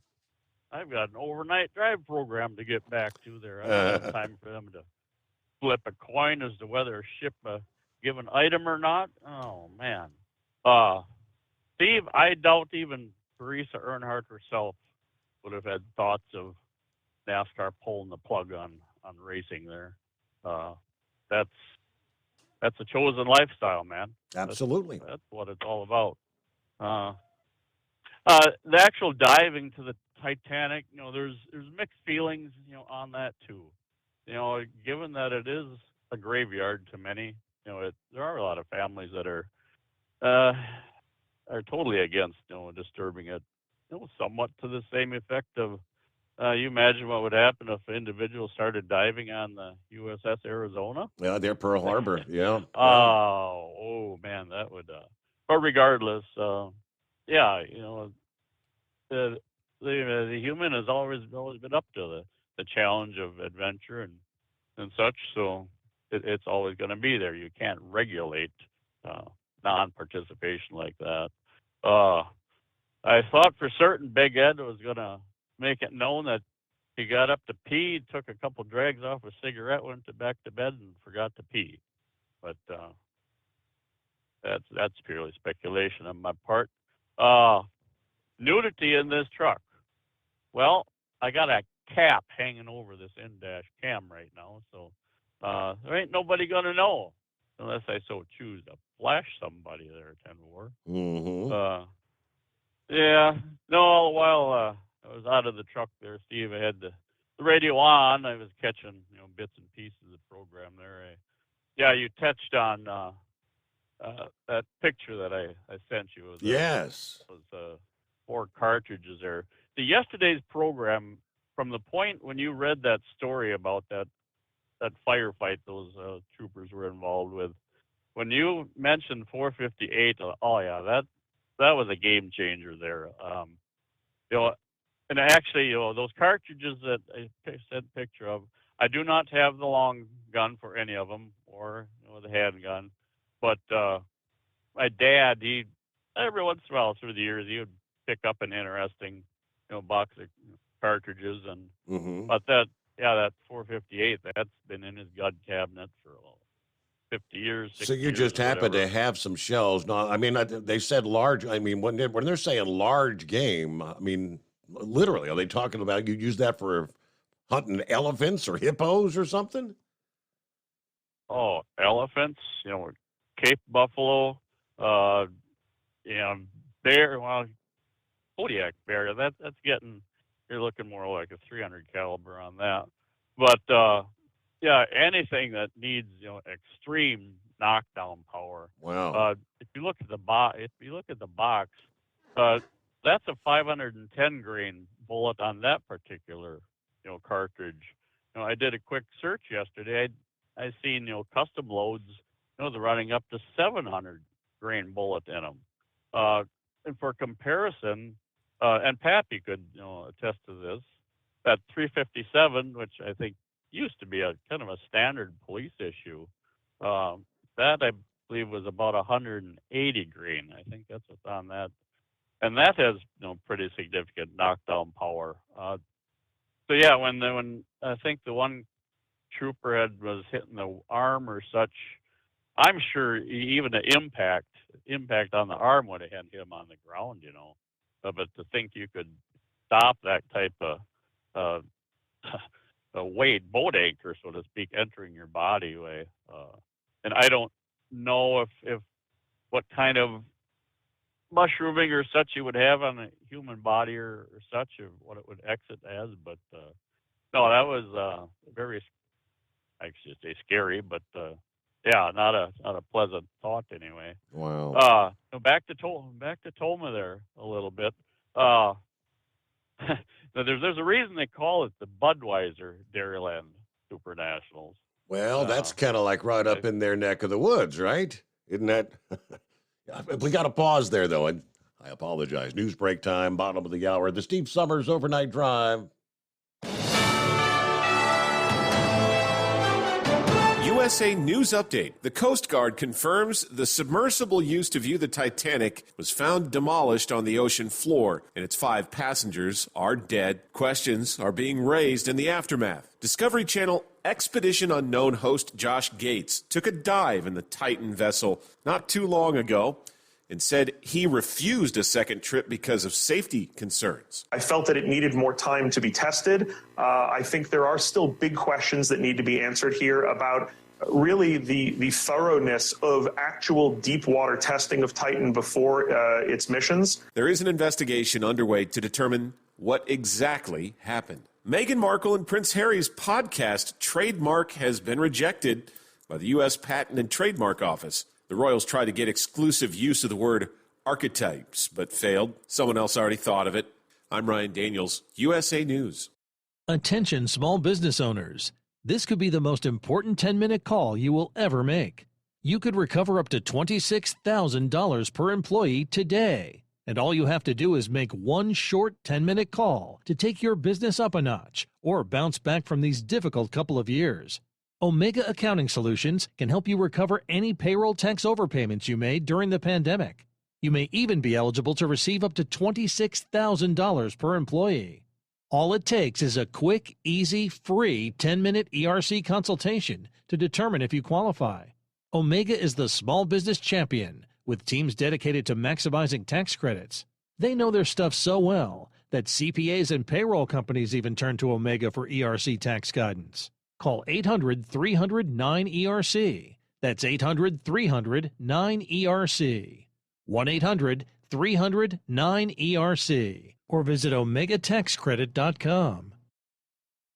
I've got an overnight drive program to get back to there. I don't have time for them to flip a coin as to whether to ship a given item or not. Oh, man. Steve, I doubt even Teresa Earnhardt herself would have had thoughts of NASCAR pulling the plug on racing there. That's a chosen lifestyle, man. Absolutely. That's what it's all about. The actual diving to the Titanic, there's mixed feelings, on that too. Given that it is a graveyard to many, there are a lot of families that are totally against, disturbing it. Somewhat to the same effect of, you imagine what would happen if individuals started diving on the USS Arizona? Yeah, they're Pearl Harbor. Yeah. Oh man, that would. But regardless, the human has always been up to the challenge of adventure and such. So it's always going to be there. You can't regulate non-participation like that. I thought for certain Big Ed was going to make it known that he got up to pee, took a couple drags off a cigarette, went back to bed, and forgot to pee. But that's purely speculation on my part. Nudity in this truck. Well, I got a cap hanging over this in-dash cam right now, so there ain't nobody going to know unless I so choose to flash somebody there, 10-4. Mm-hmm. Yeah. No, all the while I was out of the truck there, Steve. I had the radio on. I was catching, bits and pieces of the program there. You touched on that picture that I sent you. Yes. It was 4 cartridges there. Yesterday's program, from the point when you read that story about that firefight those troopers were involved with, when you mentioned 458, oh yeah, that was a game changer there. And actually, those cartridges that I sent a picture of, I do not have the long gun for any of them, or the handgun. But my dad, he every once in a while through the years, he would pick up an interesting, box of cartridges, and but that 458, that's been in his gun cabinet for 50 years. 60 So you years just or happen whatever. to have some shells. No, I mean, they said large. I mean, when they're saying large game, I mean, literally, are they talking about you use that for hunting elephants or hippos or something? Oh, elephants, Cape buffalo, bear. Well, Kodiak bear. That's getting. You're looking more like a 300 caliber on that. But anything that needs extreme knockdown power. Wow. If you look at the box, that's a 510 grain bullet on that particular cartridge. I did a quick search yesterday. I seen custom loads, they're running up to 700 grain bullet in them. And for comparison, and Pappy could attest to this, that 357, which I think used to be a kind of a standard police issue, that I believe was about 180 grain. I think that's what's on that, and that has pretty significant knockdown power. So yeah, when I think the one trooper was hitting the arm or such, I'm sure even the impact on the arm would have hit him on the ground, But to think you could stop that type of a weight, boat anchor, so to speak, entering your body way, and I don't know if what kind of mushrooming or such you would have on a human body or such, or what it would exit as, but no, that was very, I should say scary, but not a pleasant thought anyway. Wow. Back to Toma there a little bit. There's a reason they call it the Budweiser Dairyland Super Nationals. Well, that's kind of like right up in their neck of the woods, right? Isn't that? We got to pause there, though, and I apologize. News break time, bottom of the hour. The Steve Summers Overnight Drive. USA News Update. The Coast Guard confirms the submersible used to view the Titanic was found demolished on the ocean floor, and its 5 passengers are dead. Questions are being raised in the aftermath. Discovery Channel Expedition Unknown host Josh Gates took a dive in the Titan vessel not too long ago and said he refused a second trip because of safety concerns. I felt that it needed more time to be tested. I think there are still big questions that need to be answered here about really the thoroughness of actual deep water testing of Titan before its missions. There is an investigation underway to determine what exactly happened. Meghan Markle and Prince Harry's podcast trademark has been rejected by the U.S. Patent and Trademark Office. The royals tried to get exclusive use of the word archetypes, but failed. Someone else already thought of it. I'm Ryan Daniels, USA News. Attention small business owners. This could be the most important 10-minute call you will ever make. You could recover up to $26,000 per employee today. And all you have to do is make one short 10-minute call to take your business up a notch or bounce back from these difficult couple of years. Omega Accounting Solutions can help you recover any payroll tax overpayments you made during the pandemic. You may even be eligible to receive up to $26,000 per employee. All it takes is a quick, easy, free 10-minute ERC consultation to determine if you qualify. Omega is the small business champion with teams dedicated to maximizing tax credits. They know their stuff so well that CPAs and payroll companies even turn to Omega for ERC tax guidance. Call 800-300-9-ERC. That's 800-300-9ERC. 1-800-300-9ERC. Or visit OmegaTaxCredit.com.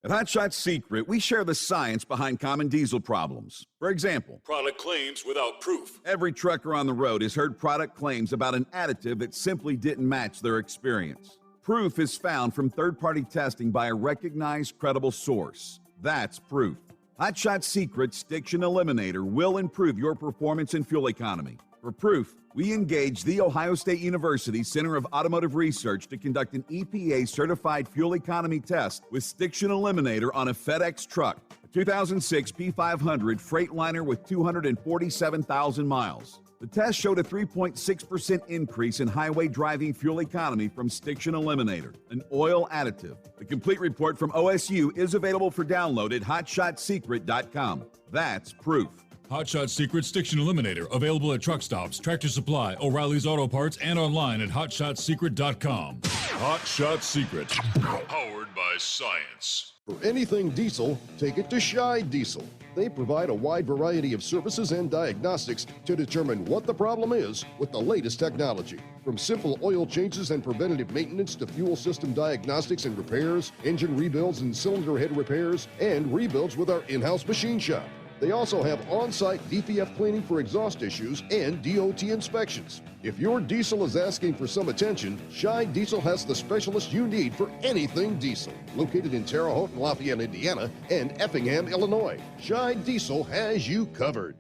At Hot Shot Secret, we share the science behind common diesel problems. For example, Product claims without proof. every trucker on the road has heard product claims about an additive that simply didn't match their experience. Proof is found from third-party testing by a recognized, credible source. That's proof. Hot Shot Secret's Stiction Eliminator will improve your performance and fuel economy. For proof, we engaged the Ohio State University Center of Automotive Research to conduct an EPA-certified fuel economy test with Stiction Eliminator on a FedEx truck, a 2006 P500 Freightliner with 247,000 miles. The test showed a 3.6% increase in highway driving fuel economy from Stiction Eliminator, an oil additive. The complete report from OSU is available for download at hotshotsecret.com. That's proof. Hot Shot Secret Stiction Eliminator, available at truck stops, Tractor Supply, O'Reilly's Auto Parts, and online at hotshotsecret.com. Hot Shot Secret, powered by science. For anything diesel, take it to Scheid Diesel. They provide a wide variety of services and diagnostics to determine what the problem is with the latest technology. From simple oil changes and preventative maintenance to fuel system diagnostics and repairs, engine rebuilds and cylinder head repairs, and rebuilds with our in-house machine shop. They also have on-site DPF cleaning for exhaust issues and DOT inspections. If your diesel is asking for some attention, Scheid Diesel has the specialist you need for anything diesel. Located in Terre Haute and Lafayette, Indiana, and Effingham, Illinois, Scheid Diesel has you covered.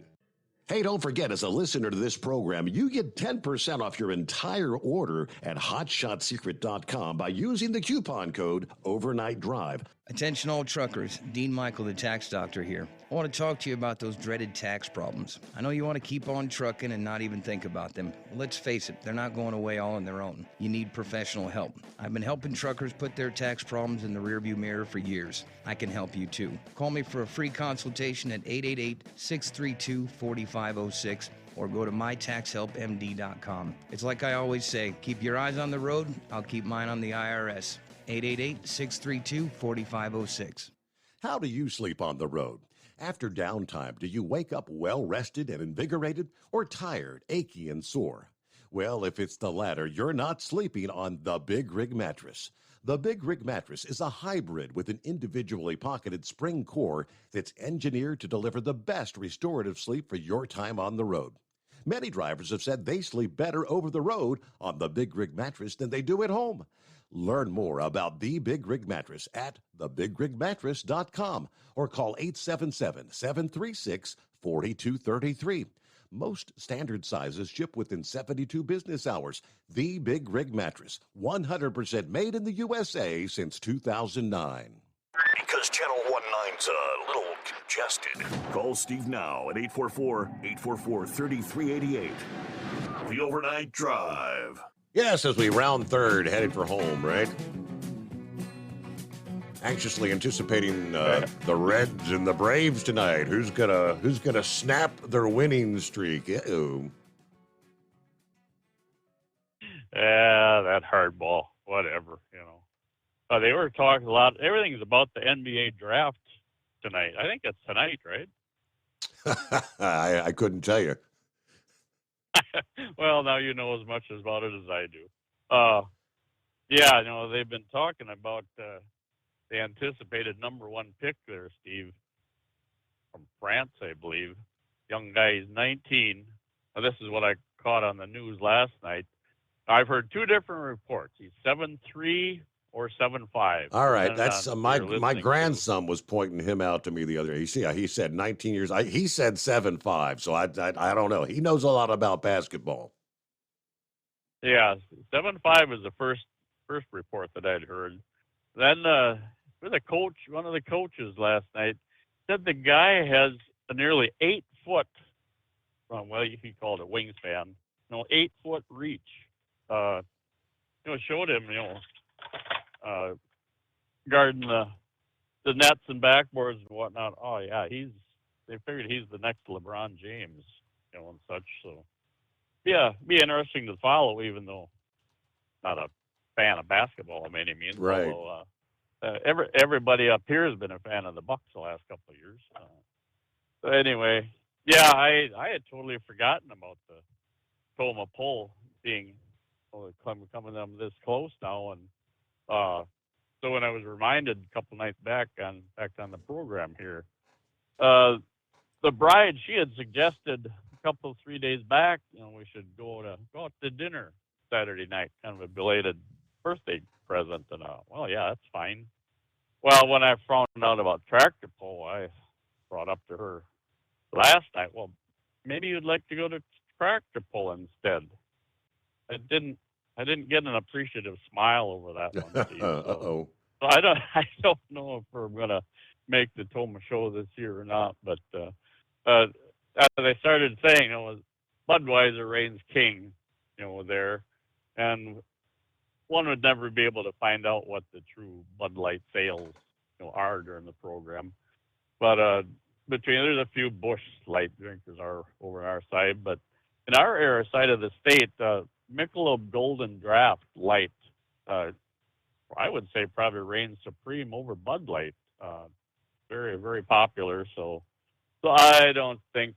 Hey, don't forget, as a listener to this program, you get 10% off your entire order at hotshotsecret.com by using the coupon code Overnight Drive. Attention all truckers, Dean Michael, the tax doctor here. I want to talk to you about those dreaded tax problems. I know you want to keep on trucking and not even think about them. Let's face it, they're not going away all on their own. You need professional help. I've been helping truckers put their tax problems in the rearview mirror for years. I can help you too. Call me for a free consultation at 888-632-4506 or go to mytaxhelpmd.com. It's like I always say, keep your eyes on the road, I'll keep mine on the IRS. 888-632-4506. How do you sleep on the road? After downtime, do you wake up well-rested and invigorated, or tired, achy, and sore? Well, if it's the latter, you're not sleeping on the Big Rig Mattress. The Big Rig Mattress is a hybrid with an individually pocketed spring core that's engineered to deliver the best restorative sleep for your time on the road. Many drivers have said they sleep better over the road on the Big Rig Mattress than they do at home. Learn more about the Big Rig Mattress at thebigrigmattress.com or call 877-736-4233. Most standard sizes ship within 72 business hours. The Big Rig Mattress, 100% made in the USA since 2009. Because Channel 19's a little congested. Call Steve now at 844-844-3388. The Overnight Drive. Yes, as we round third, headed for home, right? Anxiously anticipating the Reds and the Braves tonight. Who's gonna snap their winning streak? Ew. Yeah, that hardball, whatever, you know. They were talking a lot. Everything's about the NBA draft tonight. I think it's tonight, right? I couldn't tell you. Well, now you know as much about it as I do. Yeah, no, they've been talking about the anticipated number one pick there, Steve, from France, I believe. Young guy, he's 19. Now, this is what I caught on the news last night. I've heard two different reports. He's 7'3" or 7'5". All right, that's my grandson was pointing him out to me the other day. He said 19 years. He said 7'5", so I don't know. He knows a lot about basketball. Yeah, 7'5" is the first report that I'd heard. Then one of the coaches last night said the guy has a nearly 8 foot, well, he called it wingspan, 8 foot reach. Showed him, guarding the nets and backboards and whatnot. Oh yeah, they figured he's the next LeBron James, and such. So yeah, be interesting to follow, even though not a fan of basketball by any means. Right. Although, everybody up here has been a fan of the Bucks the last couple of years. So anyway, Yeah, I had totally forgotten about the Toma Pole being coming them this close now, and so when I was reminded a couple nights back on the program here, the bride, she had suggested a couple 3 days back, we should go out to dinner Saturday night, kind of a belated birthday present, and well, yeah, that's fine. Well, when I found out about tractor pull, I brought up to her last night, well, maybe you'd like to go to tractor pull instead. I didn't get an appreciative smile over that one, Steve. So I don't know if we're gonna make the Toma show this year or not, but as I started saying, Budweiser reigns king, there, and one would never be able to find out what the true Bud Light sales, are during the program. But there's a few Busch Light drinkers are over on our side, but in our area side of the state, Michelob Golden Draft Light, I would say probably reigns supreme over Bud Light. Very, very popular. So I don't think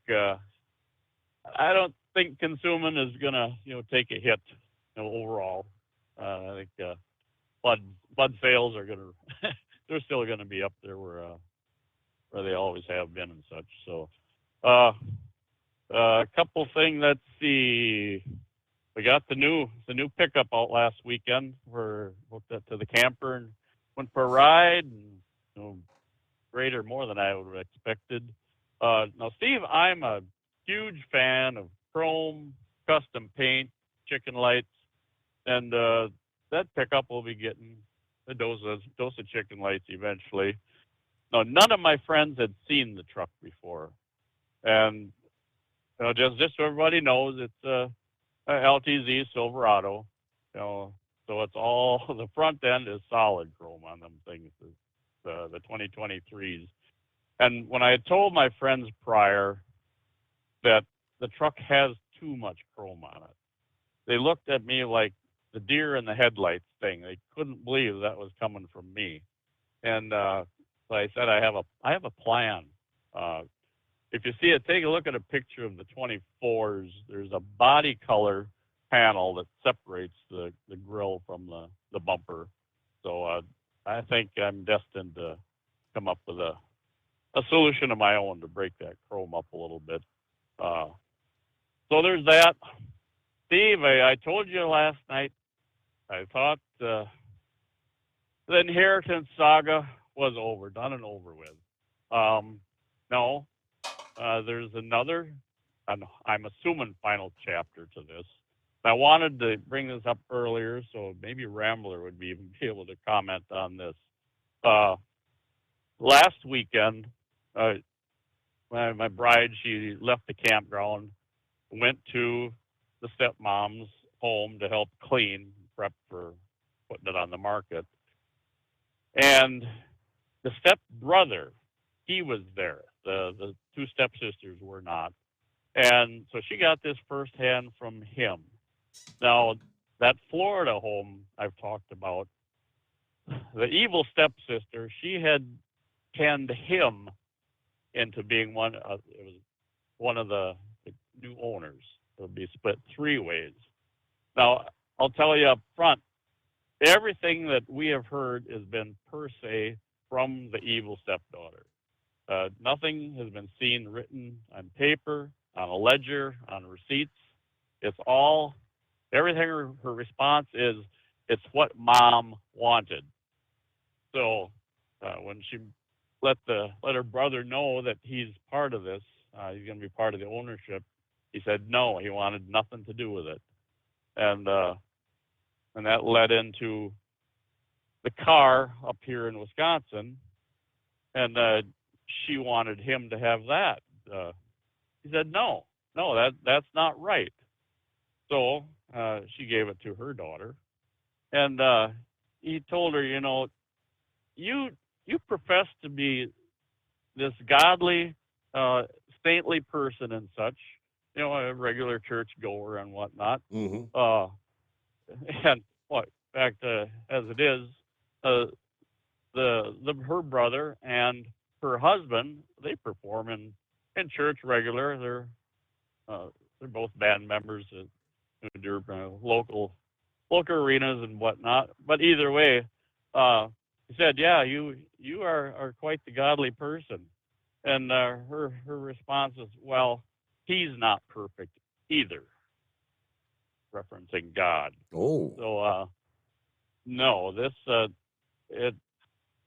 consuming is gonna take a hit overall. I think Bud sales are gonna they're still gonna be up there where they always have been and such. So a couple things. Let's see. We got the new pickup out last weekend. We're hooked up to the camper and went for a ride, and greater more than I would have expected. Now, Steve, I'm a huge fan of chrome, custom paint, chicken lights, and that pickup will be getting a dose of chicken lights eventually. Now, none of my friends had seen the truck before, and just so everybody knows, it's a LTZ Silverado. So it's all the front end is solid chrome on them things. The 2023s. And when I had told my friends prior that the truck has too much chrome on it, they looked at me like the deer in the headlights thing. They couldn't believe that was coming from me. And so I said, I have a plan. If you see it, take a look at a picture of the 24s. There's a body color panel that separates the grill from the bumper. So I think I'm destined to come up with a solution of my own to break that chrome up a little bit. So there's that. Steve, I told you last night, I thought the inheritance saga was over, done and over with. No, there's another, I'm assuming, final chapter to this. I wanted to bring this up earlier, so maybe Rambler would be able to comment on this. Last weekend, my bride, she left the campground, went to the stepmom's home to help clean, prep for putting it on the market. And the stepbrother, he was there. The two stepsisters were not. And so she got this firsthand from him. Now, that Florida home I've talked about, the evil stepsister, she had canned him into being one of the new owners. It would be split 3 ways. Now, I'll tell you up front, everything that we have heard has been per se from the evil stepdaughter. Nothing has been seen written on paper, on a ledger, on receipts. It's all, everything her response is, it's what mom wanted. So when she let her brother know that he's part of this, he's going to be part of the ownership, he said no, he wanted nothing to do with it. And that led into the car up here in Wisconsin, and she wanted him to have that. He said no, that's not right. So she gave it to her daughter, and he told her, you profess to be this godly, saintly person and such, a regular church goer and whatnot. Mm-hmm. And what, in fact, as it is, her brother and her husband, they perform in in church regular. They're both band members who do local arenas and whatnot. But either way, he said, "Yeah, you are quite the godly person." And her response is, "Well, he's not perfect either," referencing God. Oh. So no, this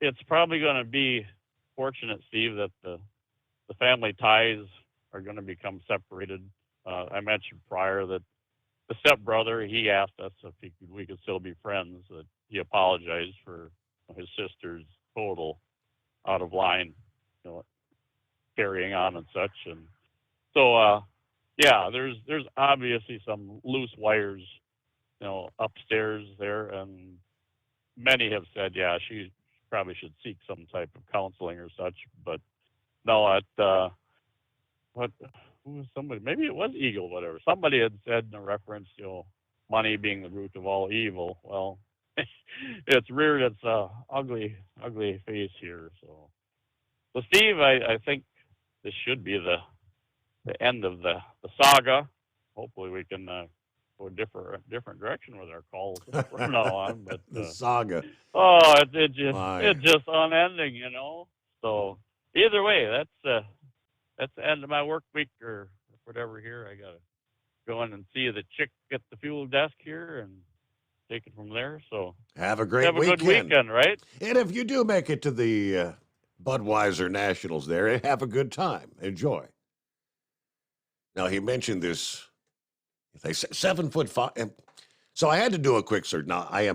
it's probably going to be fortunate, Steve, that the family ties are going to become separated. I mentioned prior that the stepbrother, he asked us if we could still be friends. That he apologized for his sister's total out of line, carrying on and such. And so, yeah, there's obviously some loose wires, upstairs there, and many have said, yeah, she probably should seek some type of counseling or such. But no, who was somebody? Maybe it was Eagle, whatever. Somebody had said in a reference, money being the root of all evil. Well, it's reared its ugly face here. So Steve, I think this should be the end of the saga. Hopefully, we can go a different direction with our calls from now on. But the saga. Oh, it's just unending, So either way, that's the end of my work week or whatever here. I gotta go in and see the chick at the fuel desk here and take it from there. So have a great good weekend, right? And if you do make it to the Budweiser Nationals there, have a good time. Enjoy. Now, he mentioned this, they say 7'5". So I had to do a quick search. Now, I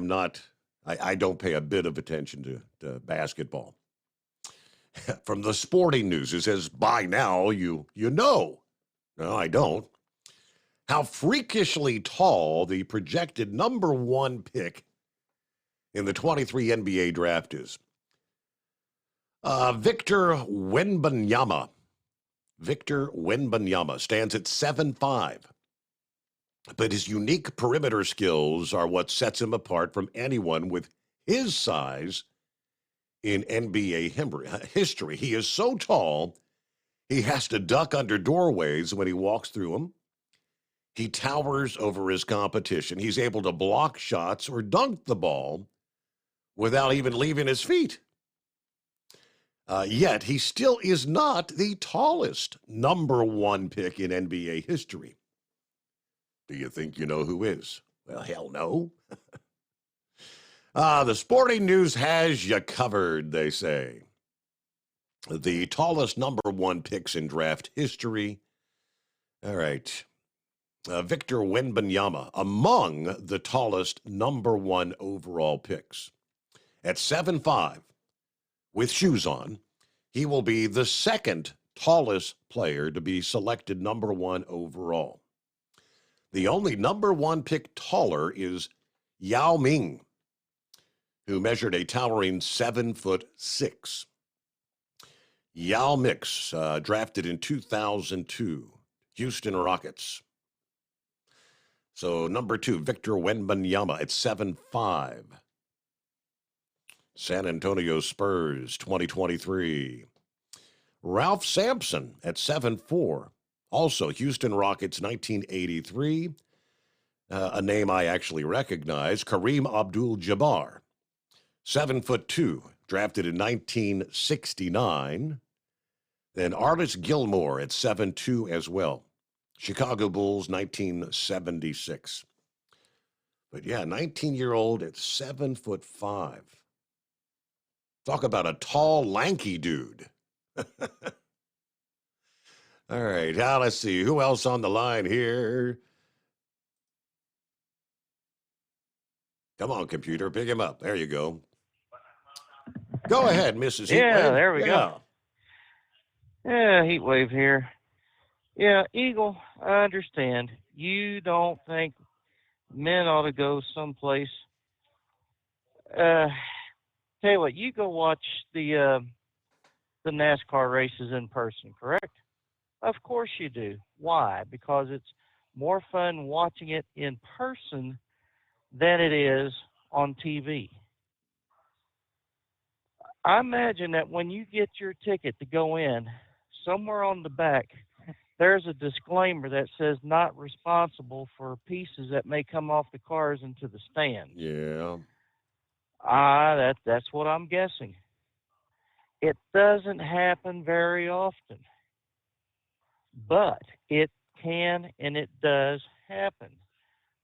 don't pay a bit of attention to basketball. From the Sporting News, it says, by now, you know. No, I don't. How freakishly tall the projected number 1 pick in the 23 NBA draft is. Victor Wembanyama. Victor Wembanyama stands at 7'5". But his unique perimeter skills are what sets him apart from anyone with his size in NBA history. He is so tall, he has to duck under doorways when he walks through them. He towers over his competition. He's able to block shots or dunk the ball without even leaving his feet. Yet he still is not the tallest number 1 pick in NBA history. Do you think you know who is? Well, hell no. The Sporting News has you covered, they say. The tallest number 1 picks in draft history. All right. Victor Wembanyama, among the tallest number 1 overall picks. At 7'5", with shoes on, he will be the second tallest player to be selected number 1 overall. The only number 1 pick taller is Yao Ming, who measured a towering 7'6". Yao Mix, drafted in 2002, Houston Rockets. So number 2, Victor Wembanyama at 7'5". San Antonio Spurs, 2023. Ralph Sampson at 7'4". Also, Houston Rockets, 1983. A name I actually recognize, Kareem Abdul-Jabbar. 7'2", drafted in 1969. Then Artis Gilmore at 7'2" as well. Chicago Bulls, 1976. But yeah, 19-year-old at 7'5". Talk about a tall, lanky dude. All right, now let's see. Who else on the line here? Come on, computer, pick him up. There you go. Go ahead, Mrs. Heatwave. Yeah, there we go. Yeah, Heatwave here. Yeah, Eagle, I understand. You don't think men ought to go someplace. Tell you what, you go watch the NASCAR races in person, correct? Of course you do. Why? Because it's more fun watching it in person than it is on TV. I imagine that when you get your ticket to go in somewhere on the back, there's a disclaimer that says not responsible for pieces that may come off the cars into the stand. Yeah. That's what I'm guessing. It doesn't happen very often, but it can and it does happen.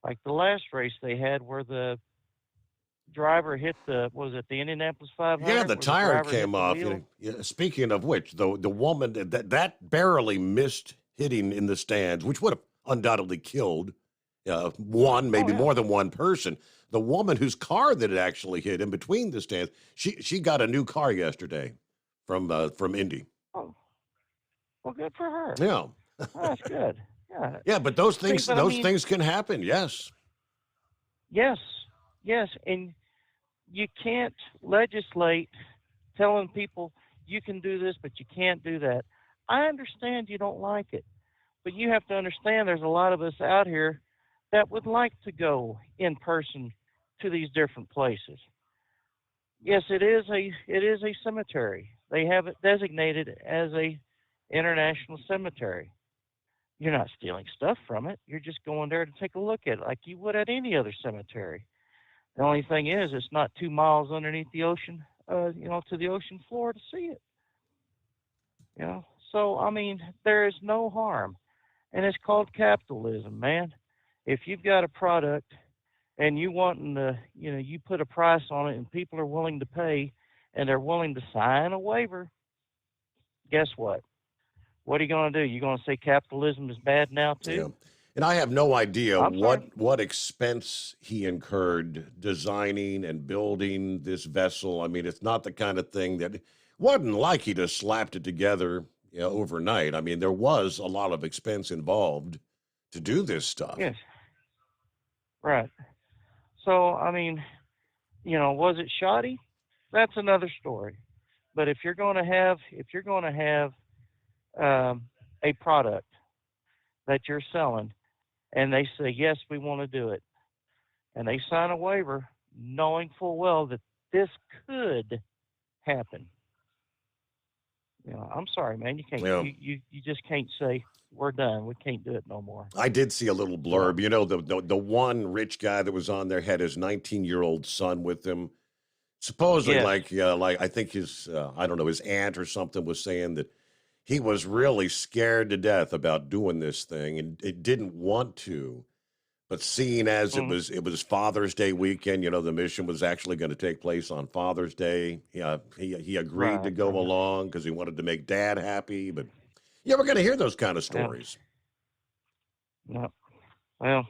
Like the last race they had where the driver hit the Indianapolis 500? Yeah, the tire came off. Yeah, speaking of which, the woman that barely missed hitting in the stands, which would have undoubtedly killed more than one person. The woman whose car that it actually hit in between the stands, she got a new car yesterday from Indy. Oh, well, good for her. Yeah, that's good. Yeah, yeah, but those things things can happen. Yes, and you can't legislate telling people you can do this, but you can't do that. I understand you don't like it, but you have to understand there's a lot of us out here that would like to go in person to these different places. Yes, it is a cemetery. They have it designated as a international cemetery. You're not stealing stuff from it. You're just going there to take a look at it like you would at any other cemetery. The only thing is, it's not 2 miles underneath the ocean, to the ocean floor to see it. So, I mean, there is no harm. And it's called capitalism, man. If you've got a product and you put a price on it and people are willing to pay and they're willing to sign a waiver, guess what? What are you going to do? You're going to say capitalism is bad now, too? Yeah. And I have no idea what expense he incurred designing and building this vessel. I mean, it's not the kind of thing that wasn't like he just slapped it together overnight. I mean, there was a lot of expense involved to do this stuff. Yes. Right. So, I mean, was it shoddy? That's another story. But if you're going to have a product that you're selling, and they say, yes, we want to do it, and they sign a waiver knowing full well that this could happen. I'm sorry, man. You can't. Yeah. You just can't say we're done. We can't do it no more. I did see a little blurb. The one rich guy that was on there had his 19-year-old son with him. Supposedly, Yes. like I think his his aunt or something was saying that he was really scared to death about doing this thing and it didn't want to. But seeing as it was Father's Day weekend, the mission was actually going to take place on Father's Day. He agreed to go along because he wanted to make Dad happy. But you're never going to hear those kind of stories. No. Well,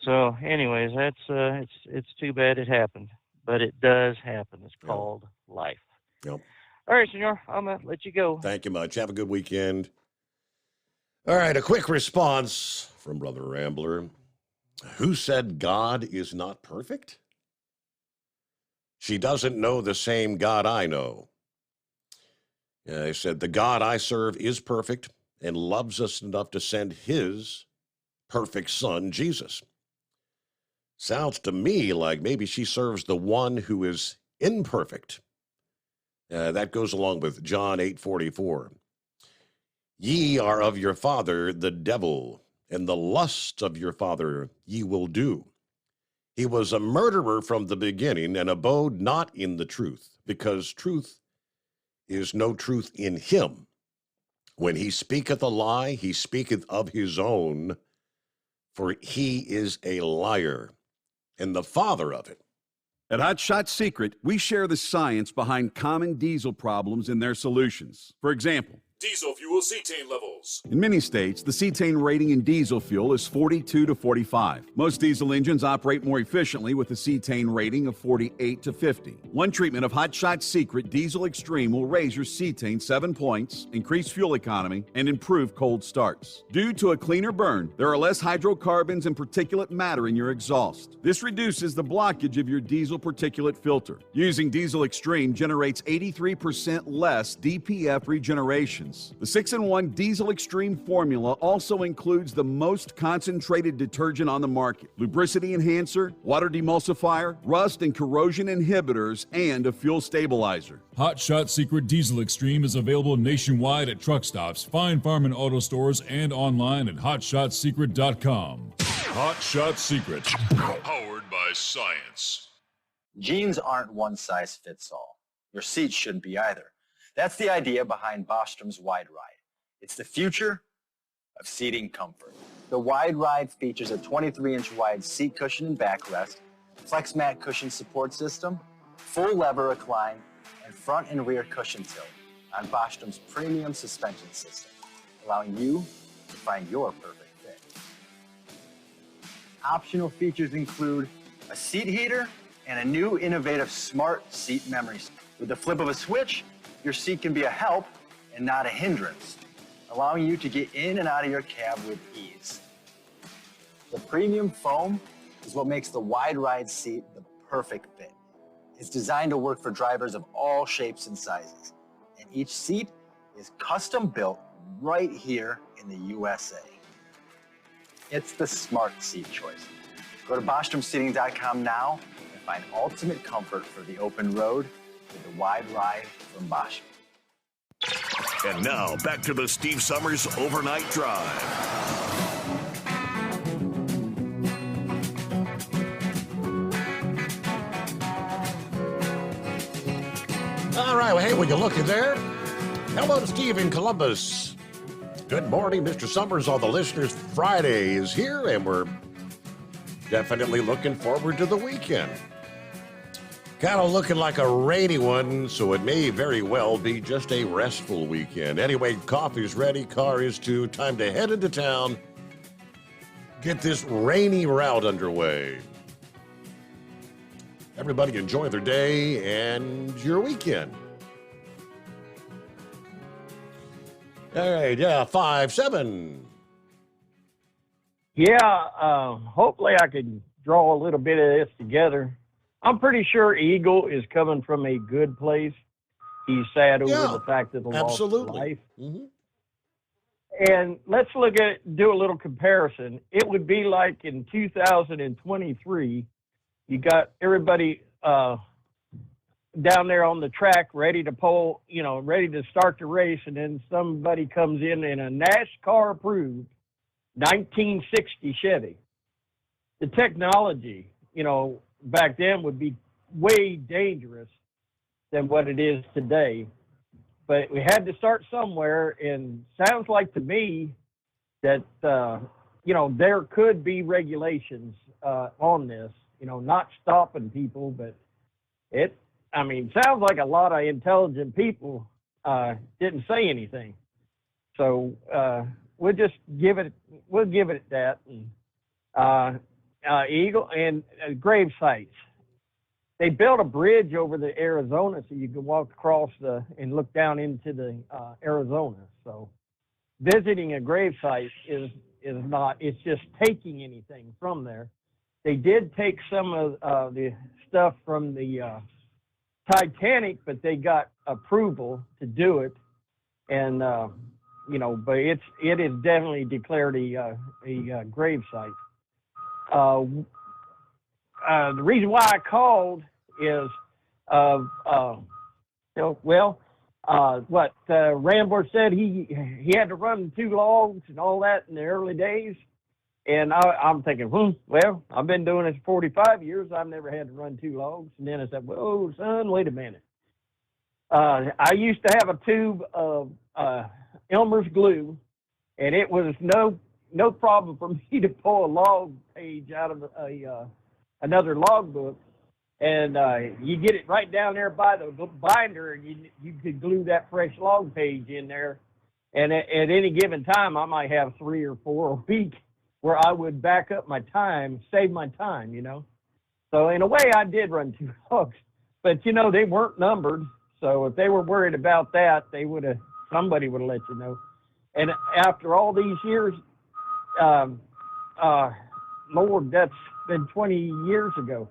so anyways, that's it's too bad it happened, but it does happen. It's called life. Yep. All right, senor, I'm going to let you go. Thank you much. Have a good weekend. All right, a quick response from Brother Rambler. Who said God is not perfect? She doesn't know the same God I know. He said, the God I serve is perfect and loves us enough to send his perfect son, Jesus. Sounds to me like maybe she serves the one who is imperfect. That goes along with John 8:44. Ye are of your father, the devil, and the lusts of your father ye will do. He was a murderer from the beginning and abode not in the truth, because truth is no truth in him. When he speaketh a lie, he speaketh of his own, for he is a liar, and the father of it. At Hot Shot Secret, we share the science behind common diesel problems and their solutions. For example, Diesel fuel cetane levels. in many states, the cetane rating in diesel fuel is 42 to 45. Most diesel engines operate more efficiently with a cetane rating of 48 to 50. One treatment of Hot Shot Secret Diesel Extreme will raise your cetane 7 points, increase fuel economy, and improve cold starts. Due to a cleaner burn, there are less hydrocarbons and particulate matter in your exhaust. This reduces the blockage of your diesel particulate filter. Using Diesel Extreme generates 83% less DPF regeneration wins. The 6-in-1 Diesel Extreme formula also includes the most concentrated detergent on the market, lubricity enhancer, water demulsifier, rust and corrosion inhibitors, and a fuel stabilizer. Hot Shot Secret Diesel Extreme is available nationwide at truck stops, Fine Farm and auto stores, and online at hotshotsecret.com. Hot Shot Secret, powered by science. Jeans aren't one size fits all. Your seats shouldn't be either. That's the idea behind Bostrom's Wide Ride. It's the future of seating comfort. The Wide Ride features a 23-inch wide seat cushion and backrest, flex mat cushion support system, full lever recline, and front and rear cushion tilt on Bostrom's premium suspension system, allowing you to find your perfect fit. Optional features include a seat heater and a new innovative smart seat memory. With the flip of a switch, your seat can be a help and not a hindrance, allowing you to get in and out of your cab with ease. The premium foam is what makes the Wide Ride seat the perfect fit. It's designed to work for drivers of all shapes and sizes, and each seat is custom built right here in the USA. It's the smart seat choice. Go to BostromSeating.com now and find ultimate comfort for the open road with the Wide Ride from Bostrom. And now, back to the Steve Summers Overnight Drive. All right, well, hey, will you look at there? Hello to Steve in Columbus. Good morning, Mr. Summers. All the listeners, Friday is here, and we're definitely looking forward to the weekend. Kind of looking like a rainy one, so it may very well be just a restful weekend. Anyway, coffee's ready, car is too. Time to head into town, get this rainy route underway. Everybody enjoy their day and your weekend. All right, 5-7. Yeah, hopefully I can draw a little bit of this together. I'm pretty sure Eagle is coming from a good place. He's sad over the fact of the loss of life. Mm-hmm. And let's do a little comparison. It would be like in 2023, you got everybody down there on the track ready to ready to start the race, and then somebody comes in a NASCAR-approved 1960 Chevy. The technology, back then would be way dangerous than what it is today. But we had to start somewhere, and sounds like to me that, there could be regulations on this, not stopping people, but sounds like a lot of intelligent people didn't say anything. So we'll give it that. And, Eagle and grave sites. They built a bridge over the Arizona so you can walk across and look down into the Arizona. So visiting a grave site is not, it's just taking anything from there. They did take some of the stuff from the Titanic, but they got approval to do it. And, but it is definitely declared a grave site. The reason why I called is, Rambler said he had to run 2 logs and all that in the early days. And I'm thinking, I've been doing this for 45 years. I've never had to run 2 logs. And then I said, whoa, son, wait a minute. I used to have a tube of Elmer's glue, and it was no problem for me to pull a log page out of another log book, and you get it right down there by the binder, and you could glue that fresh log page in there. And at any given time, I might have 3 or 4 a week where I would back up my time, save my time, So in a way, I did run 2 logs, but they weren't numbered. So if they were worried about that, somebody would have let you know. And after all these years, Lord, that's been 20 years ago.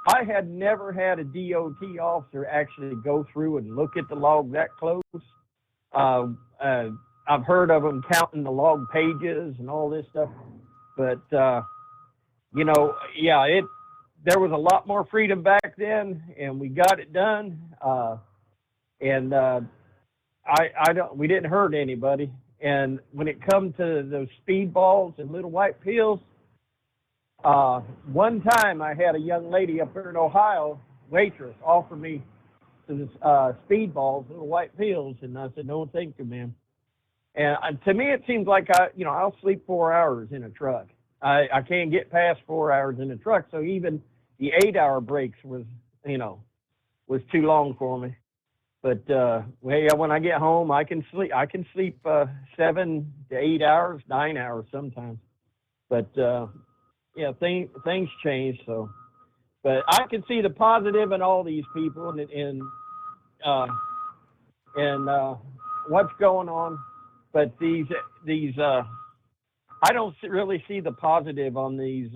I had never had a DOT officer actually go through and look at the log that close. I've heard of them counting the log pages and all this stuff, but you know, yeah, there was a lot more freedom back then, and we got it done. We didn't hurt anybody. And when it comes to those speedballs and little white pills, one time I had a young lady up there in Ohio, waitress, offer me some speedballs, little white pills, and I said, no, thank you, ma'am. And to me, it seems like I'll sleep 4 hours in a truck. I can't get past 4 hours in a truck, so even the 8-hour breaks was too long for me. But when I get home, I can sleep 7 to 8 hours, 9 hours sometimes. But things change. So, but I can see the positive in all these people and what's going on. But these I don't really see the positive on these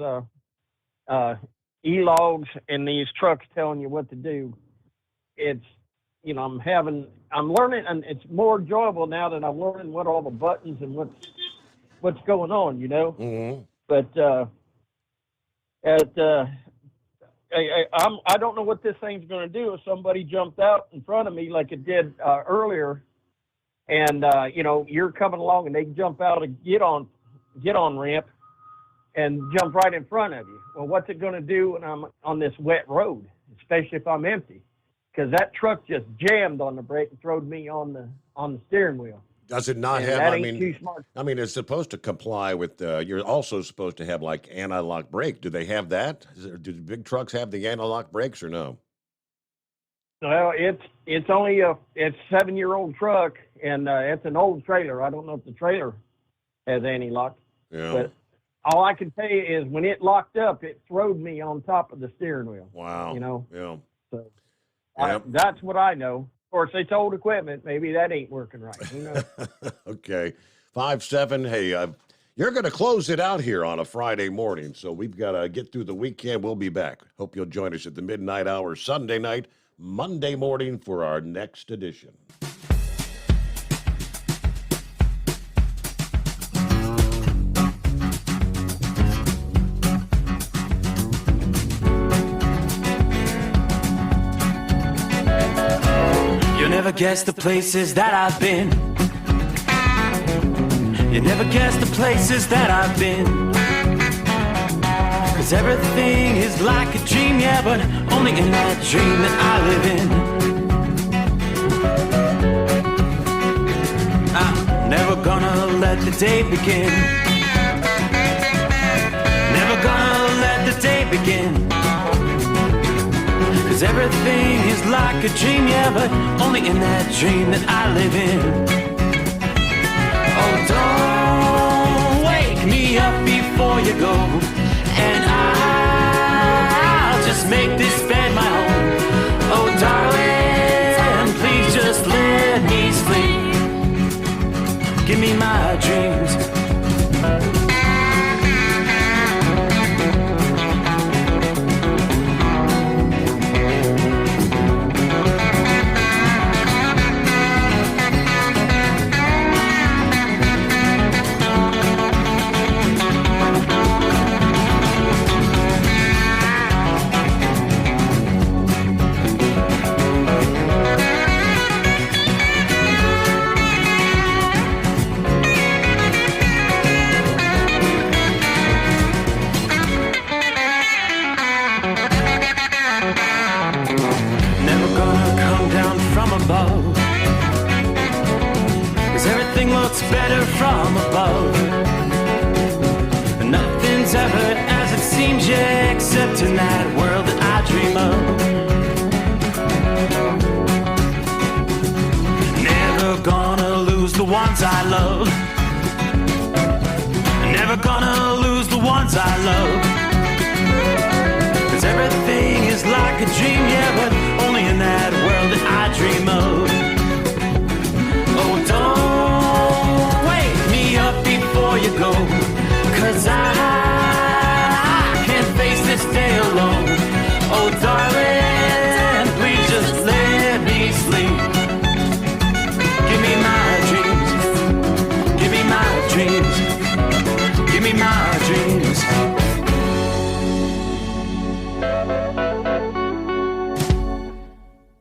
e-logs and these trucks telling you what to do. It's, I'm learning, and it's more enjoyable now that I'm learning what all the buttons and what's going on, Mm-hmm. But I don't know what this thing's going to do if somebody jumped out in front of me like it did earlier, and you're coming along and they jump out a get on ramp and jump right in front of you. Well, what's it going to do when I'm on this wet road, especially if I'm empty? Because that truck just jammed on the brake and throwed me on the steering wheel. Does it not have? That ain't too smart. I mean, it's supposed to comply with. You're also supposed to have like anti-lock brake. Do they have that? Do the big trucks have the anti-lock brakes or no? Well, it's only it's 7-year-old truck, and it's an old trailer. I don't know if the trailer has anti-lock. Yeah. But all I can tell you is when it locked up, it throwed me on top of the steering wheel. Wow. Yeah. So Yep. that's what I know. Of course, it's old equipment. Maybe that ain't working right. Who knows? Okay. 5-7. Hey, you're going to close it out here on a Friday morning, so we've got to get through the weekend. We'll be back. Hope you'll join us at the midnight hour Sunday night, Monday morning for our next edition. Never guess the places that I've been. You never guess the places that I've been. 'Cause everything is like a dream, yeah, but only in that dream that I live in. I'm never gonna let the day begin. Never gonna let the day begin. 'Cause everything is like a dream, yeah, but only in that dream that I live in. Oh, don't wake me up before you go, and I'll just make this bed my home. Oh, darling, please just let me sleep. Give me my dreams. Better from above. Nothing's ever as it seems, yeah, except in that world that I dream of. Never gonna lose the ones I love. Never gonna lose the ones I love. 'Cause everything is like a dream, yeah, but